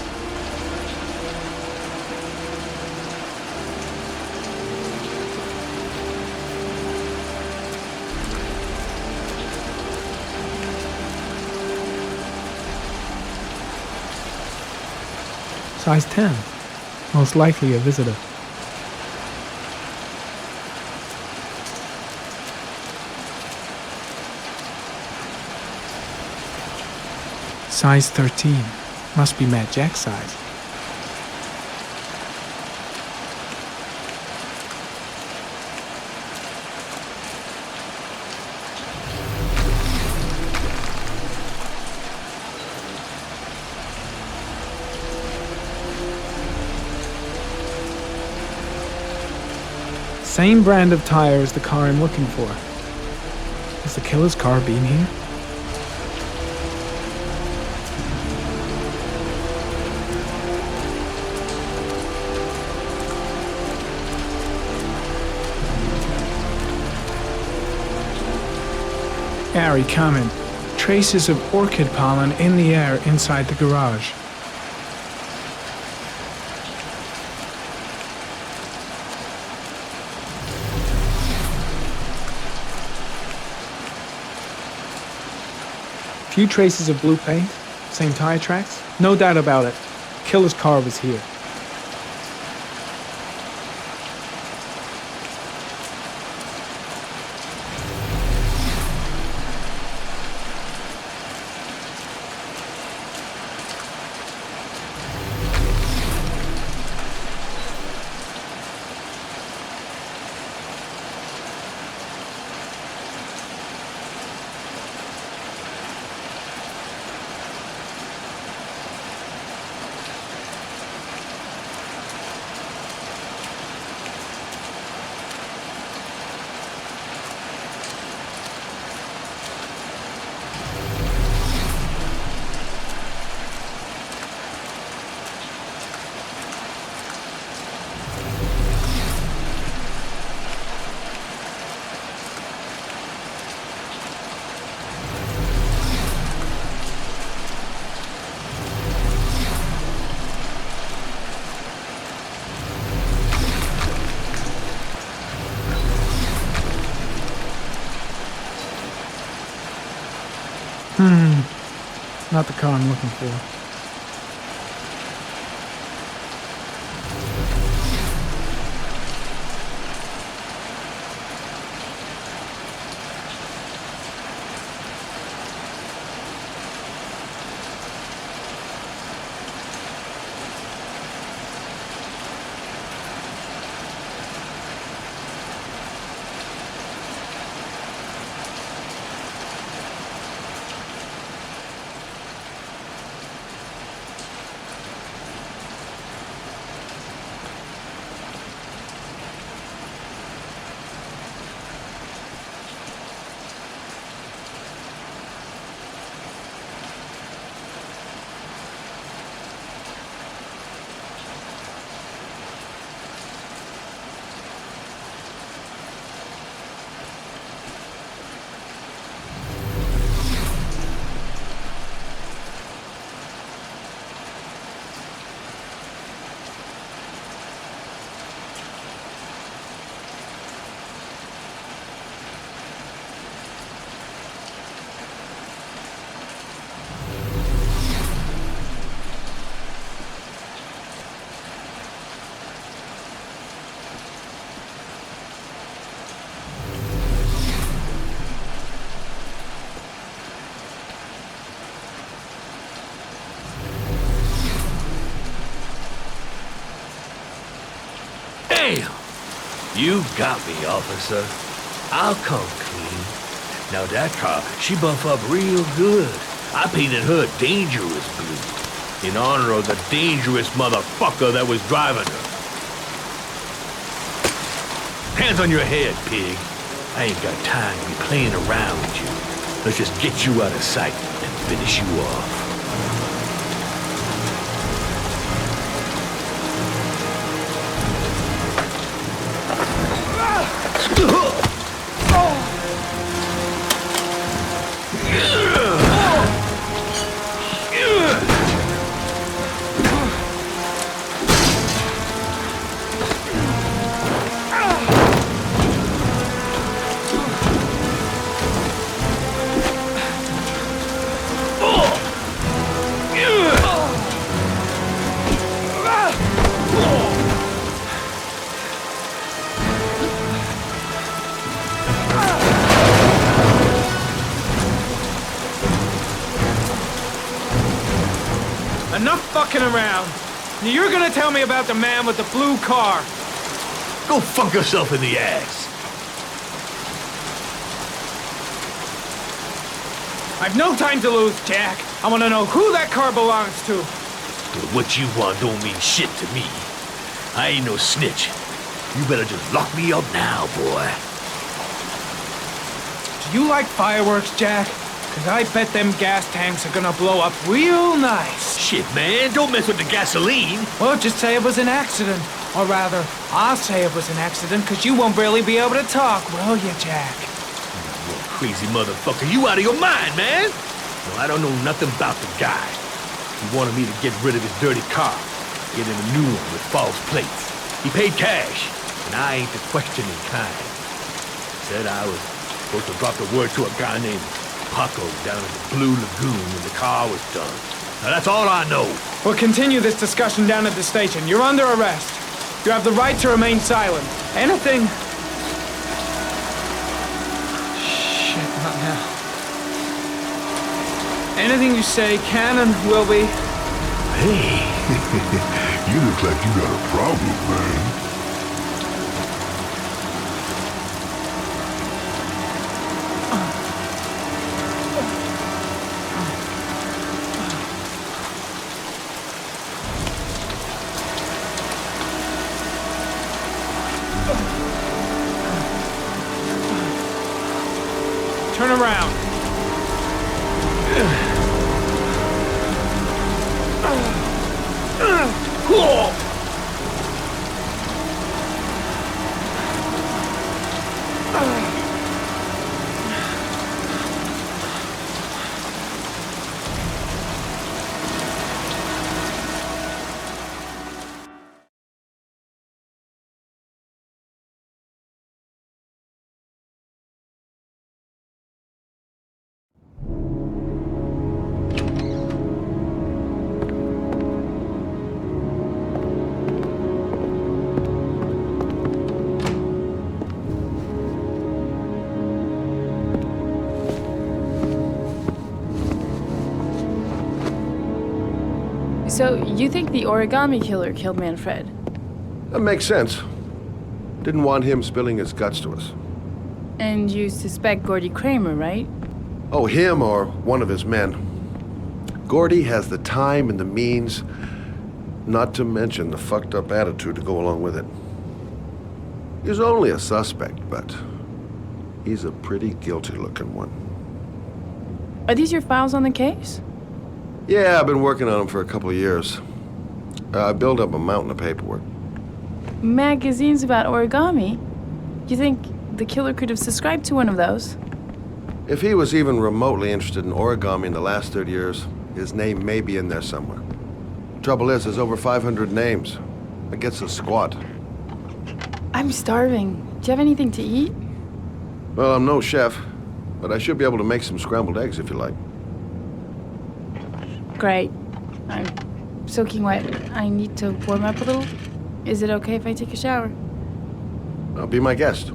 Size 10. Most likely a visitor. Size 13. Must be Mad Jack's size. Same brand of tire as the car I'm looking for. Has the killer's car been here? Ari, comment. Traces of orchid pollen in the air inside the garage. Few traces of blue paint, same tire tracks. No doubt about it. Killer's car was here. Not the car I'm looking for. Damn! You got me, officer. I'll come clean. Now that car, she buff up real good. I painted her dangerous blue in honor of the dangerous motherfucker that was driving her. Hands on your head, pig. I ain't got time to be playing around with you. Let's just get you out of sight and finish you off. Enough fucking around. You're gonna tell me about the man with the blue car. Go fuck yourself in the ass. I've no time to lose, Jack. I want to know who that car belongs to. But what you want don't mean shit to me. I ain't no snitch. You better just lock me up now, boy. Do you like fireworks, Jack? Cause I bet them gas tanks are gonna blow up real nice. Shit, man, don't mess with the gasoline. Well, just say it was an accident. Or rather, I'll say it was an accident, cause you won't really be able to talk, will you, Jack? You crazy motherfucker, you out of your mind, man. No, I don't know nothing about the guy. He wanted me to get rid of his dirty car, get him a new one with false plates. He paid cash, and I ain't the questioning kind. Said I was supposed to drop the word to a guy named Paco down at the Blue Lagoon when the car was done. Now that's all I know. We'll continue this discussion down at the station. You're under arrest. You have the right to remain silent. Anything... Shit, not now. Anything you say can and will be... Hey, you look like you got a problem, man. Turn around. Cool. So, you think the Origami Killer killed Manfred? That makes sense. Didn't want him spilling his guts to us. And you suspect Gordy Kramer, right? Oh, him or one of his men. Gordy has the time and the means, not to mention the fucked up attitude to go along with it. He's only a suspect, but he's a pretty guilty looking one. Are these your files on the case? Yeah, I've been working on him for a couple of years. I built up a mountain of paperwork. Magazines about origami? You think the killer could have subscribed to one of those? If he was even remotely interested in origami in the last 30 years, his name may be in there somewhere. Trouble is, there's over 500 names. That gets us squat. I'm starving. Do you have anything to eat? Well, I'm no chef, but I should be able to make some scrambled eggs if you like. Great. I'm soaking wet. I need to warm up a little. Is it okay if I take a shower? Be my guest.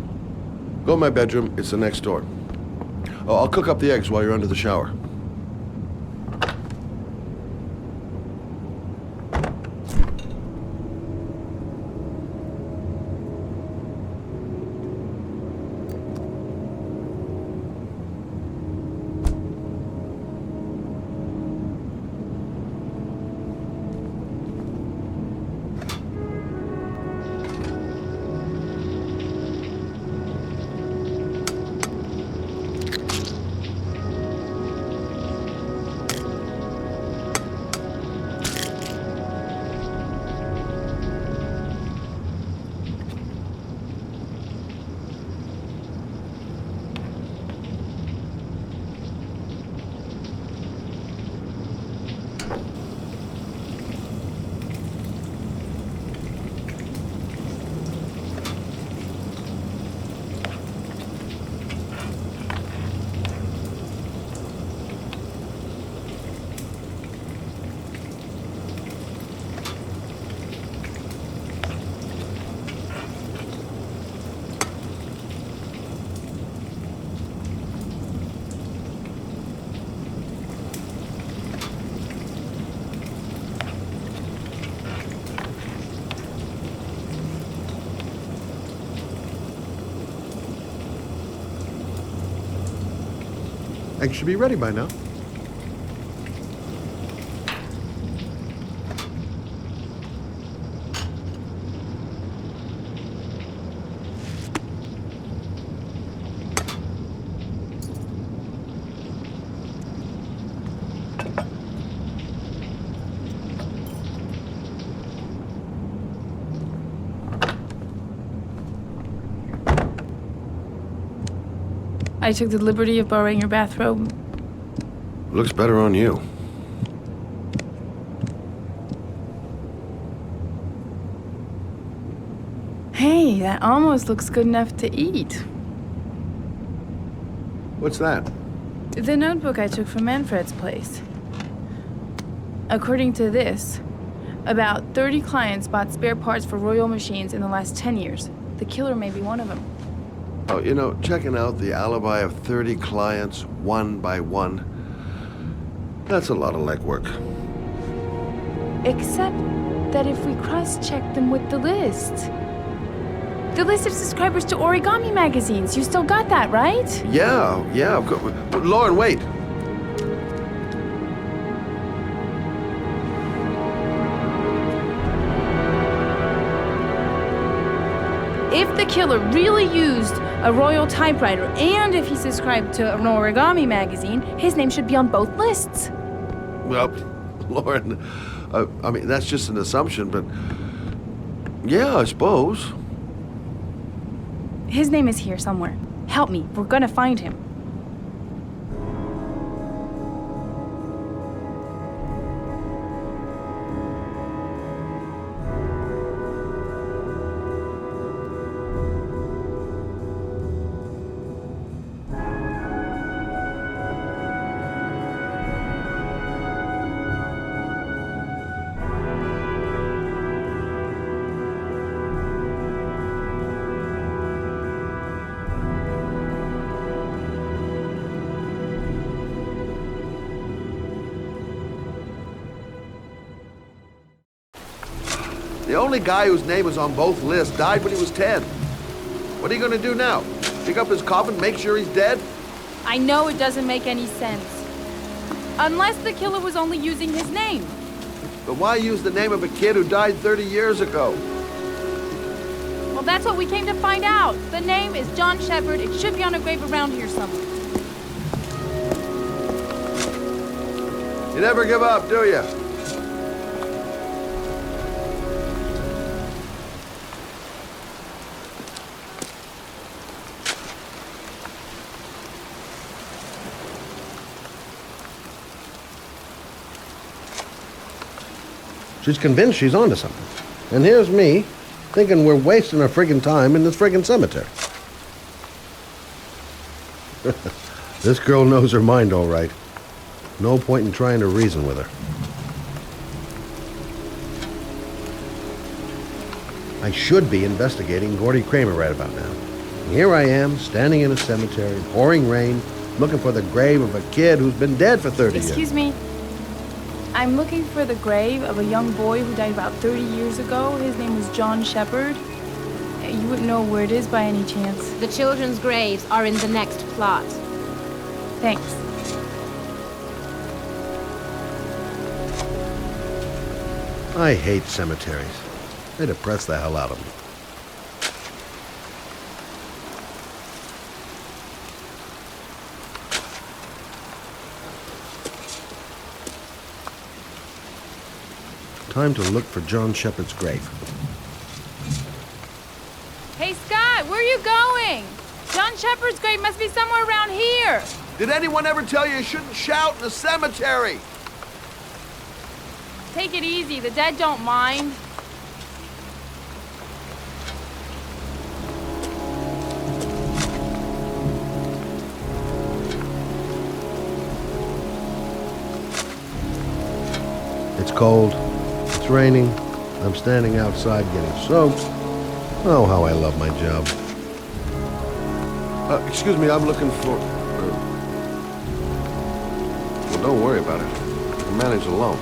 Go in my bedroom. It's the next door. Oh, I'll cook up the eggs while you're under the shower. Eggs should be ready by now. I took the liberty of borrowing your bathrobe. Looks better on you. Hey, that almost looks good enough to eat. What's that? The notebook I took from Manfred's place. According to this, about 30 clients bought spare parts for Royal machines in the last 10 years. The killer may be one of them. Oh, you know, checking out the alibi of 30 clients one by one, that's a lot of legwork. Except that if we cross-check them with the list of subscribers to Origami magazines, you still got that, right? Yeah, of course. Lauren, wait. If the killer really used a Royal typewriter, and if he subscribed to an Origami magazine, his name should be on both lists. Well, Lauren, I mean, that's just an assumption, but yeah, I suppose. His name is here somewhere. Help me, we're gonna find him. The only guy whose name was on both lists died when he was 10. What are you gonna do now? Pick up his coffin, make sure he's dead? I know it doesn't make any sense. Unless the killer was only using his name. But why use the name of a kid who died 30 years ago? Well, that's what we came to find out. The name is John Shepard. It should be on a grave around here somewhere. You never give up, do you? She's convinced she's onto something. And here's me, thinking we're wasting our friggin' time in this friggin' cemetery. This girl knows her mind all right. No point in trying to reason with her. I should be investigating Gordy Kramer right about now. And here I am, standing in a cemetery, pouring rain, looking for the grave of a kid who's been dead for 30 years. Excuse me. I'm looking for the grave of a young boy who died about 30 years ago. His name was John Shepard. You wouldn't know where it is by any chance. The children's graves are in the next plot. Thanks. I hate cemeteries. They depress the hell out of me. Time to look for John Shepard's grave. Hey, Scott, where are you going? John Shepard's grave must be somewhere around here. Did anyone ever tell you shouldn't shout in a cemetery? Take it easy. The dead don't mind. It's cold. It's raining. I'm standing outside getting soaked. Oh, how I love my job. Excuse me, I'm looking for... Well, don't worry about it. I can manage alone.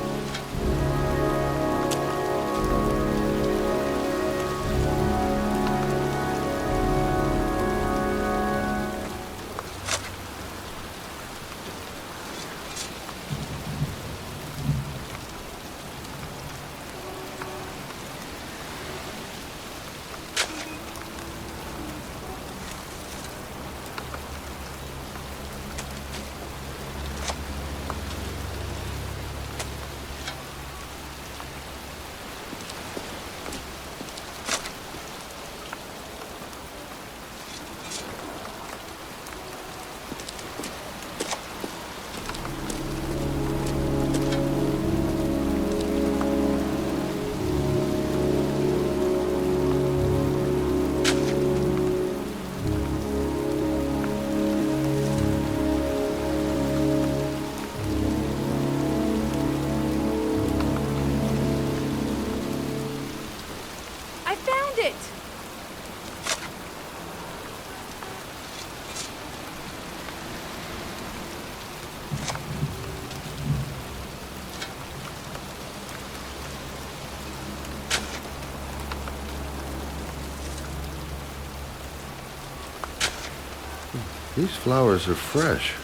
These flowers are fresh.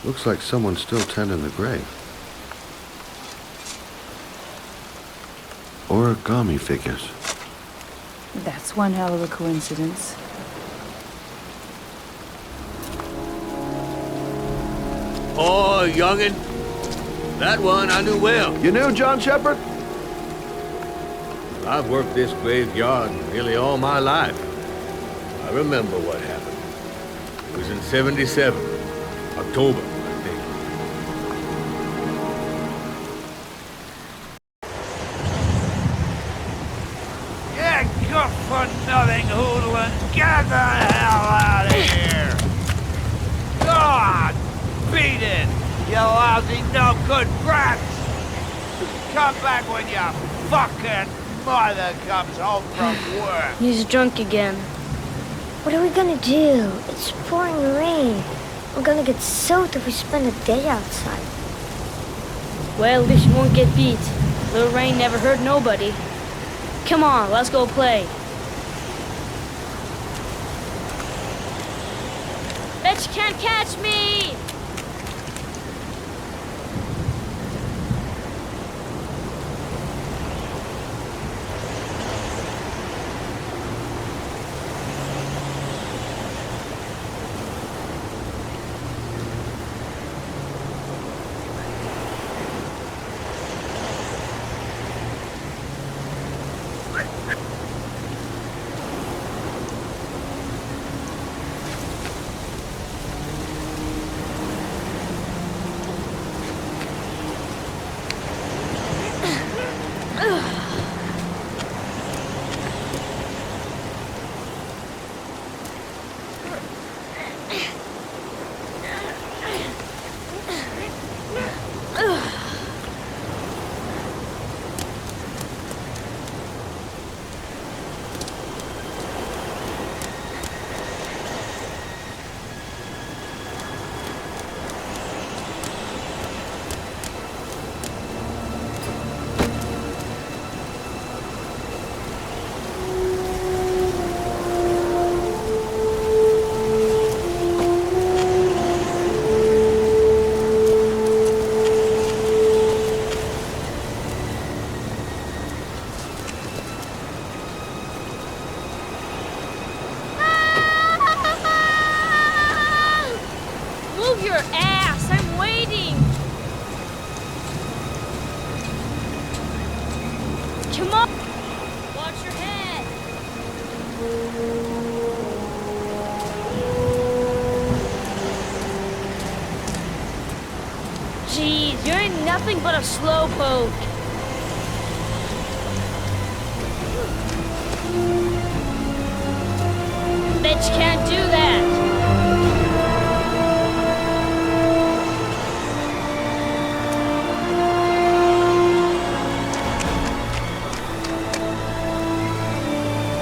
Looks like someone's still tending the grave. Origami figures. That's one hell of a coincidence. Oh, youngin'. That one I knew well. You knew John Shepard? I've worked this graveyard nearly all my life. I remember what happened. It was in '77, October, I think. You good-for-nothing hoodlum! Get the hell out of here! God! Beat it! You lousy no-good brats! Come back when your fucking mother comes home from work! He's drunk again. What are we gonna do? It's pouring rain. We're gonna get soaked if we spend a day outside. Well, this won't get beat. Little rain never hurt nobody. Come on, let's go play. Bet you can't catch me! Nothing but a slowpoke. Bet you can't do that.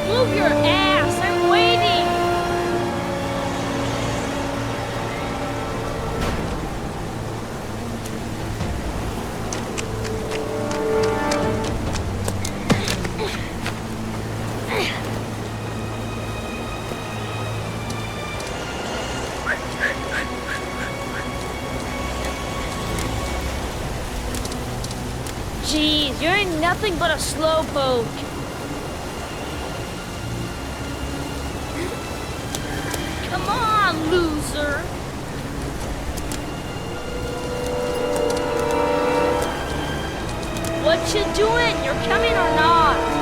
Move your ass, I'm waiting. Jeez, you're nothing but a slowpoke. Come on, loser. What you doing? You're coming or not?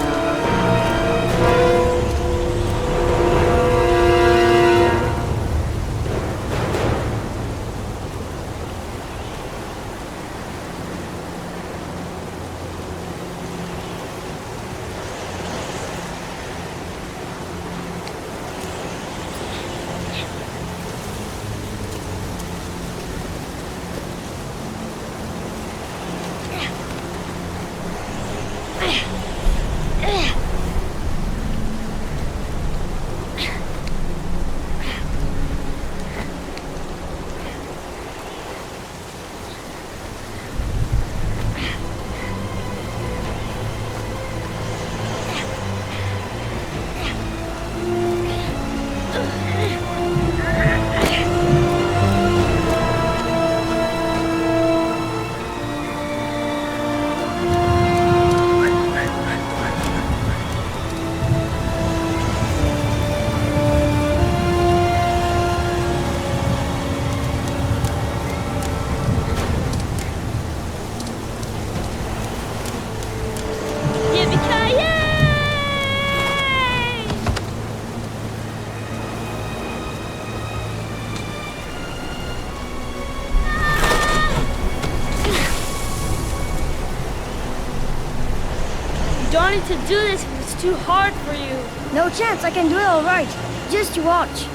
Don't need to do this if it's too hard for you. No chance, I can do it all right. Just you watch.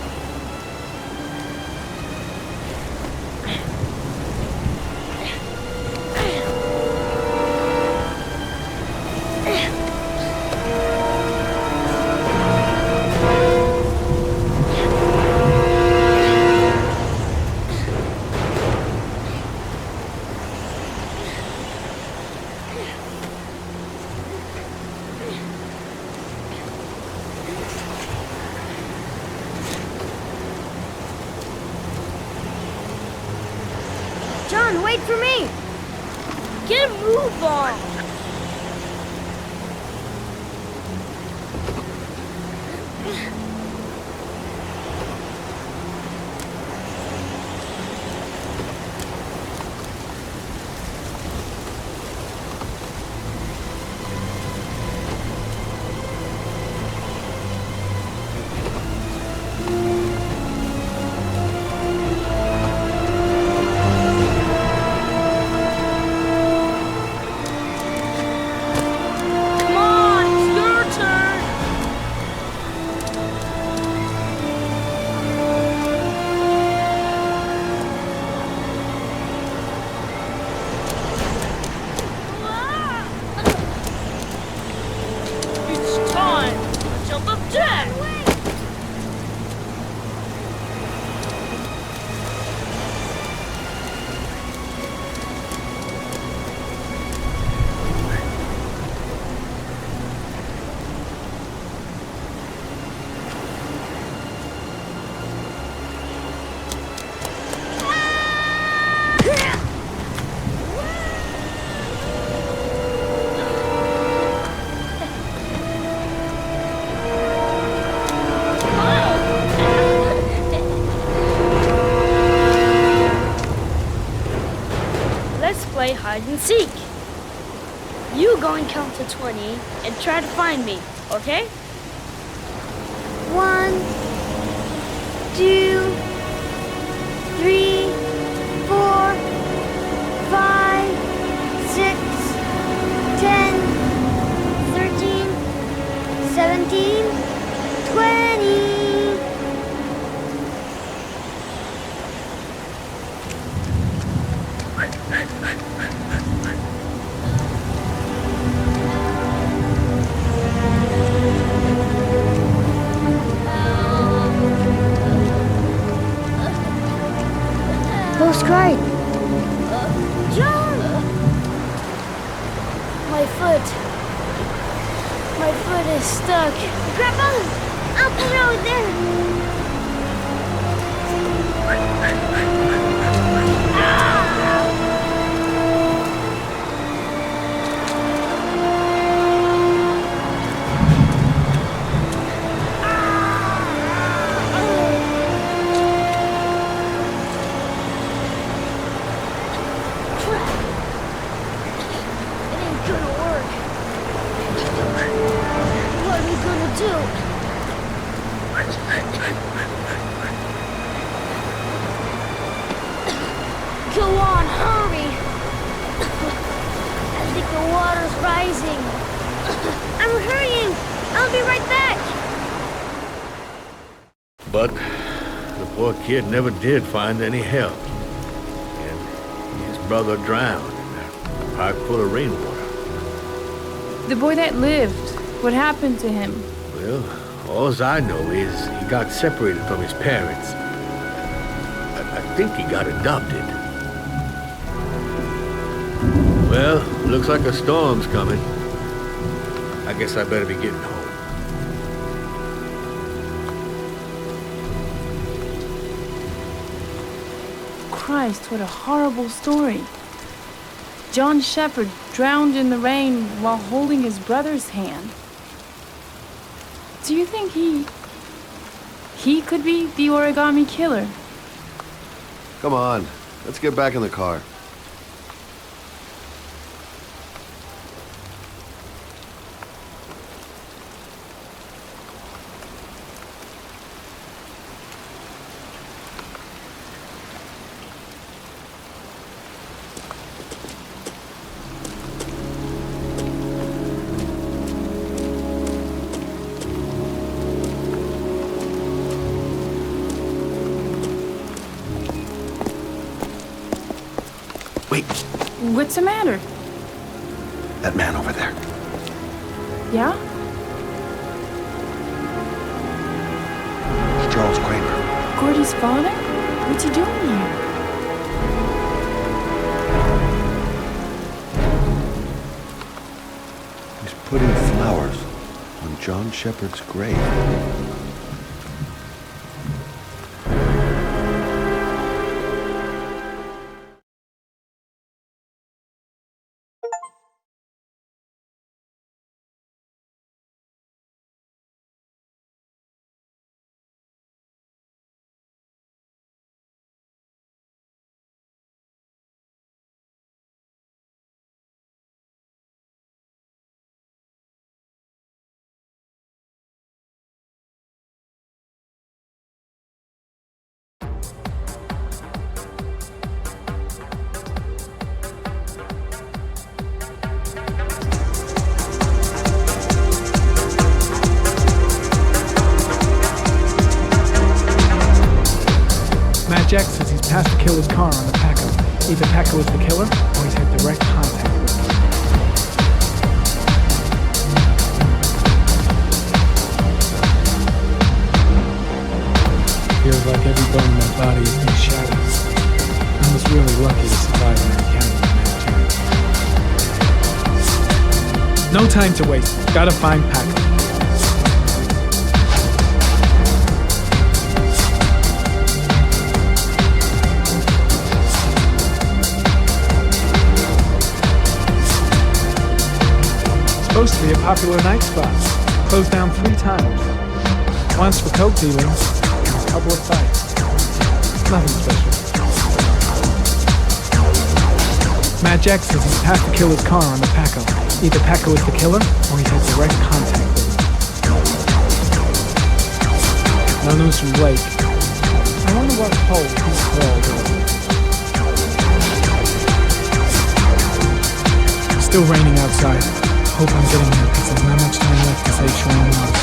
John, wait for me! Get a move on! Hide and seek. You go and count to 20 and try to find me, okay? 1, 2, 3, 4, 5, 6, 10, 13, 17, 20. Who's crying? John! My foot is stuck. Grab on! Up the road there! Go on, hurry! I think the water's rising. I'm hurrying! I'll be right back! But the poor kid never did find any help. And his brother drowned in that pipe full of rainwater. The boy that lived, what happened to him? Well, all I know is he got separated from his parents. I think he got adopted. Well, looks like a storm's coming. I guess I better be getting home. Christ, what a horrible story. John Shepherd drowned in the rain while holding his brother's hand. Do you think he could be the Origami Killer? Come on, let's get back in the car. Wait, What's the matter? that man over there. Yeah? It's Charles Kramer. Gordy's father? What's he doing here? He's putting flowers on John Shepherd's grave. Matt Jack says he's passed the killer's car on the Paco. Either Paco is the killer, or he's had direct contact with him. Feels like every bone in my body has been shattered. I was really lucky to survive an encounter with Matt Jack. No time to waste. Gotta find Paco. Supposed to be a popular night spot. Closed down 3 times. Once for coke dealing, and a couple of fights. Nothing special. Matt Jack says he's passed the killer's car on the Paco. Either Paco is the killer, or he's had direct contact with him. No news from Blake. I wonder what hole he's crawled over. Still raining outside. Hope I'm getting there because there's not much time left to save Sean Mars.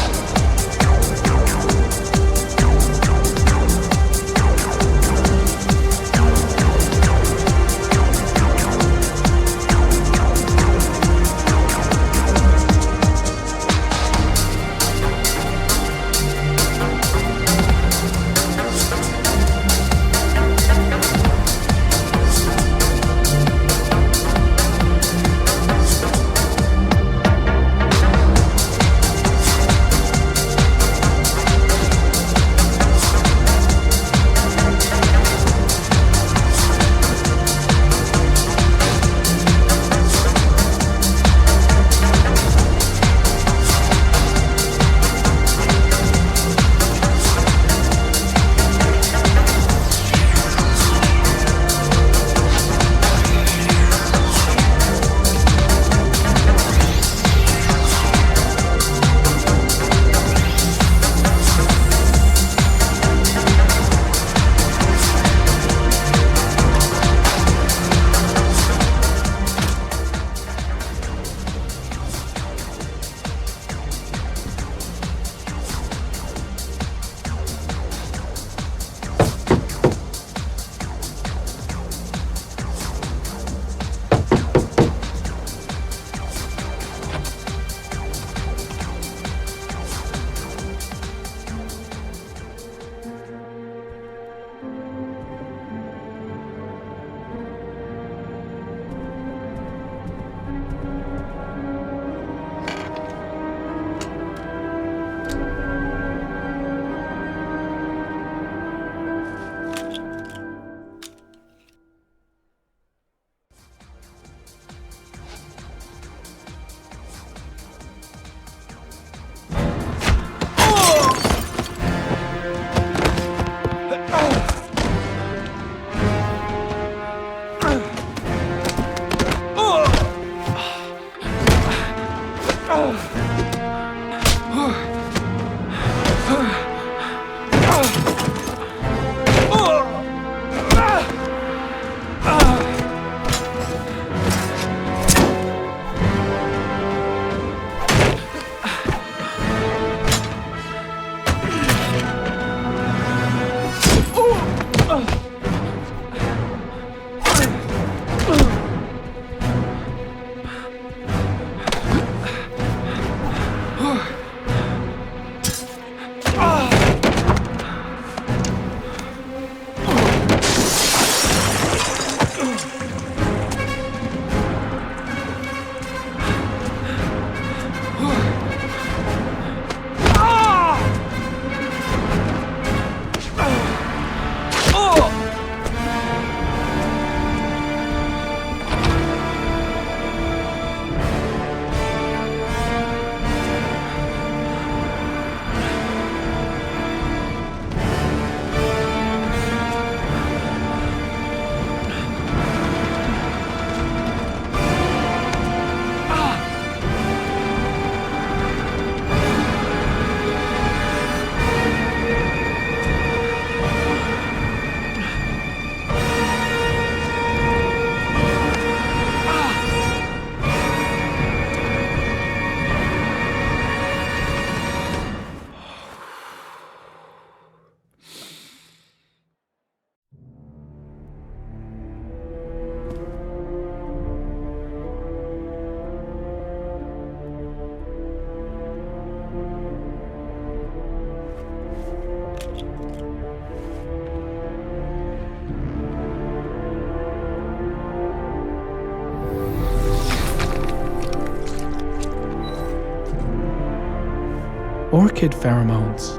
Orchid pheromones.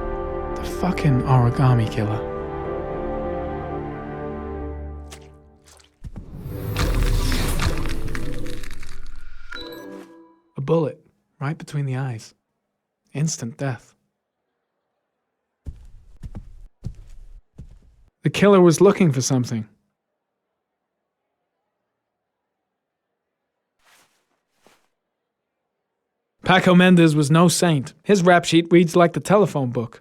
The fucking Origami Killer. A bullet right between the eyes. Instant death. The killer was looking for something. Paco Mendez was no saint. His rap sheet reads like the telephone book.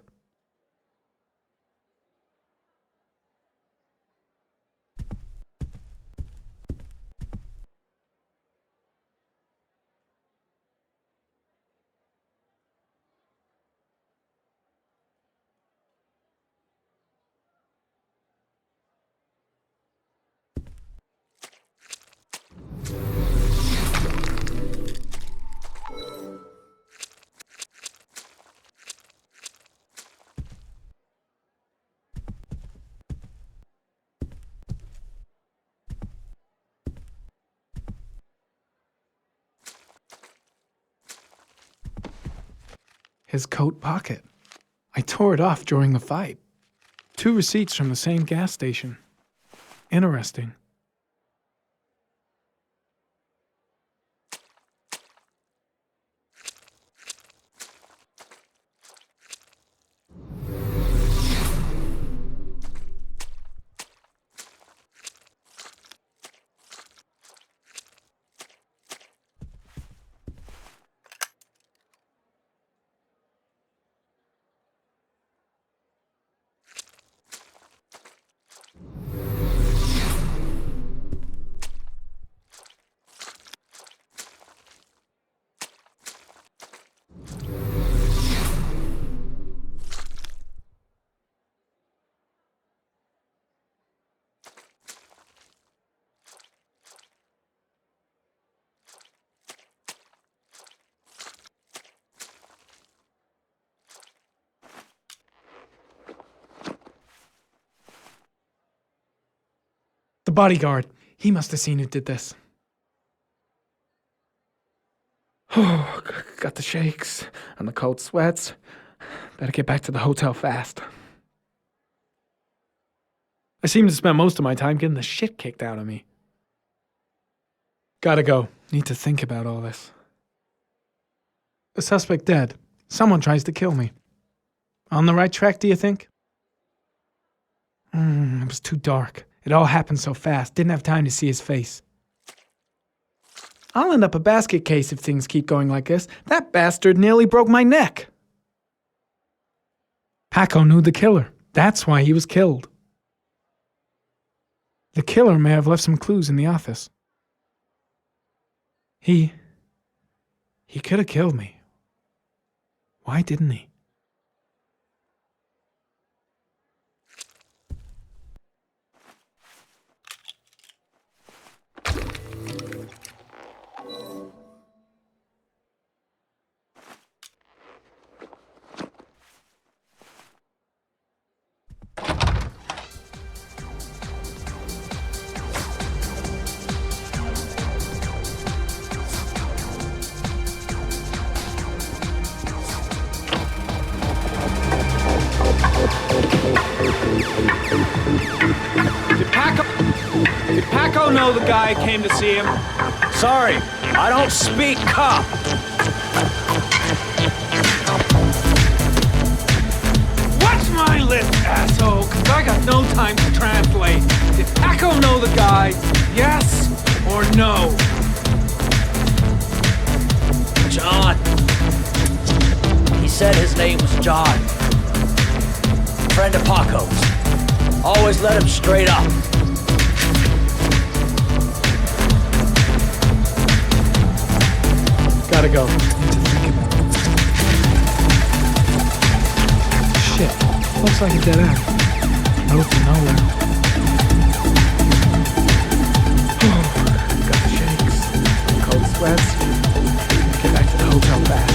His coat pocket. I tore it off during the fight. 2 receipts from the same gas station. Interesting. The bodyguard. He must have seen who did this. Oh, got the shakes and the cold sweats. Better get back to the hotel fast. I seem to spend most of my time getting the shit kicked out of me. Gotta go. Need to think about all this. The suspect dead. Someone tries to kill me. On the right track, do you think? It was too dark. It all happened so fast. Didn't have time to see his face. I'll end up a basket case if things keep going like this. That bastard nearly broke my neck. Paco knew the killer. That's why he was killed. The killer may have left some clues in the office. He could have killed me. Why didn't he? Did Paco know the guy came to see him? Sorry, I don't speak cop. Watch my lips, asshole, cause I got no time to translate. Did Paco know the guy? Yes or no? John. He said his name was John. Friend of Paco's. Always let him straight up. Gotta go. Need to think about it. Shit. Looks like a dead end. Road to nowhere. Got the shakes. Cold sweats. Get back to the hotel fast.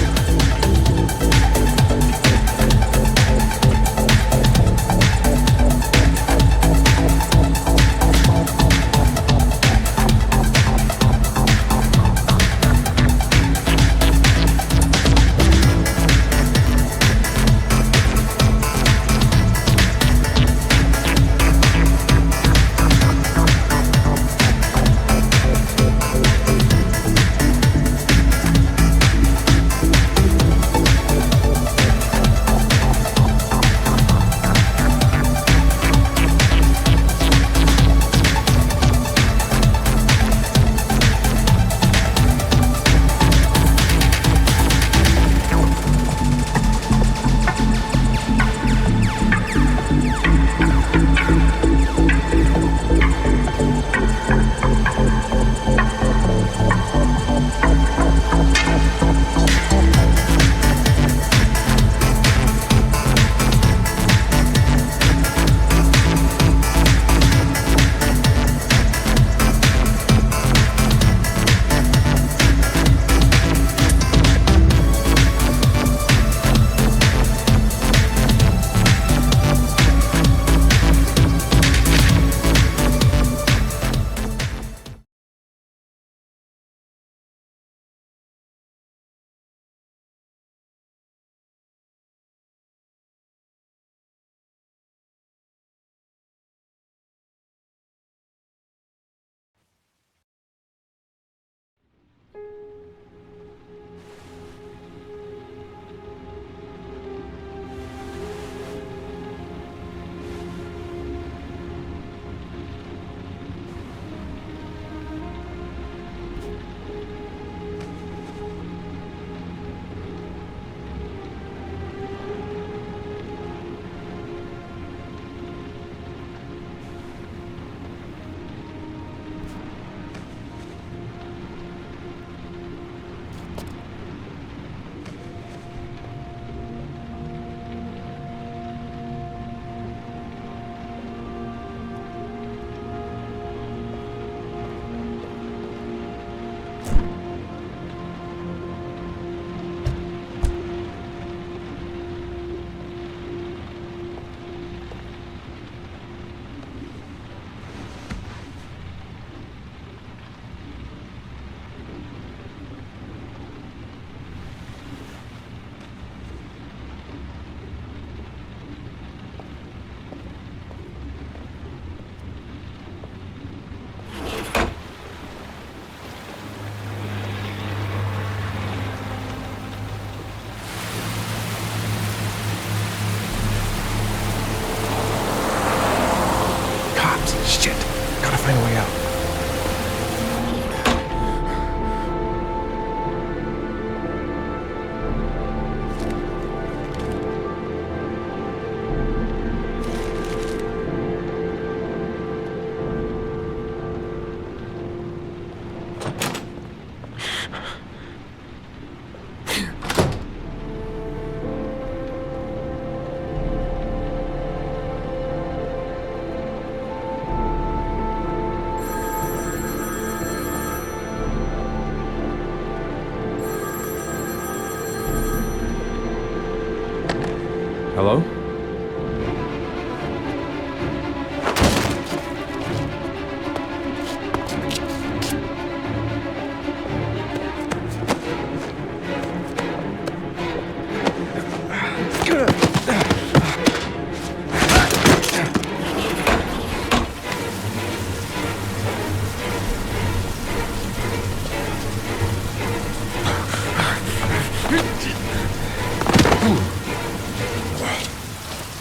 Hello?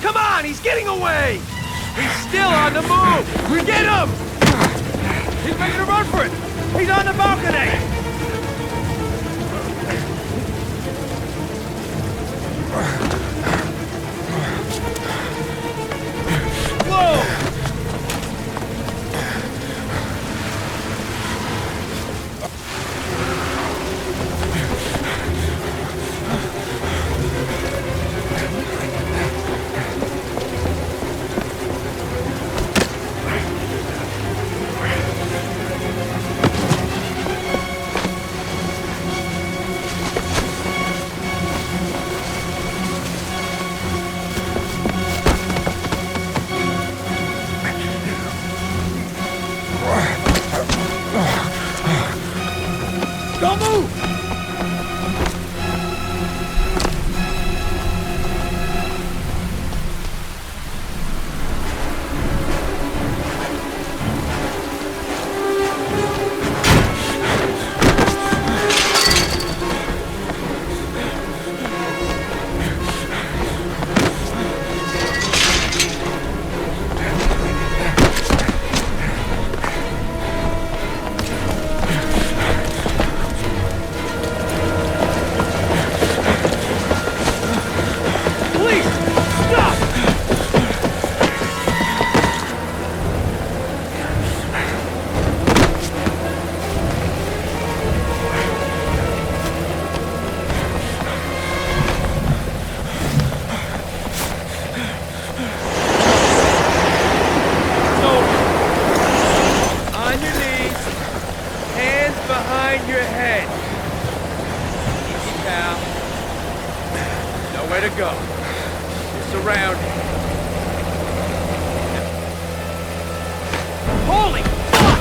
Come on, he's getting away! He's still on the move! Get him! He's making a run for it! He's on the balcony! Whoa! Don't move! Behind your head. Easy, pal. Nowhere to go. You're surrounded. Holy fuck!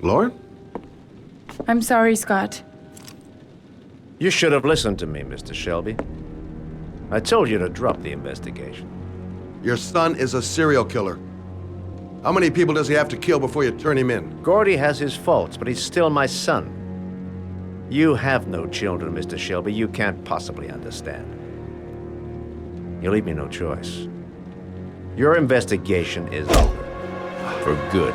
Lauren? I'm sorry, Scott. You should have listened to me, Mr. Shelby. I told you to drop the investigation. Your son is a serial killer. How many people does he have to kill before you turn him in? Gordy has his faults, but he's still my son. You have no children, Mr. Shelby. You can't possibly understand. You leave me no choice. Your investigation is over. For good.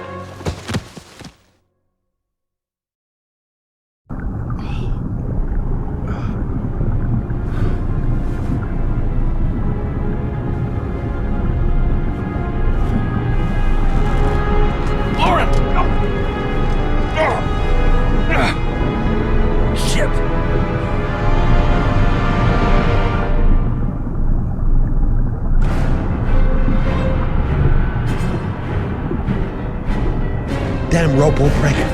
Damn rope won't break it.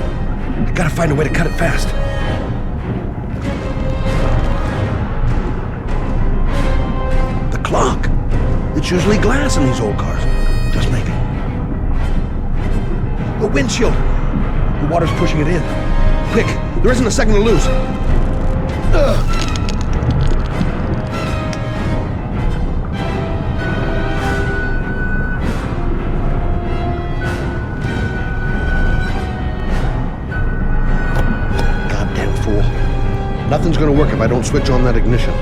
I Gotta find a way to cut it fast. The clock. It's usually glass in these old cars. Just maybe. The windshield. The water's pushing it in. Quick, there isn't a second to lose. Ugh. Nothing's gonna work if I don't switch on that ignition.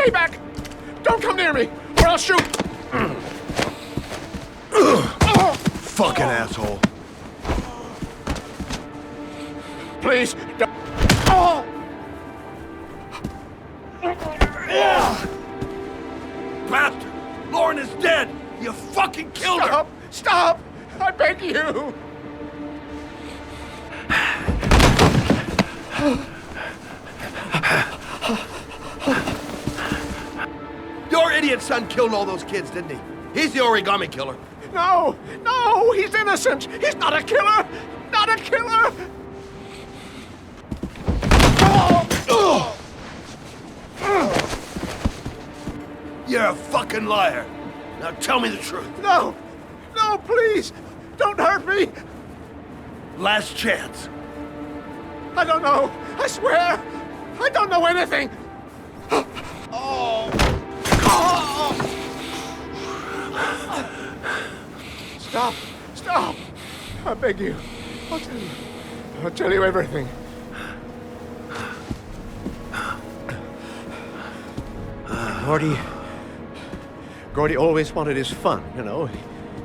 Stay back! Don't come near me, or I'll shoot! Fucking asshole. Please, don't. Oh! Bastard! Lauren is dead! You fucking killed her! Stop! I beg you! Your idiot son killed all those kids, didn't he? He's the Origami Killer. No! No! He's innocent! He's not a killer! Not a killer! You're a fucking liar. Now tell me the truth. No! No, please! Don't hurt me! Last chance. I don't know! I swear! I don't know anything! Stop! Stop! I beg you. I'll tell you. I'll tell you everything. Gordy always wanted his fun, you know.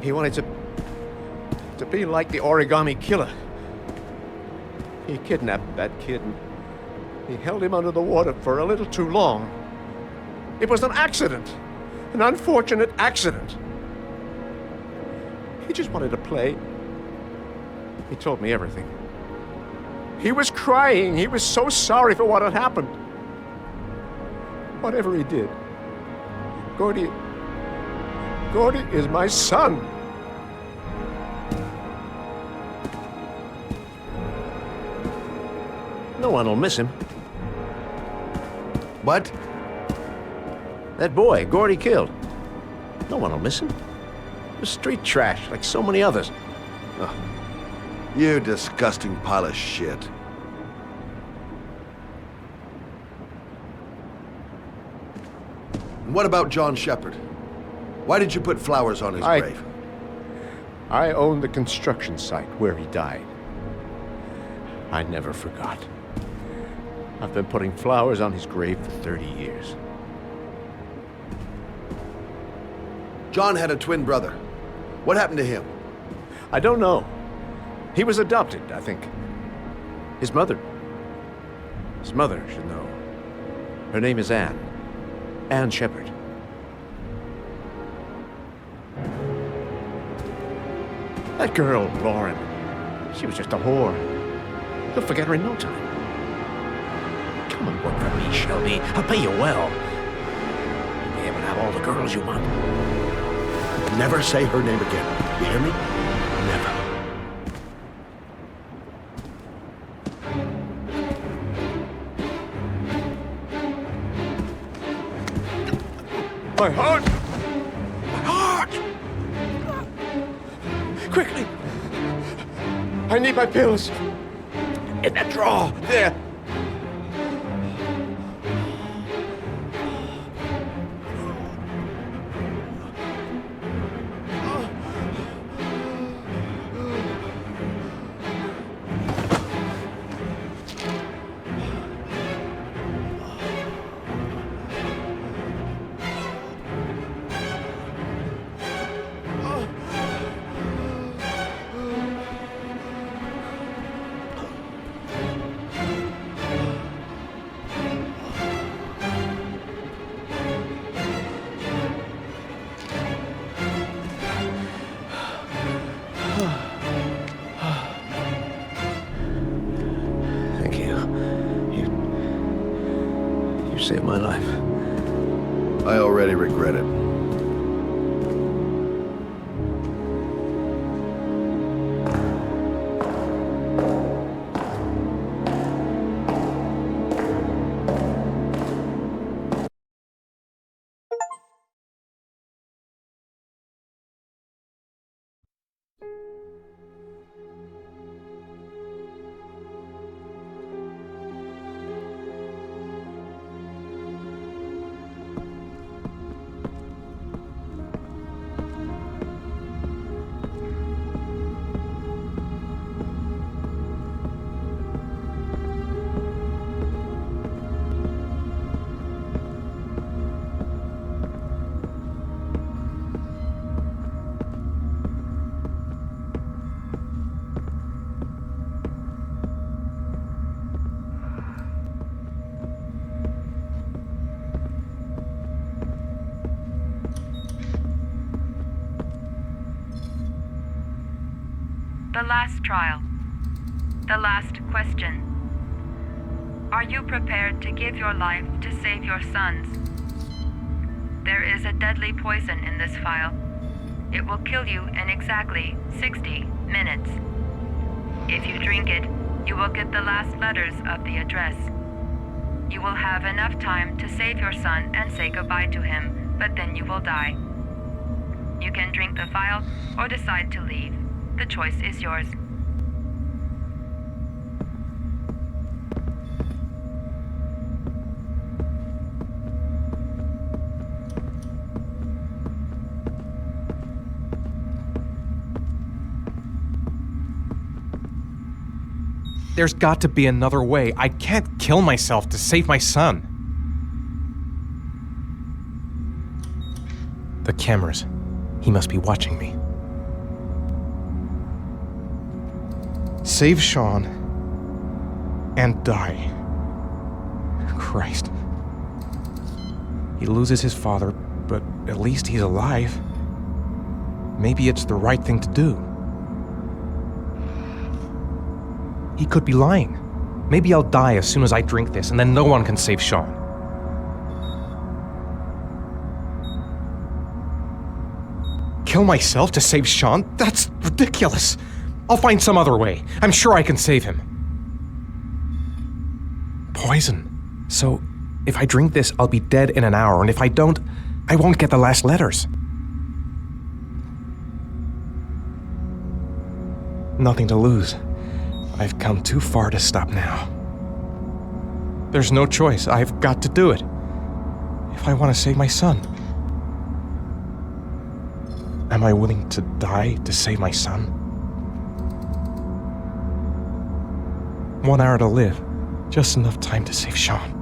He wanted to be like the Origami Killer. He kidnapped that kid and he held him under the water for a little too long. It was an accident. An unfortunate accident. He just wanted to play. He told me everything. He was crying. He was so sorry for what had happened. Whatever he did, Gordy is my son. No one will miss him. What? That boy, Gordy killed. No one will miss him. He was street trash, like so many others. Oh, you disgusting pile of shit. And what about John Shepard? Why did you put flowers on his grave? I own the construction site where he died. I never forgot. I've been putting flowers on his grave for 30 years. John had a twin brother. What happened to him? I don't know. He was adopted, I think. His mother should know. Her name is Anne. Anne Shepard. That girl, Lauren, she was just a whore. You'll forget her in no time. Come and work for me, Shelby. I'll pay you well. You'll be able to have all the girls you want. Never say her name again. You hear me? Never. My heart! My heart! Quickly! I need my pills. In that drawer, there. Saved my life. I already regret it. The last trial. The last question. Are you prepared to give your life to save your sons? There is a deadly poison in this file. It will kill you in exactly 60 minutes. If you drink it, you will get the last letters of the address. You will have enough time to save your son and say goodbye to him, but then you will die. You can drink the file or decide to leave. The choice is yours. There's got to be another way. I can't kill myself to save my son. The cameras. He must be watching me. Save Sean and die. Christ. He loses his father, but at least he's alive. Maybe it's the right thing to do. He could be lying. Maybe I'll die as soon as I drink this, and then no one can save Sean. Kill myself to save Sean? That's ridiculous. I'll find some other way. I'm sure I can save him. Poison. So, if I drink this, I'll be dead in an hour, and if I don't, I won't get the last letters. Nothing to lose. I've come too far to stop now. There's no choice. I've got to do it. If I want to save my son. Am I willing to die to save my son? 1 hour to live. Just enough time to save Sean.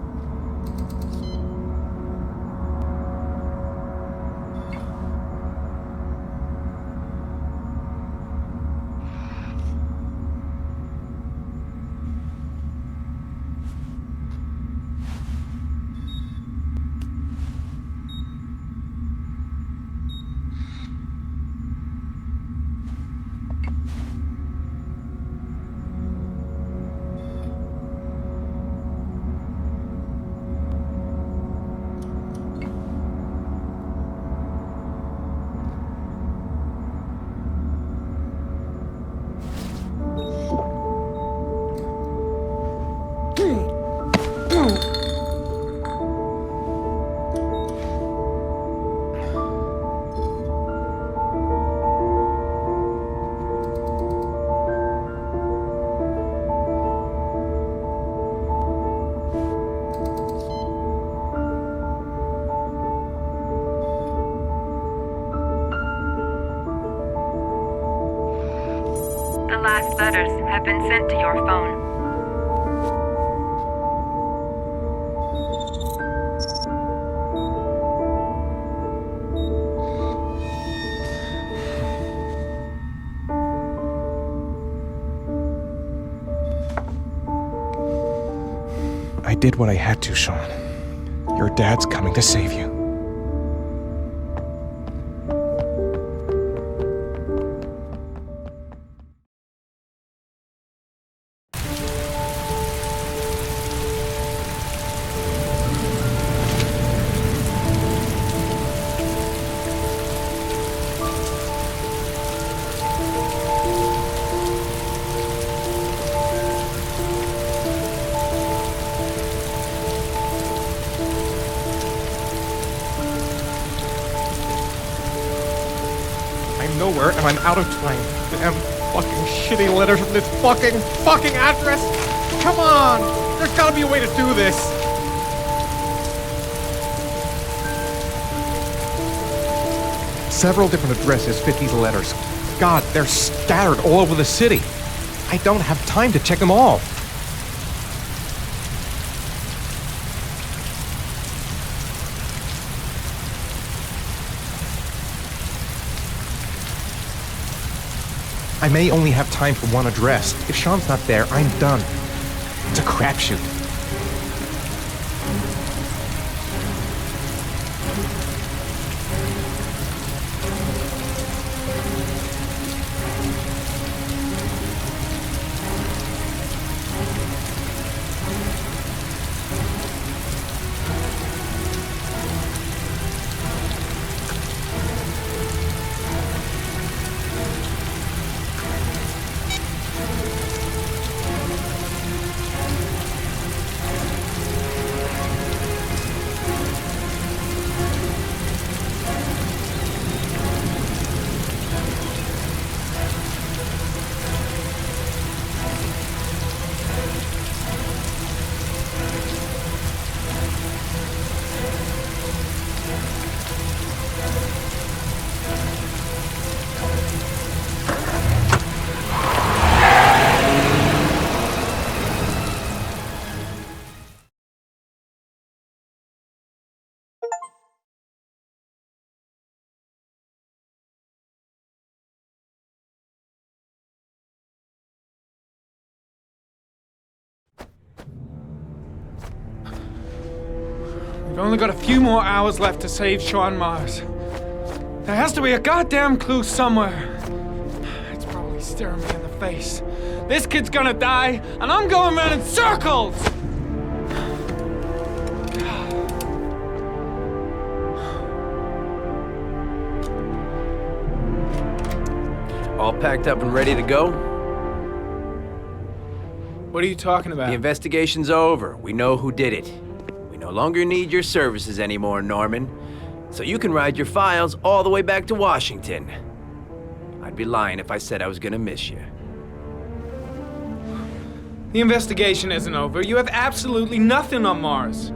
The last letters have been sent to your phone. I did what I had to, Sean. Your dad's coming to save you. Nowhere, and I'm out of time. Damn fucking shitty letters from this fucking address! Come on! There's gotta be a way to do this! Several different addresses fit these letters. God, they're scattered all over the city. I don't have time to check them all. I may only have time for one address. If Sean's not there, I'm done. It's a crapshoot. only got a few more hours left to save Sean Mars. There has to be a goddamn clue somewhere. It's probably staring me in the face. This kid's gonna die, and I'm going around in circles! All packed up and ready to go? What are you talking about? The investigation's over. We know who did it. We no longer need your services anymore, Norman. So you can ride your files all the way back to Washington. I'd be lying if I said I was gonna miss you. The investigation isn't over. You have absolutely nothing on Mars.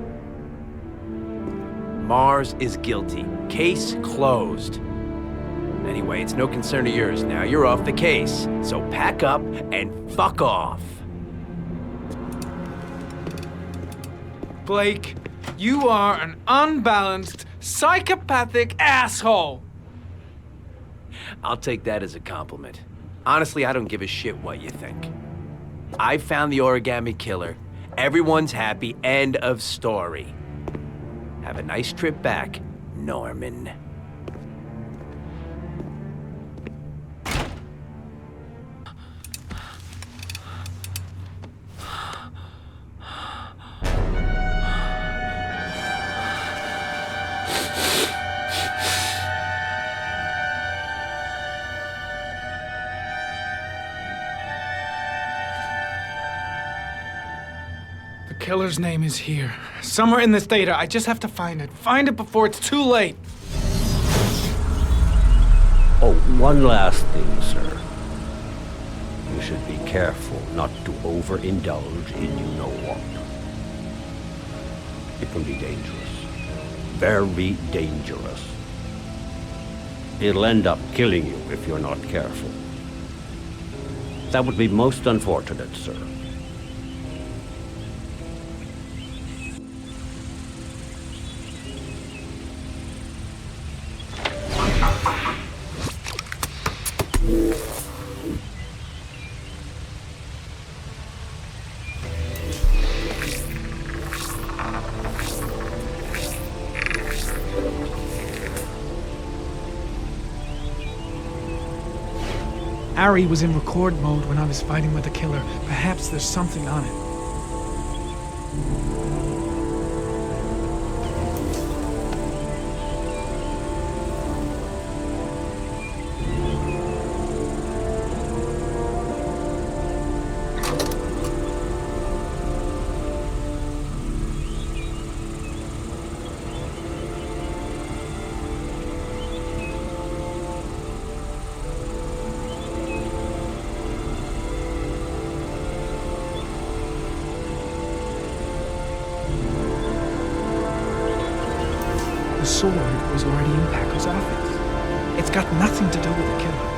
Mars is guilty. Case closed. Anyway, it's no concern of yours now. You're off the case. So pack up and fuck off. Blake, you are an unbalanced, psychopathic asshole. I'll take that as a compliment. Honestly, I don't give a shit what you think. I found the Origami Killer. Everyone's happy. End of story. Have a nice trip back, Norman. The killer's name is here. Somewhere in this data. I just have to find it. Find it before it's too late. Oh, one last thing, sir. You should be careful not to overindulge in you-know-what. It can be dangerous. Very dangerous. It'll end up killing you if you're not careful. That would be most unfortunate, sir. Ari was in record mode when I was fighting with the killer. Perhaps there's something on it. The sword was already in Paco's office. It's got nothing to do with the killer.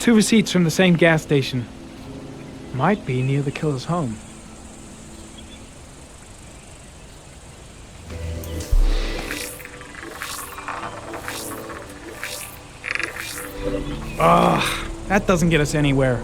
2 receipts from the same gas station. Might be near the killer's home. Ugh, that doesn't get us anywhere.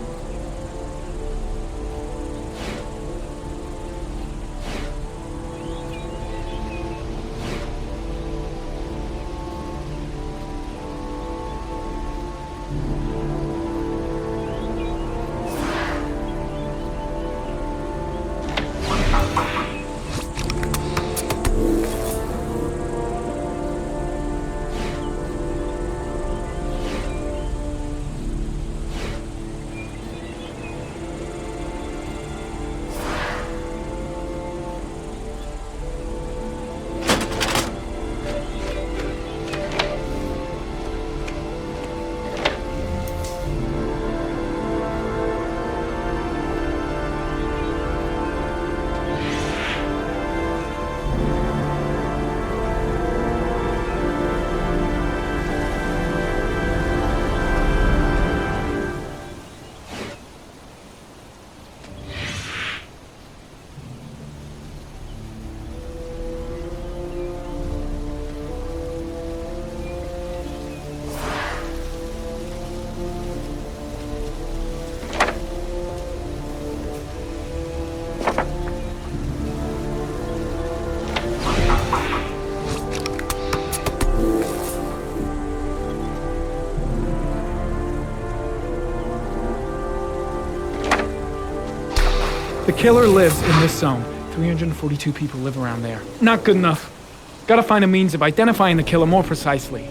The killer lives in this zone. 342 people live around there. Not good enough. Gotta find a means of identifying the killer more precisely.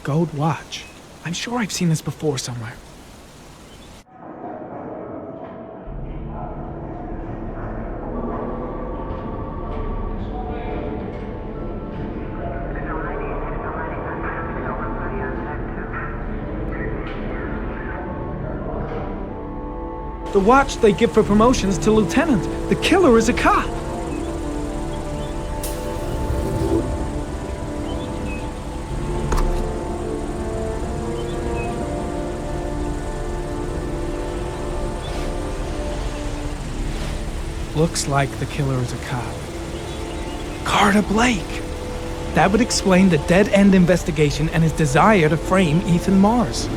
Gold watch. I'm sure I've seen this before somewhere. The watch they give for promotions to lieutenant. The killer is a cop. Looks like the killer is a cop. Carter Blake! That would explain the dead-end investigation and his desire to frame Ethan Mars.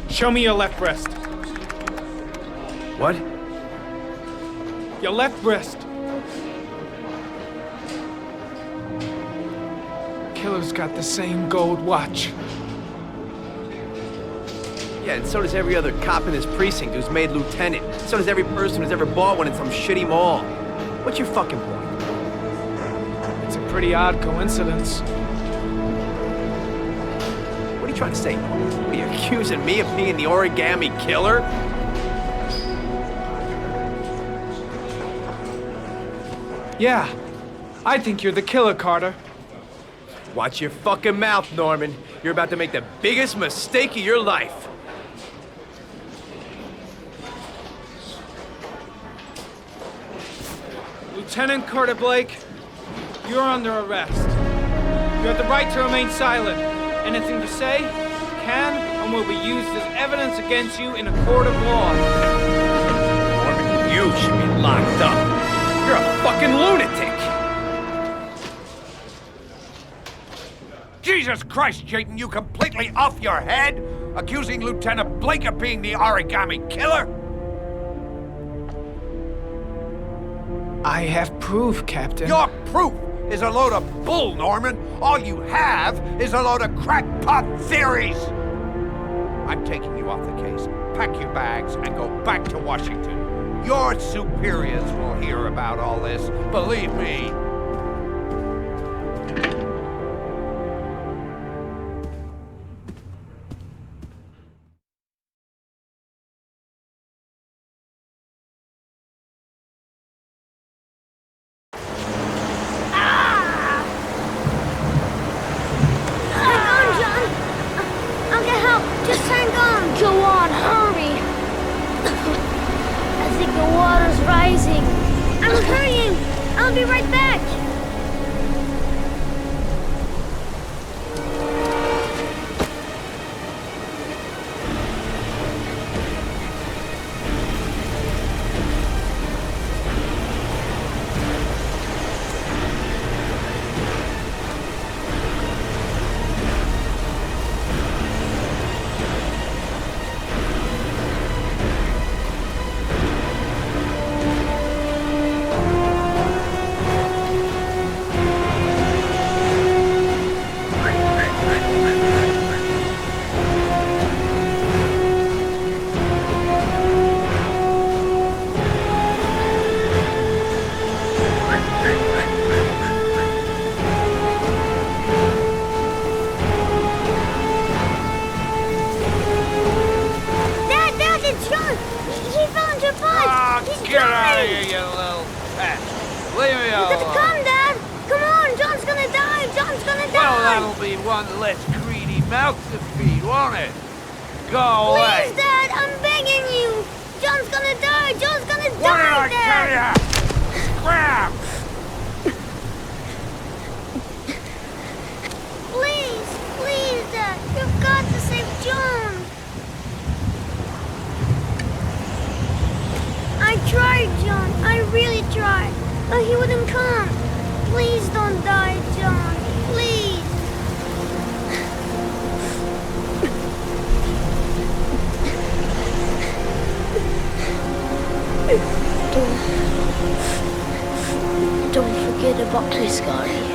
Show me your left breast. What? Your left breast. Killer's got the same gold watch. Yeah, and so does every other cop in this precinct who's made lieutenant. So does every person who's ever bought one in some shitty mall. What's your fucking point? It's a pretty odd coincidence. What are you trying to say? Are you accusing me of being the Origami Killer? Yeah, I think you're the killer, Carter. Watch your fucking mouth, Norman. You're about to make the biggest mistake of your life. Lieutenant Carter Blake, you're under arrest. You have the right to remain silent. Anything you say can and will be used as evidence against you in a court of law. Norman, you should be locked up. You're a fucking lunatic! Jesus Christ, Jayden, you completely off your head? Accusing Lieutenant Blake of being the Origami Killer? I have proof, Captain. Your proof is a load of bull, Norman. All you have is a load of crackpot theories. I'm taking you off the case. Pack your bags and go back to Washington. Your superiors will hear about all this, believe me. Don't forget about this, Scotty.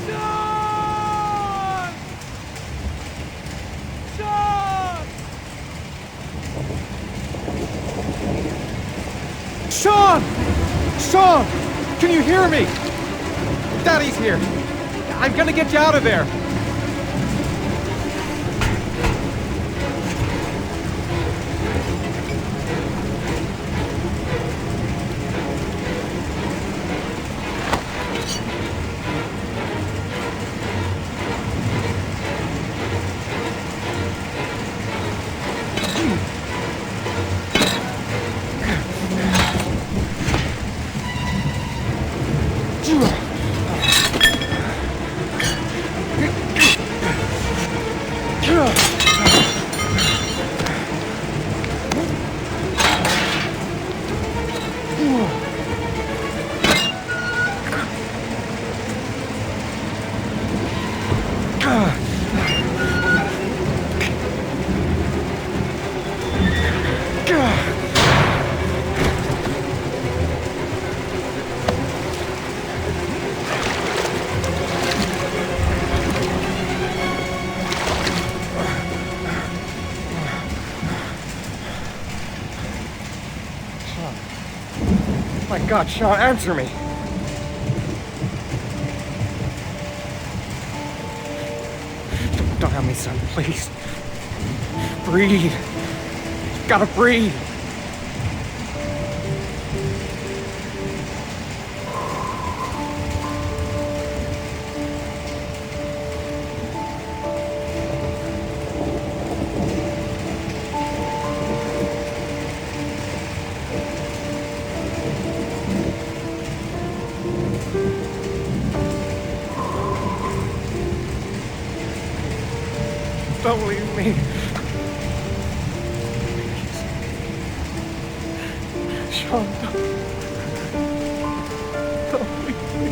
Sean! Sean! Sean! Sean! Can you hear me? Daddy's here. I'm gonna get you out of there. My God, Sean, answer me. Don't have me, son, please. Breathe. You gotta breathe. Don't leave me. Sean, don't leave me.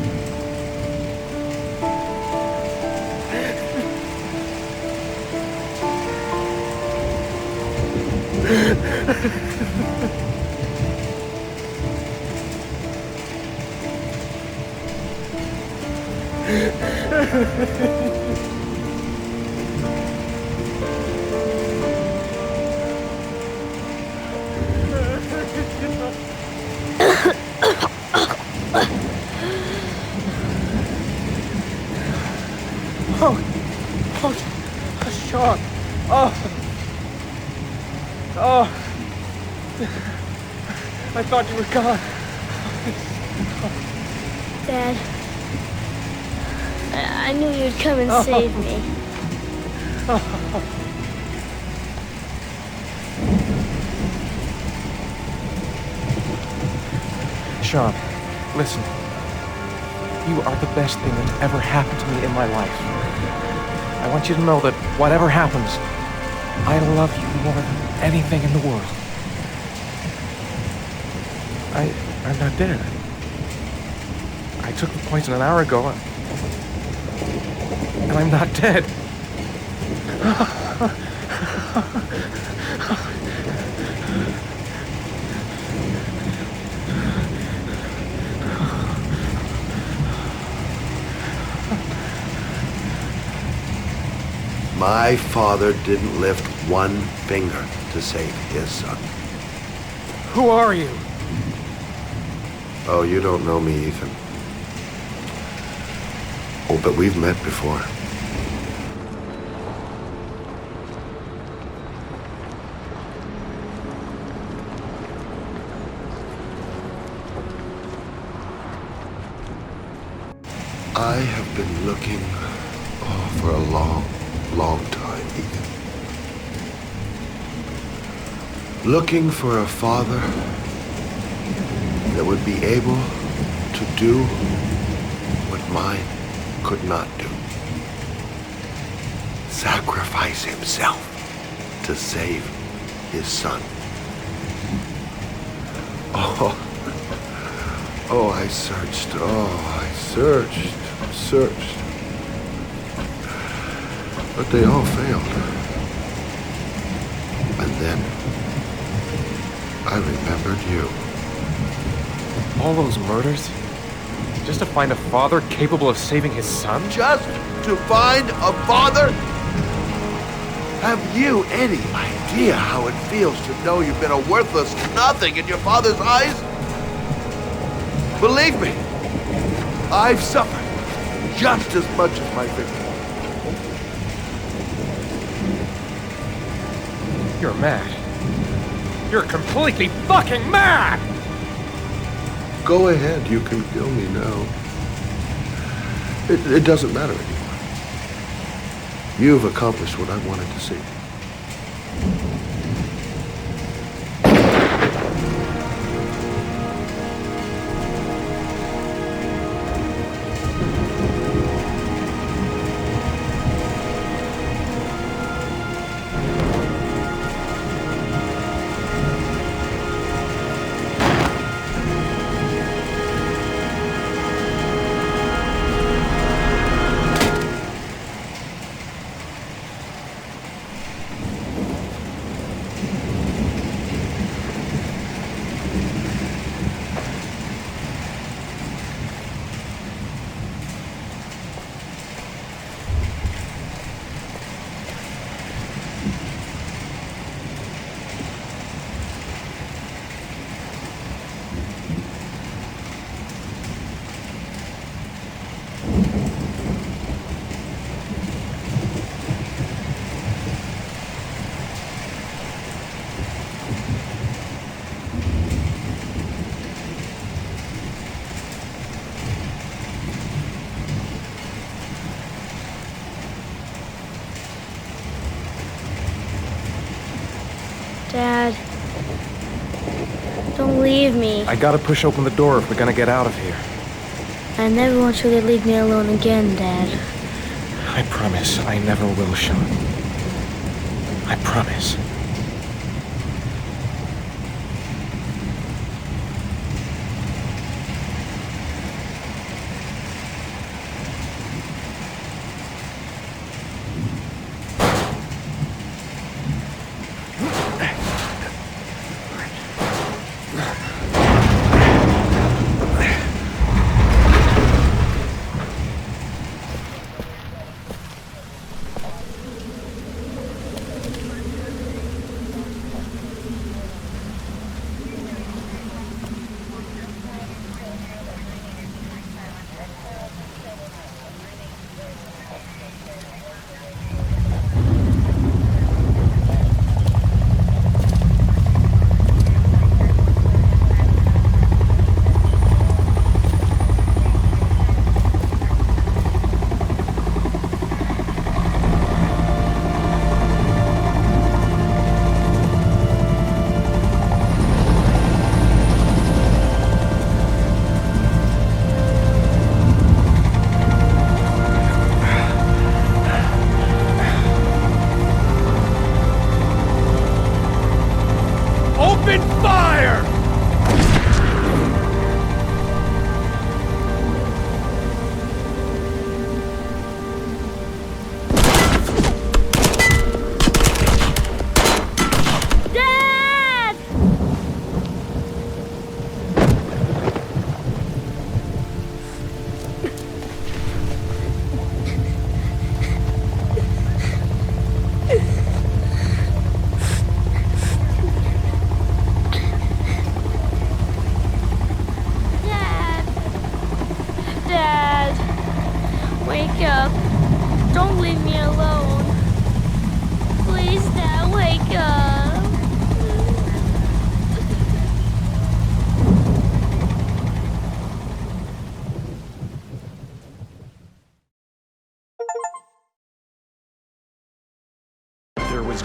Sean. I thought you were gone. Dad, I knew you'd come and save me. Sean, listen. You are the best thing that's ever happened to me in my life. I want you to know that whatever happens, I love you more than anything in the world. I'm not dead. I took the poison an hour ago, and I'm not dead. My father didn't lift one finger to save his son. Who are you? Oh, you don't know me, Ethan. Oh, but we've met before. I have been looking for a long time, Ethan. Looking for a father that would be able to do what mine could not do. Sacrifice himself to save his son. Oh, I searched. Oh, I searched. But they all failed. And then I remembered you. All those murders? Just to find a father capable of saving his son? Just to find a father? Have you any idea how it feels to know you've been a worthless nothing in your father's eyes? Believe me, I've suffered just as much as my victim. You're mad. You're completely fucking mad! Go ahead, you can kill me now. It doesn't matter anymore. You've accomplished what I wanted to see. Dad, don't leave me. I gotta push open the door if we're gonna get out of here. I never want you to leave me alone again, Dad. I promise I never will, Sean. I promise.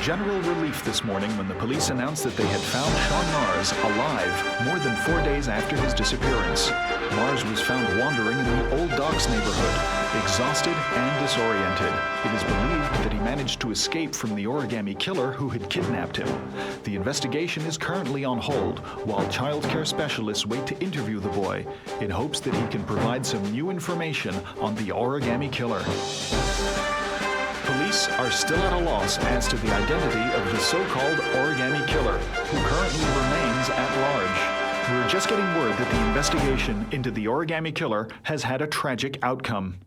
general relief this morning when the police announced that they had found Sean Mars alive more than 4 days after his disappearance. Mars was found wandering in the Old Docks neighborhood, exhausted and disoriented. It is believed that he managed to escape from the Origami Killer who had kidnapped him. The investigation is currently on hold while child care specialists wait to interview the boy in hopes that he can provide some new information on the Origami Killer. Police are still at a loss as to the identity of the so-called Origami Killer, who currently remains at large. We're just getting word that the investigation into the Origami Killer has had a tragic outcome.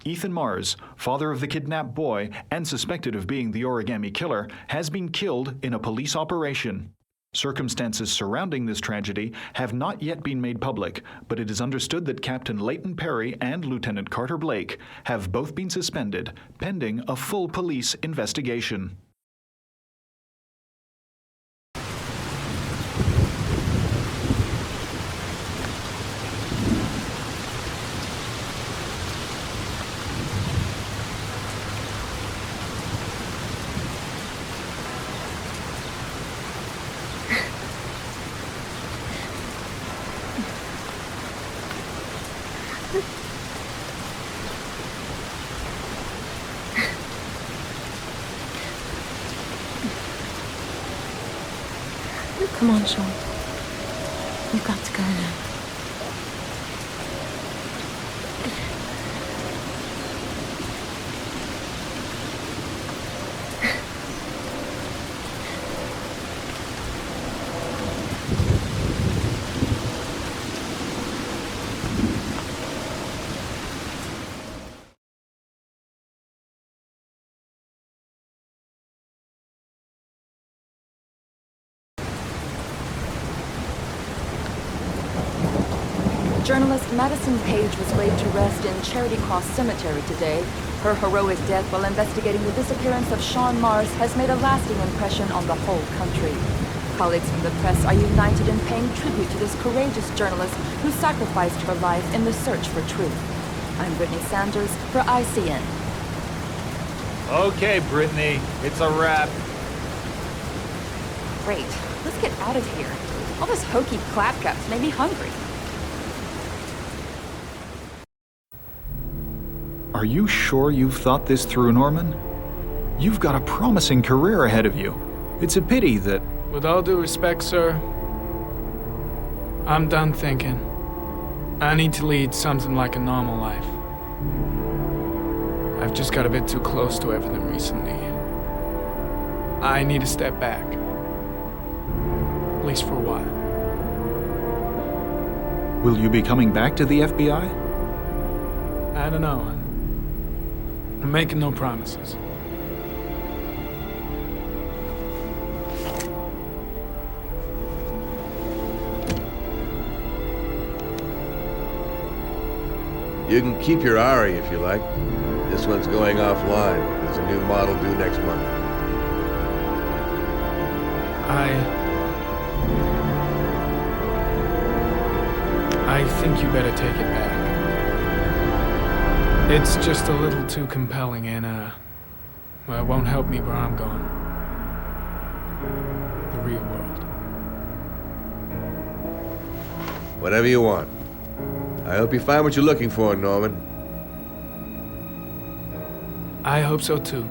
Ethan Mars, father of the kidnapped boy and suspected of being the Origami Killer, has been killed in a police operation. Circumstances surrounding this tragedy have not yet been made public, but it is understood that Captain Leighton Perry and Lieutenant Carter Blake have both been suspended, pending a full police investigation. Come on, Sean. We've got to go now. Journalist Madison Page was laid to rest in Charity Cross Cemetery today. Her heroic death while investigating the disappearance of Sean Mars has made a lasting impression on the whole country. Colleagues from the press are united in paying tribute to this courageous journalist who sacrificed her life in the search for truth. I'm Brittany Sanders for ICN. Okay, Brittany, it's a wrap. Great, let's get out of here. All this hokey clapcaps made me hungry. Are you sure you've thought this through, Norman? You've got a promising career ahead of you. It's a pity that... With all due respect, sir, I'm done thinking. I need to lead something like a normal life. I've just got a bit too close to everything recently. I need to step back. At least for a while. Will you be coming back to the FBI? I don't know. I'm making no promises. You can keep your Ari if you like. This one's going offline. There's a new model due next month. I think you better take it back. It's just a little too compelling and, well, it won't help me where I'm going. The real world. Whatever you want. I hope you find what you're looking for, Norman. I hope so too.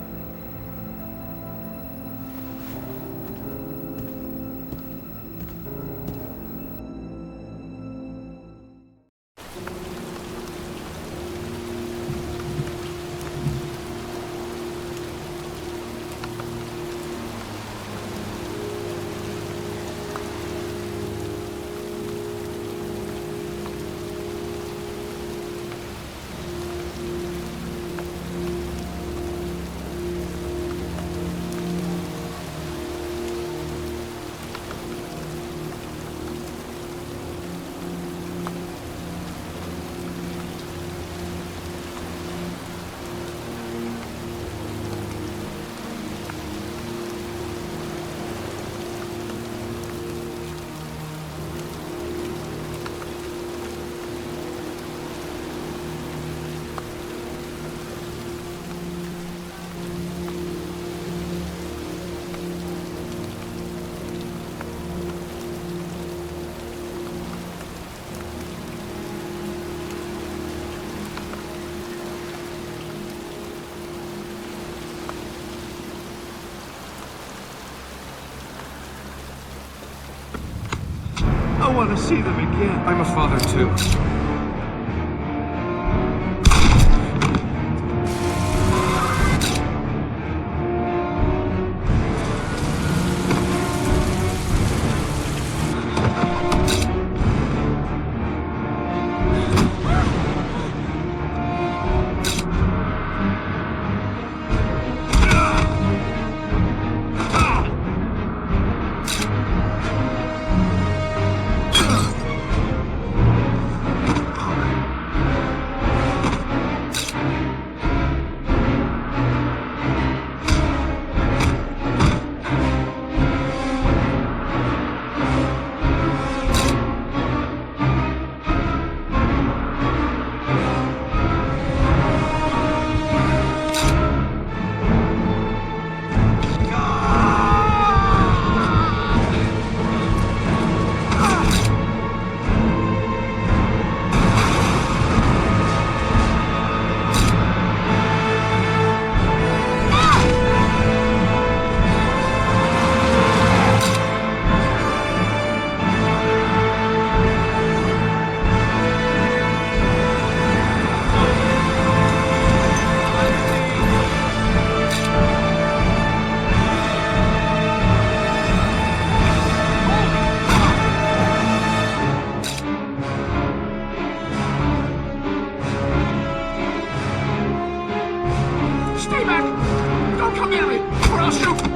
don't want to see them again. I'm a father too. Stay back! Don't come near me, or I'll shoot!